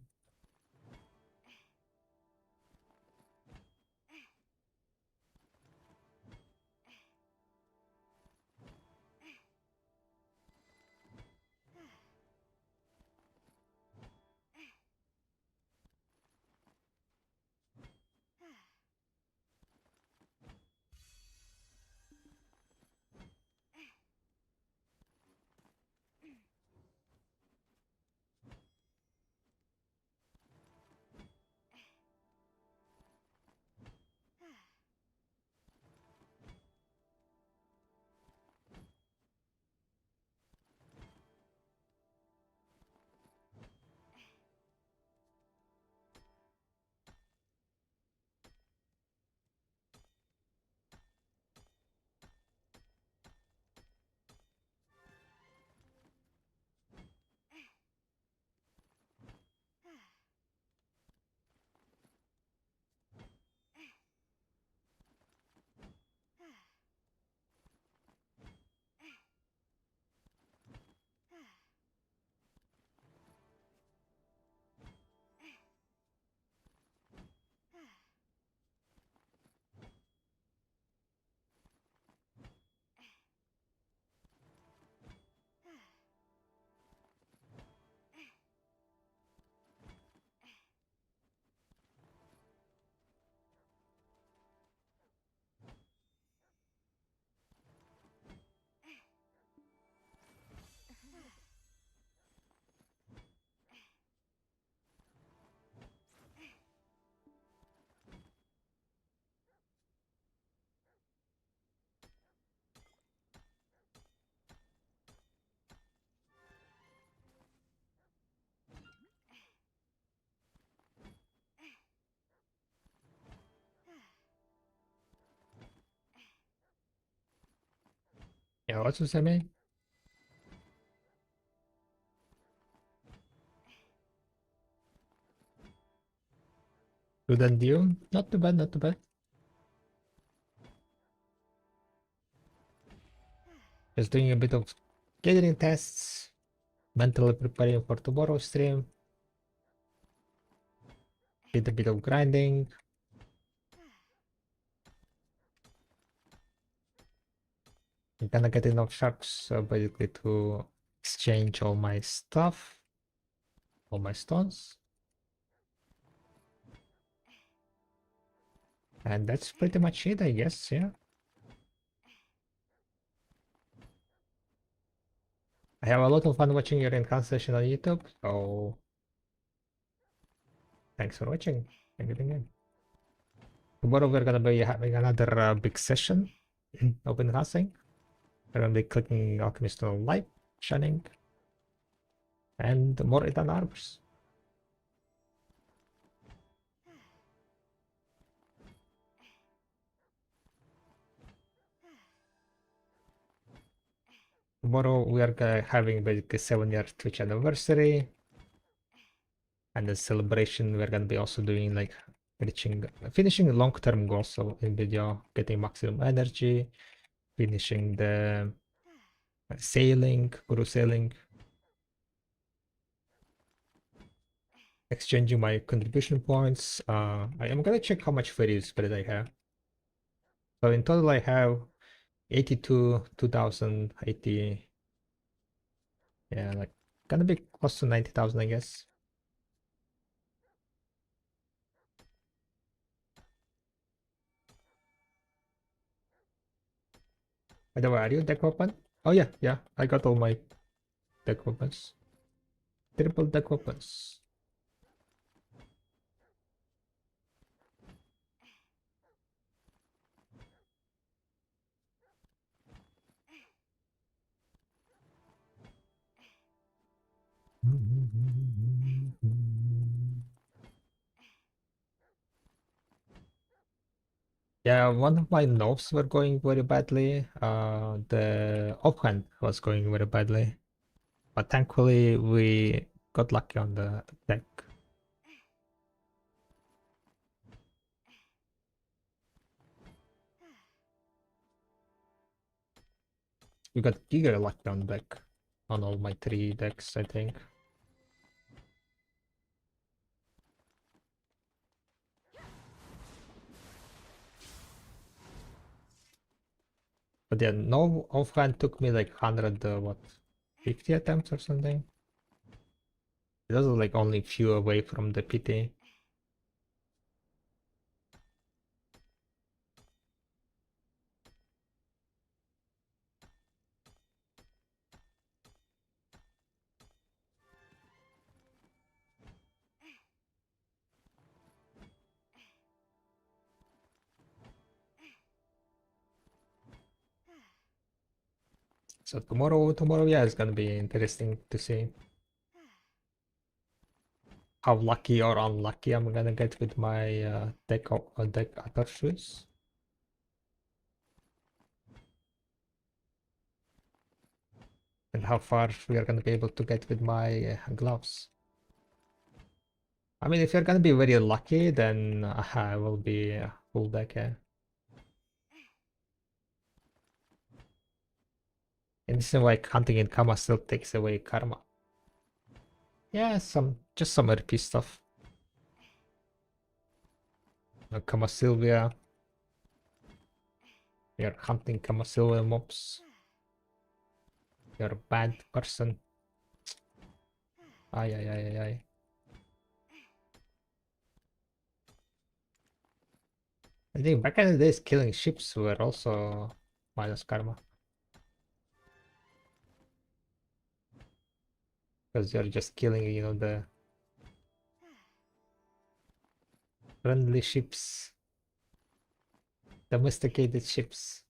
Yeah, what's this, I mean? Good and you? Not too bad, not too bad. Just doing a bit of gathering tests, mentally preparing for tomorrow's stream, did a bit of grinding. I'm gonna get enough sharks basically to exchange all my stuff, all my stones. And that's pretty much it, I guess, yeah. I have a lot of fun watching your enhanced session on YouTube, so thanks for watching. Thank you again. Tomorrow we're gonna be having another big session of enhancing. We're gonna be clicking Alchemist on Light, Shining, and more Ethan Arbors. Tomorrow we are having basically 7-year Twitch anniversary. And the celebration we're gonna be also doing like finishing long-term goals of NVIDIA, getting maximum energy, finishing the sailing, guru sailing, exchanging my contribution points. I am gonna check how much free spread I have. So in total I have 82, 2080. Yeah, like gonna be close to 90,000, I guess. By the way, are you deck weapon? Oh yeah, yeah, I got all my deck weapons. Triple deck weapons. Yeah, one of my noves were going very badly. The offhand was going very badly. But thankfully we got lucky on the deck. We got giga lucky on deck. On all my 3 decks, I think. But yeah, no offhand took me like 100, what, 50 attempts or something. It was like only few away from the PT. So tomorrow, yeah, it's gonna be interesting to see how lucky or unlucky I'm gonna get with my deck other shoes. And how far we are gonna be able to get with my gloves. I mean, if you're gonna be very lucky, then I will be full deck, yeah. And this is like hunting in Kama still takes away karma. Yeah, just some RP stuff. Kama Sylvia. You're hunting Kama Sylvia mobs. You're a bad person. Ay ay ay ay ay. I think back in the days killing ships were also minus karma. Because you're just killing, the friendly ships. Domesticated ships.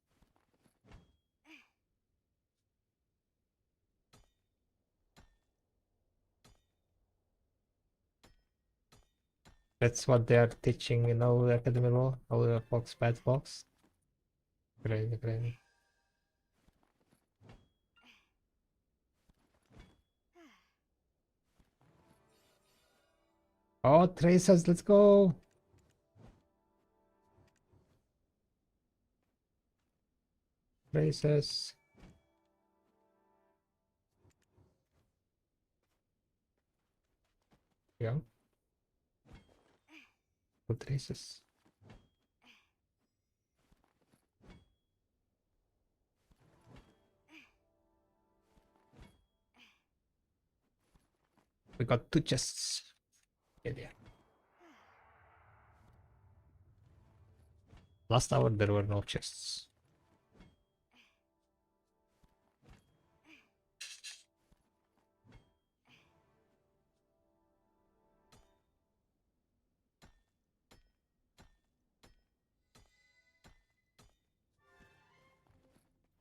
That's what they are teaching in all the academy law, all the fox, bad fox. Crazy, crazy. Oh, tracers, let's go! Tracers. Yeah. Good traces. We got 2 chests. Yeah, yeah. Last hour there were no chests.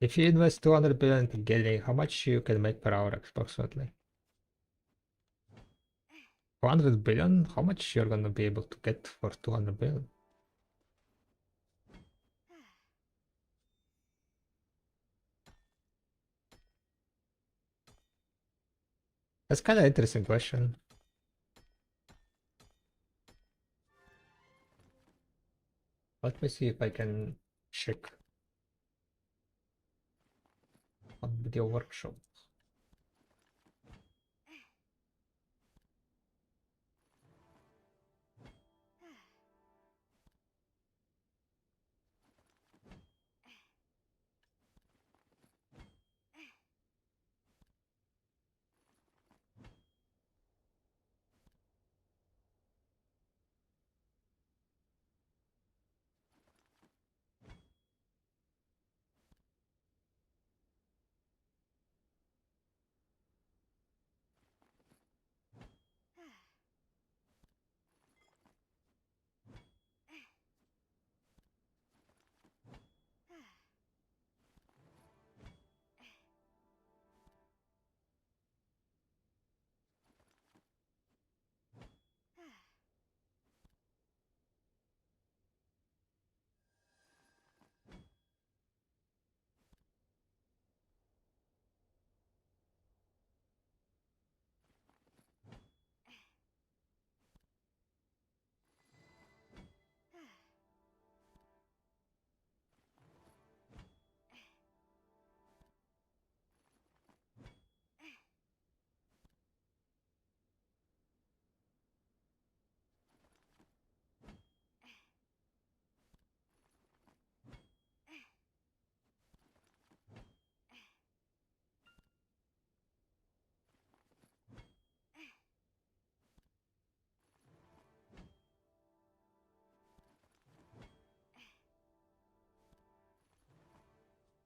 If you invest 200 billion into getting, how much you can make per hour approximately? 200 billion? How much you're gonna be able to get for 200 billion? That's kind of interesting question. Let me see if I can check on video workshop.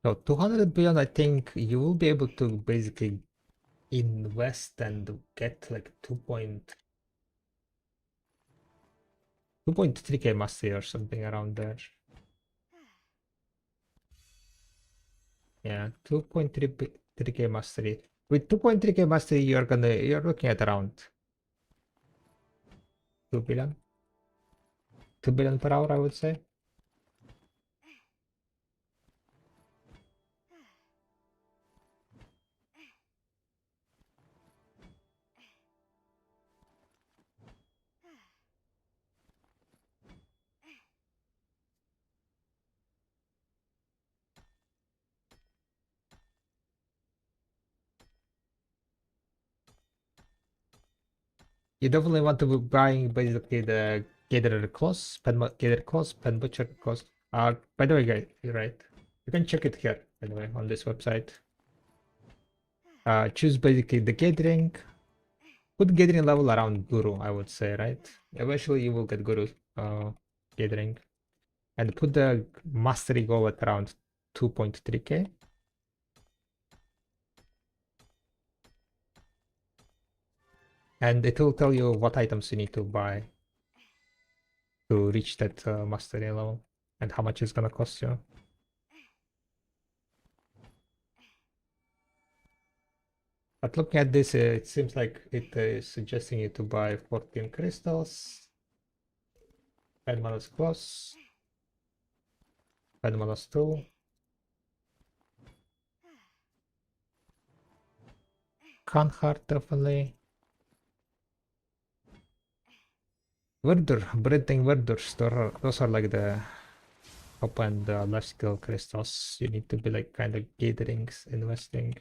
So 200 billion, I think you will be able to basically invest and get like 2.3k mastery or something around there. Yeah, 2.3k mastery. With 2.3k mastery, you're looking at around 2 billion. 2 billion per hour, I would say. You definitely want to be buying basically the gatherer clause, gatherer clause, pen butcher clause. By the way, guys, you're right. You can check it here, by the way, on this website. Choose basically the gathering. Put gathering level around guru, I would say, right? Eventually you will get guru gathering. And put the mastery goal at around 2.3k. And it will tell you what items you need to buy to reach that mastery level and how much it's gonna cost you. But looking at this, it seems like it is suggesting you to buy 14 crystals, 10 Manus Plus, 10 Manus 2, Kanhart definitely. Verdure, breathing verdures, those are like the top and life skill crystals. You need to be like kind of gathering, investing.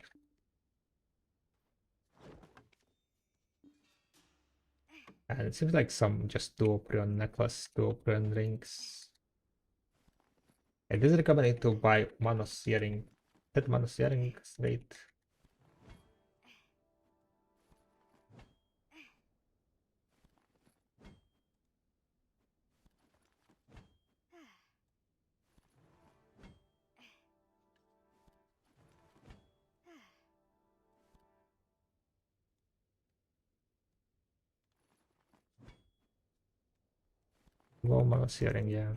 And it seems like some just duoprion necklace, duoprion rings. It is recommended to buy Manos earring. That Manos earring straight. Low Manos earring, yeah.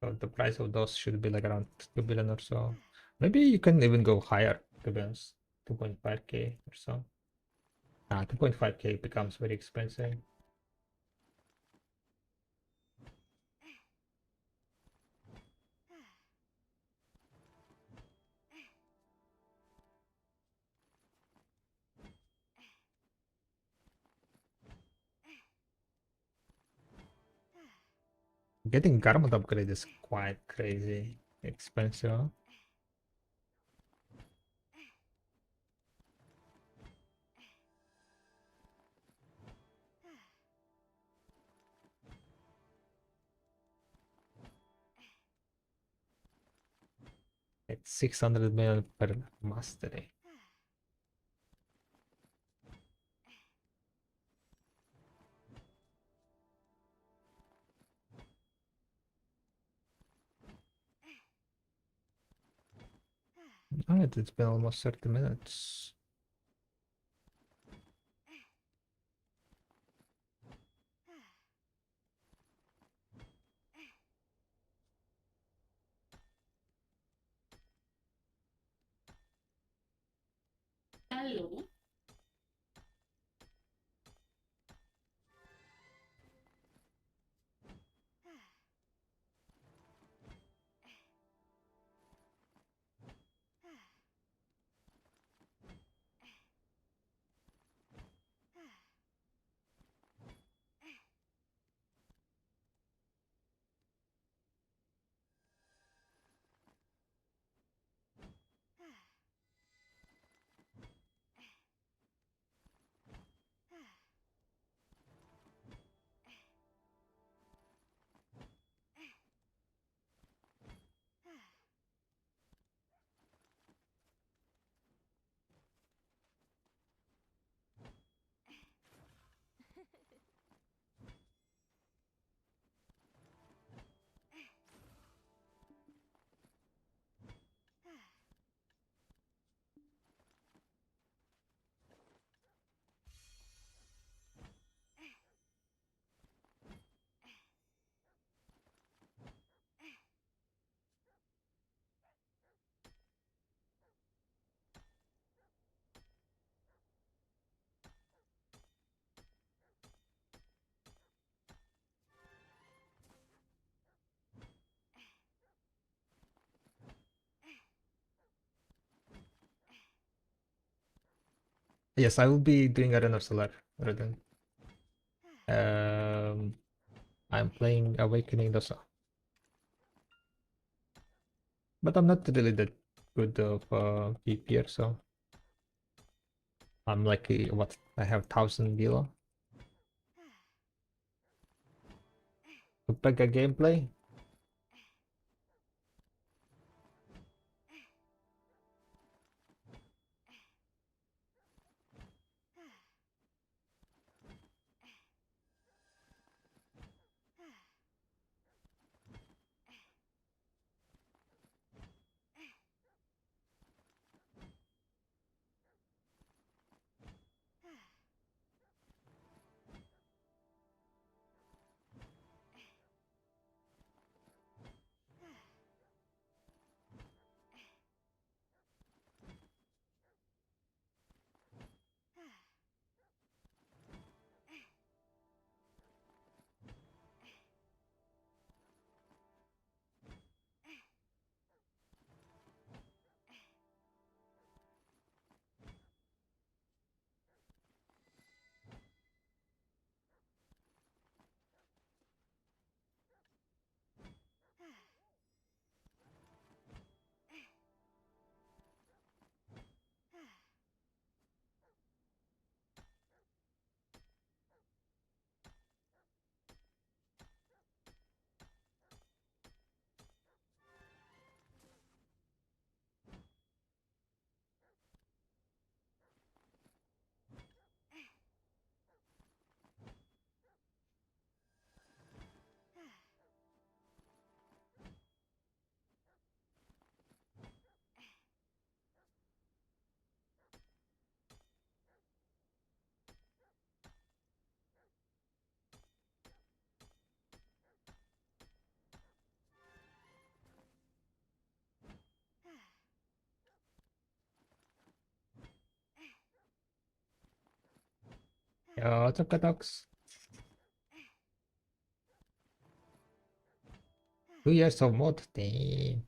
So the price of those should be like around 2 billion or so. Maybe you can even go higher, to be honest. 2.5k or so. 2.5k becomes very expensive. Getting garment upgrade is quite crazy expensive. It's 600 million per mastery. Alright, it's been almost 30 minutes. Hello. Yes, I will be doing Arena of Solar Redden. I'm playing Awakening also. But I'm not really that good of PPR, so I'm like what I have 1000 below. To pick a gameplay. What's up, Katox? 2 years of mod. Damn.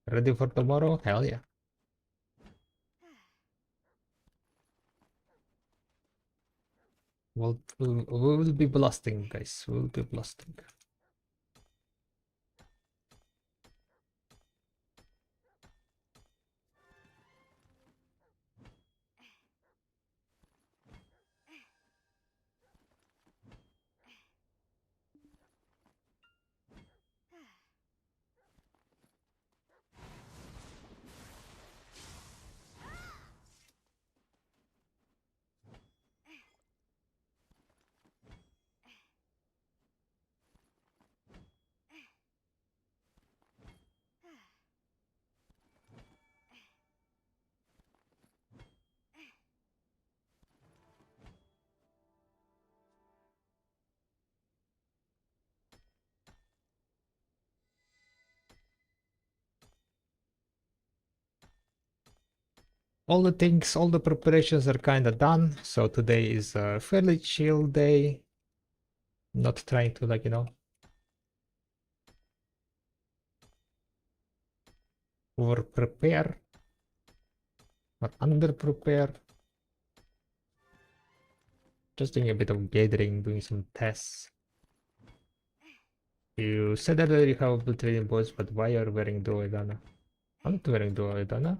Ready for tomorrow? Hell yeah. We will be blasting, guys. We will be blasting. All the things, all the preparations are kind of done. So today is a fairly chill day. Not trying to over prepare or under prepare. Just doing a bit of gathering, doing some tests. You said earlier you have a trading boys, but why are you wearing duo Edana? I'm not wearing duo Edana.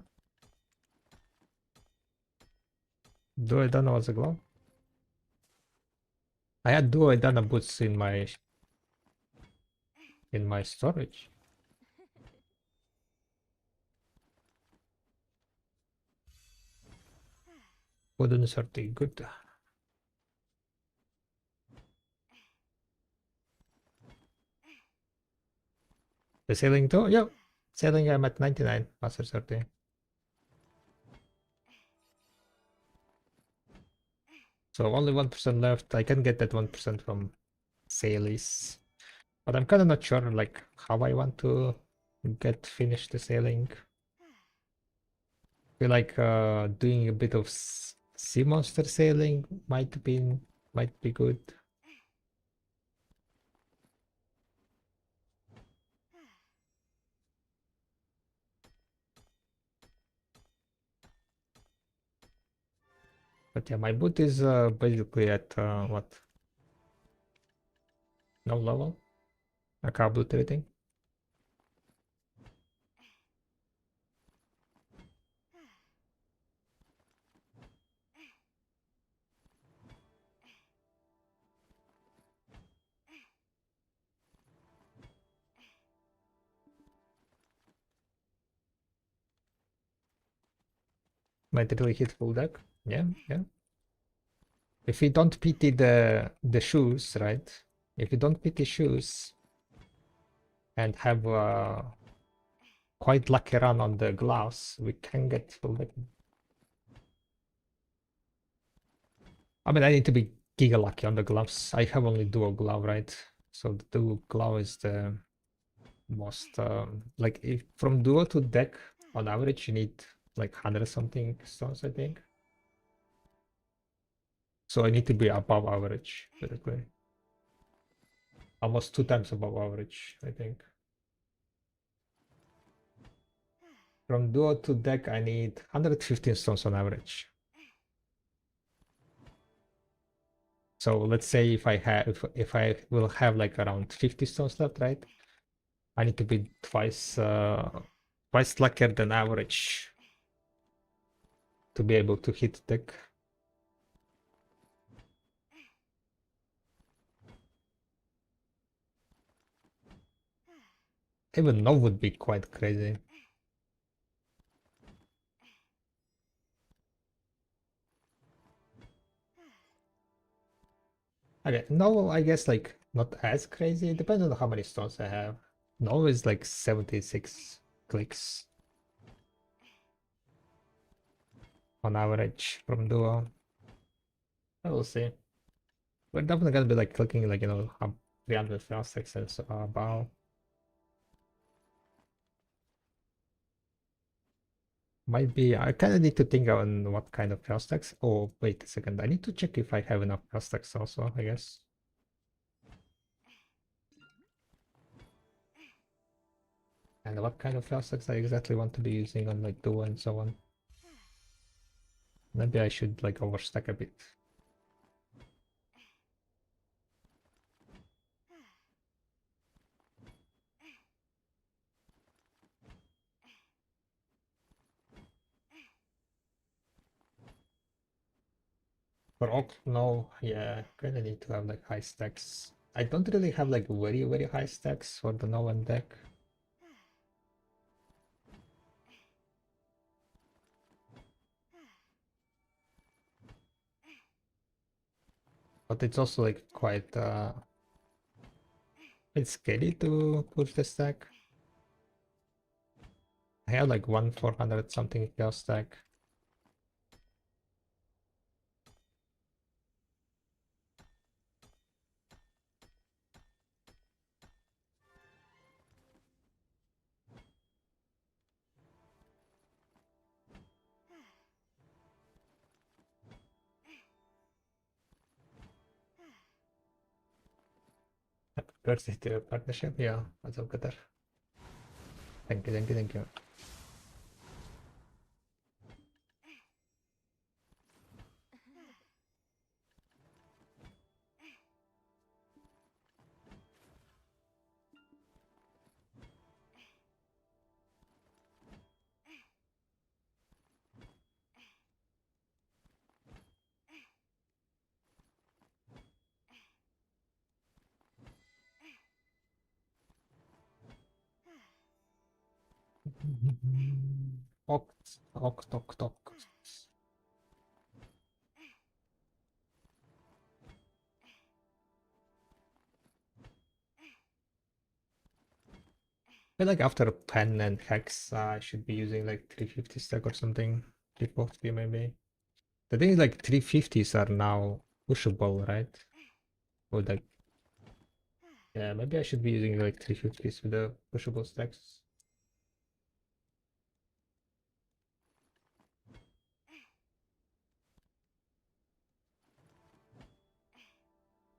Duo Edana was a glove. I had duo Edana boots in my storage. Wooden sortie, good. The sailing too? Yep. Sailing I'm at 99 master sortie. So only 1% left. I can get that 1% from Sailies. But I'm kind of not sure like how I want to finish the sailing. feel like doing a bit of sea monster sailing might be good. But yeah, my boot is basically at what? No level? I can't boot everything. Might really hit full deck. Yeah, yeah. If we don't pity the shoes, right? If we don't pity shoes and have quite lucky run on the gloves, we can get full deck. I mean, I need to be giga lucky on the gloves. I have only dual glove, right? So the dual glove is the most like if from duo to deck on average you need like 100 something stones, I think. So I need to be above average, basically. Almost 2 times above average, I think. From duo to deck, I need 115 stones on average. So let's say if I have, if I will have like around 50 stones left, right? I need to be twice luckier than average to be able to hit deck. Even no would be quite crazy. Okay, no, I guess like not as crazy. It depends on how many stones I have. No is like 76 clicks on average from duo. I will see. We're definitely gonna be like clicking like 300 fast access about. Might be. I kind of need to think on what kind of fast stacks. Oh, wait a second. I need to check if I have enough fast stacks also, I guess. And what kind of fast stacks I exactly want to be using on like duo and so on. Maybe I should like overstack a bit. For Oak, no, yeah, kinda need to have like high stacks. I don't really have like very high stacks for the Nolan deck. But it's also like quite it's scary to push the stack. I have like 400 something chaos stack. Happy birthday to your partnership. Yeah, what's up, Qatar? Thank you, thank you, thank you. Oct, oct, oct, oct. I feel like after pen and hex, I should be using like 350 stack or something. 340 maybe. The thing is like 350s are now pushable, right? Or like, yeah, maybe I should be using like 350s with the pushable stacks.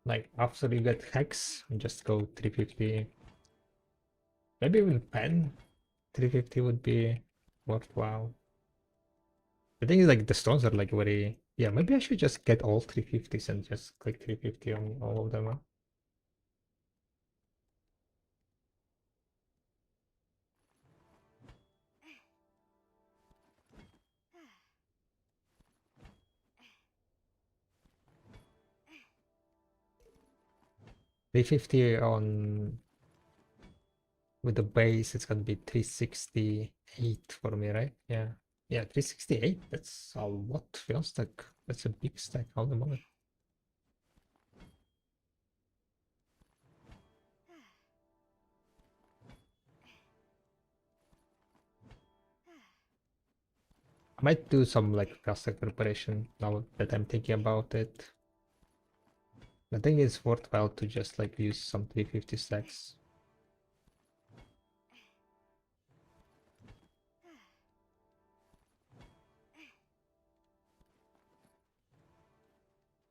Like after you get hex, you just go 350. Maybe even pen 350 would be worthwhile. The thing is like the stones are like very, yeah, maybe I should just get all 350s and just click 350 on all of them. Huh? $350 on with the base, it's gonna be 368 for me, right? Yeah. Yeah, 368. That's a lot. Feels like that's a big stack all the moment. I might do some like fast stack preparation now that I'm thinking about it. I think it's worthwhile to just like use some 350 stacks.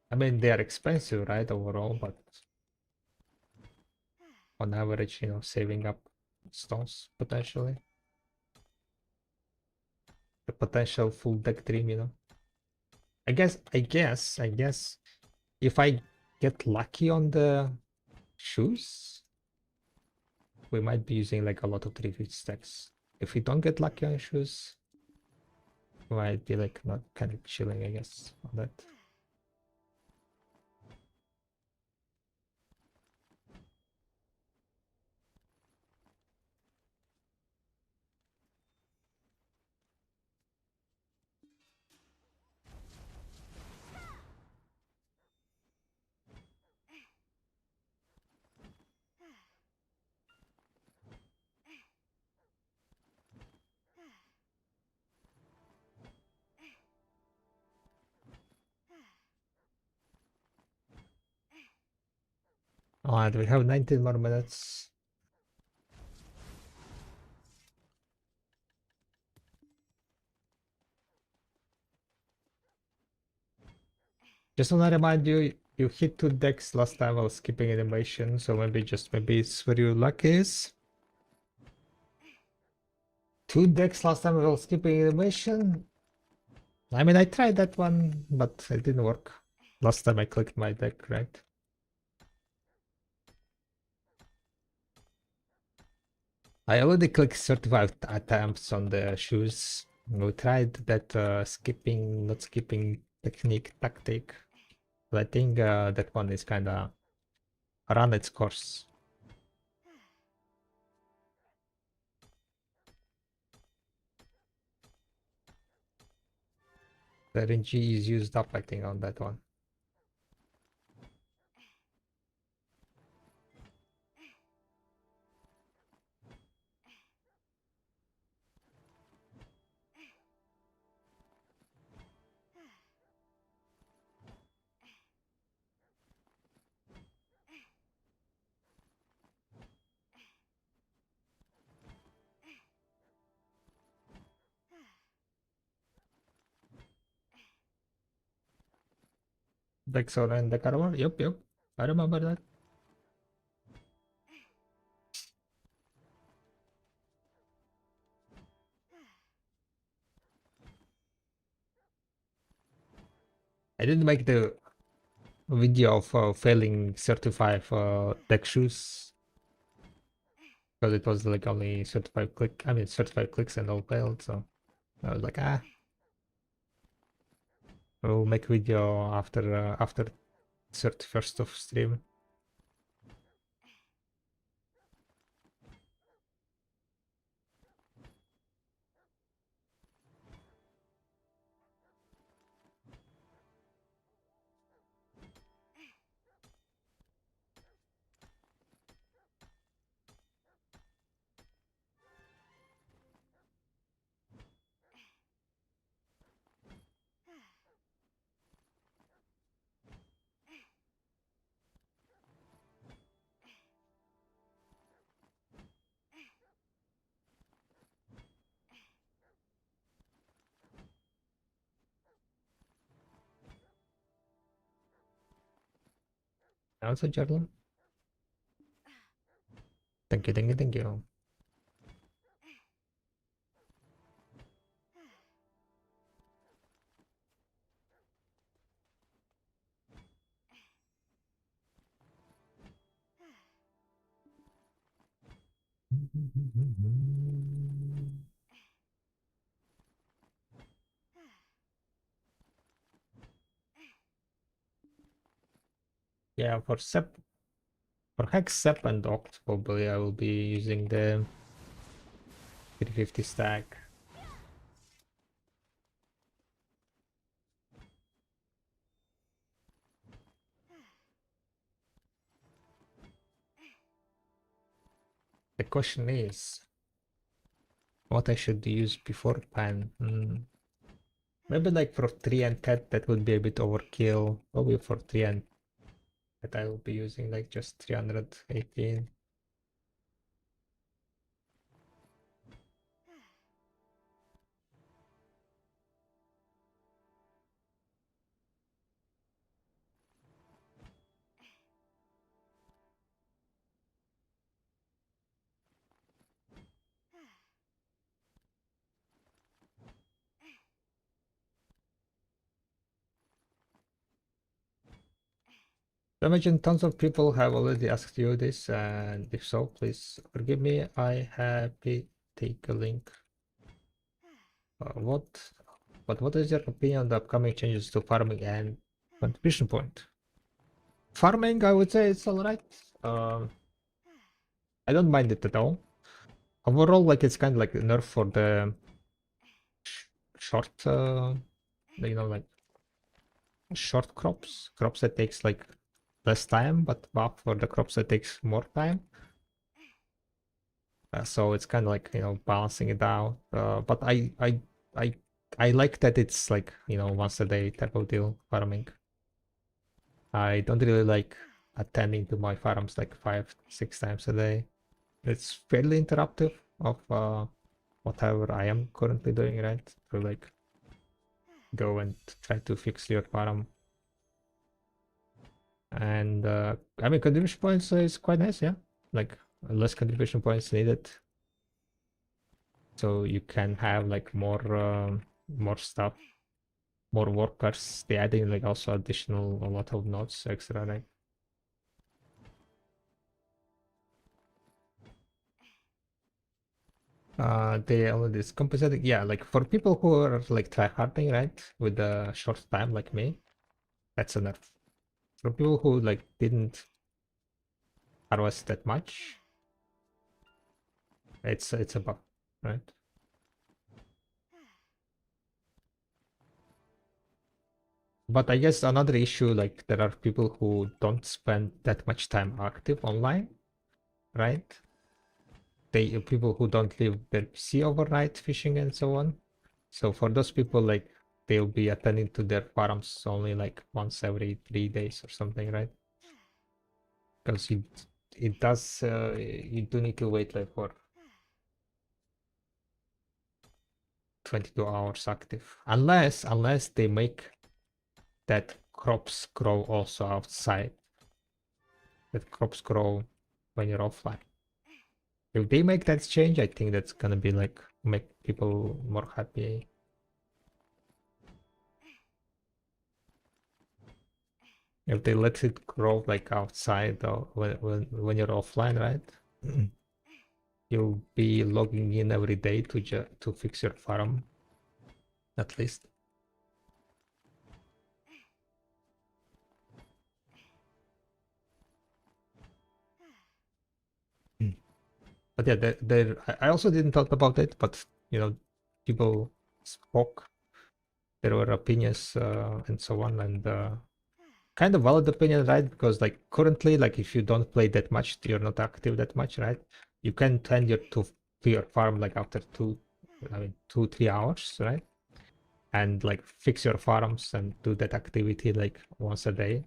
I mean, they are expensive, right, overall, but on average, you know, saving up stones potentially. The potential full deck dream, you know. I guess if I get lucky on the shoes, we might be using like a lot of 350 stacks. If we don't get lucky on shoes, we might be like not kind of chilling, I guess, on that. Alright, we have 19 more minutes. Just wanna remind you, you hit 2 decks last time while skipping animation, so maybe it's where your luck is. 2 decks last time while skipping animation. I mean, I tried that one, but it didn't work. Last time I clicked my deck, right? I already clicked 35 attempts on the shoes. We tried that skipping, not skipping technique, tactic. But I think that one is kind of run its course. The RNG is used up, I think, on that one. Dexor and the Carver? Yep. I remember that. I didn't make the video of failing 35 deck shoes because it was like only 35 clicks and all failed, so I was like, we'll make video after 31st of stream. Also, Jordan. Thank you, thank you, thank you. Yeah, for Sep, for Hex, Sep, and Oct, probably I will be using the 350 stack. The question is, what I should use before pan? Maybe like for 3 and 10, that would be a bit overkill. Probably for 3 and that I will be using like just 318. I imagine tons of people have already asked you this, and if so, please forgive me. I happy take a link. What? But what is your opinion on the upcoming changes to farming and contribution point? Farming, I would say it's alright. I don't mind it at all. Overall, like it's kind of like a nerf for the short, like short crops that takes like less time, but buff for the crops that takes more time. So it's kind of like balancing it out. But I like that it's like once a day type of deal farming. I don't really like attending to my farms like 5-6 times a day. It's fairly interruptive of whatever I am currently doing, right? To like go and try to fix your farm. And I mean, contribution points is quite nice, yeah. Like less contribution points needed, so you can have like more stuff, more workers. They adding like also additional a lot of nodes extra, right? They only this compensating, yeah, like for people who are like tryharding, right, with the short time like me, that's enough. For people who like didn't harvest that much, it's a bug, right? But I guess another issue, like there are people who don't spend that much time active online, right? They people who don't leave their PC overnight fishing and so on. So for those people, like they'll be attending to their farms only like once every 3 days or something, right? Because it does you do need to wait like for 22 hours active, unless they make that crops grow also outside. That crops grow when you're offline. If they make that change, I think that's gonna be like make people more happy. If they let it grow like outside or when you're offline, right? You'll be logging in every day to fix your farm, at least. But yeah, I also didn't talk about it, but people spoke. There were opinions and so on, and kind of valid opinion, right? Because like currently, like if you don't play that much, you're not active that much, right? You can tend to your farm like after 2-3 hours, right? And like fix your farms and do that activity like once a day,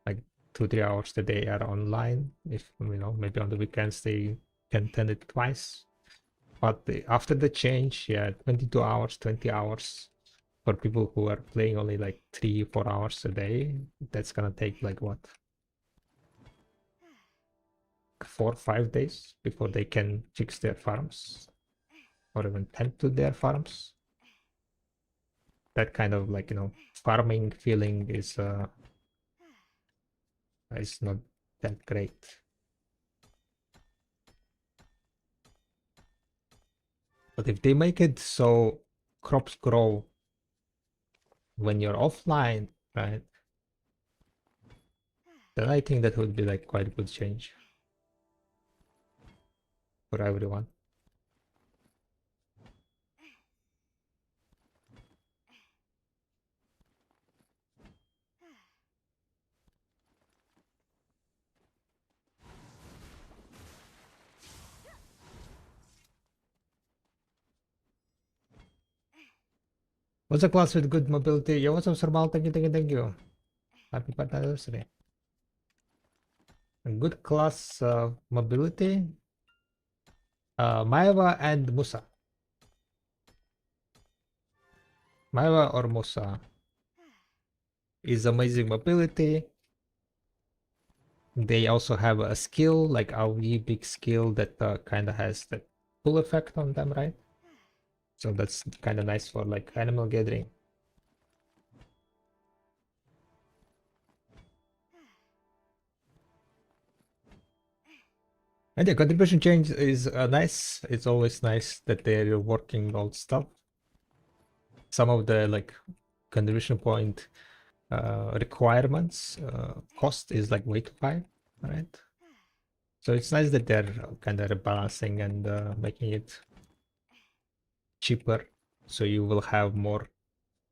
like 2-3 hours a day are online. If maybe on the weekends they can tend it twice. But after the change, yeah, 22 hours, 20 hours for people who are playing only like 3-4 hours a day, that's gonna take like what 4 or 5 days before they can fix their farms or even tend to their farms. That kind of like, farming feeling is not that great. But if they make it so crops grow when you're offline, right? Then I think that would be like quite a good change for everyone. What's a class with good mobility? Yeah, what's up, Sir Mal? Thank you, thank you, thank you. Happy birthday anniversary. A good class mobility. Maeva and Musa. Maeva or Musa is amazing mobility. They also have a skill, like a wee big skill that kind of has the pull effect on them, right? So that's kind of nice for like animal gathering. And the contribution change is nice. It's always nice that they're working on stuff. Some of the like contribution point requirements cost is like way too high, right? So it's nice that they're kind of rebalancing and making it cheaper, so you will have more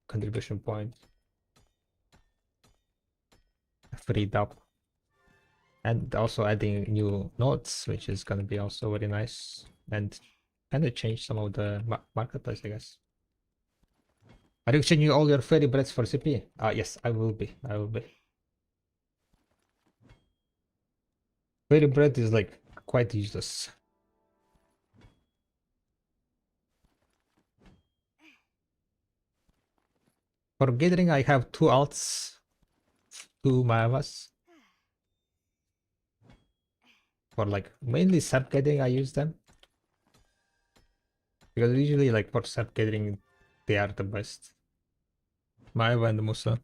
contribution points freed up, and also adding new nodes, which is going to be also very nice and kind of change some of the marketplace, I guess. Are you exchanging all your fairy breads for CP? Yes, I will be. I will be. Fairy bread is like quite useless. For gathering, I have 2 alts, 2 Maevas. For like mainly sap gathering, I use them. Because usually like for sap gathering, they are the best. Maeva and Musa.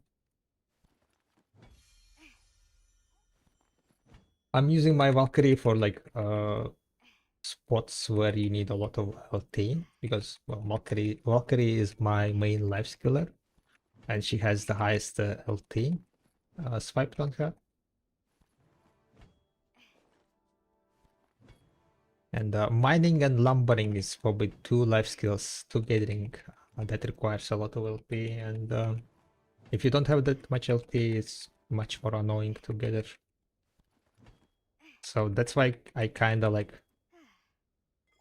I'm using my Valkyrie for like spots where you need a lot of LT, because well, Valkyrie is my main life skiller, and she has the highest LT swiped on her. And mining and lumbering is probably 2 life skills to gathering that requires a lot of LP, and if you don't have that much LP, it's much more annoying to gather. So that's why I kind of like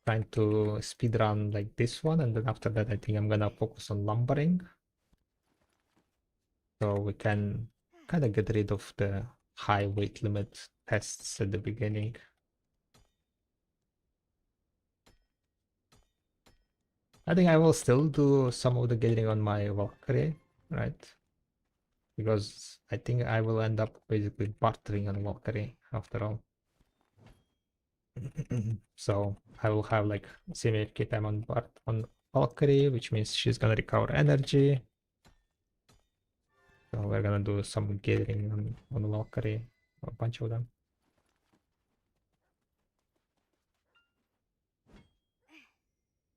trying to speed run like this one, and then after that I think I'm gonna focus on lumbering, so we can kind of get rid of the high weight limit tests at the beginning. I think I will still do some of the gathering on my Valkyrie, right? Because I think I will end up basically bartering on Valkyrie after all. So I will have like semi-AFK time on Valkyrie, which means she's gonna recover energy. So we're gonna do some gathering on Valkyrie, a bunch of them.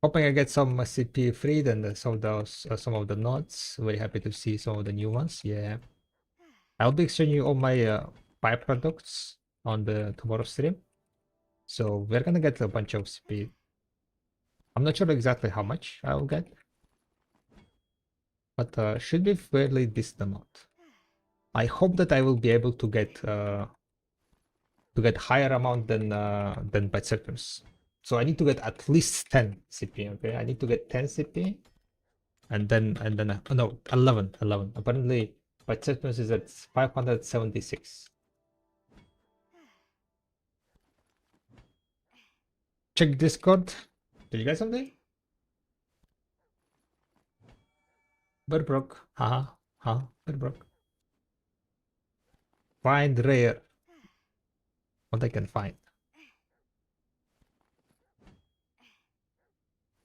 Hoping I get some CP freed and some of the nodes. Very happy to see some of the new ones. Yeah, I'll be exchanging all my byproducts on the tomorrow stream. So we're gonna get a bunch of CP. I'm not sure exactly how much I'll get, but should be fairly decent amount. I hope that I will be able to get higher amount than Berserkers. So I need to get at least 10 CP. Okay, I need to get 10 CP, and then oh no, 11. Apparently, Berserkers is at 576. Check Discord. Did you get something? Berbrook. Haha. Berbrook. Find rare. What I can find.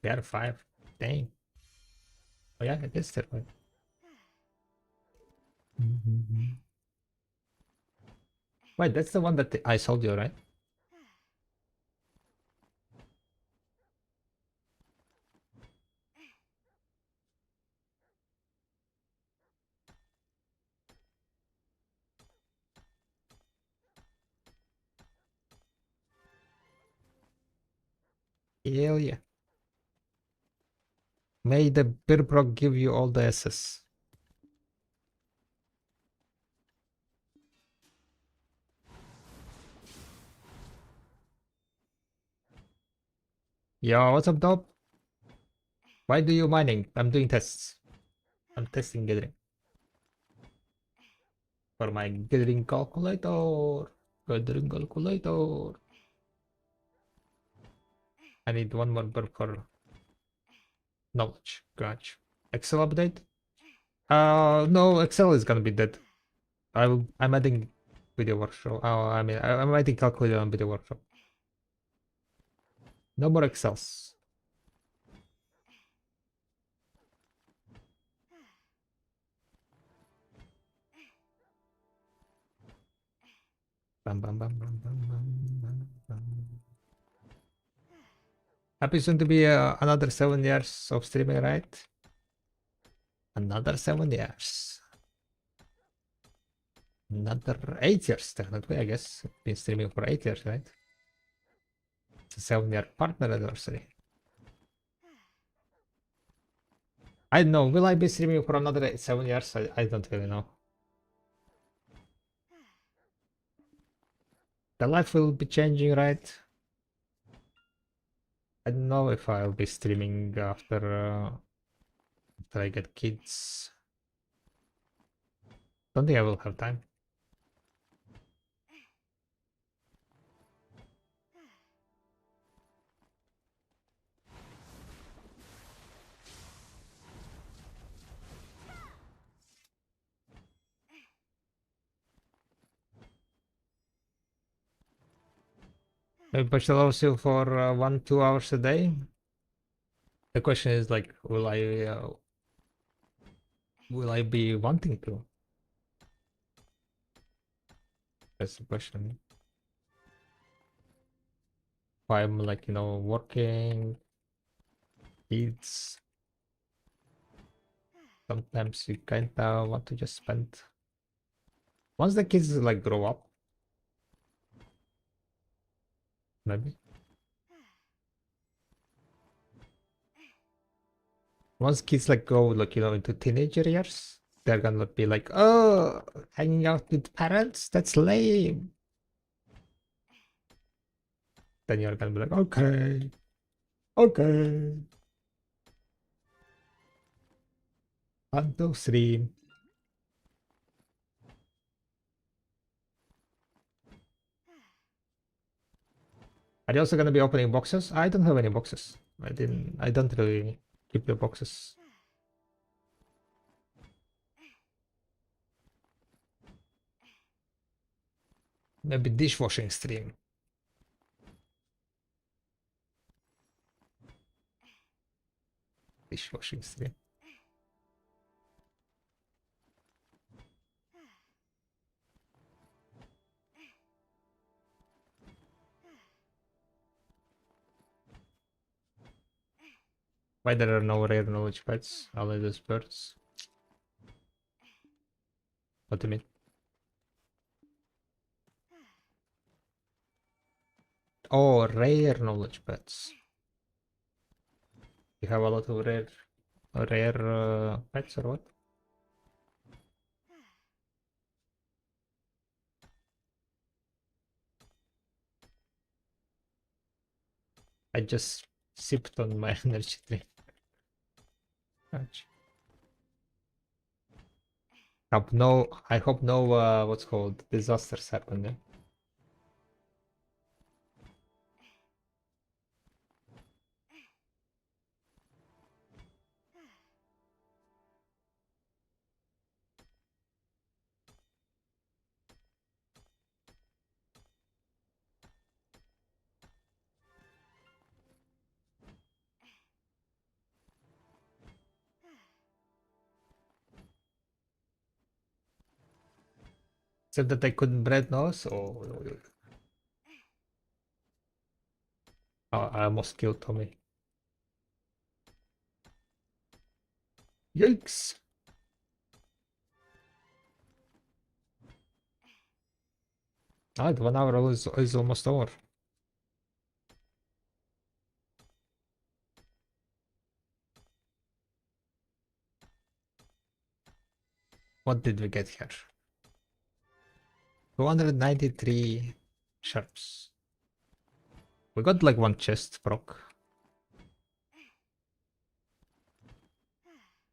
We are 5. Dang. Oh yeah, it is still 5. Wait, that's the one that I sold you, right? Hell yeah. May the Birbrock give you all the S's. Yo, what's up, dope? Why do you mining? I'm doing tests. I'm testing gathering. For my gathering calculator. Gathering calculator. I need one more burp for knowledge. Gotcha. Excel update? No, Excel is gonna be dead. I'm adding video workshop. Oh, I mean, I'm adding calculator on video workshop. No more Excels. Bam, bam, bam, bam, bam, bam, bam, bam. Happy soon to be another 7 years of streaming, right? Another 7 years. Another 8 years, technically, I guess. Been streaming for 8 years, right? It's a 7-year partner anniversary. I don't know. Will I be streaming for another 7 years? I don't really know. The life will be changing, right? I don't know if I'll be streaming after I get kids. Don't think I will have time. Maybe push the low seal for 1-2 hours a day. The question is like, will I be wanting to? That's the question. If I'm like, working, kids, sometimes you kinda want to just spend. Once the kids like grow up, maybe. Once kids like go like into teenager years, they're gonna be like, oh, hanging out with parents, that's lame. Then you're gonna be like, okay, okay. 1, 2, 3. Are you also gonna be opening boxes? I don't have any boxes. I don't really keep the boxes. Maybe dishwashing stream. Dishwashing stream. Why there are no rare knowledge pets? Only those birds. What do you mean? Oh, rare knowledge pets. You have a lot of rare pets or what? I just sipped on my energy drink. Ouch. I hope no what's called disasters happen. Yeah? Except that I couldn't bread nose. Oh, I almost killed Tommy. Yikes! Ah, the 1 hour is almost over. What did we get here? 293 sharps. We got like one chest proc.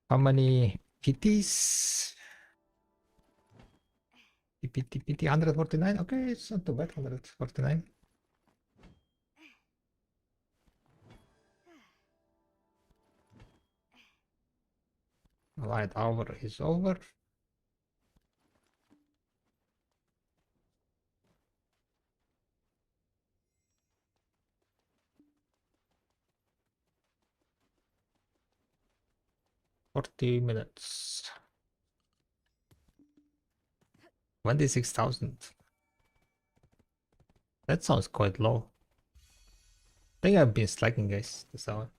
How many PTs? PT 149? Okay, it's not too bad. 149. Light hour is over. $40. 26,000. That sounds quite low. I think I've been slacking, guys, this hour.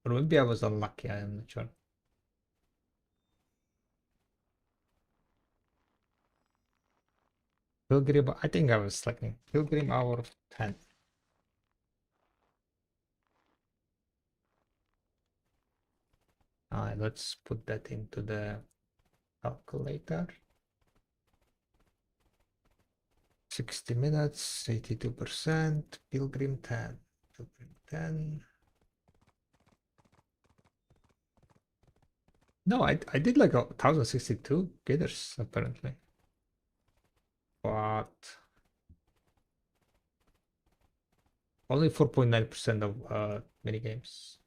Or maybe I was unlucky, I am not sure. Pilgrim, I think I was slacking. Pilgrim hour 10. Alright, let's put that into the calculator. 60 minutes, 82%, Pilgrim 10. Pilgrim 10. No, I did like 1062 gathers apparently. But only 4.9% of mini games.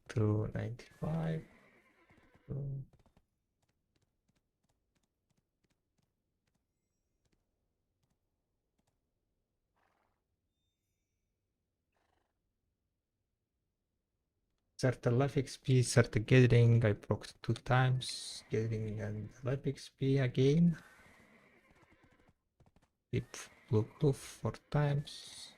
295. Certain life XP, certain gathering, I procced 2 times, gathering and life XP again. Deep Bluetooth 4 times.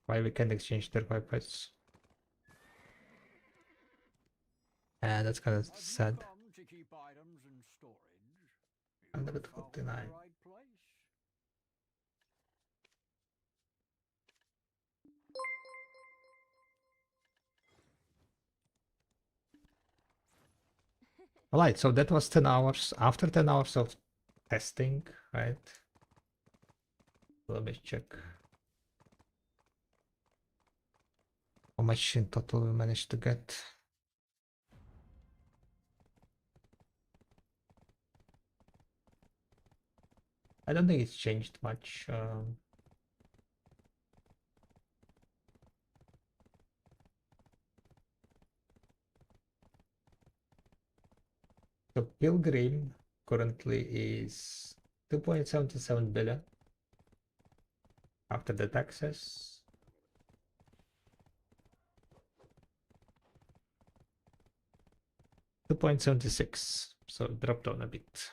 Why we can't exchange their Wi-Fi's? And that's kind of Have you sad. come to keep items in storage? You have found the 149. right place. Alright, so that was 10 hours. After 10 hours of testing, right? Let me check how much in total we managed to get. I don't think it's changed much. So Pilgrim currently is 2.77 billion after the taxes. $2.76, so it dropped down a bit.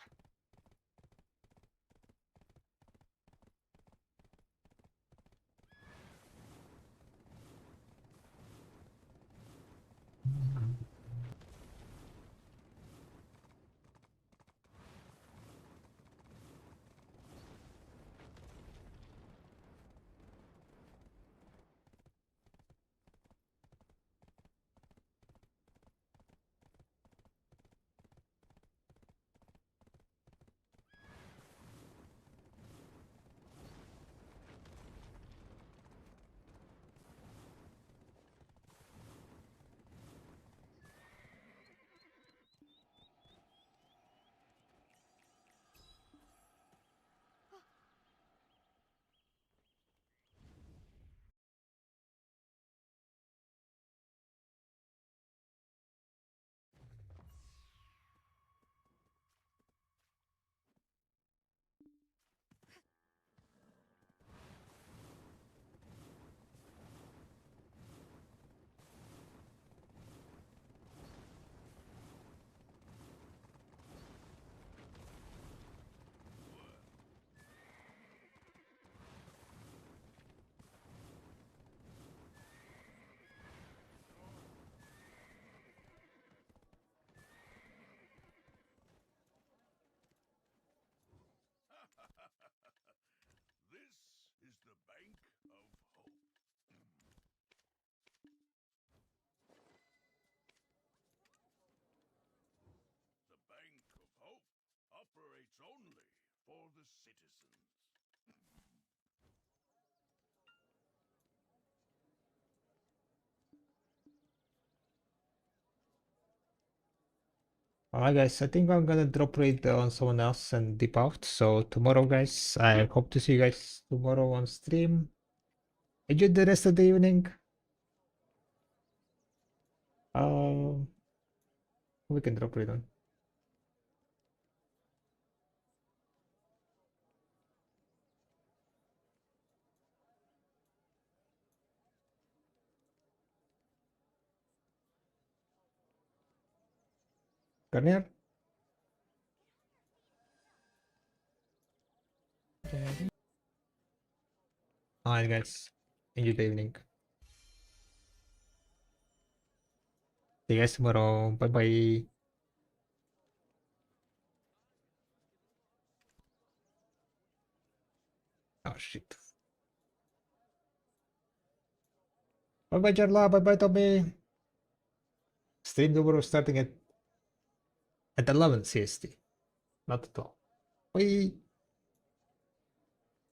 for the citizens. Alright guys, I think I'm gonna drop raid on someone else and dip out. So tomorrow guys, I hope to see you guys tomorrow on stream. Enjoy the rest of the evening. Um, we can drop raid on. Garnier? Alright guys, enjoy the evening. See you guys tomorrow. Bye bye. Oh shit. Bye bye Jarla, bye bye Tommy. Stream tomorrow starting at 11 CST. Not at all. Bye.